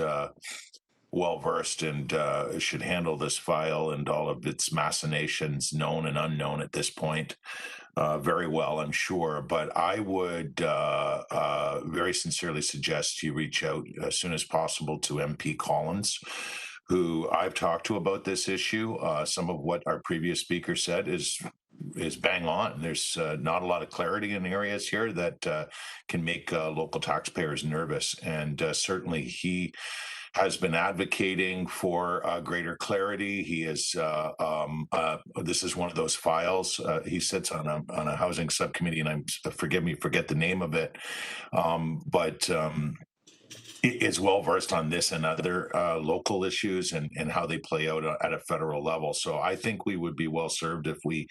well-versed and should handle this file and all of its machinations, known and unknown at this point, very well, I'm sure. But I would very sincerely suggest you reach out as soon as possible to MP Collins, who I've talked to about this issue. Some of what our previous speaker said is bang on. There's not a lot of clarity in areas here that can make local taxpayers nervous. And certainly he has been advocating for greater clarity. He is, this is one of those files. He sits on a housing subcommittee, and forget the name of it, but is well versed on this and other local issues and how they play out at a federal level. So I think we would be well served if we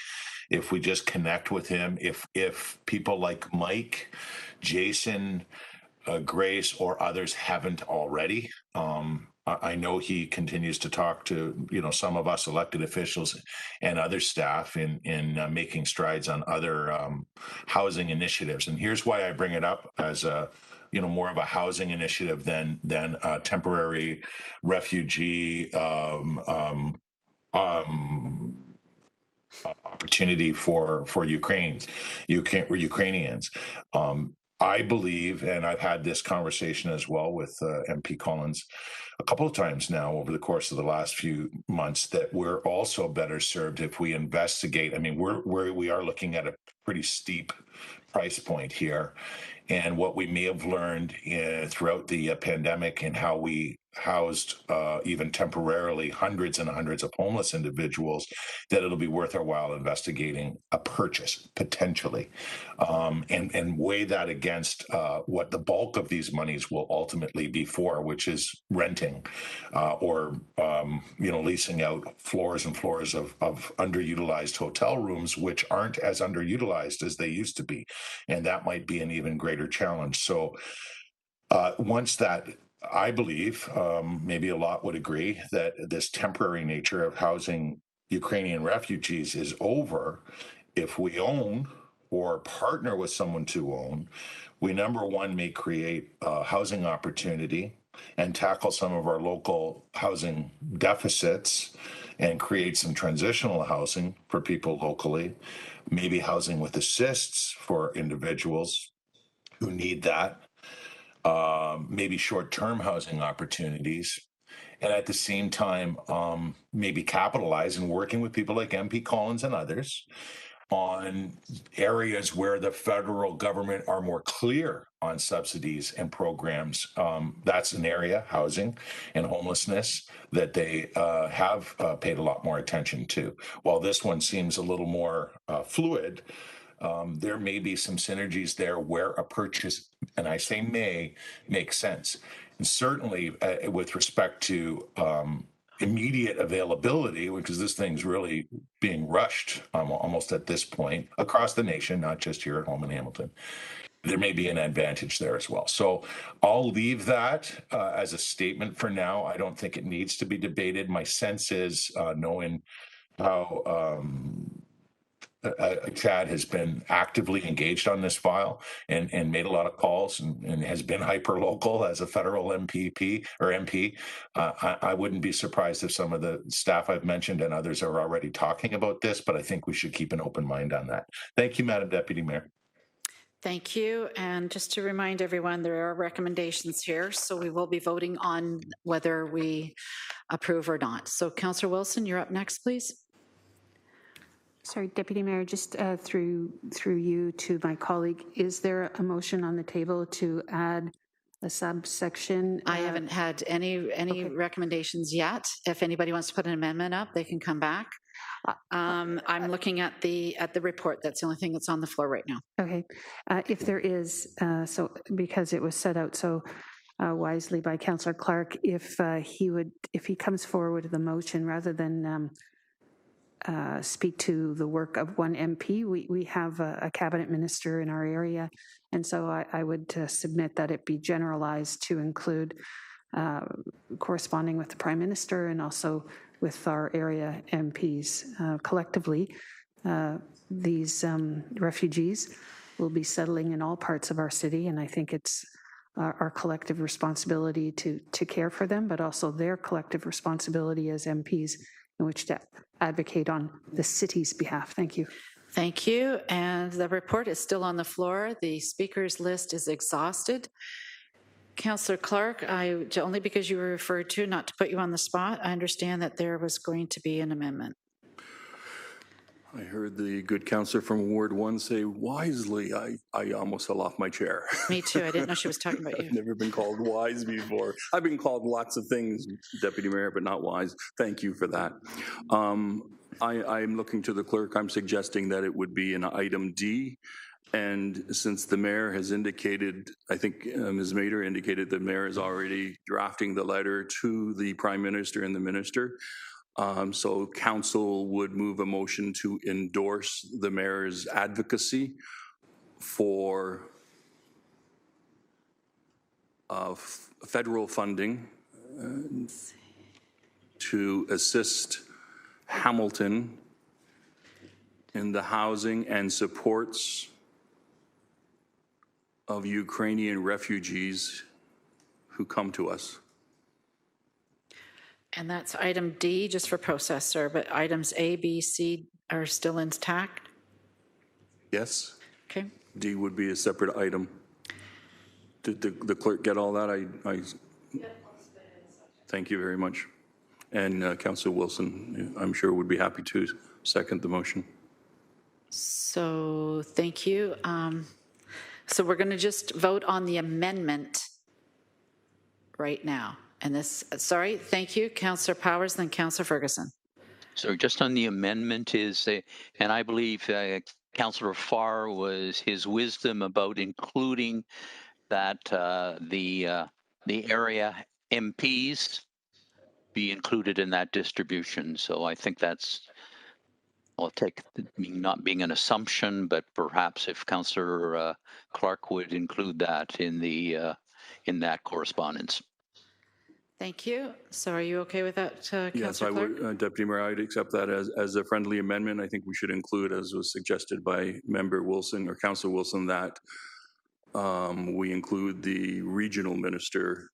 just connect with him. If people like Mike, Jason, Grace, or others haven't already. I know he continues to talk to some of us elected officials and other staff in making strides on other housing initiatives. And here's why I bring it up as a more of a housing initiative than a temporary refugee opportunity for Ukrainians. I believe, and I've had this conversation as well with MP Collins a couple of times now over the course of the last few months, that we're also better served if we investigate. I mean, we are looking at a pretty steep price point here, and what we may have learned throughout the pandemic and how we housed even temporarily hundreds and hundreds of homeless individuals, that it'll be worth our while investigating a purchase potentially, and weigh that against what the bulk of these monies will ultimately be for, which is renting or leasing out floors and floors of underutilized hotel rooms, which aren't as underutilized as they used to be, and that might be an even greater challenge. So once that, I believe, maybe a lot would agree, that this temporary nature of housing Ukrainian refugees is over, if we own or partner with someone to own, we, number one, may create housing opportunity and tackle some of our local housing deficits and create some transitional housing for people locally, maybe housing with assists for individuals who need that, maybe short-term housing opportunities, and at the same time, maybe capitalize and working with people like MP Collins and others on areas where the federal government are more clear on subsidies and programs. That's an area, housing and homelessness, that they have paid a lot more attention to. While this one seems a little more fluid, there may be some synergies there where a purchase, and I say may, make sense. And certainly with respect to immediate availability, because this thing's really being rushed almost at this point across the nation, not just here at home in Hamilton, there may be an advantage there as well. So I'll leave that as a statement for now. I don't think it needs to be debated. My sense is, knowing how Chad has been actively engaged on this file and made a lot of calls and has been hyper local as a federal MP. I wouldn't be surprised if some of the staff I've mentioned and others are already talking about this, but I think we should keep an open mind on that. Thank you, Madam Deputy Mayor. Thank you. And just to remind everyone, there are recommendations here, so we will be voting on whether we approve or not. So Councillor Wilson, you're up next, please. Sorry, Deputy Mayor, just through you to my colleague, is there a motion on the table to add a subsection? I haven't had any recommendations yet. If anybody wants to put an amendment up, they can come back. I'm looking at the report. That's the only thing that's on the floor right now. Okay. If there is, so because it was set out so wisely by Councillor Clark, if he comes forward with a motion rather than speak to the work of one MP. We have a cabinet minister in our area, and so I would submit that it be generalized to include corresponding with the Prime Minister and also with our area MPs. Collectively, these refugees will be settling in all parts of our city, and I think it's our collective responsibility to care for them, but also their collective responsibility as MPs in which to advocate on the city's behalf. Thank you. Thank you. And the report is still on the floor. The speakers list is exhausted. Councillor Clark, only because you were referred to, not to put you on the spot, I understand that there was going to be an amendment. I heard the good counselor from Ward 1 say wisely. I almost fell off my chair. Me too. I didn't know she was talking about you. I've never been called wise before. I've been called lots of things, Deputy Mayor, but not wise. Thank you for that. I'm looking to the clerk. I'm suggesting that it would be in item D. And since the mayor has indicated, I think Ms. Mader indicated the mayor is already drafting the letter to the Prime Minister and the Minister. So council would move a motion to endorse the mayor's advocacy for federal funding to assist Hamilton in the housing and supports of Ukrainian refugees who come to us. And that's item D, just for process, sir, but items A, B, C are still intact? Yes. Okay. D would be a separate item. Did the clerk get all that? Thank you very much. And Councillor Wilson, I'm sure would be happy to second the motion. So thank you. So we're going to just vote on the amendment right now. And this, sorry, thank you, Councillor Powers, then Councillor Ferguson. So just on the amendment is, and I believe Councillor Farr was his wisdom about including that the area MPs be included in that distribution. So I think that's, I'll take not being an assumption, but perhaps if Councillor Clark would include that in the in that correspondence. Thank you. So are you okay with that, Councillor Yes, I would, Deputy Mayor, I'd accept that as a friendly amendment. I think we should include, as was suggested by Member Wilson or Councillor Wilson, that we include the regional minister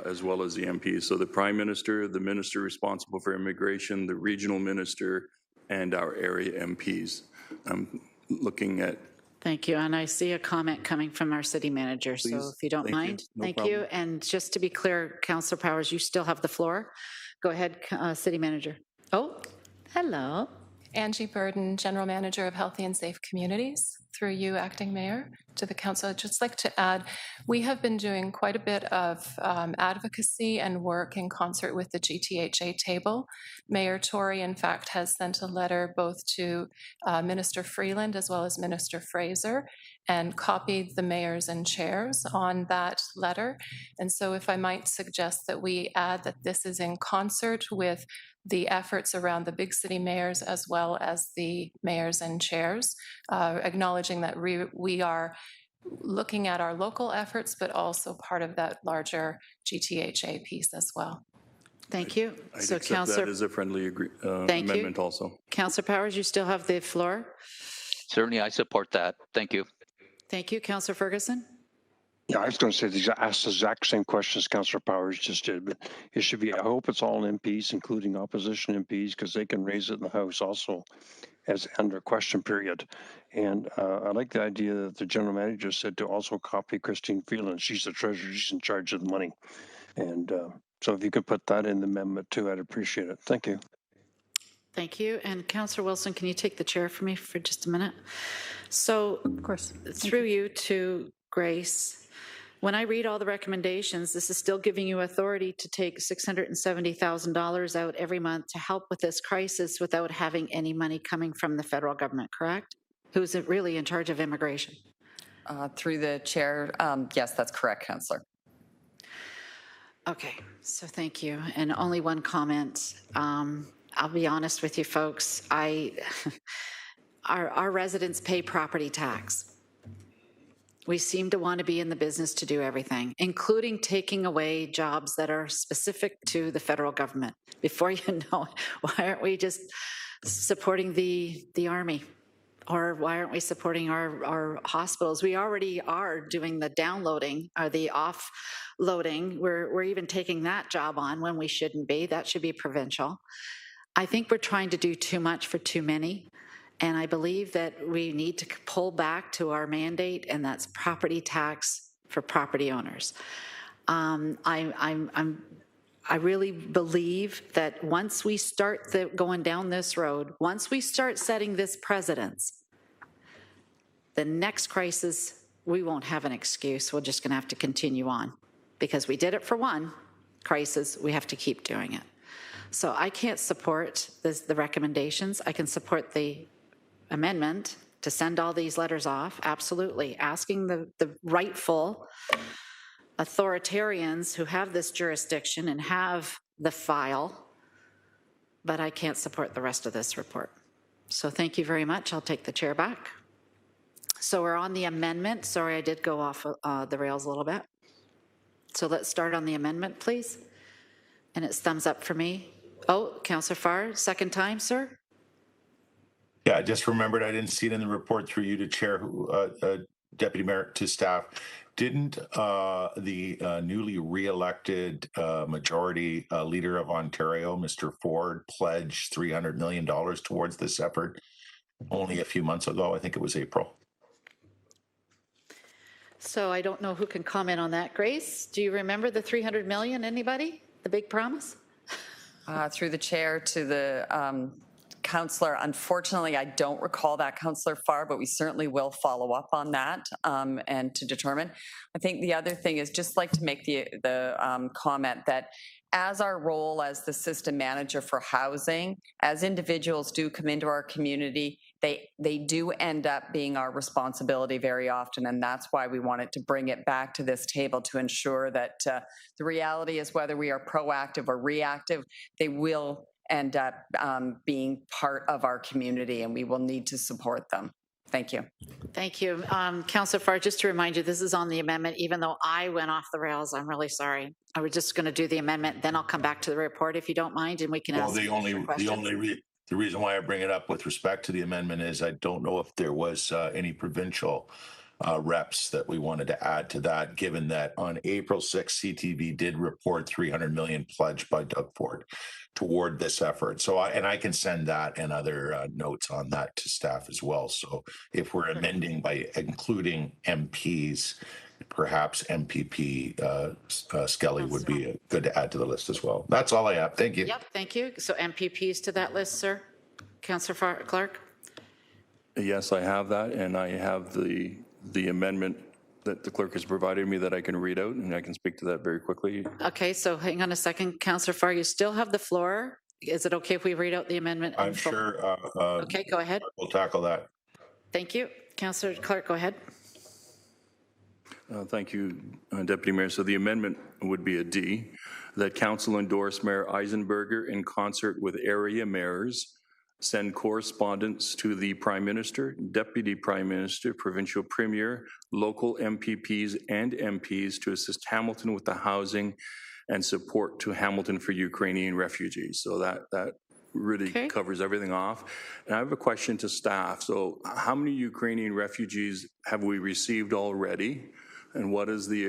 as well as the MPs. So the Prime Minister, the Minister responsible for immigration, the regional minister, and our area MPs. I'm looking at. Thank you. And I see a comment coming from our city manager. Please. So if you don't mind, thank you. And just to be clear, Councillor Powers, you still have the floor. Go ahead, city manager. Oh, hello. Angie Burden, General Manager of Healthy and Safe Communities. Through you, Acting Mayor, to the Council, I'd just like to add, we have been doing quite a bit of advocacy and work in concert with the GTHA table. Mayor Tory, in fact, has sent a letter both to Minister Freeland as well as Minister Fraser and copied the mayors and chairs on that letter. And so if I might suggest that we add that this is in concert with the efforts around the big city mayors as well as the mayors and chairs, acknowledging that we are looking at our local efforts, but also part of that larger GTHA piece as well. Thank you. I'd so accept that as a friendly amendment you. Also. Councillor Powers, you still have the floor. Certainly, I support that. Thank you. Thank you. Councillor Ferguson. Yeah, I was going to say, ask the exact same questions Councillor Powers just did, but it should be, I hope it's all MPs, including opposition MPs, because they can raise it in the House also as under question period. And I like the idea that the general manager said to also copy Christine Freeland. She's the treasurer, she's in charge of the money. And so if you could put that in the amendment too, I'd appreciate it. Thank you. Thank you. And Councillor Wilson, can you take the chair for me for just a minute? So, of course, through you to Grace, when I read all the recommendations, this is still giving you authority to take $670,000 out every month to help with this crisis without having any money coming from the federal government, correct? Who's really in charge of immigration? Through the chair, yes, that's correct, Councillor. Okay, so thank you. And only one comment. I'll be honest with you folks, our residents pay property tax. We seem to want to be in the business to do everything, including taking away jobs that are specific to the federal government. Before you know it, why aren't we just supporting the Army? Or why aren't we supporting our hospitals? We already are doing the downloading or the offloading. We're even taking that job on when we shouldn't be. That should be provincial. I think we're trying to do too much for too many. And I believe that we need to pull back to our mandate, and that's property tax for property owners. I I really believe that once we start going down this road, once we start setting this precedence, the next crisis, we won't have an excuse. We're just going to have to continue on because we did it for one crisis. We have to keep doing it. So I can't support the recommendations. I can support the amendment to send all these letters off, absolutely, asking the rightful authoritarians who have this jurisdiction and have the file, but I can't support the rest of this report. So thank you very much. I'll take the chair back. So we're on the amendment. Sorry, I did go off the rails a little bit. So let's start on the amendment, please. And it's thumbs up for me. Oh, Councillor Farr, second time, sir? Yeah, I just remembered I didn't see it in the report through you to Chair, Deputy Mayor, to staff. Didn't the newly re-elected majority leader of Ontario, Mr. Ford, pledge $300 million towards this effort only a few months ago? I think it was April. So I don't know who can comment on that. Grace, do you remember the $300 million? Anybody? The big promise? Through the chair to the councillor, unfortunately, I don't recall that, Councillor Farr, but we certainly will follow up on that and to determine. I think the other thing is just like to make the comment that as our role as the system manager for housing, as individuals do come into our community, they do end up being our responsibility very often, and that's why we wanted to bring it back to this table to ensure that the reality is whether we are proactive or reactive, they will end up being part of our community, and we will need to support them. Thank you. Thank you. Councillor Farr, just to remind you, this is on the amendment. Even though I went off the rails, I'm really sorry. I was just going to do the amendment, then I'll come back to the report if you don't mind, and we can ask The reason why I bring it up with respect to the amendment is I don't know if there was any provincial reps that we wanted to add to that, given that on April 6th, CTV did report $300 million pledged by Doug Ford toward this effort. So I can send that and other notes on that to staff as well. So if we're amending by including MPs, perhaps MPP Skelly would be good to add to the list as well. That's all I have. Thank you. Yep, thank you. So MPPs to that list, sir? Councillor Clark? Yes, I have that, and I have the amendment that the clerk has provided me that I can read out, and I can speak to that very quickly. Okay, so hang on a second. Councillor Farr, you still have the floor. Is it okay if we read out the amendment? I'm sure. Okay, go ahead. We'll tackle that. Thank you. Councillor Clark, go ahead. Thank you, Deputy Mayor. So the amendment would be a D, that Council endorse Mayor Eisenberger in concert with area mayors, send correspondence to the Prime Minister, Deputy Prime Minister, Provincial Premier, local MPPs and MPs to assist Hamilton with the housing and support to Hamilton for Ukrainian refugees. So that really covers everything off. And I have a question to staff. So how many Ukrainian refugees have we received already? And what is the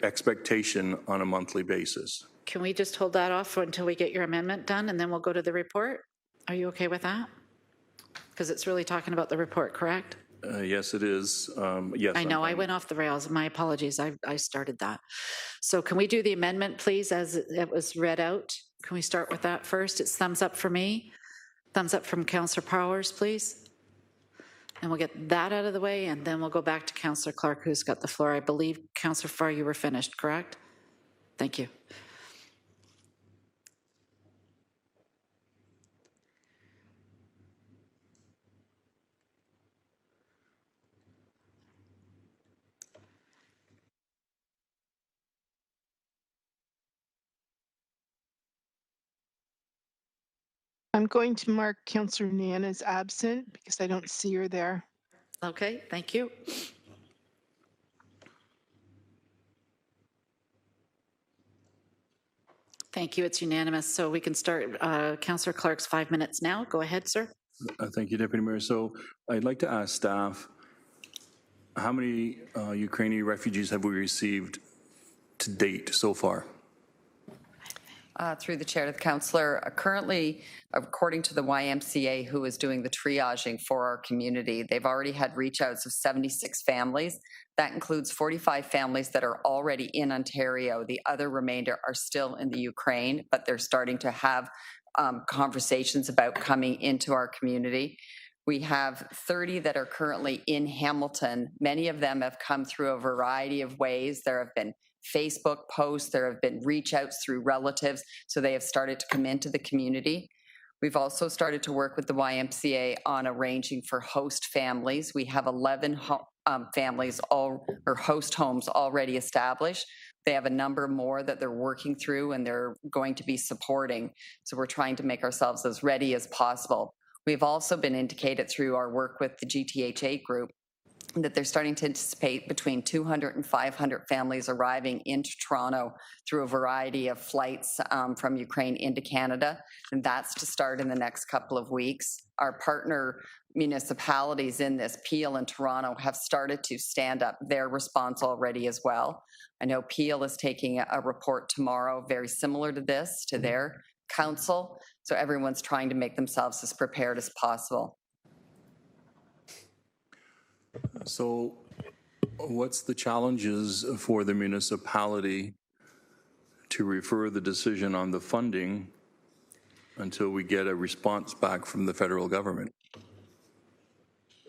expectation on a monthly basis? Can we just hold that off until we get your amendment done, and then we'll go to the report? Are you okay with that? Because it's really talking about the report, correct? Yes, it is. Yes. I know I went off the rails. My apologies. I started that. So can we do the amendment, please, as it was read out? Can we start with that first? It's thumbs up for me. Thumbs up from Councillor Powers, please. And we'll get that out of the way, and then we'll go back to Councillor Clark, who's got the floor. I believe, Councillor Farr, you were finished, correct? Thank you. I'm going to mark Councillor Nan as absent because I don't see her there. Okay, thank you. Thank you. It's unanimous. So we can start Councillor Clark's 5 minutes now. Go ahead, sir. Thank you, Deputy Mayor. So I'd like to ask staff, how many Ukrainian refugees have we received to date so far? Through the chair to the councillor, currently, according to the YMCA, who is doing the triaging for our community, they've already had reach outs of 76 families. That includes 45 families that are already in Ontario. The other remainder are still in the Ukraine, but they're starting to have conversations about coming into our community. We have 30 that are currently in Hamilton. Many of them have come through a variety of ways. There have been Facebook posts, there have been reach outs through relatives, so they have started to come into the community. We've also started to work with the YMCA on arranging for host families. We have 11 families or host homes already established. They have a number more that they're working through and they're going to be supporting. So we're trying to make ourselves as ready as possible. We've also been indicated through our work with the GTHA group that they're starting to anticipate between 200 and 500 families arriving into Toronto through a variety of flights from Ukraine into Canada, and that's to start in the next couple of weeks. Our partner municipalities in this, Peel and Toronto, have started to stand up their response already as well. I know Peel is taking a report tomorrow very similar to this, to their council, so everyone's trying to make themselves as prepared as possible. So what's the challenges for the municipality to refer the decision on the funding until we get a response back from the federal government?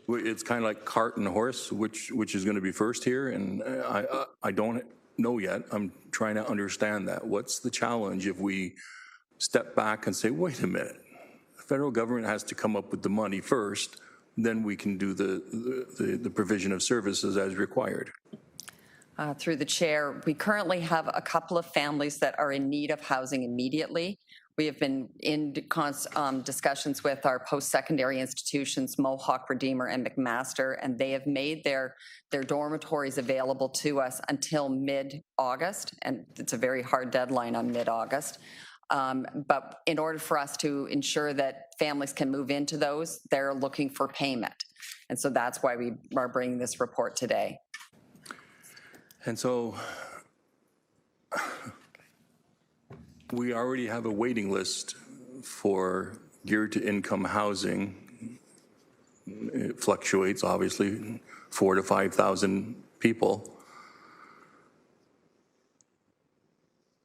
It's kind of like cart and horse, which is going to be first here, and I don't know yet. I'm trying to understand that. What's the challenge if we step back and say, wait a minute, the federal government has to come up with the money first, then we can do the provision of services as required? Through the chair, we currently have a couple of families that are in need of housing immediately. We have been in discussions with our post-secondary institutions, Mohawk, Redeemer, and McMaster, and they have made their dormitories available to us until mid-August, and it's a very hard deadline on mid-August. But in order for us to ensure that families can move into those, they're looking for payment. And so that's why we are bringing this report today. And so we already have a waiting list for geared to income housing. It fluctuates, obviously, 4,000 to 5,000 people.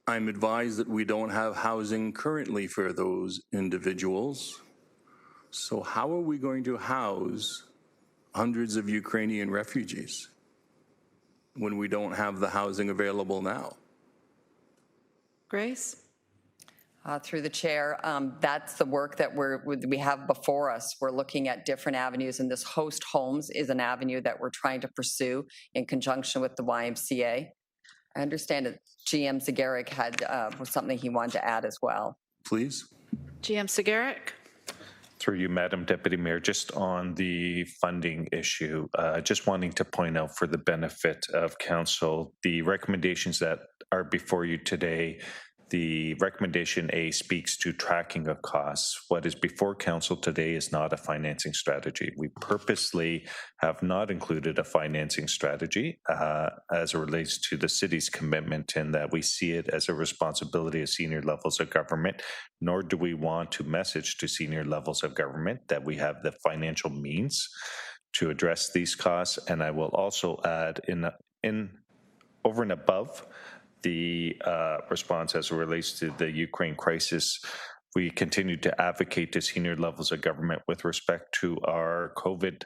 I'm advised that we don't have housing currently for those individuals. So how are we going to house hundreds of Ukrainian refugees when we don't have the housing available now? Grace? Through the chair, that's the work that we have before us. We're looking at different avenues, and this host homes is an avenue that we're trying to pursue in conjunction with the YMCA. I understand that GM Zagaric had something he wanted to add as well. Please. GM Zagaric. Through you, Madam Deputy Mayor, just on the funding issue, just wanting to point out for the benefit of Council, the recommendations that are before you today, the recommendation A speaks to tracking of costs. What is before Council today is not a financing strategy. We purposely have not included a financing strategy as it relates to the city's commitment, in that we see it as a responsibility of senior levels of government, nor do we want to message to senior levels of government that we have the financial means to address these costs. And I will also add in over and above the response as it relates to the Ukraine crisis, we continue to advocate to senior levels of government with respect to our COVID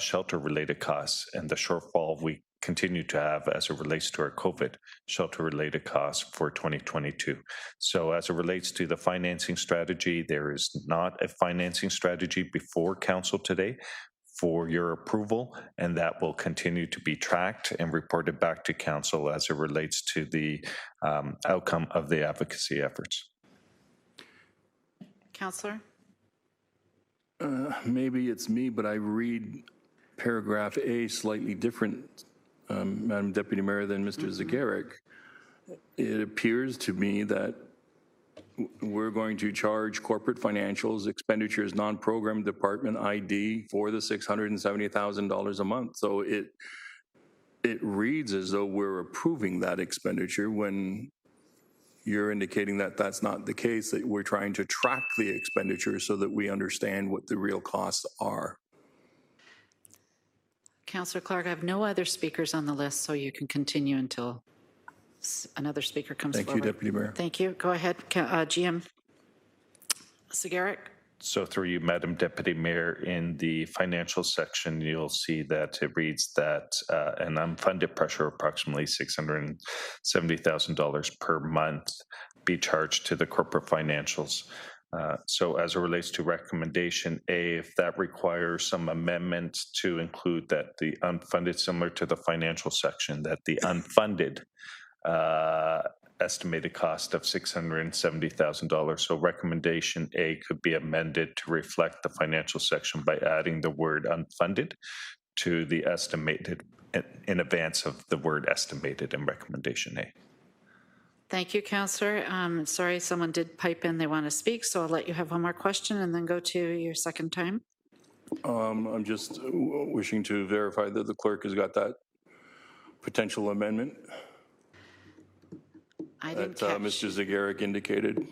shelter-related costs and the shortfall we continue to have as it relates to our COVID shelter-related costs for 2022. So as it relates to the financing strategy, there is not a financing strategy before Council today for your approval, and that will continue to be tracked and reported back to Council as it relates to the outcome of the advocacy efforts. Councillor? Maybe it's me, but I read paragraph A slightly different, Madam Deputy Mayor, than Mr. Zagaric. It appears to me that we're going to charge corporate financials, expenditures, non-program department ID for the $670,000 a month. So it reads as though we're approving that expenditure when you're indicating that that's not the case, that we're trying to track the expenditure so that we understand what the real costs are. Councillor Clark, I have no other speakers on the list, so you can continue until another speaker comes forward. Thank you, Deputy Mayor. Thank you. Go ahead, GM Zagarek. So through you, Madam Deputy Mayor, in the financial section, you'll see that it reads that an unfunded pressure of approximately $670,000 per month be charged to the corporate financials. So as it relates to recommendation A, if that requires some amendments to include that the unfunded, similar to the financial section, that the unfunded estimated cost of $670,000. So recommendation A could be amended to reflect the financial section by adding the word unfunded to the estimated in advance of the word estimated in recommendation A. Thank you, Councillor. Sorry, someone did pipe in. They want to speak, so I'll let you have one more question and then go to your second time. I'm just wishing to verify that the clerk has got that potential amendment. I didn't that Mr. Zagarek indicated.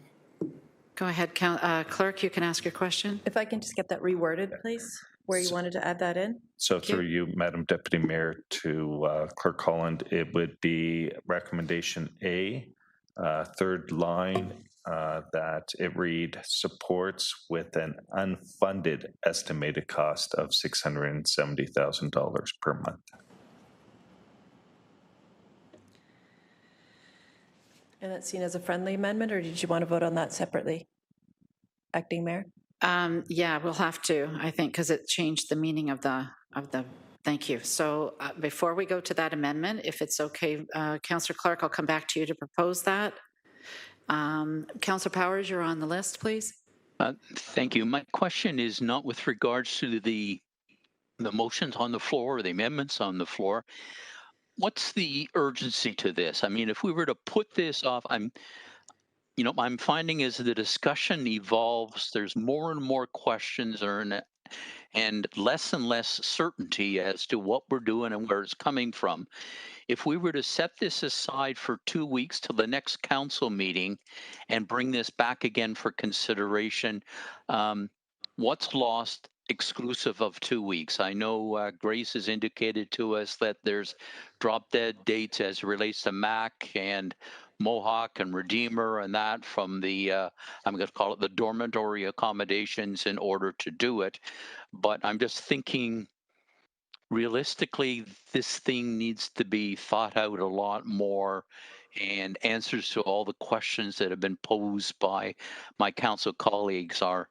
Go ahead, Clerk, you can ask your question. If I can just get that reworded, please, where you wanted to add that in. So through you, Madam Deputy Mayor, to Clerk Holland, it would be recommendation A, third line, that it read supports with an unfunded estimated cost of $670,000 per month. And that's seen as a friendly amendment, or did you want to vote on that separately? Acting Mayor? Yeah, we'll have to, I think, because it changed the meaning of the, thank you. So before we go to that amendment, if it's okay, Councillor Clark, I'll come back to you to propose that. Councillor Powers, you're on the list, please. Thank you. My question is not with regards to the motions on the floor or the amendments on the floor. What's the urgency to this? I mean, if we were to put this off, I'm finding as the discussion evolves, there's more and more questions and less certainty as to what we're doing and where it's coming from. If we were to set this aside for 2 weeks till the next council meeting and bring this back again for consideration, what's lost exclusive of 2 weeks? I know Grace has indicated to us that there's drop dead dates as it relates to MAC and Mohawk and Redeemer and that from the, I'm going to call it the dormitory accommodations in order to do it. But I'm just thinking, realistically, this thing needs to be thought out a lot more, and answers to all the questions that have been posed by my council colleagues are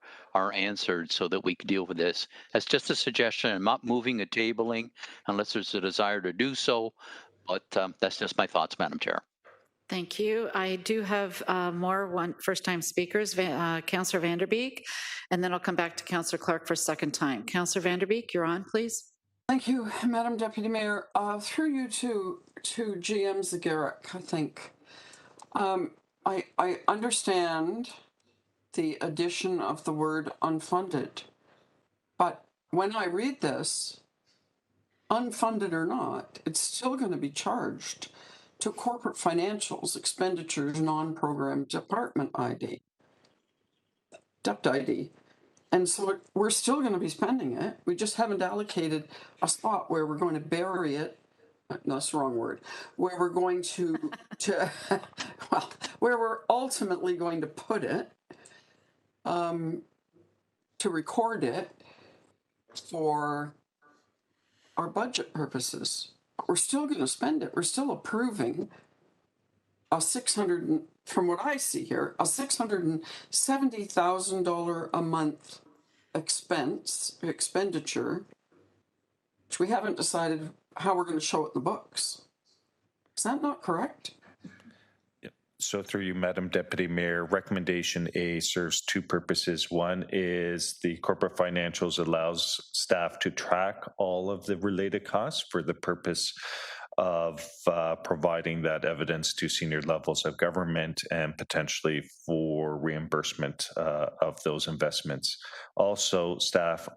answered so that we can deal with this. That's just a suggestion. I'm not moving a tabling unless there's a desire to do so, but that's just my thoughts, Madam Chair. Thank you. I do have more first-time speakers, Councillor Vanderbeek, and then I'll come back to Councillor Clark for a second time. Councillor Vanderbeek, you're on, please. Thank you, Madam Deputy Mayor. Through you to GM Zagarek, I think. I understand the addition of the word unfunded, but when I read this, unfunded or not, it's still going to be charged to corporate financials, expenditures, non-program department ID, DEPT ID. And so we're still going to be spending it. We just haven't allocated a spot where we're going to bury it. No, that's the wrong word. Where we're going to well, where we're ultimately going to put it, to record it for our budget purposes. We're still going to spend it. We're still approving a from what I see here, a $670,000 a month expenditure, which we haven't decided how we're going to show it in the books. Is that not correct? So through you, Madam Deputy Mayor, recommendation A serves two purposes. One is the corporate financials allows staff to track all of the related costs for the purpose of providing that evidence to senior levels of government and potentially for reimbursement of those investments. Also, staff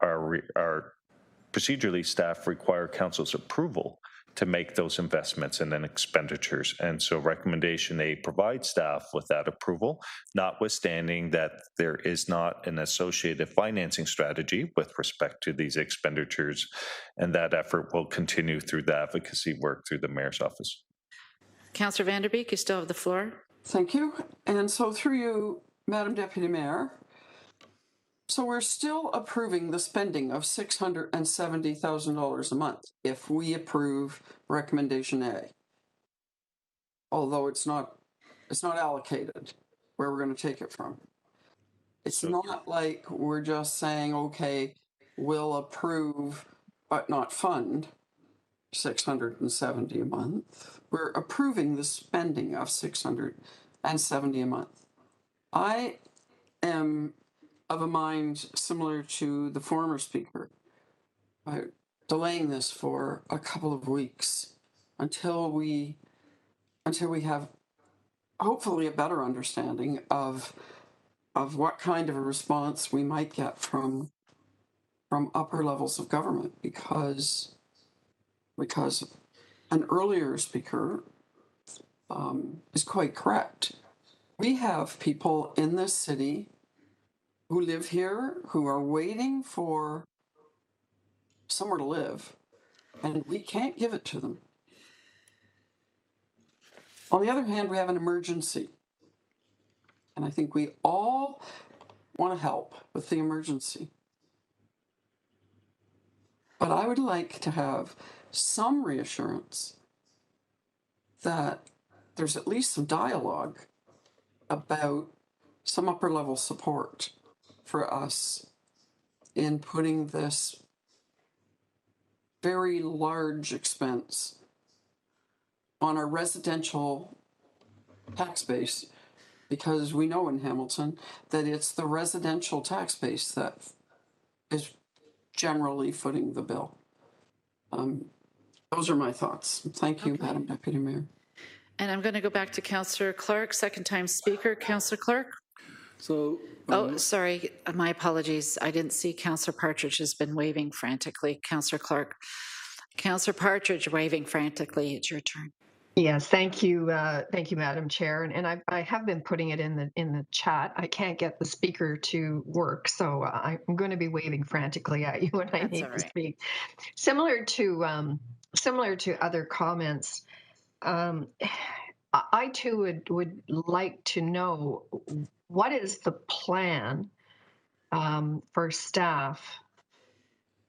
procedurally, staff require council's approval to make those investments and then expenditures. And so recommendation A, provide staff with that approval, notwithstanding that there is not an associated financing strategy with respect to these expenditures, and that effort will continue through the advocacy work through the Mayor's office. Councillor Vanderbeek, you still have the floor. Thank you. And so through you, Madam Deputy Mayor, so we're still approving the spending of $670,000 a month if we approve recommendation A. Although it's not allocated where we're going to take it from. It's not like we're just saying, okay, we'll approve but not fund $670 a month. We're approving the spending of $670 a month. I am of a mind similar to the former speaker, delaying this for a couple of weeks until we have hopefully a better understanding of what kind of a response we might get from upper levels of government, because an earlier speaker is quite correct. We have people in this city who live here, who are waiting for somewhere to live, and we can't give it to them. On the other hand, we have an emergency, and I think we all want to help with the emergency. But I would like to have some reassurance that there's at least some dialogue about some upper level support for us in putting this very large expense on our residential tax base, because we know in Hamilton that it's the residential tax base that is generally footing the bill. Those are my thoughts. Thank you, Madam Deputy Mayor. And I'm going to go back to Councillor Clark, second time speaker. Councillor Clark? So, oh, sorry. My apologies. I didn't see Councillor Partridge has been waving frantically. Councillor Clark. Councillor Partridge waving frantically. It's your turn. Yes, thank you, Madam Chair, and I have been putting it in the chat. I can't get the speaker to work, so I'm going to be waving frantically at you when I need to speak. Similar to other comments, I too would like to know what is the plan for staff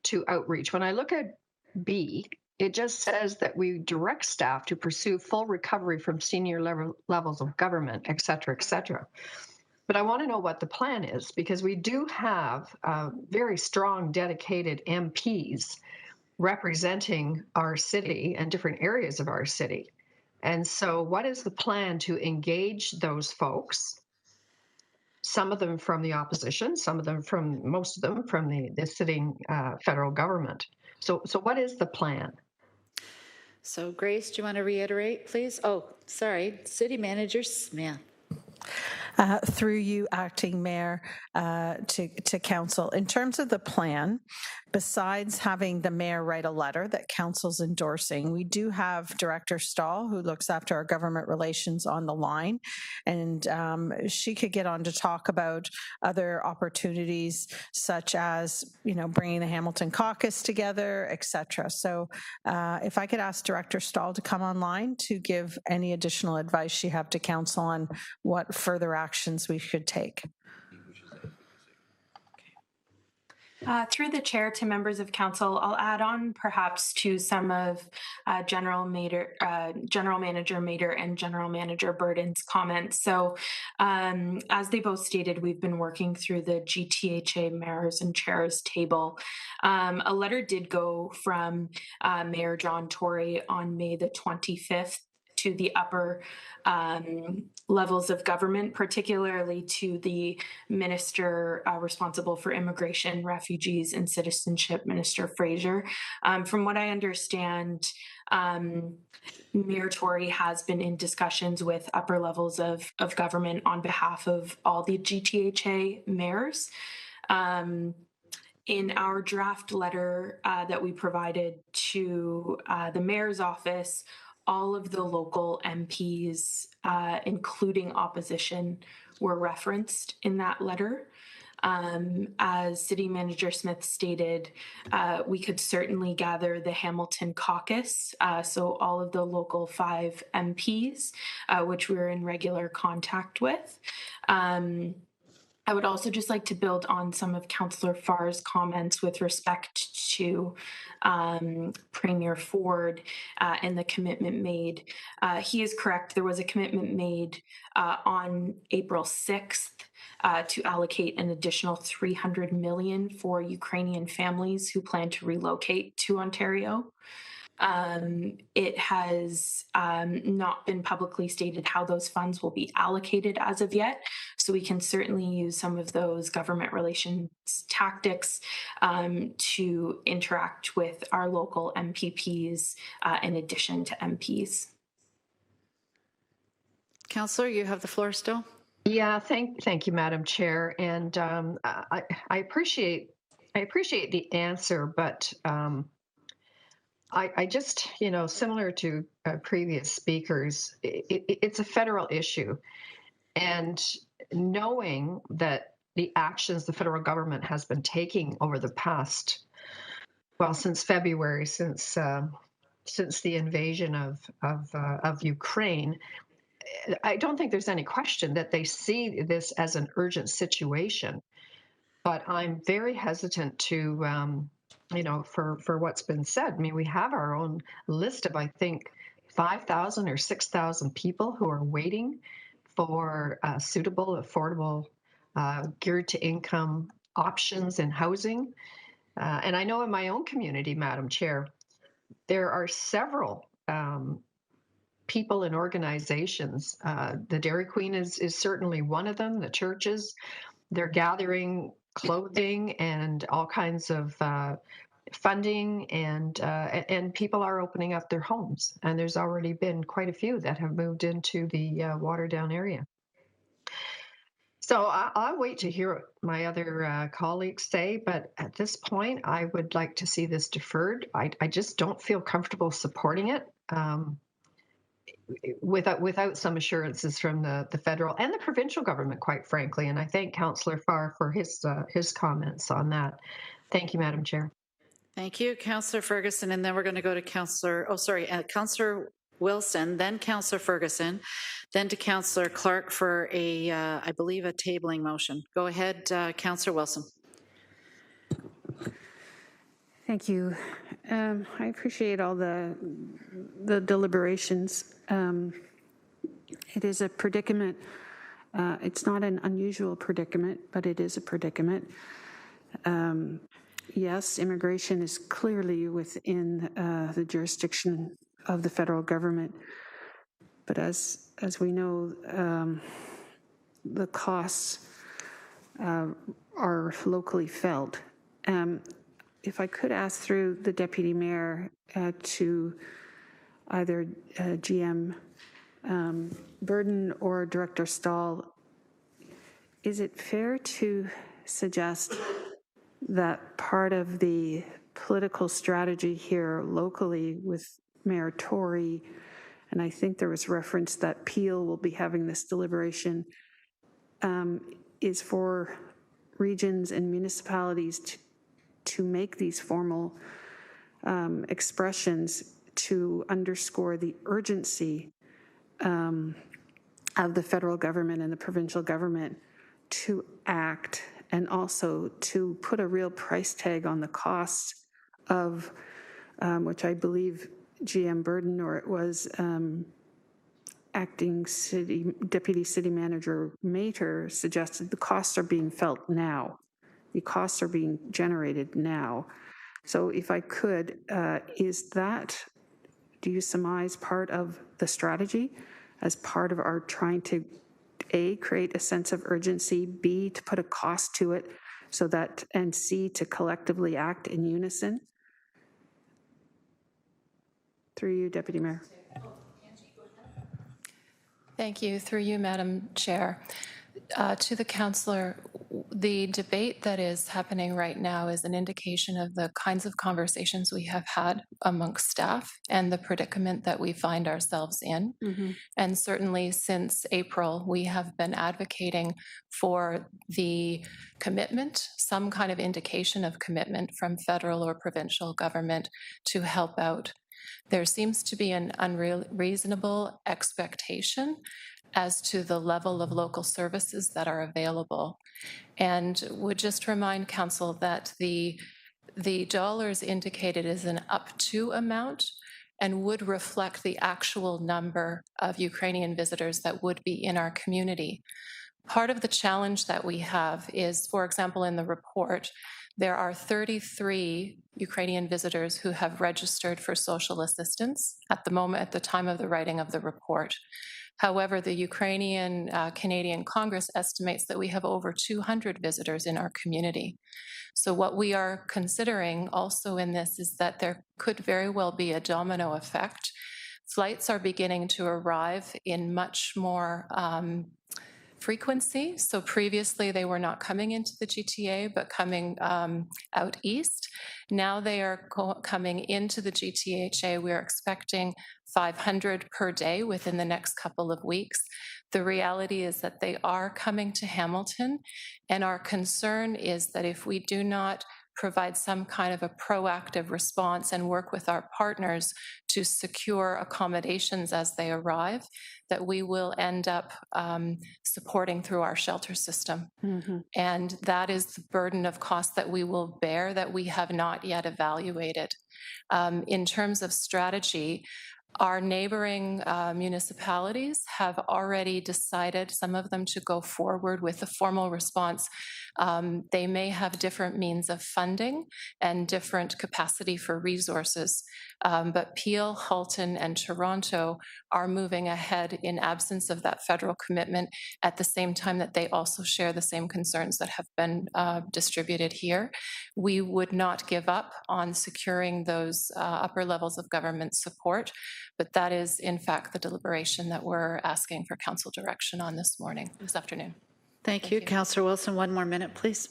to outreach. When I look at B, it just says that we direct staff to pursue full recovery from senior levels of government, et cetera, et cetera. But I want to know what the plan is, because we do have very strong, dedicated MPs representing our city and different areas of our city. And so what is the plan to engage those folks? Some of them from the opposition, most of them from the sitting federal government. So what is the plan? So Grace, do you want to reiterate, please? Oh, sorry, City Manager Smith. Through you, Acting Mayor, to Council. In terms of the plan, besides having the Mayor write a letter that Council's endorsing, we do have Director Stahl, who looks after our government relations, on the line, and she could get on to talk about other opportunities, such as, bringing the Hamilton caucus together, etc. So if I could ask Director Stahl to come online to give any additional advice she have to Council on what further actions we should take. Through the chair to members of council, I'll add on perhaps to some of General Manager Mader and General Manager Burden's comments. So as they both stated, we've been working through the GTHA mayors and chairs table. A letter did go from Mayor John Tory on May the 25th to the upper levels of government, particularly to the minister responsible for immigration, refugees, and citizenship, Minister Fraser. From what I understand, Mayor Tory has been in discussions with upper levels of government on behalf of all the GTHA mayors. in our draft letter that we provided to the mayor's office, all of the local MPs, including opposition, were referenced in that letter. As City Manager Smith stated, we could certainly gather the Hamilton caucus, so all of the local 5 MPs, which we're in regular contact with. I would also just like to build on some of Councillor Farr's comments with respect to Premier Ford and the commitment made. He is correct. There was a commitment made on April 6th to allocate an additional $300 million for Ukrainian families who plan to relocate to Ontario. It has not been publicly stated how those funds will be allocated as of yet, so we can certainly use some of those government relations tactics to interact with our local MPPs in addition to MPs. Councillor, you have the floor still. Yeah, thank you, Madam Chair, and I appreciate the answer, but I just, similar to previous speakers, it's a federal issue, and knowing that the actions the federal government has been taking over the past, since February, since the invasion of Ukraine, I don't think there's any question that they see this as an urgent situation. But I'm very hesitant to, for what's been said. I mean, we have our own list of, I think, 5,000 or 6,000 people who are waiting for suitable, affordable, geared to income options in housing. And I know in my own community, Madam Chair, there are several people and organizations. The Dairy Queen is certainly one of them, the churches. They're gathering clothing and all kinds of funding, and people are opening up their homes. And there's already been quite a few that have moved into the Waterdown area. So I'll wait to hear what my other colleagues say, but at this point, I would like to see this deferred. I just don't feel comfortable supporting it without some assurances from the federal and the provincial government, quite frankly. And I thank Councillor Farr for his comments on that. Thank you, Madam Chair. Thank you, Councillor Ferguson, and then we're going to go to Councillor Wilson, then Councillor Ferguson, then to Councillor Clark for I believe, a tabling motion. Go ahead, Councillor Wilson. Thank you. I appreciate all the deliberations. It is a predicament. It's not an unusual predicament, but it is a predicament. Yes, immigration is clearly within the jurisdiction of the federal government, but as we know, the costs are locally felt. If I could ask through the Deputy Mayor to either GM Burden or Director Stahl, is it fair to suggest that part of the political strategy here locally with Mayor Tory, and I think there was reference that Peel will be having this deliberation, is for regions and municipalities to make these formal expressions to underscore the urgency of the federal government and the provincial government to act, and also to put a real price tag on the costs of, which I believe GM Burden, or it was acting Deputy City Manager Mater suggested the costs are being felt now. The costs are being generated now. So if I could, is that, do you surmise, part of the strategy as part of our trying to A, create a sense of urgency, B, to put a cost to it, so that, and C, to collectively act in unison? Through you, Deputy Mayor. Thank you. Through you, Madam Chair. To the councillor, the debate that is happening right now is an indication of the kinds of conversations we have had amongst staff and the predicament that we find ourselves in. And certainly since April, we have been advocating for the commitment, some kind of indication of commitment from federal or provincial government to help out. There seems to be an unreasonable expectation as to the level of local services that are available. And would just remind Council that the dollars indicated is an up to amount and would reflect the actual number of Ukrainian visitors that would be in our community. Part of the challenge that we have is, for example, in the report, there are 33 Ukrainian visitors who have registered for social assistance at the time of the writing of the report. However, the Ukrainian Canadian Congress estimates that we have over 200 visitors in our community. So what we are considering also in this is that there could very well be a domino effect. Flights are beginning to arrive in much more frequency. So previously they were not coming into the GTA, but coming out east. Now they are coming into the GTHA. We're expecting 500 per day within the next couple of weeks. The reality is that they are coming to Hamilton, and our concern is that if we do not provide some kind of a proactive response and work with our partners to secure accommodations as they arrive, that we will end up supporting through our shelter system. And that is the burden of cost that we will bear that we have not yet evaluated. In terms of strategy, our neighboring municipalities have already decided, some of them, to go forward with a formal response. They may have different means of funding and different capacity for resources, but Peel, Halton, and Toronto are moving ahead in absence of that federal commitment at the same time that they also share the same concerns that have been distributed here. We would not give up on securing those upper levels of government support, but that is, in fact, the deliberation that we're asking for council direction on this afternoon. Thank you. Councillor Wilson, one more minute, please.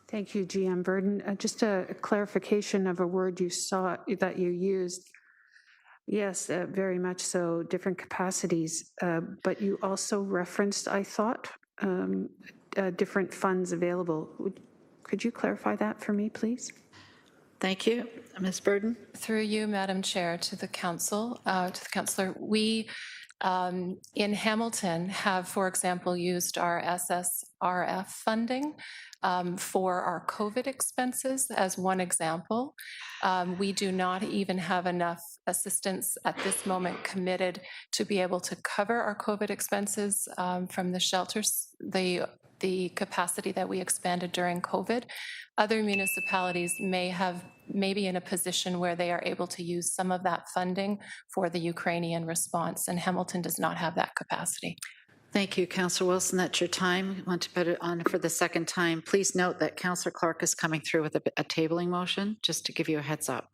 Thank you, GM Burden. Just a clarification of a word that you used. Yes, very much so, different capacities, but you also referenced, I thought, different funds available. Could you clarify that for me, please? Thank you. Ms. Burden? Through you, Madam Chair, to the council, to the councillor, we in Hamilton have, for example, used our SSRF funding for our COVID expenses as one example. We do not even have enough assistance at this moment committed to be able to cover our COVID expenses from the shelters, the capacity that we expanded during COVID. Other municipalities may be in a position where they are able to use some of that funding for the Ukrainian response, and Hamilton does not have that capacity. Thank you, Councillor Wilson. That's your time. I want to put it on for the second time. Please note that Councillor Clark is coming through with a tabling motion, just to give you a heads up.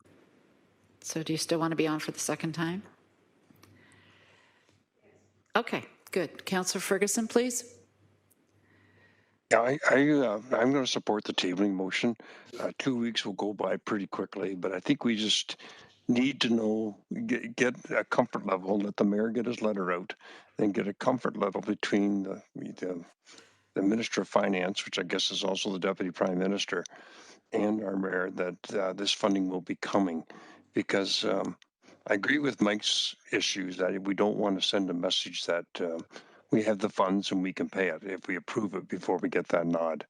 So do you still want to be on for the second time? Okay, good. Councillor Ferguson, please. Yeah, I'm going to support the tabling motion. 2 weeks will go by pretty quickly, but I think we just need to know, get a comfort level, let the mayor get his letter out, and get a comfort level between the Minister of Finance, which I guess is also the Deputy Prime Minister, and our mayor that this funding will be coming. Because I agree with Mike's issues that we don't want to send a message that we have the funds and we can pay it if we approve it before we get that nod.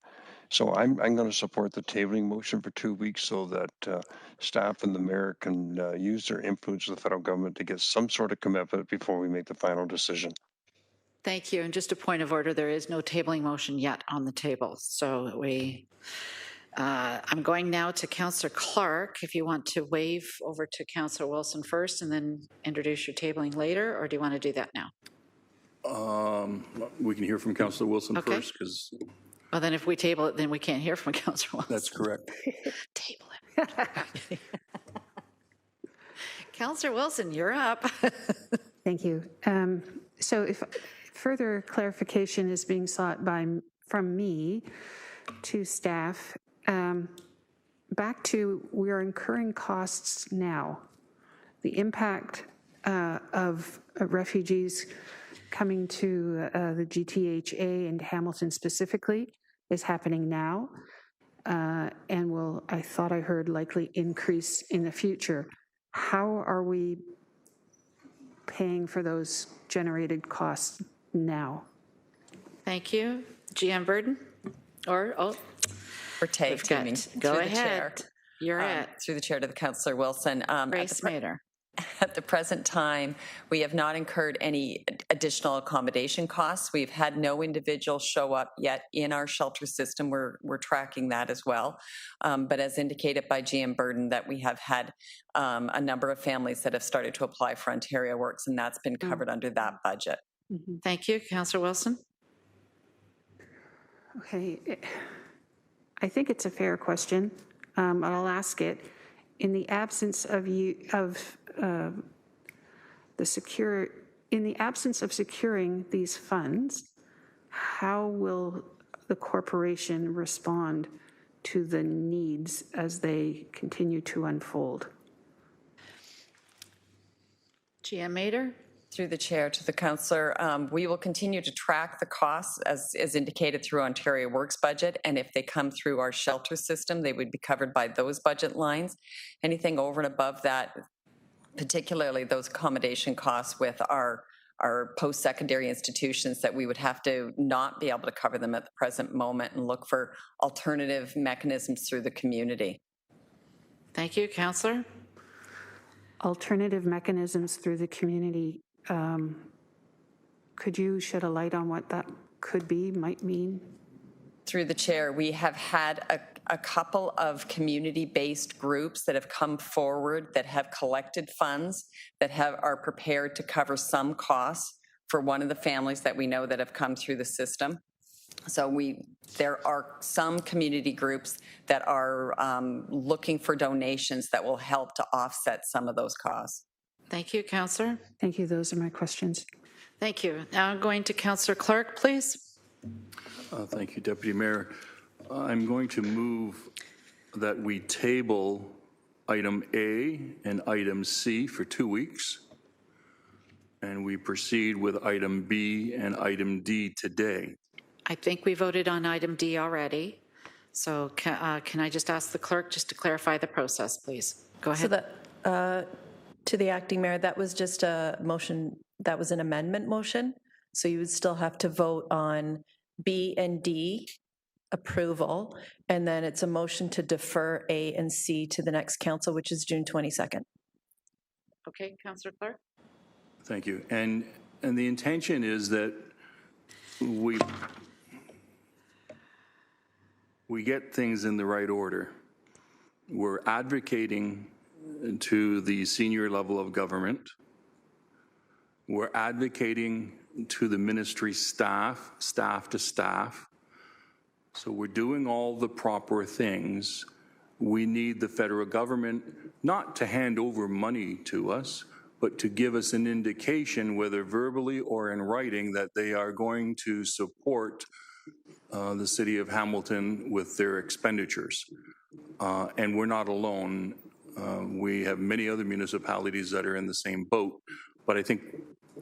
So I'm going to support the tabling motion for 2 weeks so that staff and the mayor can use their influence with the federal government to get some sort of commitment before we make the final decision. Thank you. And just a point of order, there is no tabling motion yet on the table. So I'm going now to Councillor Clark. If you want to wave over to Councillor Wilson first and then introduce your tabling later, or do you want to do that now? We can hear from Councillor Wilson first, because... Well, then if we table it, then we can't hear from Councillor Wilson. That's correct. Table it. Councillor Wilson, you're up. Thank you. So if further clarification is being sought by from me to staff. Back to, we are incurring costs now. The impact of refugees coming to the GTHA and Hamilton specifically is happening now, and will, I thought I heard, likely increase in the future. How are we paying for those generated costs now? Thank you. GM Burden? Or, We're tag teaming. Go Through ahead. The chair. You're it. Through the chair to the Councillor Wilson. Grace Mader. At the present time, we have not incurred any additional accommodation costs. We've had no individual show up yet in our shelter system. We're tracking that as well. But as indicated by GM Burden, that we have had a number of families that have started to apply for Ontario Works, and that's been covered under that budget. Thank you. Councillor Wilson? Okay. I think it's a fair question. I'll ask it. In the absence of securing these funds, how will the corporation respond to the needs as they continue to unfold? GM Mader? Through the chair to the councillor, we will continue to track the costs as indicated through Ontario Works budget, and if they come through our shelter system, they would be covered by those budget lines. Anything over and above that, particularly those accommodation costs with our post-secondary institutions, that we would have to not be able to cover them at the present moment and look for alternative mechanisms through the community. Thank you. Councillor? Alternative mechanisms through the community. Could you shed a light on what that could be, might mean? Through the chair, we have had a couple of community-based groups that have come forward that have collected funds that are prepared to cover some costs for one of the families that we know that have come through the system. So there are some community groups that are looking for donations that will help to offset some of those costs. Thank you, Councillor. Thank you. Those are my questions. Thank you. Now I'm going to Councillor Clark, please. Thank you, Deputy Mayor. I'm going to move that we table item A and item C for 2 weeks, and we proceed with item B and item D today. I think we voted on item D already. So can I just ask the clerk just to clarify the process, please? Go ahead. So that, to the acting mayor, that was just a motion, that was an amendment motion. So you would still have to vote on B and D approval, and then it's a motion to defer A and C to the next council, which is June 22nd. Okay, Councillor Clark. Thank you. And the intention is that we get things in the right order. We're advocating to the senior level of government. We're advocating to the ministry staff to staff. So we're doing all the proper things. We need the federal government not to hand over money to us, but to give us an indication, whether verbally or in writing, that they are going to support the city of Hamilton with their expenditures. And we're not alone. We have many other municipalities that are in the same boat, but I think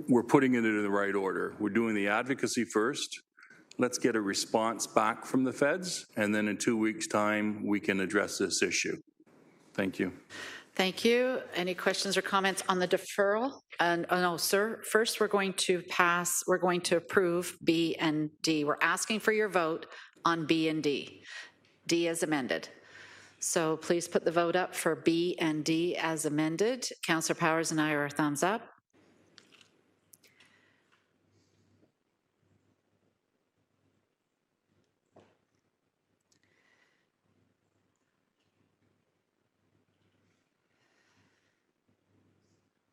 we're putting it in the right order. We're doing the advocacy first. Let's get a response back from the feds, and then in 2 weeks' time, we can address this issue. Thank you. Thank you. Any questions or comments on the deferral? And no, sir. First, we're going to approve B and D. We're asking for your vote on B and D. D as amended. So please put the vote up for B and D as amended. Councillor Powers and I are thumbs up.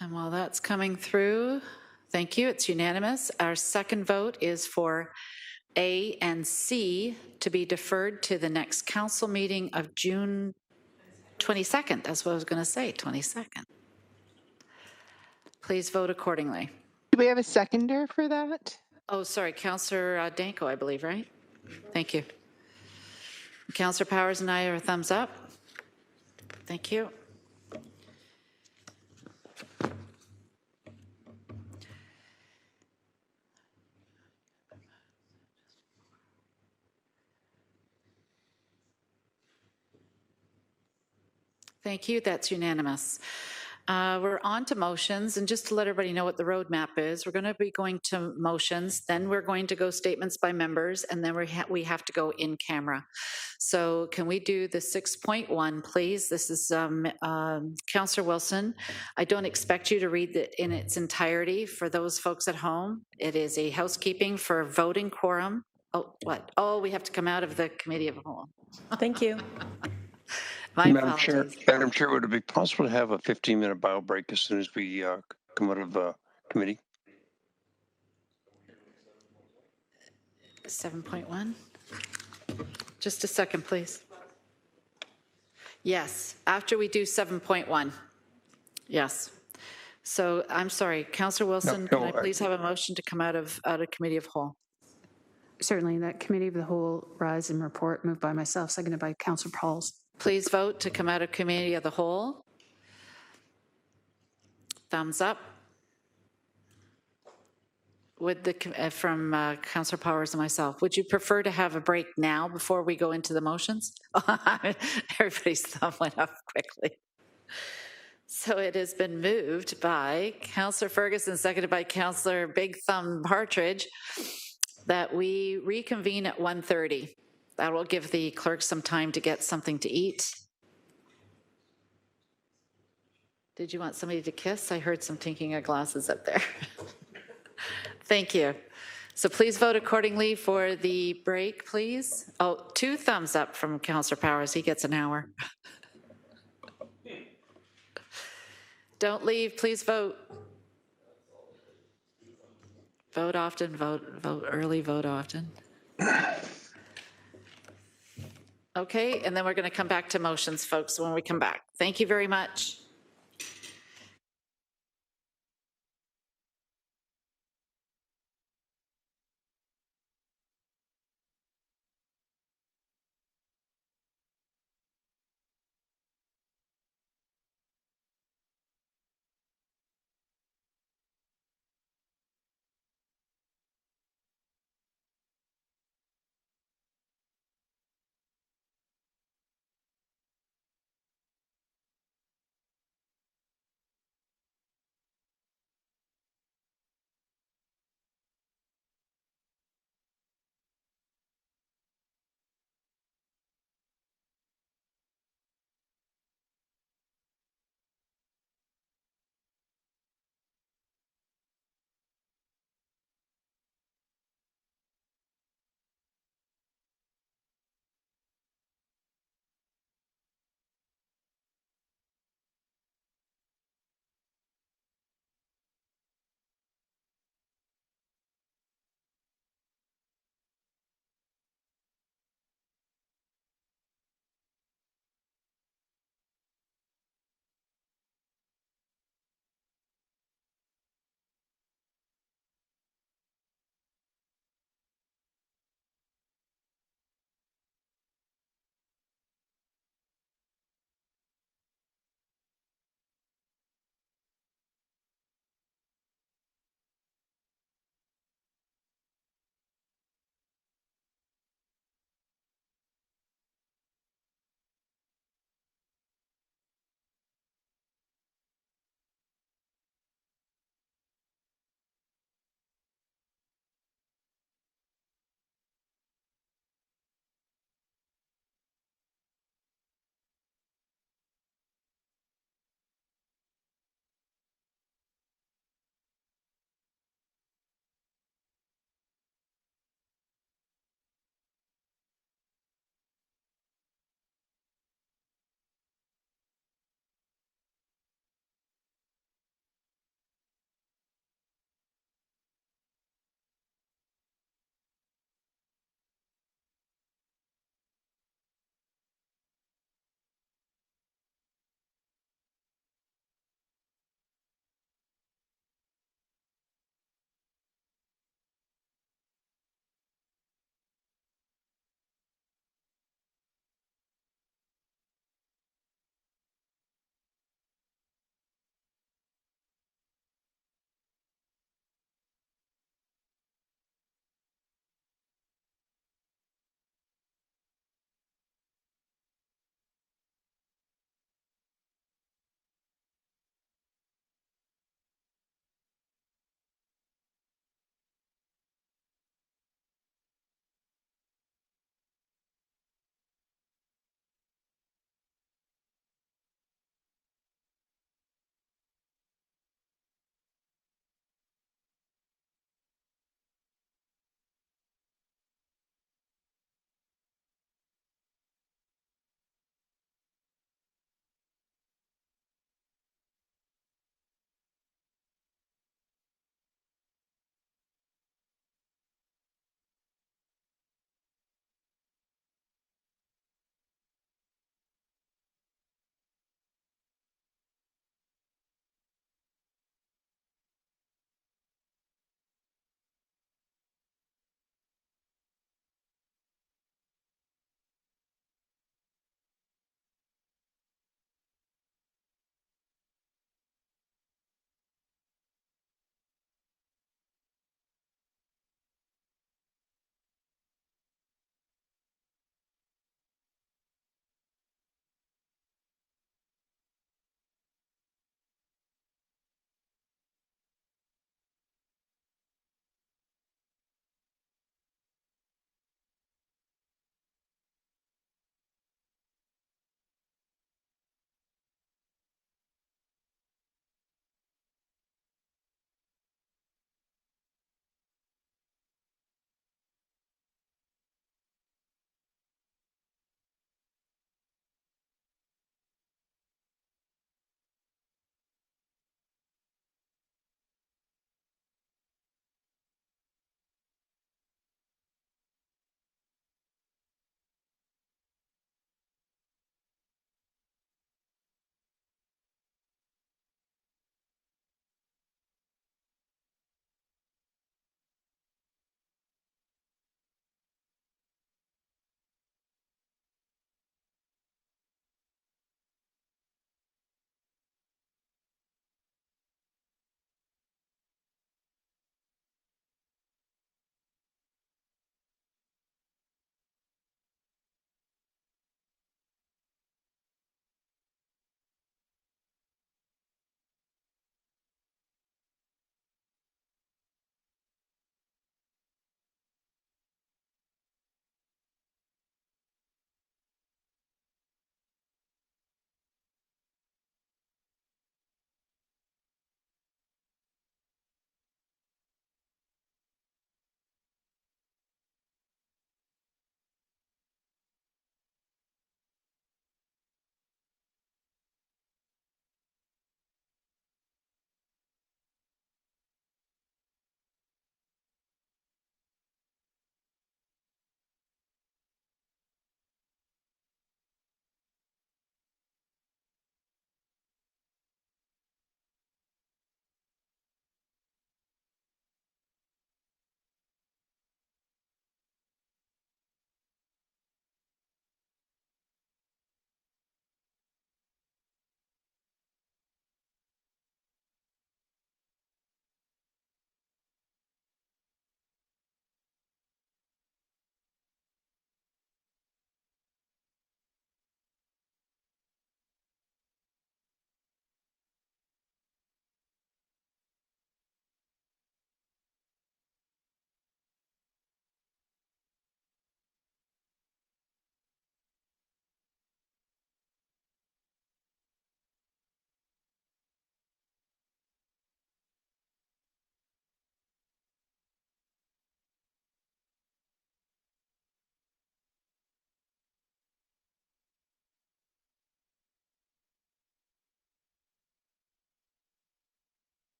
And while that's coming through, thank you, it's unanimous. Our second vote is for A and C to be deferred to the next council meeting of June 22nd. That's what I was going to say, 22nd. Please vote accordingly. Do we have a seconder for that? Oh, sorry, Councillor Danko, I believe, right? Thank you. Councillor Powers and I are a thumbs up. Thank you. Thank you. That's unanimous. We're on to motions, and just to let everybody know what the roadmap is, we're going to be going to motions, then we're going to go statements by members, and then we have to go in camera. So can we do the 6.1, please? This is Councillor Wilson. I don't expect you to read it in its entirety for those folks at home. It is a housekeeping for voting quorum. Oh, what? Oh, we have to come out of the committee of the whole. Thank you. My Madam apologies. Chair, would it be possible to have a 15-minute bio break as soon as we come out of the committee? 7.1. Just a second, please. Yes, after we do 7.1. Yes. So I'm sorry, Councillor Wilson, can I please have a motion to come out of committee of whole? Certainly, that committee of the whole rise and report moved by myself, seconded by Councillor Pauls. Please vote to come out of committee of the whole. Thumbs up. Would the from Councillor Powers and myself, would you prefer to have a break now before we go into the motions? Everybody's thumb went up quickly. So it has been moved by Councillor Ferguson, seconded by Councillor Big Thumb Partridge, that we reconvene at 1:30. That will give the clerk some time to get something to eat. Did you want somebody to kiss? I heard some tinking of glasses up there. Thank you. So please vote accordingly for the break, please. Oh, 2 thumbs up from Councillor Powers. He gets an hour. Don't leave. Please vote. Vote often, vote early, vote often. Okay, and then we're going to come back to motions, folks, when we come back. Thank you very much.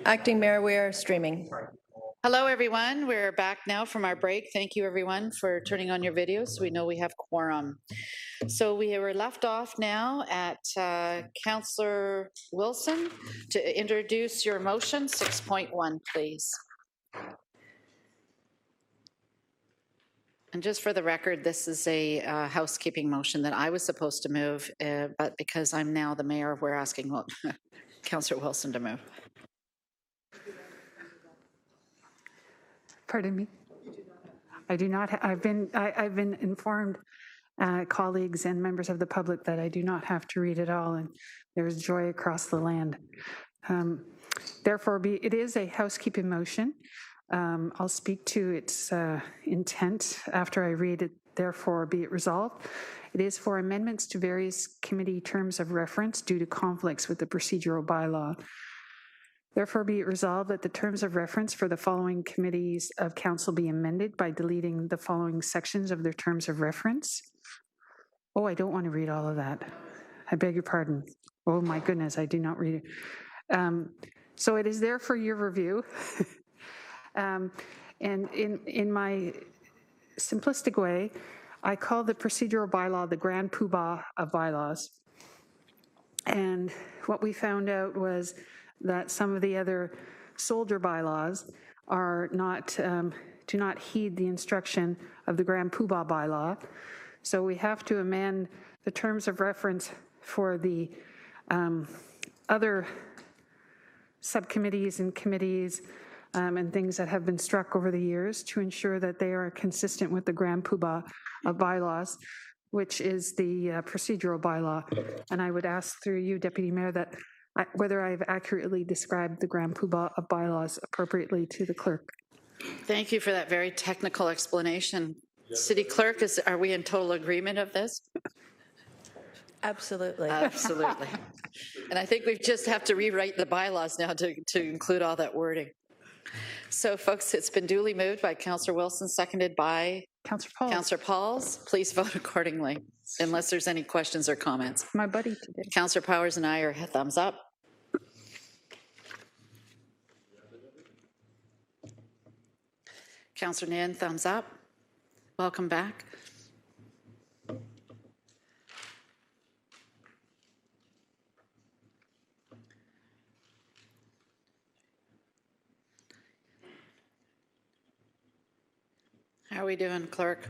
Acting Mayor, we are streaming. Hello, everyone. We're back now from our break. Thank you, everyone, for turning on your videos so we know we have quorum. So we were left off now at Councillor Wilson to introduce your motion 6.1, please. And just for the record, this is a housekeeping motion that I was supposed to move, but because I'm now the mayor, we're asking Councillor Wilson to move. Pardon me? I do not. I've been informed, colleagues and members of the public, that I do not have to read it all, and there's joy across the land. Therefore, it is a housekeeping motion. I'll speak to its intent after I read it. Therefore, be it resolved. It is for amendments to various committee terms of reference due to conflicts with the procedural bylaw. Therefore, be it resolved that the terms of reference for the following committees of council be amended by deleting the following sections of their terms of reference. Oh, I don't want to read all of that. I beg your pardon. Oh my goodness, I do not read it. So it is there for your review. And in my simplistic way, I call the procedural bylaw the grand poobah of bylaws. And what we found out was that some of the other soldier bylaws are not do not heed the instruction of the grand poobah bylaw. So we have to amend the terms of reference for the other subcommittees and committees and things that have been struck over the years to ensure that they are consistent with the grand poobah of bylaws, which is the procedural bylaw. And I would ask through you, Deputy Mayor, that whether I've accurately described the grand poobah of bylaws appropriately to the clerk. Thank you for that very technical explanation. City Clerk, are we in total agreement of this? Absolutely. Absolutely. And I think we just have to rewrite the bylaws now to include all that wording. So, folks, it's been duly moved by Councillor Wilson, seconded by Councillor Pauls. Please vote accordingly, unless there's any questions or comments. My buddy today. Councillor Powers and I are thumbs up. Councillor Nan, thumbs up. Welcome back. How are we doing, Clerk?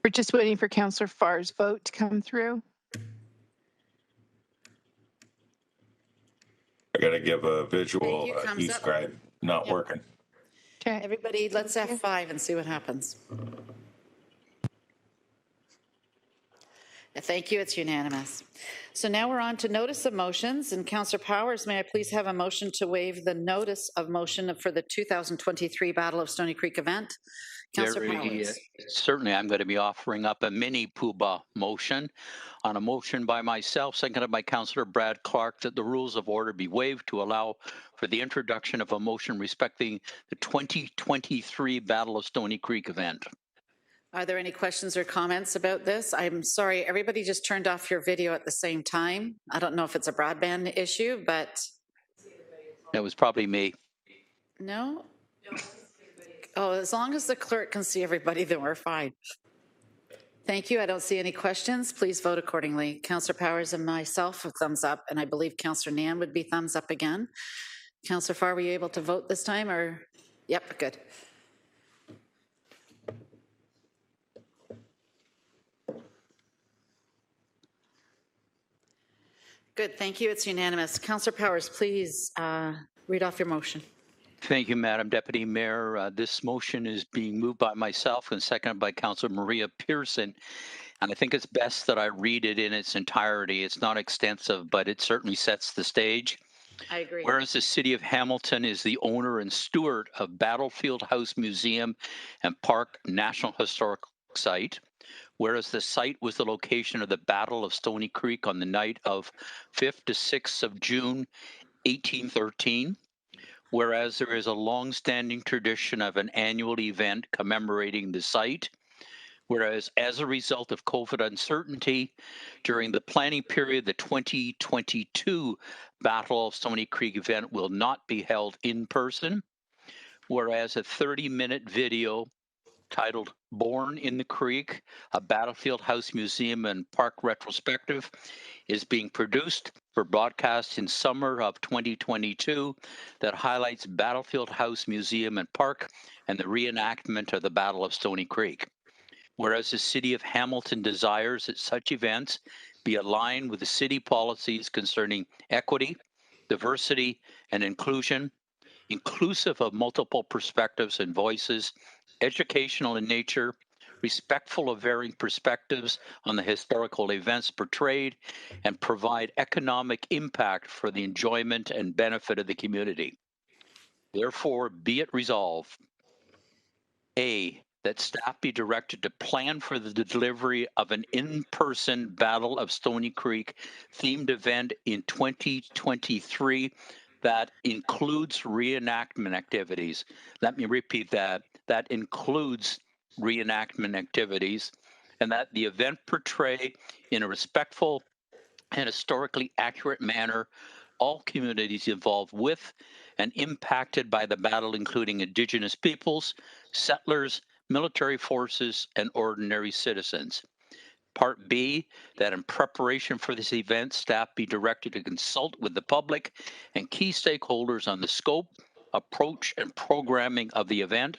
We're just waiting for Councillor Farr's vote to come through. I got to give a visual describe not working. Okay. Everybody, let's F5 and see what happens. Thank you. It's unanimous. So now we're on to notice of motions. And Councillor Powers, may I please have a motion to waive the notice of motion for the 2023 Battle of Stony Creek event? Councillor Powers. Certainly, I'm going to be offering up a mini poobah motion on a motion by myself, seconded by Councillor Brad Clark, that the rules of order be waived to allow for the introduction of a motion respecting the 2023 Battle of Stony Creek event. Are there any questions or comments about this? I'm sorry, everybody just turned off your video at the same time. I don't know if it's a broadband issue, but... That was probably me. No? Oh, as long as the clerk can see everybody, then we're fine. Thank you. I don't see any questions. Please vote accordingly. Councillor Powers and myself have thumbs up, and I believe Councillor Nan would be thumbs up again. Councillor Farr, were you able to vote this time, or? Yep, good. Good, thank you. It's unanimous. Councillor Powers, please read off your motion. Thank you, Madam Deputy Mayor. This motion is being moved by myself and seconded by Councillor Maria Pearson. And I think it's best that I read it in its entirety. It's not extensive, but it certainly sets the stage. I agree. Whereas the City of Hamilton is the owner and steward of Battlefield House Museum and Park National Historic Site, whereas the site was the location of the Battle of Stony Creek on the night of 5th to 6th of June, 1813, whereas there is a long-standing tradition of an annual event commemorating the site, Whereas as a result of COVID uncertainty during the planning period, the 2022 Battle of Stony Creek event will not be held in person. Whereas a 30-minute video titled Born in the Creek, a Battlefield House Museum and Park Retrospective, is being produced for broadcast in summer of 2022 that highlights Battlefield House Museum and Park and the reenactment of the Battle of Stony Creek. Whereas the City of Hamilton desires that such events be aligned with the city policies concerning equity, diversity, and inclusion, inclusive of multiple perspectives and voices, educational in nature, respectful of varying perspectives on the historical events portrayed, and provide economic impact for the enjoyment and benefit of the community. Therefore, be it resolved, A, that staff be directed to plan for the delivery of an in-person Battle of Stony Creek themed event in 2023 that includes reenactment activities. Let me repeat that. That includes reenactment activities, and that the event portray in a respectful and historically accurate manner all communities involved with and impacted by the battle, including Indigenous peoples, settlers, military forces, and ordinary citizens. Part B, that in preparation for this event, staff be directed to consult with the public and key stakeholders on the scope, approach, and programming of the event.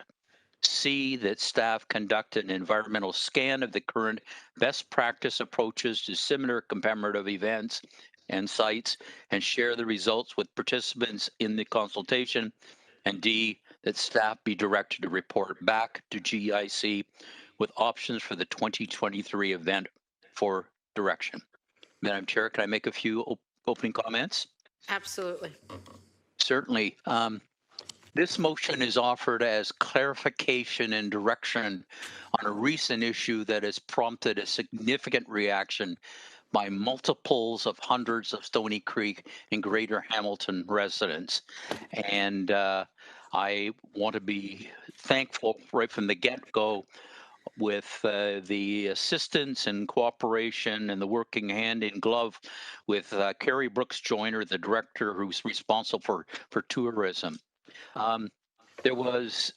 C, that staff conduct an environmental scan of the current best practice approaches to similar commemorative events and sites and share the results with participants in the consultation. And D, that staff be directed to report back to GIC with options for the 2023 event for direction. Madam Chair, can I make a few opening comments? Absolutely. Certainly. This motion is offered as clarification and direction on a recent issue that has prompted a significant reaction by multiples of hundreds of Stony Creek and Greater Hamilton residents. And I want to be thankful right from the get-go with the assistance and cooperation and the working hand in glove with Carrie Brooks Joyner, the director who's responsible for tourism. There was,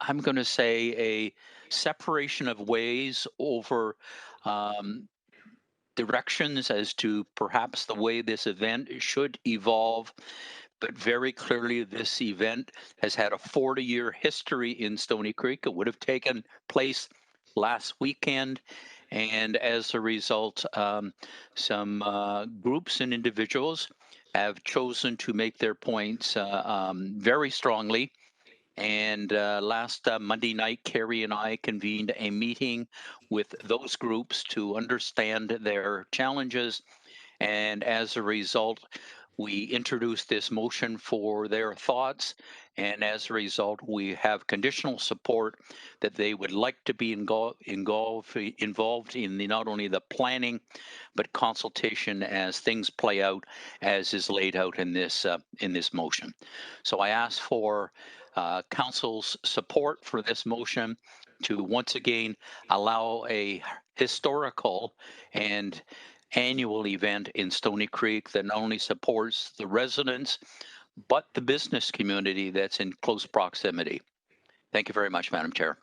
I'm going to say, a separation of ways over directions as to perhaps the way this event should evolve. But very clearly, this event has had a 40-year history in Stony Creek. It would have taken place last weekend. And as a result, some groups and individuals have chosen to make their points very strongly. And last Monday night, Carrie and I convened a meeting with those groups to understand their challenges. And as a result, we introduced this motion for their thoughts. And as a result, we have conditional support that they would like to be involved in not only the planning, but consultation as things play out, as is laid out in this motion. So I ask for Council's support for this motion to once again allow a historical and annual event in Stony Creek that not only supports the residents, but the business community that's in close proximity. Thank you very much, Madam Chair.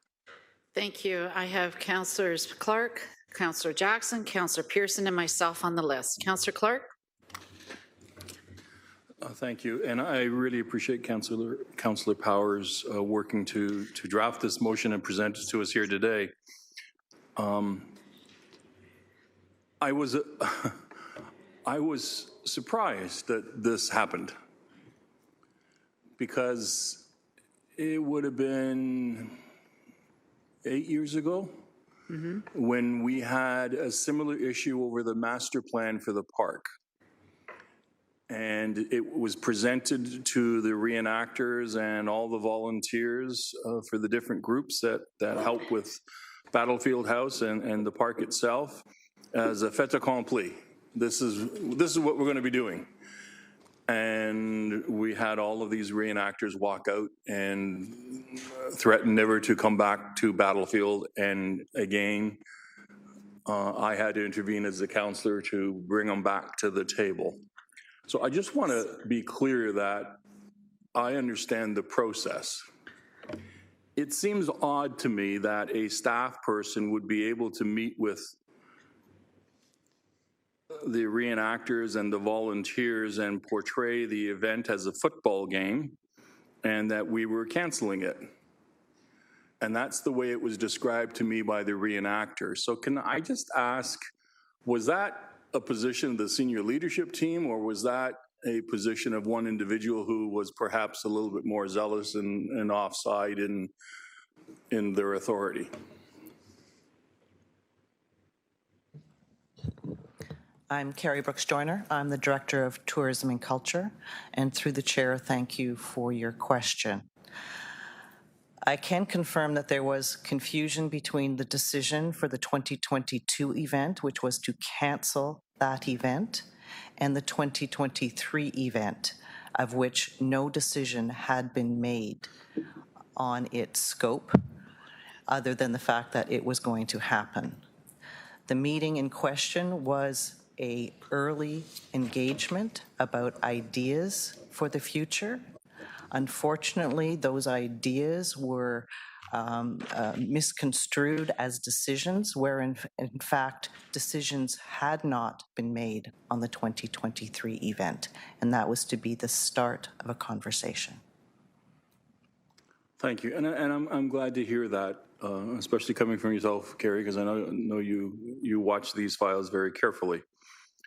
Thank you. I have Councillors Clark, Councillor Jackson, Councillor Pearson, and myself on the list. Councillor Clark? Thank you, and I really appreciate Councillor Powers working to draft this motion and present it to us here today. I was surprised that this happened because it would have been 8 years ago when we had a similar issue over the master plan for the park. And it was presented to the reenactors and all the volunteers for the different groups that help with Battlefield House and the park itself as a fait accompli. This is what we're going to be doing. and we had all of these reenactors walk out and threaten never to come back to Battlefield. And again, I had to intervene as a counselor to bring them back to the table. So I just want to be clear that I understand the process. It seems odd to me that a staff person would be able to meet with the reenactors and the volunteers and portray the event as a football game, and that we were canceling it. And that's the way it was described to me by the reenactors. So can I just ask, was that a position of the senior leadership team, or was that a position of one individual who was perhaps a little bit more zealous and offside in their authority? I'm Carrie Brooks-Joyner. I'm the Director of Tourism and Culture, and through the chair, thank you for your question. I can confirm that there was confusion between the decision for the 2022 event, which was to cancel that event, and the 2023 event, of which no decision had been made on its scope, other than the fact that it was going to happen. The meeting in question was an early engagement about ideas for the future. Unfortunately, those ideas were misconstrued as decisions, where in fact decisions had not been made on the 2023 event, and that was to be the start of a conversation. Thank you, and I'm glad to hear that, especially coming from yourself, Carrie, because I know you watch these files very carefully.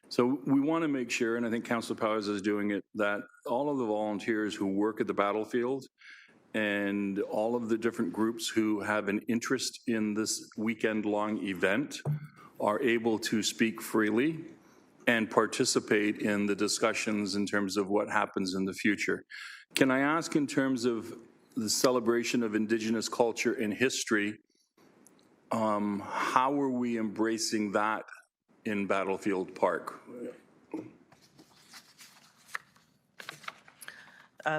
So we want to make sure, and I think Councillor Powers is doing it, that all of the volunteers who work at the Battlefield and all of the different groups who have an interest in this weekend-long event are able to speak freely and participate in the discussions in terms of what happens in the future. Can I ask, in terms of the celebration of Indigenous culture and history, how are we embracing that in Battlefield Park?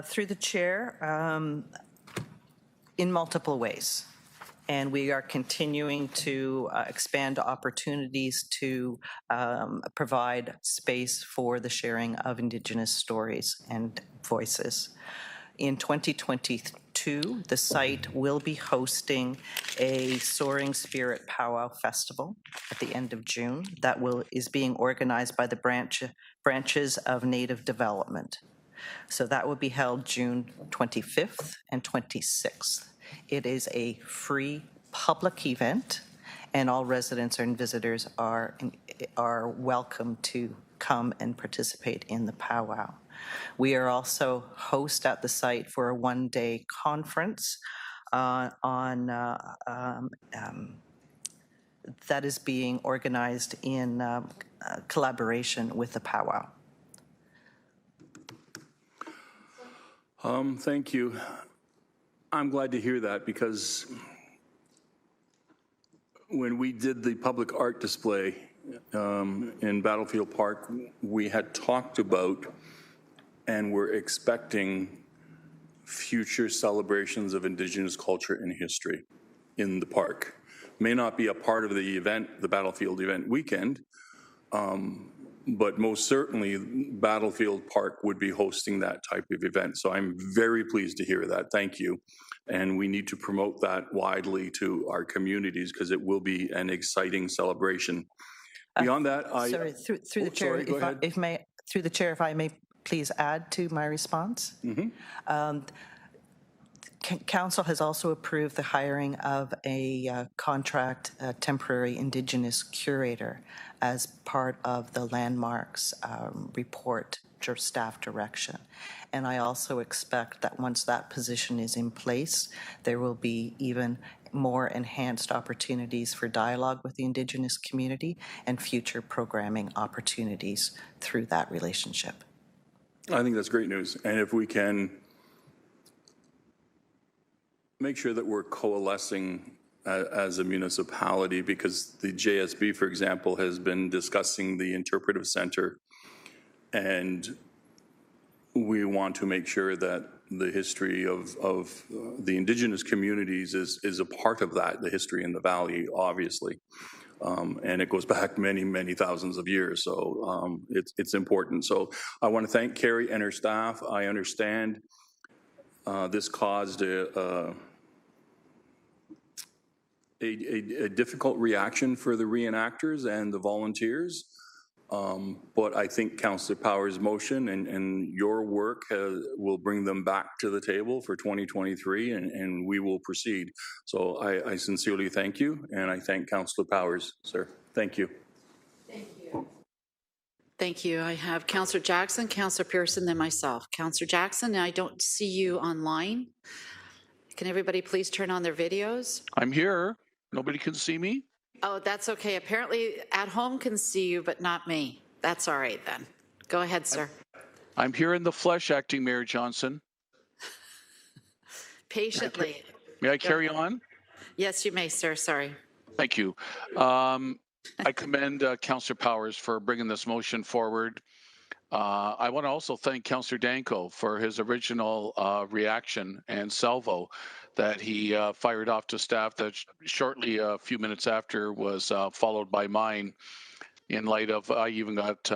Through the chair, in multiple ways. And we are continuing to expand opportunities to provide space for the sharing of Indigenous stories and voices. In 2022, the site will be hosting a Soaring Spirit Powwow Festival at the end of June that is being organized by the branches of Native Development. So that will be held June 25th and 26th. It is a free public event, and all residents and visitors are welcome to come and participate in the powwow. We are also host at the site for a one-day conference that is being organized in collaboration with the powwow. Thank you. I'm glad to hear that, because when we did the public art display in Battlefield Park, we had talked about and were expecting future celebrations of Indigenous culture and history in the park. May not be a part of the event, the Battlefield event weekend, but most certainly Battlefield Park would be hosting that type of event. So I'm very pleased to hear that. Thank you. And we need to promote that widely to our communities, because it will be an exciting celebration. Beyond that, through the chair, through the chair, if I may please add to my response. Mm-hmm. Council has also approved the hiring of a temporary Indigenous curator as part of the landmarks report staff direction. And I also expect that once that position is in place, there will be even more enhanced opportunities for dialogue with the Indigenous community and future programming opportunities through that relationship. I think that's great news. And if we can make sure that we're coalescing as a municipality, because the JSB, for example, has been discussing the interpretive center, and we want to make sure that the history of the Indigenous communities is a part of that, the history in the Valley, obviously. And it goes back many, many thousands of years. So it's important. So I want to thank Carrie and her staff. I understand this caused a difficult reaction for the reenactors and the volunteers. But I think Councillor Power's motion and your work will bring them back to the table for 2023, and we will proceed. So I sincerely thank you, and I thank Councillor Powers, sir. Thank you. Thank you. Thank you. I have Councillor Jackson, Councillor Pearson, then myself. Councillor Jackson, I don't see you online. Can everybody please turn on their videos? I'm here. Nobody can see me? Oh, that's okay. Apparently at home can see you, but not me. That's all right then. Go ahead, sir. I'm here in the flesh, Acting Mayor Johnson. Patiently. May I carry on? Yes, you may, sir. Sorry. Thank you. I commend Councillor Powers for bringing this motion forward. I want to also thank Councillor Danko for his original reaction and salvo that he fired off to staff that shortly a few minutes after was followed by mine, in light of I even got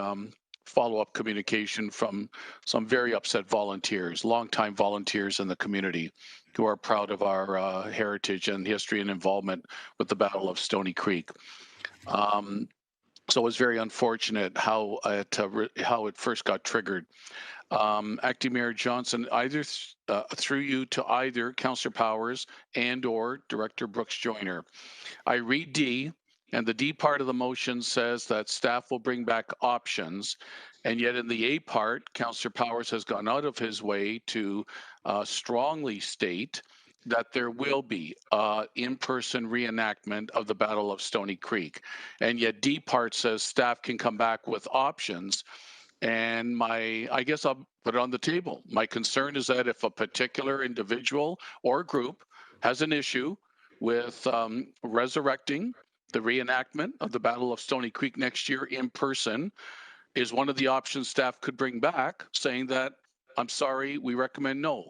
follow-up communication from some very upset volunteers, longtime volunteers in the community who are proud of our heritage and history and involvement with the Battle of Stony Creek. So it was very unfortunate how it first got triggered. Acting Mayor Johnson, either through you to either Councillor Powers and/or Director Brooks Joyner. I read D, and the D part of the motion says that staff will bring back options, and yet in the A part, Councillor Powers has gone out of his way to strongly state that there will be in-person reenactment of the Battle of Stony Creek. And yet D part says staff can come back with options. And I guess I'll put it on the table. My concern is that if a particular individual or group has an issue with resurrecting the reenactment of the Battle of Stony Creek next year in person, is one of the options staff could bring back, saying that, I'm sorry, we recommend no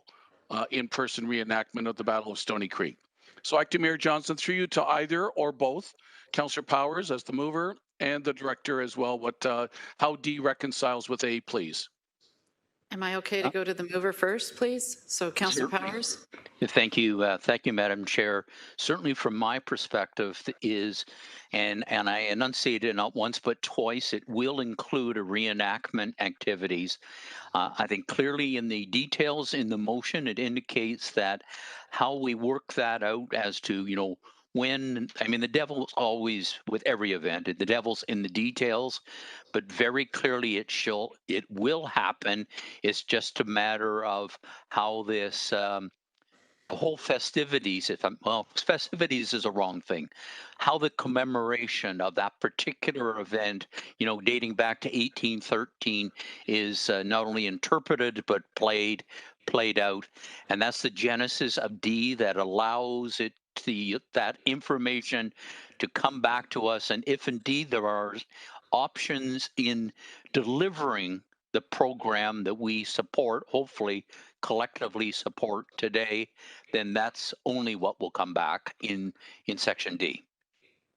in-person reenactment of the Battle of Stony Creek. So Acting Mayor Johnson, through you to either or both, Councillor Powers as the mover and the director as well, how D reconciles with A, please. Am I okay to go to the mover first, please? So Councillor Powers? Thank you, Madam Chair. Certainly from my perspective and I enunciated it not once but twice, it will include a reenactment activities. I think clearly in the details in the motion, it indicates that how we work that out as to, when, I mean, the devil's always with every event, the devil's in the details, but very clearly it will happen. It's just a matter of how this, the whole festivities, festivities is a wrong thing. How the commemoration of that particular event, dating back to 1813 is not only interpreted, but played out. And that's the genesis of D that allows that information to come back to us. And if indeed there are options in delivering the program that we support, hopefully collectively support today, then that's only what will come back in Section D.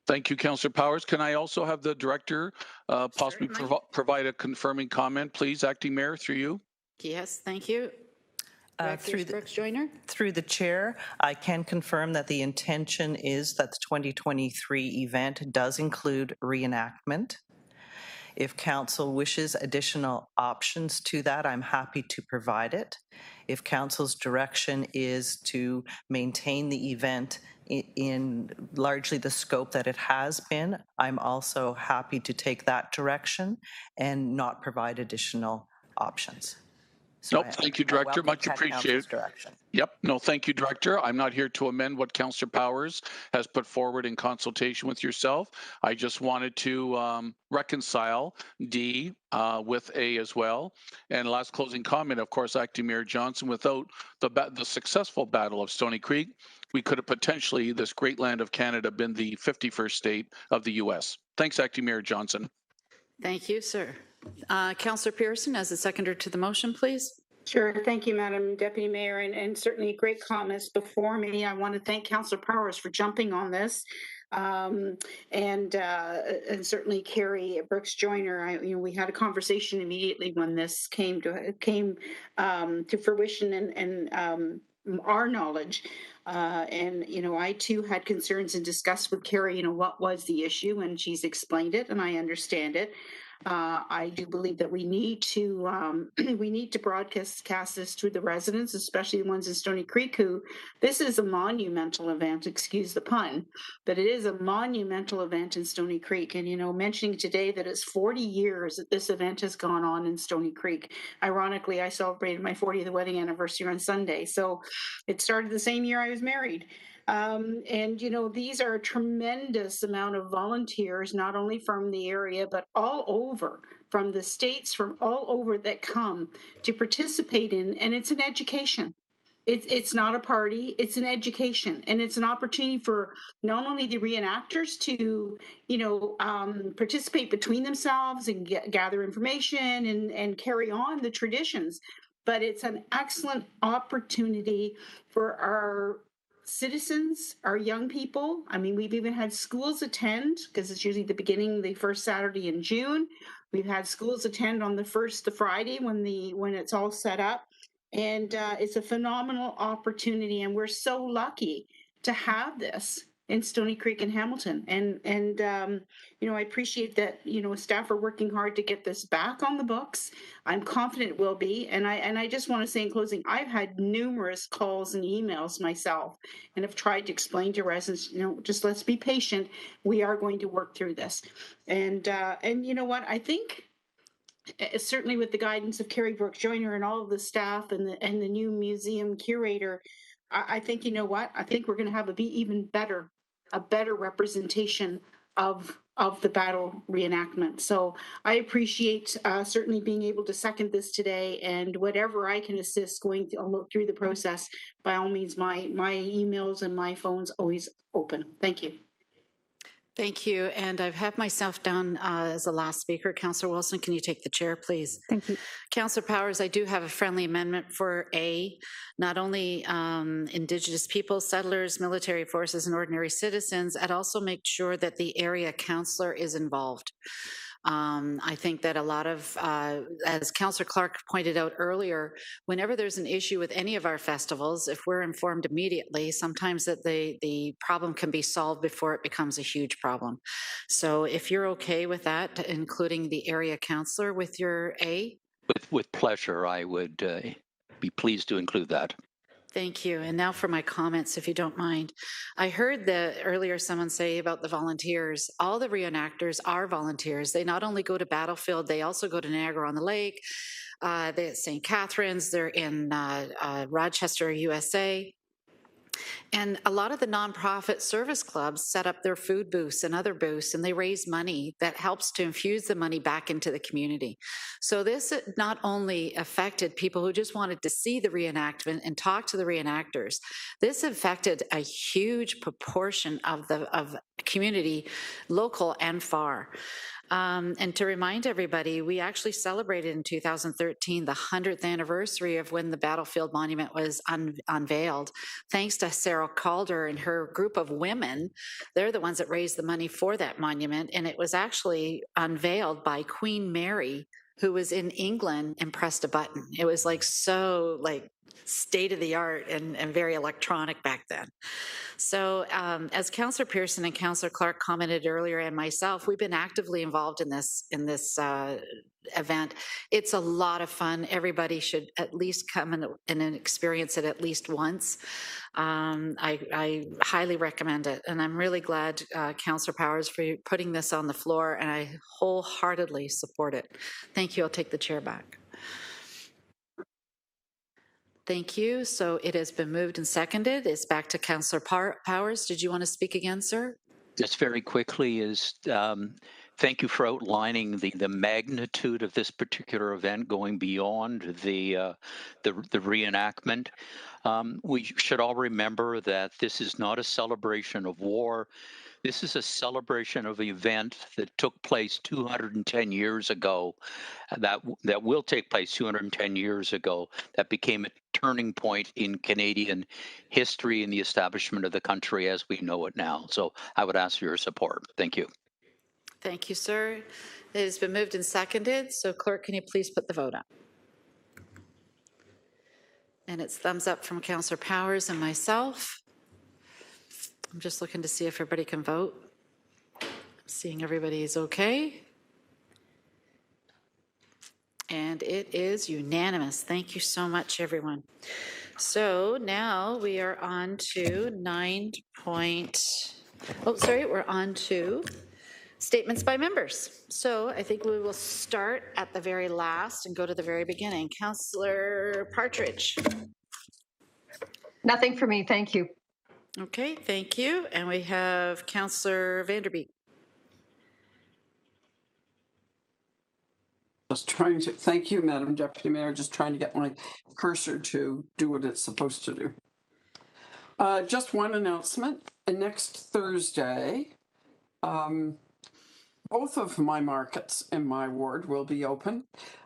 Thank you, Councillor Powers. Can I also have the director possibly provide a confirming comment, please, Acting Mayor, through you? Yes, thank you. Through Brooks Joyner? Through the chair, I can confirm that the intention is that the 2023 event does include reenactment. If council wishes additional options to that, I'm happy to provide it. If council's direction is to maintain the event in largely the scope that it has been, I'm also happy to take that direction and not provide additional options. So nope, thank you, Director. Much appreciated. Yep, no, thank you, Director. I'm not here to amend what Councillor Powers has put forward in consultation with yourself. I just wanted to reconcile D with A as well. And last closing comment, of course, Acting Mayor Johnson, without the successful Battle of Stony Creek, we could have potentially, this great land of Canada, been the 51st state of the U.S. Thanks, Acting Mayor Johnson. Thank you, sir. Councillor Pearson, as a seconder to the motion, please. Sure. Thank you, Madam Deputy Mayor, and certainly great comments before me. I want to thank Councillor Powers for jumping on this. And certainly Carrie Brooks Joyner. We had a conversation immediately when this came to fruition, and our knowledge. And I too had concerns and discussed with Carrie, what was the issue, and she's explained it, and I understand it. I do believe that we need to broadcast this to the residents, especially the ones in Stony Creek, who this is a monumental event. Excuse the pun, but it is a monumental event in Stony Creek. And mentioning today that it's 40 years that this event has gone on in Stony Creek. Ironically, I celebrated my 40th wedding anniversary on Sunday, so it started the same year I was married. And these are a tremendous amount of volunteers, not only from the area, but all over, from the states, from all over, that come to participate in, and it's an education. It's not a party, it's an education, and it's an opportunity for not only the reenactors to, participate between themselves and gather information and carry on the traditions, but it's an excellent opportunity for our citizens, our young people. I mean, we've even had schools attend, because it's usually the first Saturday in June. We've had schools attend on the Friday when it's all set up. And it's a phenomenal opportunity, and we're so lucky to have this in Stony Creek and Hamilton. And I appreciate that staff are working hard to get this back on the books. I'm confident it will be. And I just want to say in closing, I've had numerous calls and emails myself, and have tried to explain to residents, just let's be patient. We are going to work through this. And you know what? I think, certainly with the guidance of Carrie Brooks Joyner and all of the staff and the new museum curator, I think, I think we're going to have a better representation of the battle reenactment. So I appreciate certainly being able to second this today, and whatever I can assist going through the process, by all means, my emails and my phone's always open. Thank you. Thank you. And I've had myself down as the last speaker. Councillor Wilson, can you take the chair, please? Thank you. Councillor Powers, I do have a friendly amendment for A, not only Indigenous people, settlers, military forces, and ordinary citizens. I'd also make sure that the area councillor is involved. I think that a lot of, as Councillor Clark pointed out earlier, whenever there's an issue with any of our festivals, if we're informed immediately, sometimes that the problem can be solved before it becomes a huge problem. So if you're okay with that, including the area councillor with your A? With pleasure, I would be pleased to include that. Thank you. And now for my comments, if you don't mind. I heard earlier someone say about the volunteers. All the reenactors are volunteers. They not only go to Battlefield, they also go to Niagara-on-the-Lake. They're at St. Catharines. They're in Rochester, USA. And a lot of the nonprofit service clubs set up their food booths and other booths, and they raise money that helps to infuse the money back into the community. So this not only affected people who just wanted to see the reenactment and talk to the reenactors, this affected a huge proportion of the community, local and far. And to remind everybody, we actually celebrated in 2013 the 100th anniversary of when the Battlefield Monument was unveiled. Thanks to Sarah Calder and her group of women, they're the ones that raised the money for that monument. And it was actually unveiled by Queen Mary, who was in England and pressed a button. It was so state of the art and very electronic back then. So as Councillor Pearson and Councillor Clark commented earlier, and myself, we've been actively involved in this event. It's a lot of fun. Everybody should at least come and experience it at least once. I highly recommend it, and I'm really glad, Councillor Powers, for putting this on the floor, and I wholeheartedly support it. Thank you. I'll take the chair back. Thank you. So it has been moved and seconded. It's back to Councillor Powers. Did you want to speak again, sir? Just very quickly thank you for outlining the magnitude of this particular event going beyond the reenactment. We should all remember that this is not a celebration of war. This is a celebration of an event that took place 210 years ago, that will take place 210 years ago, that became a turning point in Canadian history and the establishment of the country as we know it now. So I would ask for your support. Thank you. Thank you, sir. It has been moved and seconded. So clerk, can you please put the vote up? And it's thumbs up from Councillor Powers and myself. I'm just looking to see if everybody can vote. Seeing everybody is okay. And it is unanimous. Thank you so much, everyone. So now we are on to we're on to statements by members. So I think we will start at the very last and go to the very beginning. Councillor Partridge. Nothing for me, thank you. Okay, thank you. And we have Councillor Vanderbeek. Just trying to, thank you, Madam Deputy Mayor, just trying to get my cursor to do what it's supposed to do. Just one announcement. Next Thursday, both of my markets in my ward will be open.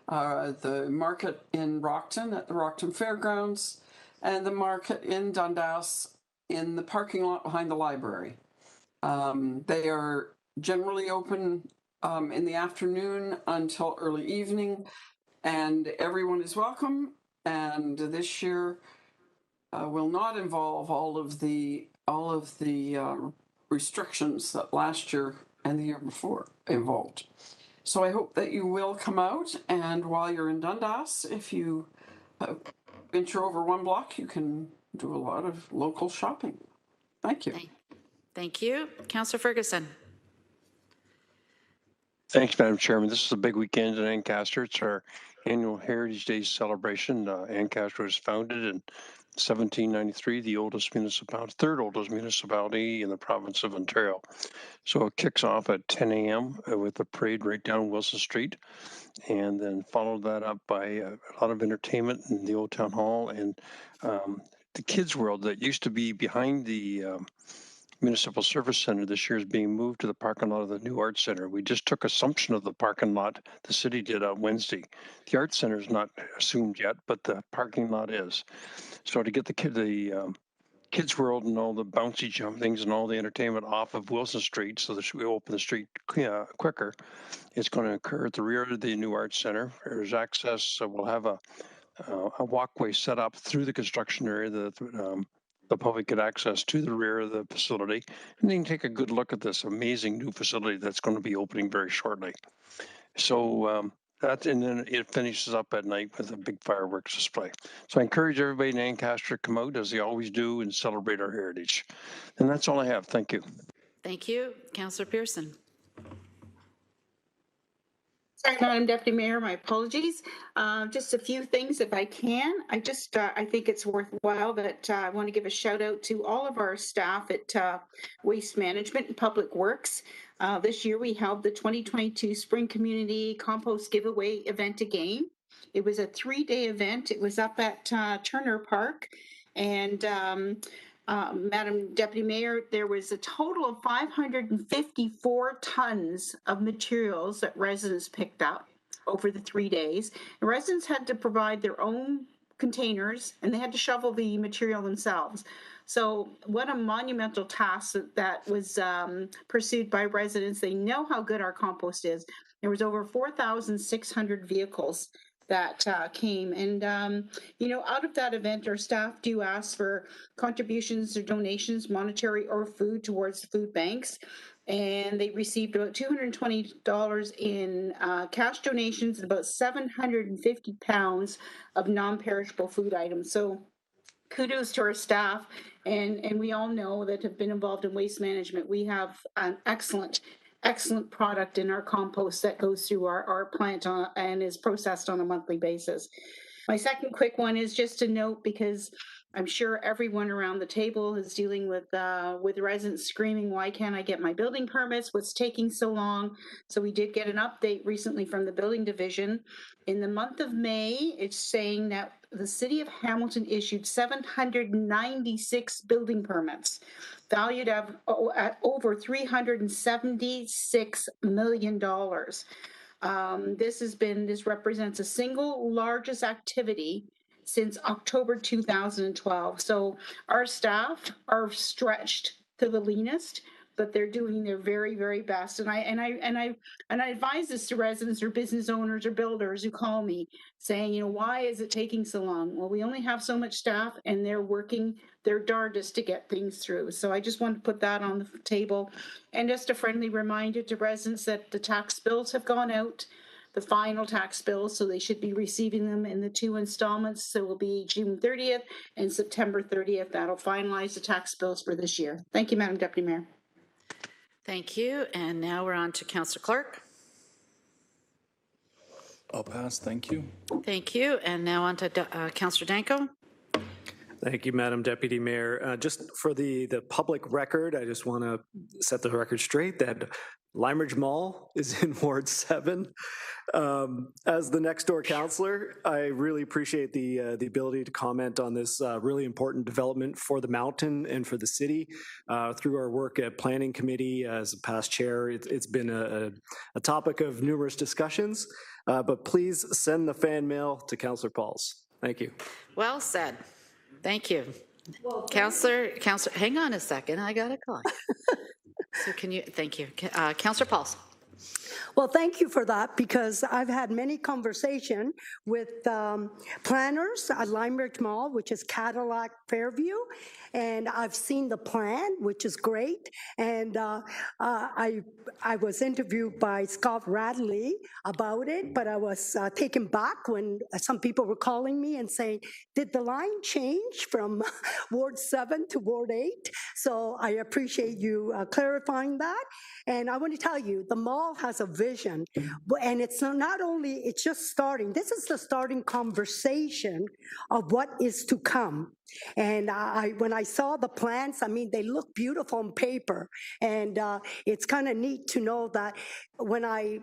The market in Rockton at the Rockton Fairgrounds and the market in Dundas in the parking lot behind the library. They are generally open in the afternoon until early evening, and everyone is welcome. And this year will not involve all of the restrictions that last year and the year before involved. So I hope that you will come out, and while you're in Dundas, if you venture over one block, you can do a lot of local shopping. Thank you. Thank you. Councillor Ferguson. Thanks, Madam Chairman. This is a big weekend in Ancaster. It's our annual Heritage Day celebration. Ancaster was founded in 1793, the oldest municipality, third oldest municipality in the province of Ontario. So it kicks off at 10 a.m. With a parade right down Wilson Street, and then followed that up by a lot of entertainment in the Old Town Hall and the Kids World that used to be behind the Municipal Service Center this year is being moved to the parking lot of the new Arts Center. We just took assumption of the parking lot. The city did on Wednesday. The Arts Center is not assumed yet, but the parking lot is. So to get the Kids World and all the bouncy jump things and all the entertainment off of Wilson Street so that we open the street quicker, it's going to occur at the rear of the new Arts Center. There's access, so we'll have a walkway set up through the construction area that the public get access to the rear of the facility, and they can take a good look at this amazing new facility that's going to be opening very shortly. So and then it finishes up at night with a big fireworks display. So I encourage everybody in Ancaster to come out, as they always do, and celebrate our heritage. And that's all I have. Thank you. Thank you. Councillor Pearson. Sorry, Madam Deputy Mayor, my apologies. Just a few things if I can. I think it's worthwhile that I want to give a shout out to all of our staff at Waste Management and Public Works. This year we held the 2022 Spring Community Compost Giveaway event again. It was a 3-day event. It was up at Turner Park, and Madam Deputy Mayor, there was a total of 554 tons of materials that residents picked up over the 3 days. The residents had to provide their own containers, and they had to shovel the material themselves. So what a monumental task that was pursued by residents. They know how good our compost is. There was over 4,600 vehicles that came, and out of that event, our staff do ask for contributions or donations, monetary or food, towards the food banks, and they received about $220 in cash donations and about 750 pounds of non-perishable food items. So kudos to our staff, and we all know that have been involved in waste management. We have an excellent product in our compost that goes through our plant and is processed on a monthly basis. My second quick one is just a note, because I'm sure everyone around the table is dealing with residents screaming, why can't I get my building permits? What's taking so long? So we did get an update recently from the building division. In the month of May, it's saying that the city of Hamilton issued 796 building permits, valued at over $376 million. This represents a single largest activity since October 2012. So our staff are stretched to the leanest, but they're doing their very, very best. And I advise this to residents or business owners or builders who call me saying, why is it taking so long? Well, we only have so much staff, and they're working their darndest to get things through. So I just want to put that on the table. And just a friendly reminder to residents that the tax bills have gone out, the final tax bills, so they should be receiving them in the 2 installments. So it will be June 30th and September 30th. That'll finalize the tax bills for this year. Thank you, Madam Deputy Mayor. Thank you. And now we're on to Councillor Clark. I'll pass. Thank you. Thank you. And now on to Councillor Danko. Thank you, Madam Deputy Mayor. Just for the public record, I just want to set the record straight that Limeridge Mall is in Ward 7. As the next door councillor, I really appreciate the ability to comment on this really important development for the mountain and for the city. Through our work at Planning Committee as a past chair, it's been a topic of numerous discussions, but please send the fan mail to Councillor Pauls. Thank you. Well said. Thank you. Well, Councillor, hang on a second. I got a call. So can you, thank you. Councillor Pauls. Well, thank you for that, because I've had many conversations with planners at Limeridge Mall, which is Cadillac Fairview, and I've seen the plan, which is great. And I was interviewed by Scott Radley about it, but I was taken back when some people were calling me and saying, did the line change from Ward 7 to Ward 8? So I appreciate you clarifying that. And I want to tell you, the mall has a vision, and it's not only, it's just starting. This is the starting conversation of what is to come. And when I saw the plans, I mean, they look beautiful on paper. And it's kind of neat to know that when I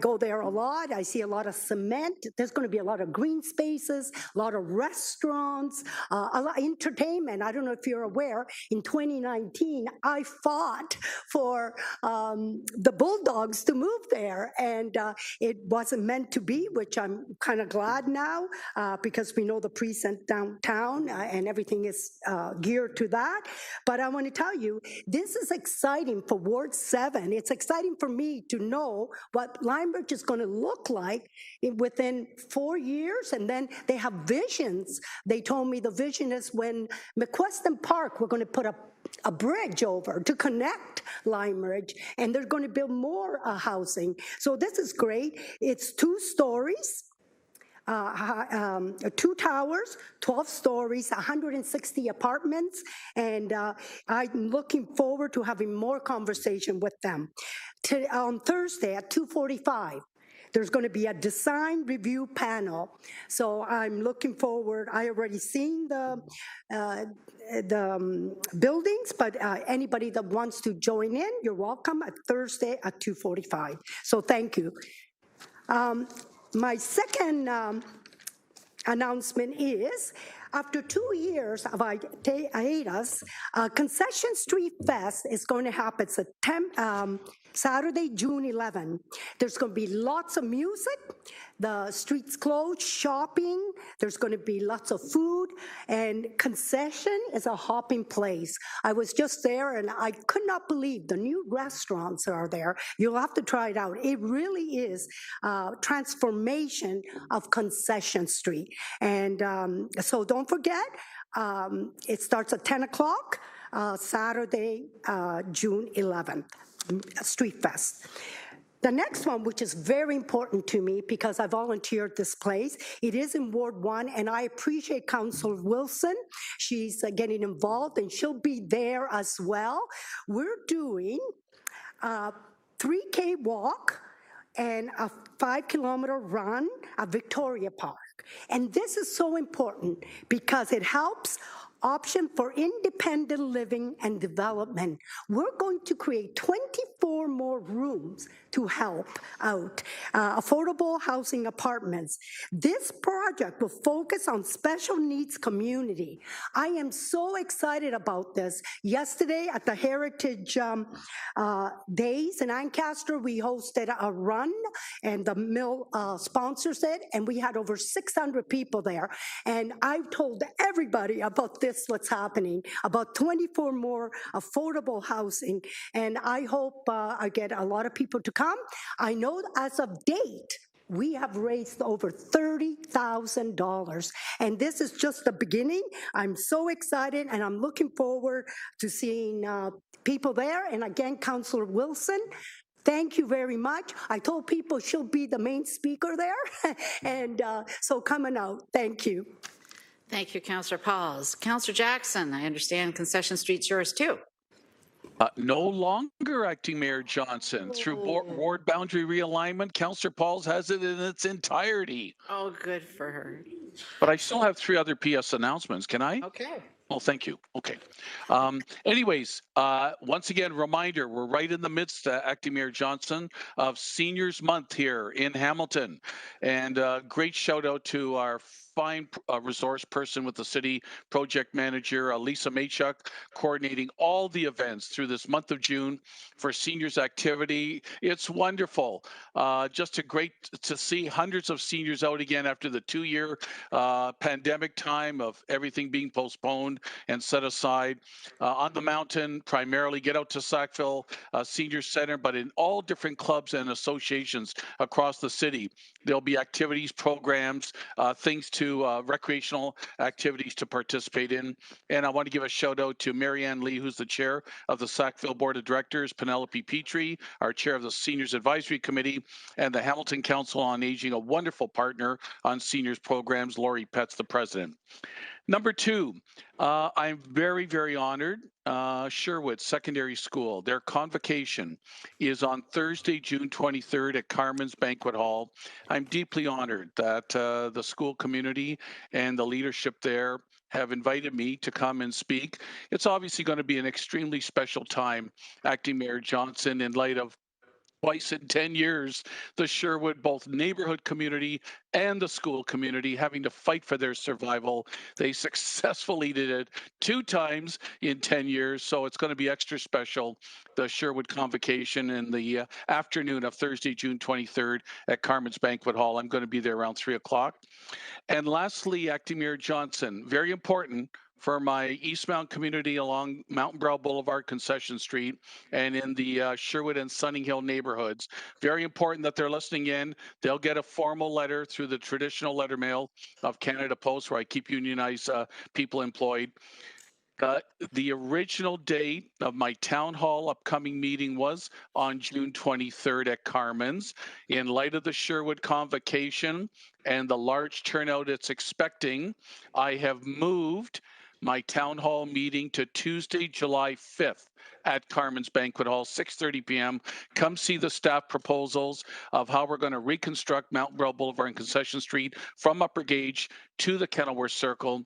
go there a lot, I see a lot of cement. There's going to be a lot of green spaces, a lot of restaurants, a lot of entertainment. I don't know if you're aware, in 2019, I fought for the Bulldogs to move there. And it wasn't meant to be, which I'm kind of glad now, because we know the precinct downtown and everything is geared to that. But I want to tell you, this is exciting for Ward 7. It's exciting for me to know what Limeridge is going to look like within 4 years. And then they have visions. They told me the vision is when McQuestion Park, we're going to put a bridge over to connect Limeridge, and they're going to build more housing. So this is great. It's 2 stories. 2 towers, 12 stories, 160 apartments, and I'm looking forward to having more conversation with them. On Thursday at 2:45, there's going to be a design review panel. So I'm looking forward. I already seen the buildings, but anybody that wants to join in, you're welcome at Thursday at 2:45. So thank you. My second announcement is, after 2 years of hiatus, Concession Street Fest is going to happen Saturday, June 11. There's going to be lots of music, the streets closed, shopping, there's going to be lots of food, and Concession is a hopping place. I was just there and I could not believe the new restaurants are there. You'll have to try it out. It really is transformation of Concession Street. And so don't forget, it starts at 10 o'clock, Saturday, June 11th. Street Fest. The next one, which is very important to me because I volunteered this place, it is in Ward 1, and I appreciate Councillor Wilson. She's getting involved, and she'll be there as well. We're doing a 3K walk and a 5-kilometer run at Victoria Park. And this is so important because it helps option for independent living and development. We're going to create 24 more rooms to help out affordable housing apartments. This project will focus on special needs community. I am so excited about this. Yesterday at the Heritage Days in Ancaster, we hosted a run, and the mill sponsors it, and we had over 600 people there. And I've told everybody about this, what's happening, about 24 more affordable housing. And I hope I get a lot of people to come. I know as of date, we have raised over $30,000, and this is just the beginning. I'm so excited, and I'm looking forward to seeing people there. And again, Councillor Wilson, thank you very much. I told people she'll be the main speaker there, and so coming out, thank you. Thank you, Councillor Pauls. Councillor Jackson, I understand Concession Street's yours too. No longer, Acting Mayor Johnson. Through ward boundary realignment, Councillor Pauls has it in its entirety. Oh, good for her. But I still have 3 other PS announcements. Can I? Okay. Oh, thank you. Okay. Anyways, once again, reminder, we're right in the midst, Acting Mayor Johnson, of Seniors Month here in Hamilton. And great shout out to our fine resource person with the city, project manager, Lisa Maychuk, coordinating all the events through this month of June for seniors activity. It's wonderful. Just great to see hundreds of seniors out again after the 2-year pandemic time of everything being postponed and set aside. On the mountain, primarily get out to Sackville Senior Center, but in all different clubs and associations across the city. There'll be activities, programs, things to recreational activities to participate in. And I want to give a shout out to Marianne Lee, who's the chair of the Sackville Board of Directors, Penelope Petrie, our chair of the Seniors Advisory Committee, and the Hamilton Council on Aging, a wonderful partner on seniors programs, Lori Petz, the president. Number 2, I'm very, very honored. Sherwood Secondary School, their convocation is on Thursday, June 23rd at Carmen's Banquet Hall. I'm deeply honored that the school community and the leadership there have invited me to come and speak. It's obviously going to be an extremely special time, Acting Mayor Johnson, in light of twice in 10 years, the Sherwood, both neighborhood community and the school community, having to fight for their survival. They successfully did it 2 times in 10 years, so it's going to be extra special. The Sherwood convocation in the afternoon of Thursday, June 23rd at Carmen's Banquet Hall. I'm going to be there around 3 o'clock. And lastly, Acting Mayor Johnson, very important for my Eastmount community along Mountain Brow Boulevard, Concession Street, and in the Sherwood and Sunning Hill neighborhoods. Very important that they're listening in. They'll get a formal letter through the traditional letter mail of Canada Post, where I keep unionized people employed. The original date of my town hall upcoming meeting was on June 23rd at Carmen's. In light of the Sherwood convocation and the large turnout it's expecting, I have moved my town hall meeting to Tuesday, July 5th at Carmen's Banquet Hall, 6:30 p.m. Come see the staff proposals of how we're going to reconstruct Mountain Brow Boulevard and Concession Street from Upper Gage to the Kenilworth Circle,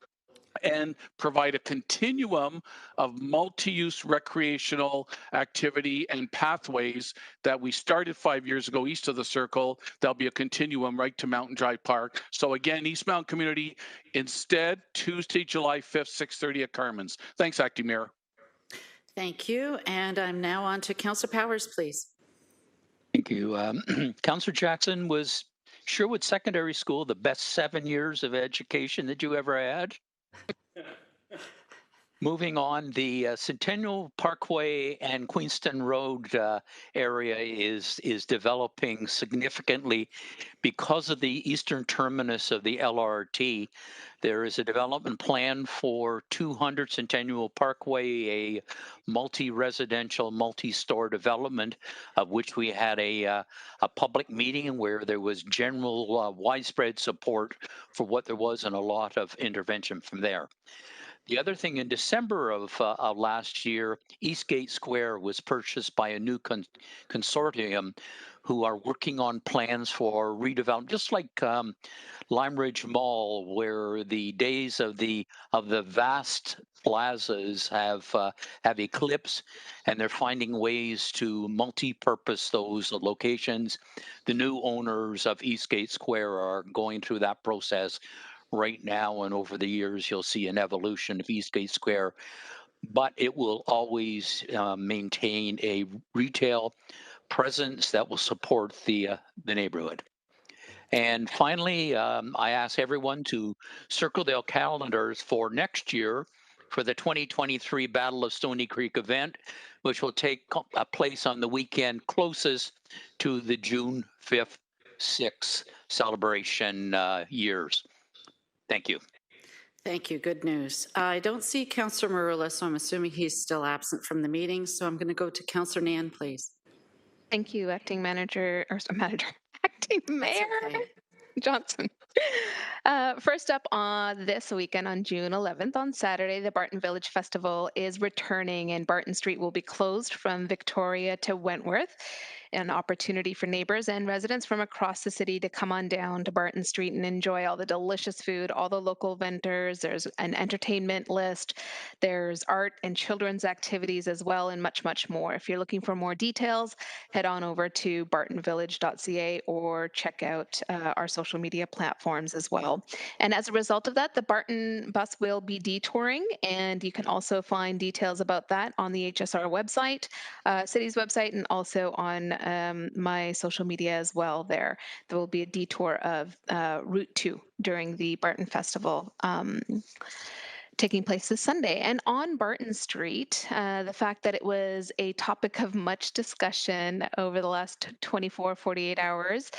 and provide a continuum of multi-use recreational activity and pathways that we started 5 years ago east of the circle. There'll be a continuum right to Mountain Drive Park. So again, Eastmount community, instead, Tuesday, July 5th, 6:30 at Carmen's. Thanks, Acting Mayor. Thank you. And I'm now on to Councillor Powers, please. Thank you. Councillor Jackson, was Sherwood Secondary School the best 7 years of education that you ever had? Moving on, the Centennial Parkway and Queenston Road area is developing significantly because of the eastern terminus of the LRT. There is a development plan for 200 Centennial Parkway, a multi-residential, multi-store development, of which we had a public meeting where there was general widespread support for what there was and a lot of intervention from there. The other thing, in December of last year, Eastgate Square was purchased by a new consortium who are working on plans for redevelopment, just like Lime Ridge Mall, where the days of the vast plazas have eclipsed, and they're finding ways to multi-purpose those locations. The new owners of Eastgate Square are going through that process right now, and over the years you'll see an evolution of Eastgate Square, but it will always maintain a retail presence that will support the neighborhood. And finally, I ask everyone to circle their calendars for next year for the 2023 Battle of Stony Creek event, which will take place on the weekend closest to the June 5th, 6th celebration years. Thank you. Thank you. Good news. I don't see Councillor Marula, so I'm assuming he's still absent from the meeting. So I'm going to go to Councillor Nan, please. Thank you, Acting Manager, Acting Mayor Johnson. First up on this weekend on June 11th, on Saturday, the Barton Village Festival is returning, and Barton Street will be closed from Victoria to Wentworth. An opportunity for neighbors and residents from across the city to come on down to Barton Street and enjoy all the delicious food, all the local vendors. There's an entertainment list. There's art and children's activities as well, and much, much more. If you're looking for more details, head on over to bartonvillage.ca or check out our social media platforms as well. And as a result of that, the Barton bus will be detouring, and you can also find details about that on the HSR website, city's website, and also on my social media as well. There will be a detour of Route 2 during the Barton Festival taking place this Sunday. And on Barton Street, the fact that it was a topic of much discussion over the last 24, 48 hours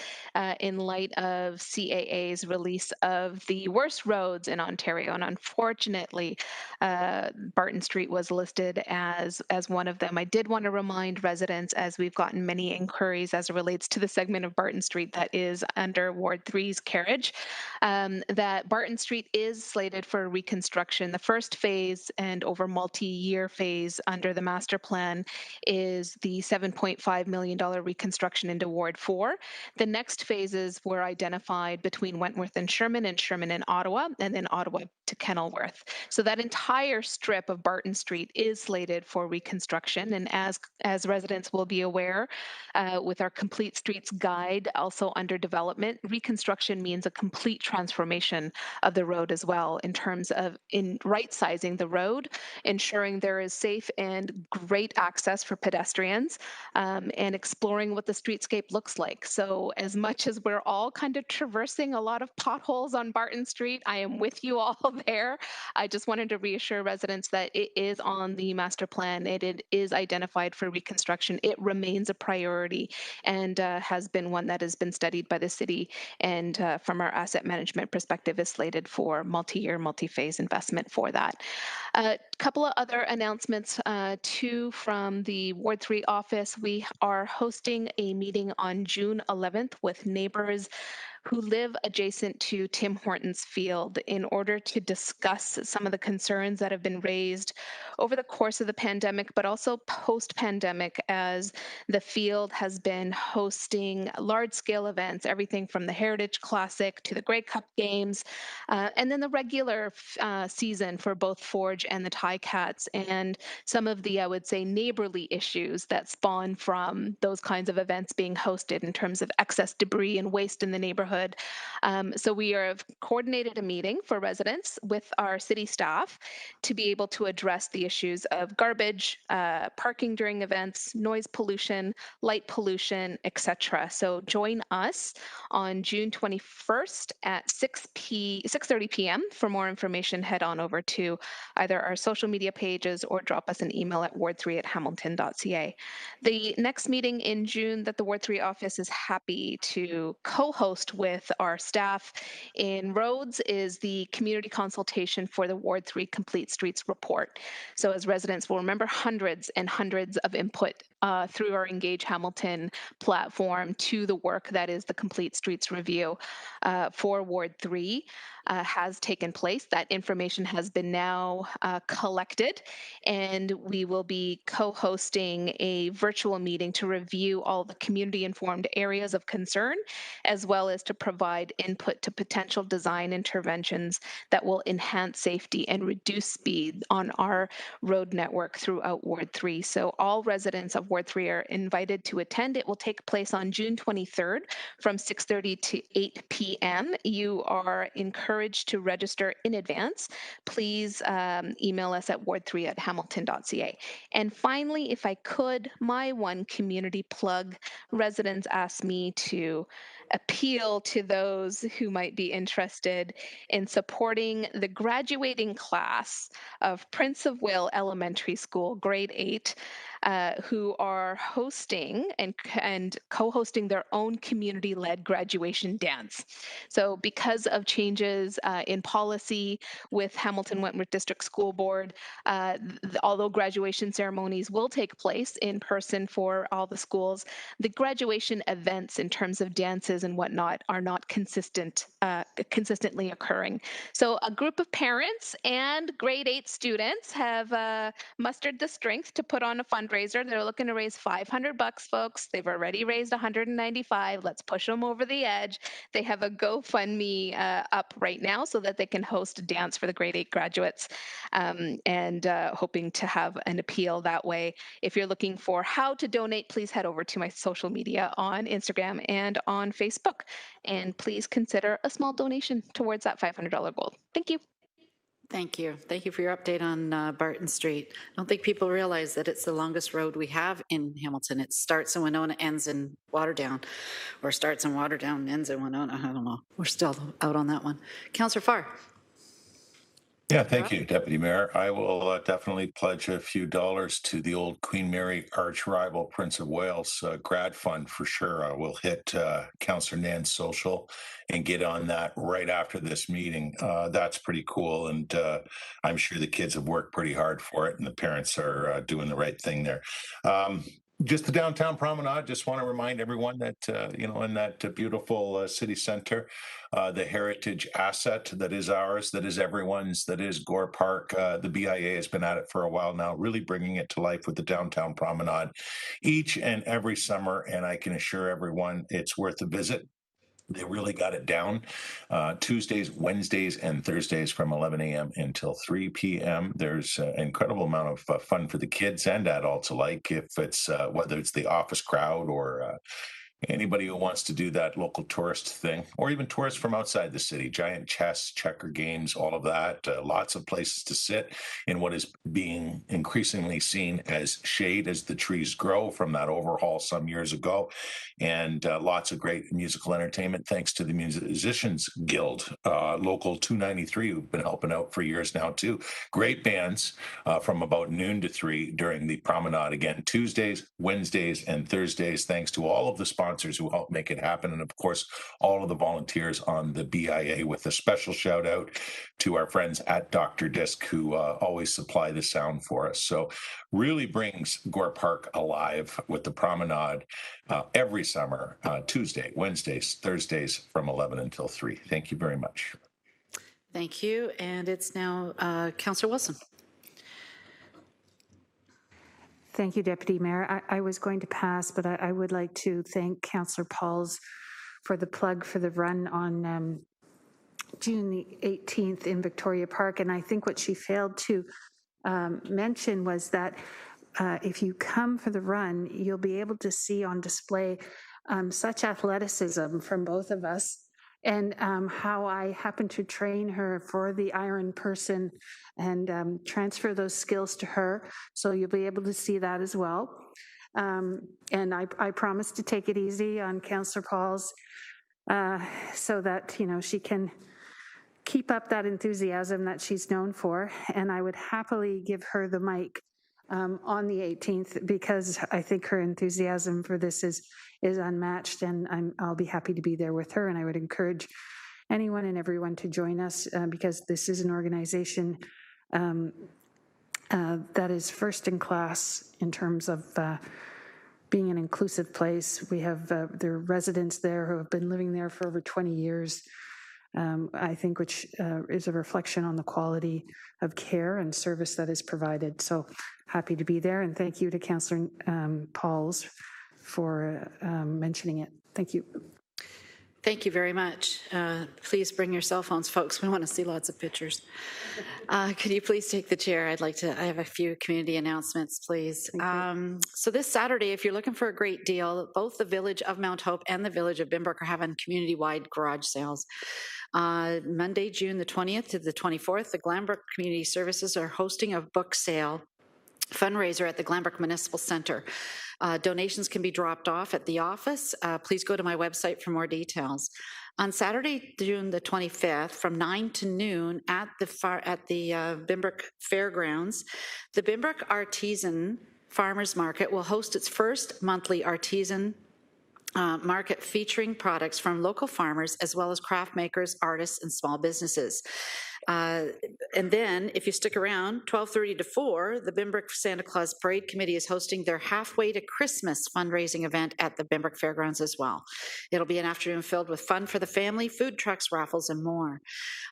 in light of CAA's release of the worst roads in Ontario. And unfortunately, Barton Street was listed as one of them. I did want to remind residents, as we've gotten many inquiries as it relates to the segment of Barton Street that is under Ward 3's carriage, that Barton Street is slated for reconstruction. The first phase and over multi-year phase under the master plan is the $7.5 million reconstruction into Ward 4. The next phases were identified between Wentworth and Sherman and Ottawa, and then Ottawa to Kenilworth. So that entire strip of Barton Street is slated for reconstruction. And as residents will be aware, with our Complete Streets Guide also under development, reconstruction means a complete transformation of the road as well, in terms of right-sizing the road, ensuring there is safe and great access for pedestrians, and exploring what the streetscape looks like. So as much as we're all kind of traversing a lot of potholes on Barton Street, I am with you all there. I just wanted to reassure residents that it is on the master plan. It is identified for reconstruction. It remains a priority and has been one that has been studied by the city, and from our asset management perspective is slated for multi-year, multi-phase investment for that. A couple of other announcements too from the Ward 3 office. We are hosting a meeting on June 11th with neighbors who live adjacent to Tim Hortons Field in order to discuss some of the concerns that have been raised over the course of the pandemic, but also post-pandemic, as the field has been hosting large-scale events, everything from the Heritage Classic to the Grey Cup games, and then the regular season for both Forge and the Ticats, and some of the, I would say, neighborly issues that spawn from those kinds of events being hosted in terms of excess debris and waste in the neighborhood. So we have coordinated a meeting for residents with our city staff to be able to address the issues of garbage, parking during events, noise pollution, light pollution, etc. So join us on June 21st at 6:30 p.m. For more information, head on over to either our social media pages or drop us an email at ward3@hamilton.ca. The next meeting in June that the Ward 3 office is happy to co-host with our staff. In roads is the community consultation for the Ward 3 Complete Streets report. So as residents will remember, hundreds and hundreds of input through our Engage Hamilton platform to the work that is the Complete Streets review for Ward 3 has taken place. That information has been now collected, and we will be co-hosting a virtual meeting to review all the community-informed areas of concern, as well as to provide input to potential design interventions that will enhance safety and reduce speed on our road network throughout Ward 3. So all residents of Ward 3 are invited to attend. It will take place on June 23rd from 6:30 to 8 p.m. You are encouraged to register in advance. Please email us at ward3@hamilton.ca. And finally, if I could, my one community plug, residents asked me to appeal to those who might be interested in supporting the graduating class of Prince of Wales Elementary School, grade 8, who are hosting and co-hosting their own community-led graduation dance. So because of changes in policy with Hamilton Wentworth District School Board, although graduation ceremonies will take place in person for all the schools, the graduation events in terms of dances and whatnot are not consistently occurring. So a group of parents and grade 8 students have mustered the strength to put on a fundraiser. They're looking to raise $500, folks. They've already raised $195. Let's push them over the edge. They have a GoFundMe up right now so that they can host a dance for the grade 8 graduates, and hoping to have an appeal that way. If you're looking for how to donate, please head over to my social media on Instagram and on Facebook, and please consider a small donation towards that $500 goal. Thank you. Thank you. Thank you for your update on Barton Street. I don't think people realize that it's the longest road we have in Hamilton. It starts in Winona, ends in Waterdown, or starts in Waterdown, ends in Winona. I don't know. We're still out on that one. Councillor Farr. Yeah, thank you, Deputy Mayor. I will definitely pledge a few dollars to the old Queen Mary arch rival Prince of Wales grad fund for sure. I will hit Councillor Nan's social and get on that right after this meeting. That's pretty cool, and I'm sure the kids have worked pretty hard for it, and the parents are doing the right thing there. Just the downtown promenade, just want to remind everyone that, in that beautiful city center, the heritage asset that is ours, that is everyone's, that is Gore Park. The BIA has been at it for a while now, really bringing it to life with the downtown promenade each and every summer. And I can assure everyone it's worth a visit. They really got it down. Tuesdays, Wednesdays, and Thursdays from 11 a.m. until 3 p.m. There's an incredible amount of fun for the kids and adults alike, if it's whether it's the office crowd or anybody who wants to do that local tourist thing, or even tourists from outside the city. Giant chess, checker games, all of that. Lots of places to sit in what is being increasingly seen as shade as the trees grow from that overhaul some years ago. And lots of great musical entertainment thanks to the Musicians Guild, Local 293, who've been helping out for years now too. Great bands from about noon to 3 during the promenade. Again, Tuesdays, Wednesdays, and Thursdays, thanks to all of the sponsors who help make it happen. And of course, all of the volunteers on the BIA, with a special shout out to our friends at Dr. Disc, who always supply the sound for us. So really brings Gore Park alive with the promenade every summer, Tuesday, Wednesdays, Thursdays from 11 until 3. Thank you very much. Thank you. And it's now Councillor Wilson. Thank you, Deputy Mayor. I was going to pass, but I would like to thank Councillor Pauls for the plug for the run on June the 18th in Victoria Park. And I think what she failed to mention was that if you come for the run, you'll be able to see on display such athleticism from both of us, and how I happened to train her for the Iron Person and transfer those skills to her. So you'll be able to see that as well. And I promise to take it easy on Councillor Pauls so that, she can keep up that enthusiasm that she's known for. And I would happily give her the mic on the 18th, because I think her enthusiasm for this is unmatched, and I'll be happy to be there with her. And I would encourage anyone and everyone to join us because this is an organization that is first in class in terms of being an inclusive place. We have there are residents there who have been living there for over 20 years. I think, which is a reflection on the quality of care and service that is provided. So happy to be there, and thank you to Councillor Pauls for mentioning it. Thank you. Thank you very much. Please bring your cell phones, folks. We want to see lots of pictures. Could you please take the chair? I have a few community announcements, please. So this Saturday, if you're looking for a great deal, both the Village of Mount Hope and the Village of Bimbrook are having community-wide garage sales. Monday, June the 20th to the 24th, the Glanbrook Community Services are hosting a book sale fundraiser at the Glanbrook Municipal Center. Donations can be dropped off at the office. Please go to my website for more details. On Saturday, June the 25th, from 9 to noon at the Bimbrook Fairgrounds, the Bimbrook Artisan Farmers Market will host its first monthly artisan market featuring products from local farmers as well as craft makers, artists, and small businesses. And then, if you stick around, 12:30 to 4, the Bimbrook Santa Claus Parade Committee is hosting their Halfway to Christmas fundraising event at the Bimbrook Fairgrounds as well. It'll be an afternoon filled with fun for the family, food trucks, raffles, and more.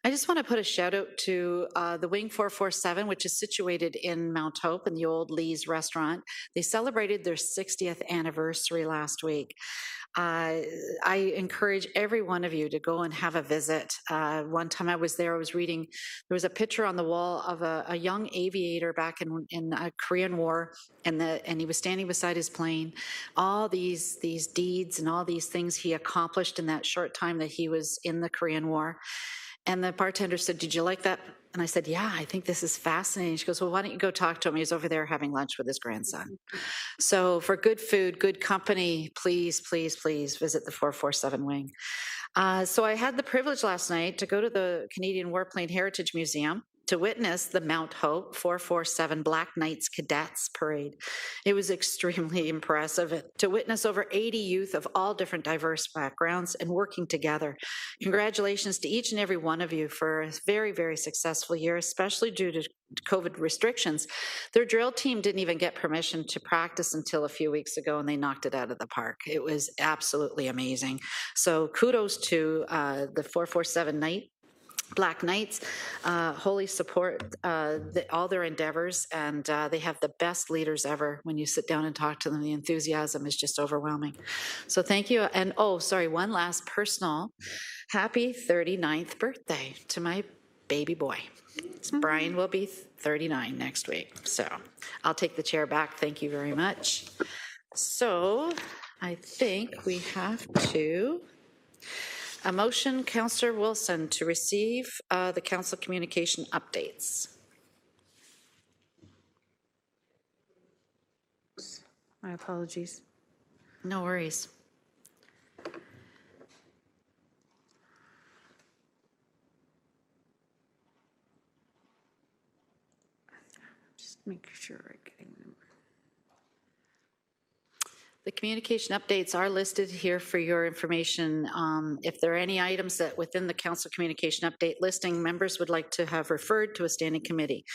I just want to put a shout out to the Wing 447, which is situated in Mount Hope in the old Lee's restaurant. They celebrated their 60th anniversary last week. I encourage every one of you to go and have a visit. One time I was there, I was reading, there was a picture on the wall of a young aviator back in the Korean War, and he was standing beside his plane. All these deeds and all these things he accomplished in that short time that he was in the Korean War. And the bartender said, "Did you like that?" And I said, "Yeah, I think this is fascinating." She goes, "Well, why don't you go talk to him? He's over there having lunch with his grandson." So for good food, good company, please, please, please visit the 447 Wing. So I had the privilege last night to go to the Canadian Warplane Heritage Museum to witness the Mount Hope 447 Black Knights Cadets Parade. It was extremely impressive to witness over 80 youth of all different diverse backgrounds and working together. Congratulations to each and every one of you for a very, very successful year, especially due to COVID restrictions. Their drill team didn't even get permission to practice until a few weeks ago, and they knocked it out of the park. It was absolutely amazing. So kudos to the 447 Black Knights, wholly support all their endeavors, and they have the best leaders ever. When you sit down and talk to them, the enthusiasm is just overwhelming. So thank you. And one last personal happy 39th birthday to my baby boy. Brian will be 39 next week. So I'll take the chair back. Thank you very much. So I think we have to... A motion, Councillor Wilson, to receive the council communication updates. My apologies. No worries. Just make sure I'm getting them. The communication updates are listed here for your information. If there are any items that within the council communication update listing, members would like to have referred to a standing committee.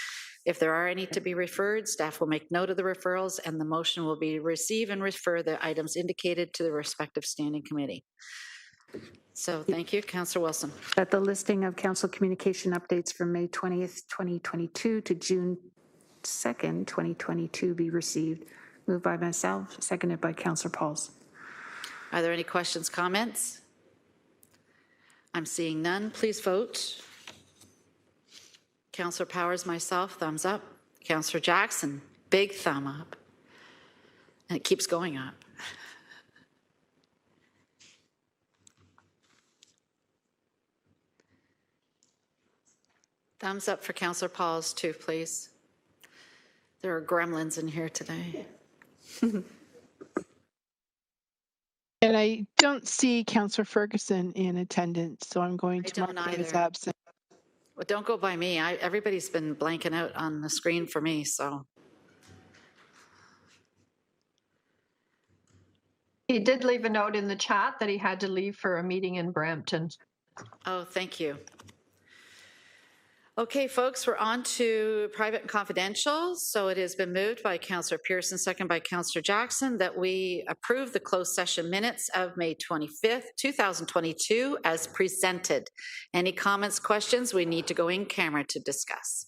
If there are any to be referred, staff will make note of the referrals, and the motion will be receive and refer the items indicated to the respective standing committee. So thank you, Councillor Wilson. That the listing of council communication updates from May 20th, 2022 to June 2nd, 2022 be received. Moved by myself, seconded by Councillor Pauls. Are there any questions, comments? I'm seeing none. Please vote. Councillor Powers, myself, thumbs up. Councillor Jackson, big thumb up. And it keeps going up. Thumbs up for Councillor Pauls too, please. There are gremlins in here today. And I don't see Councillor Ferguson in attendance, so I'm going to mark him as absent. Well, don't go by me. Everybody's been blanking out on the screen for me, so. He did leave a note in the chat that he had to leave for a meeting in Brampton. Oh, thank you. Okay, folks, we're on to private and confidential. So it has been moved by Councillor Pearson, second by Councillor Jackson, that we approve the closed session minutes of May 25th, 2022 as presented. Any comments, questions? We need to go in camera to discuss.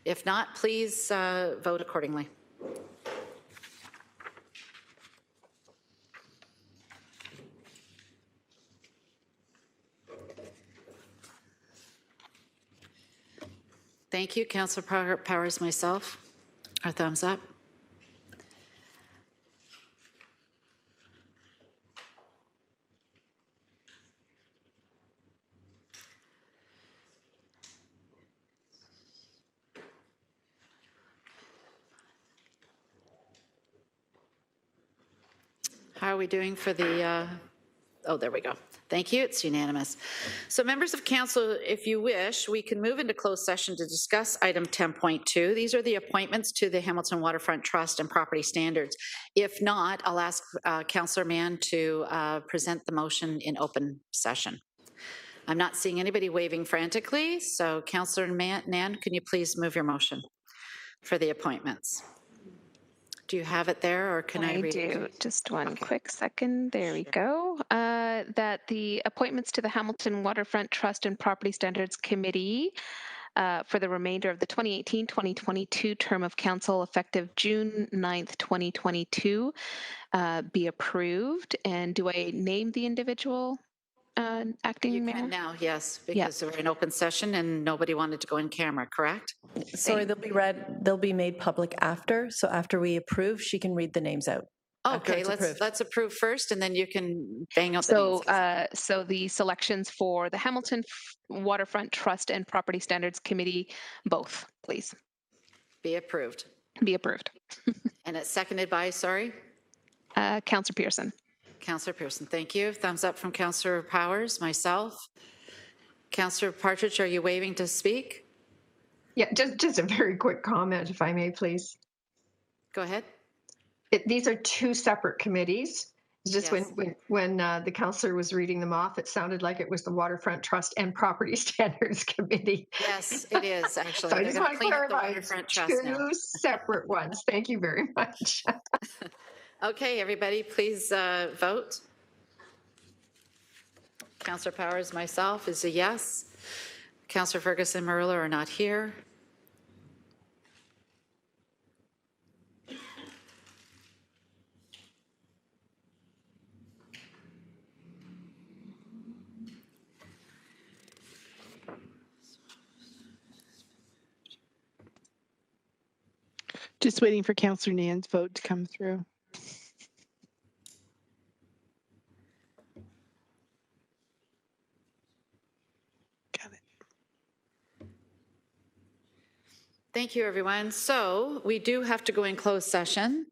If not, please vote accordingly. Thank you, Councillor Powers, myself. A thumbs up. How are we doing for the, oh, there we go. Thank you, it's unanimous. So members of council, if you wish, we can move into closed session to discuss item 10.2. These are the appointments to the Hamilton Waterfront Trust and property standards. If not, I'll ask Councillor Mann to present the motion in open session. I'm not seeing anybody waving frantically, so Councillor Mann, can you please move your motion for the appointments? Do you have it there, or can I read it? I do. Just one quick second. There we go. That the appointments to the Hamilton Waterfront Trust and Property Standards Committee for the remainder of the 2018-2022 term of council effective June 9th, 2022 be approved. And do I name the individual acting mayor? You can now, yes, because we're in open session and nobody wanted to go in camera, correct? Sorry, they'll be made public after. So after we approve, she can read the names out. Okay, let's approve first, and then you can bang out the names. So the selections for the Hamilton Waterfront Trust and Property Standards Committee, both, please. Be approved. Be approved. And it's seconded by, sorry? Councillor Pearson. Councillor Pearson, thank you. Thumbs up from Councillor Powers, myself. Councillor Partridge, are you waving to speak? Yeah, just a very quick comment, if I may, please. Go ahead. These are two separate committees. Just yes. when the councillor was reading them off, it sounded like it was the Waterfront Trust and Property Standards Committee. Yes, it is actually. So I just want to clarify, two separate ones. Thank you very much. Okay, everybody, please vote. Councillor Powers, myself, is a yes. Councillor Ferguson, Marilla are not here. Just waiting for Councillor Nan's vote to come through. Thank you, everyone. So we do have to go in closed session.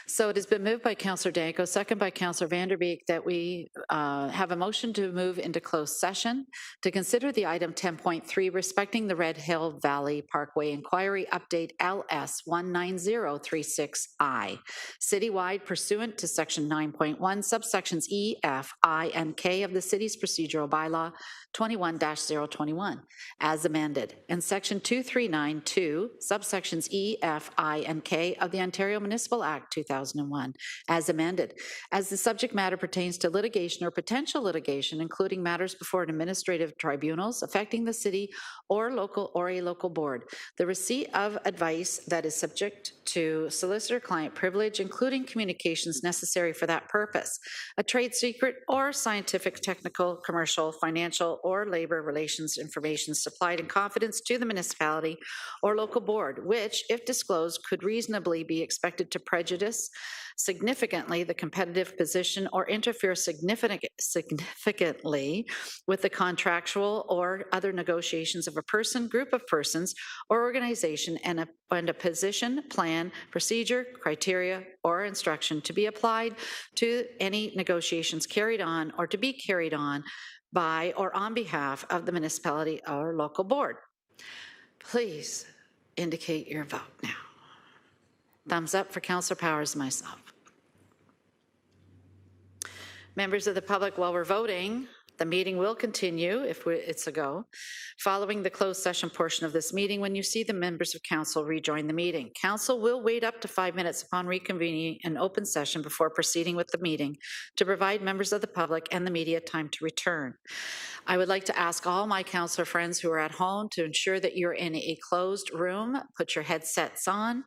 So it has been moved by Councillor Danko, second by Councillor Vanderbeek, that we have a motion to move into closed session to consider the item 10.3 respecting the Red Hill Valley Parkway Inquiry Update LS 19036I, citywide pursuant to section 9.1, subsections E, F, I, and K of the city's procedural bylaw 21-021, as amended, and section 2392, subsections E, F, I, and K of the Ontario Municipal Act 2001, as amended, as the subject matter pertains to litigation or potential litigation, including matters before administrative tribunals affecting the city or a local board. The receipt of advice that is subject to solicitor-client privilege, including communications necessary for that purpose, a trade secret or scientific, technical, commercial, financial, or labor relations information supplied in confidence to the municipality or local board, which, if disclosed, could reasonably be expected to prejudice significantly the competitive position or interfere significantly with the contractual or other negotiations of a person, group of persons, or organization, and a position, plan, procedure, criteria, or instruction to be applied to any negotiations carried on or to be carried on by or on behalf of the municipality or local board. Please indicate your vote now. Thumbs up for Councillor Powers and myself. Members of the public, while we're voting, the meeting will continue if it's a go. Following the closed session portion of this meeting, when you see the members of council rejoin the meeting, council will wait up to 5 minutes upon reconvening an open session before proceeding with the meeting to provide members of the public and the media time to return. I would like to ask all my councillor friends who are at home to ensure that you're in a closed room, put your headsets on,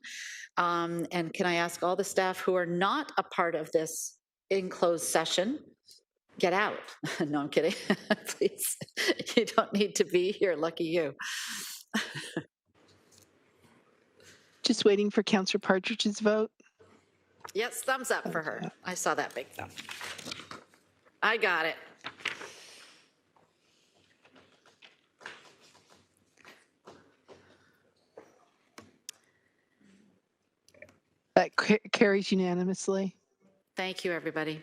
and can I ask all the staff who are not a part of this in closed session, get out. No, I'm kidding. Please, you don't need to be here. Lucky you. Just waiting for Councillor Partridge's vote. Yes, thumbs up for her. I saw that big thumb. I got it. That carries unanimously. Thank you, everybody.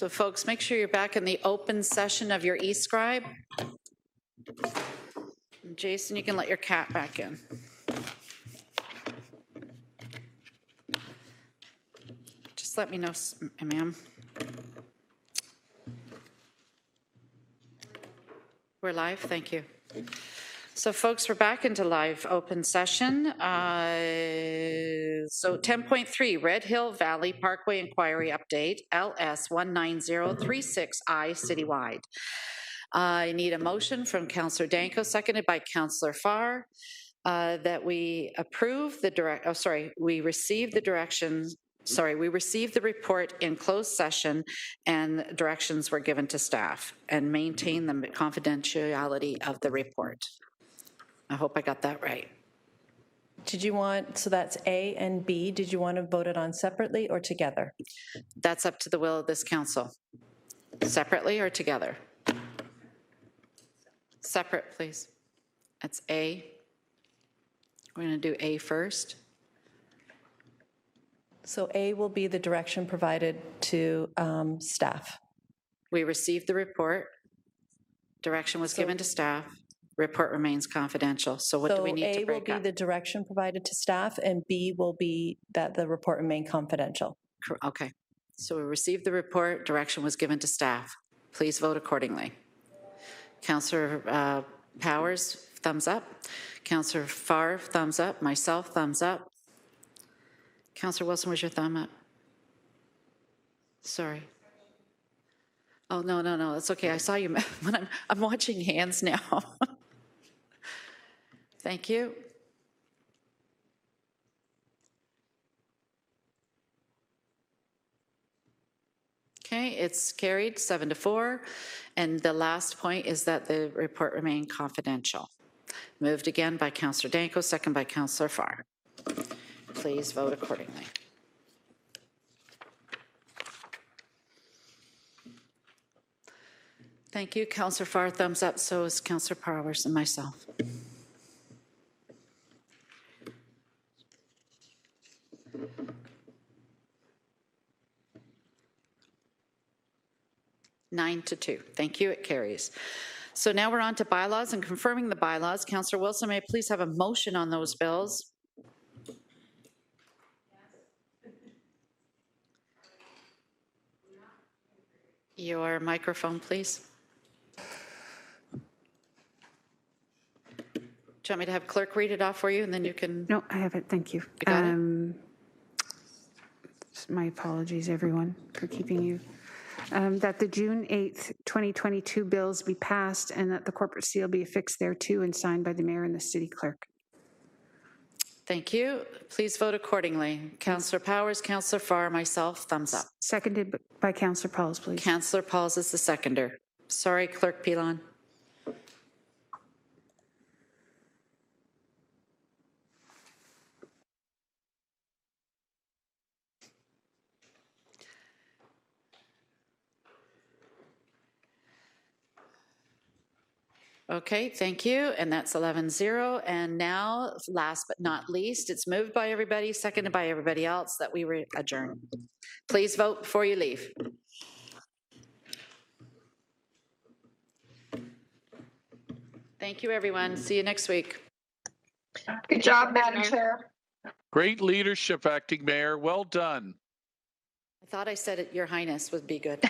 So folks, make sure you're back in the open session of your eScribe. Jason, you can let your cat back in. Just let me know, ma'am. We're live, thank you. So folks, we're back into live open session. So 10.3, Red Hill Valley Parkway Inquiry Update, LS 19036I citywide. I need a motion from Councillor Danko, seconded by Councillor Farr, that we approve the we receive the directions. We received the report in closed session and directions were given to staff and maintain the confidentiality of the report. I hope I got that right. Did you want, so that's A and B, did you want to vote it on separately or together? That's up to the will of this council. Separately or together? Separate, please. That's A. We're going to do A first. So A will be the direction provided to staff. We received the report. Direction was given to staff. Report remains confidential. So what do we need to break up? A will be the direction provided to staff, and B will be that the report remain confidential. Okay. So we received the report. Direction was given to staff. Please vote accordingly. Councillor Powers, thumbs up. Councillor Farr, thumbs up. Myself, thumbs up. Councillor Wilson, where's your thumb up? Sorry. Oh, no, that's okay. I saw you when I'm watching hands now. Thank you. Okay, it's carried 7-4. And the last point is that the report remained confidential. Moved again by Councillor Danko, second by Councillor Farr. Please vote accordingly. Thank you. Councillor Farr, thumbs up. So is Councillor Powers and myself. Nine to 2. Thank you. It carries. So now we're on to bylaws and confirming the bylaws. Councillor Wilson, may I please have a motion on those bills? Your microphone, please. Do you want me to have clerk read it off for you and then you can? No, I have it. Thank you. You got it? My apologies, everyone, for keeping you. That the June 8th, 2022 bills be passed and that the corporate seal be affixed thereto and signed by the mayor and the city clerk. Thank you. Please vote accordingly. Councillor Powers, Councillor Farr, myself, thumbs up. Seconded by Councillor Pauls, please. Councillor Pauls is the seconder. Sorry, Clerk Pilon. Okay, thank you. And that's 11-0. And now, last but not least, it's moved by everybody, seconded by everybody else that we adjourn. Please vote before you leave. Thank you, everyone. See you next week. Good job, Madam Chair. Great leadership, Acting Mayor. Well done. I thought I said it, Your Highness would be good.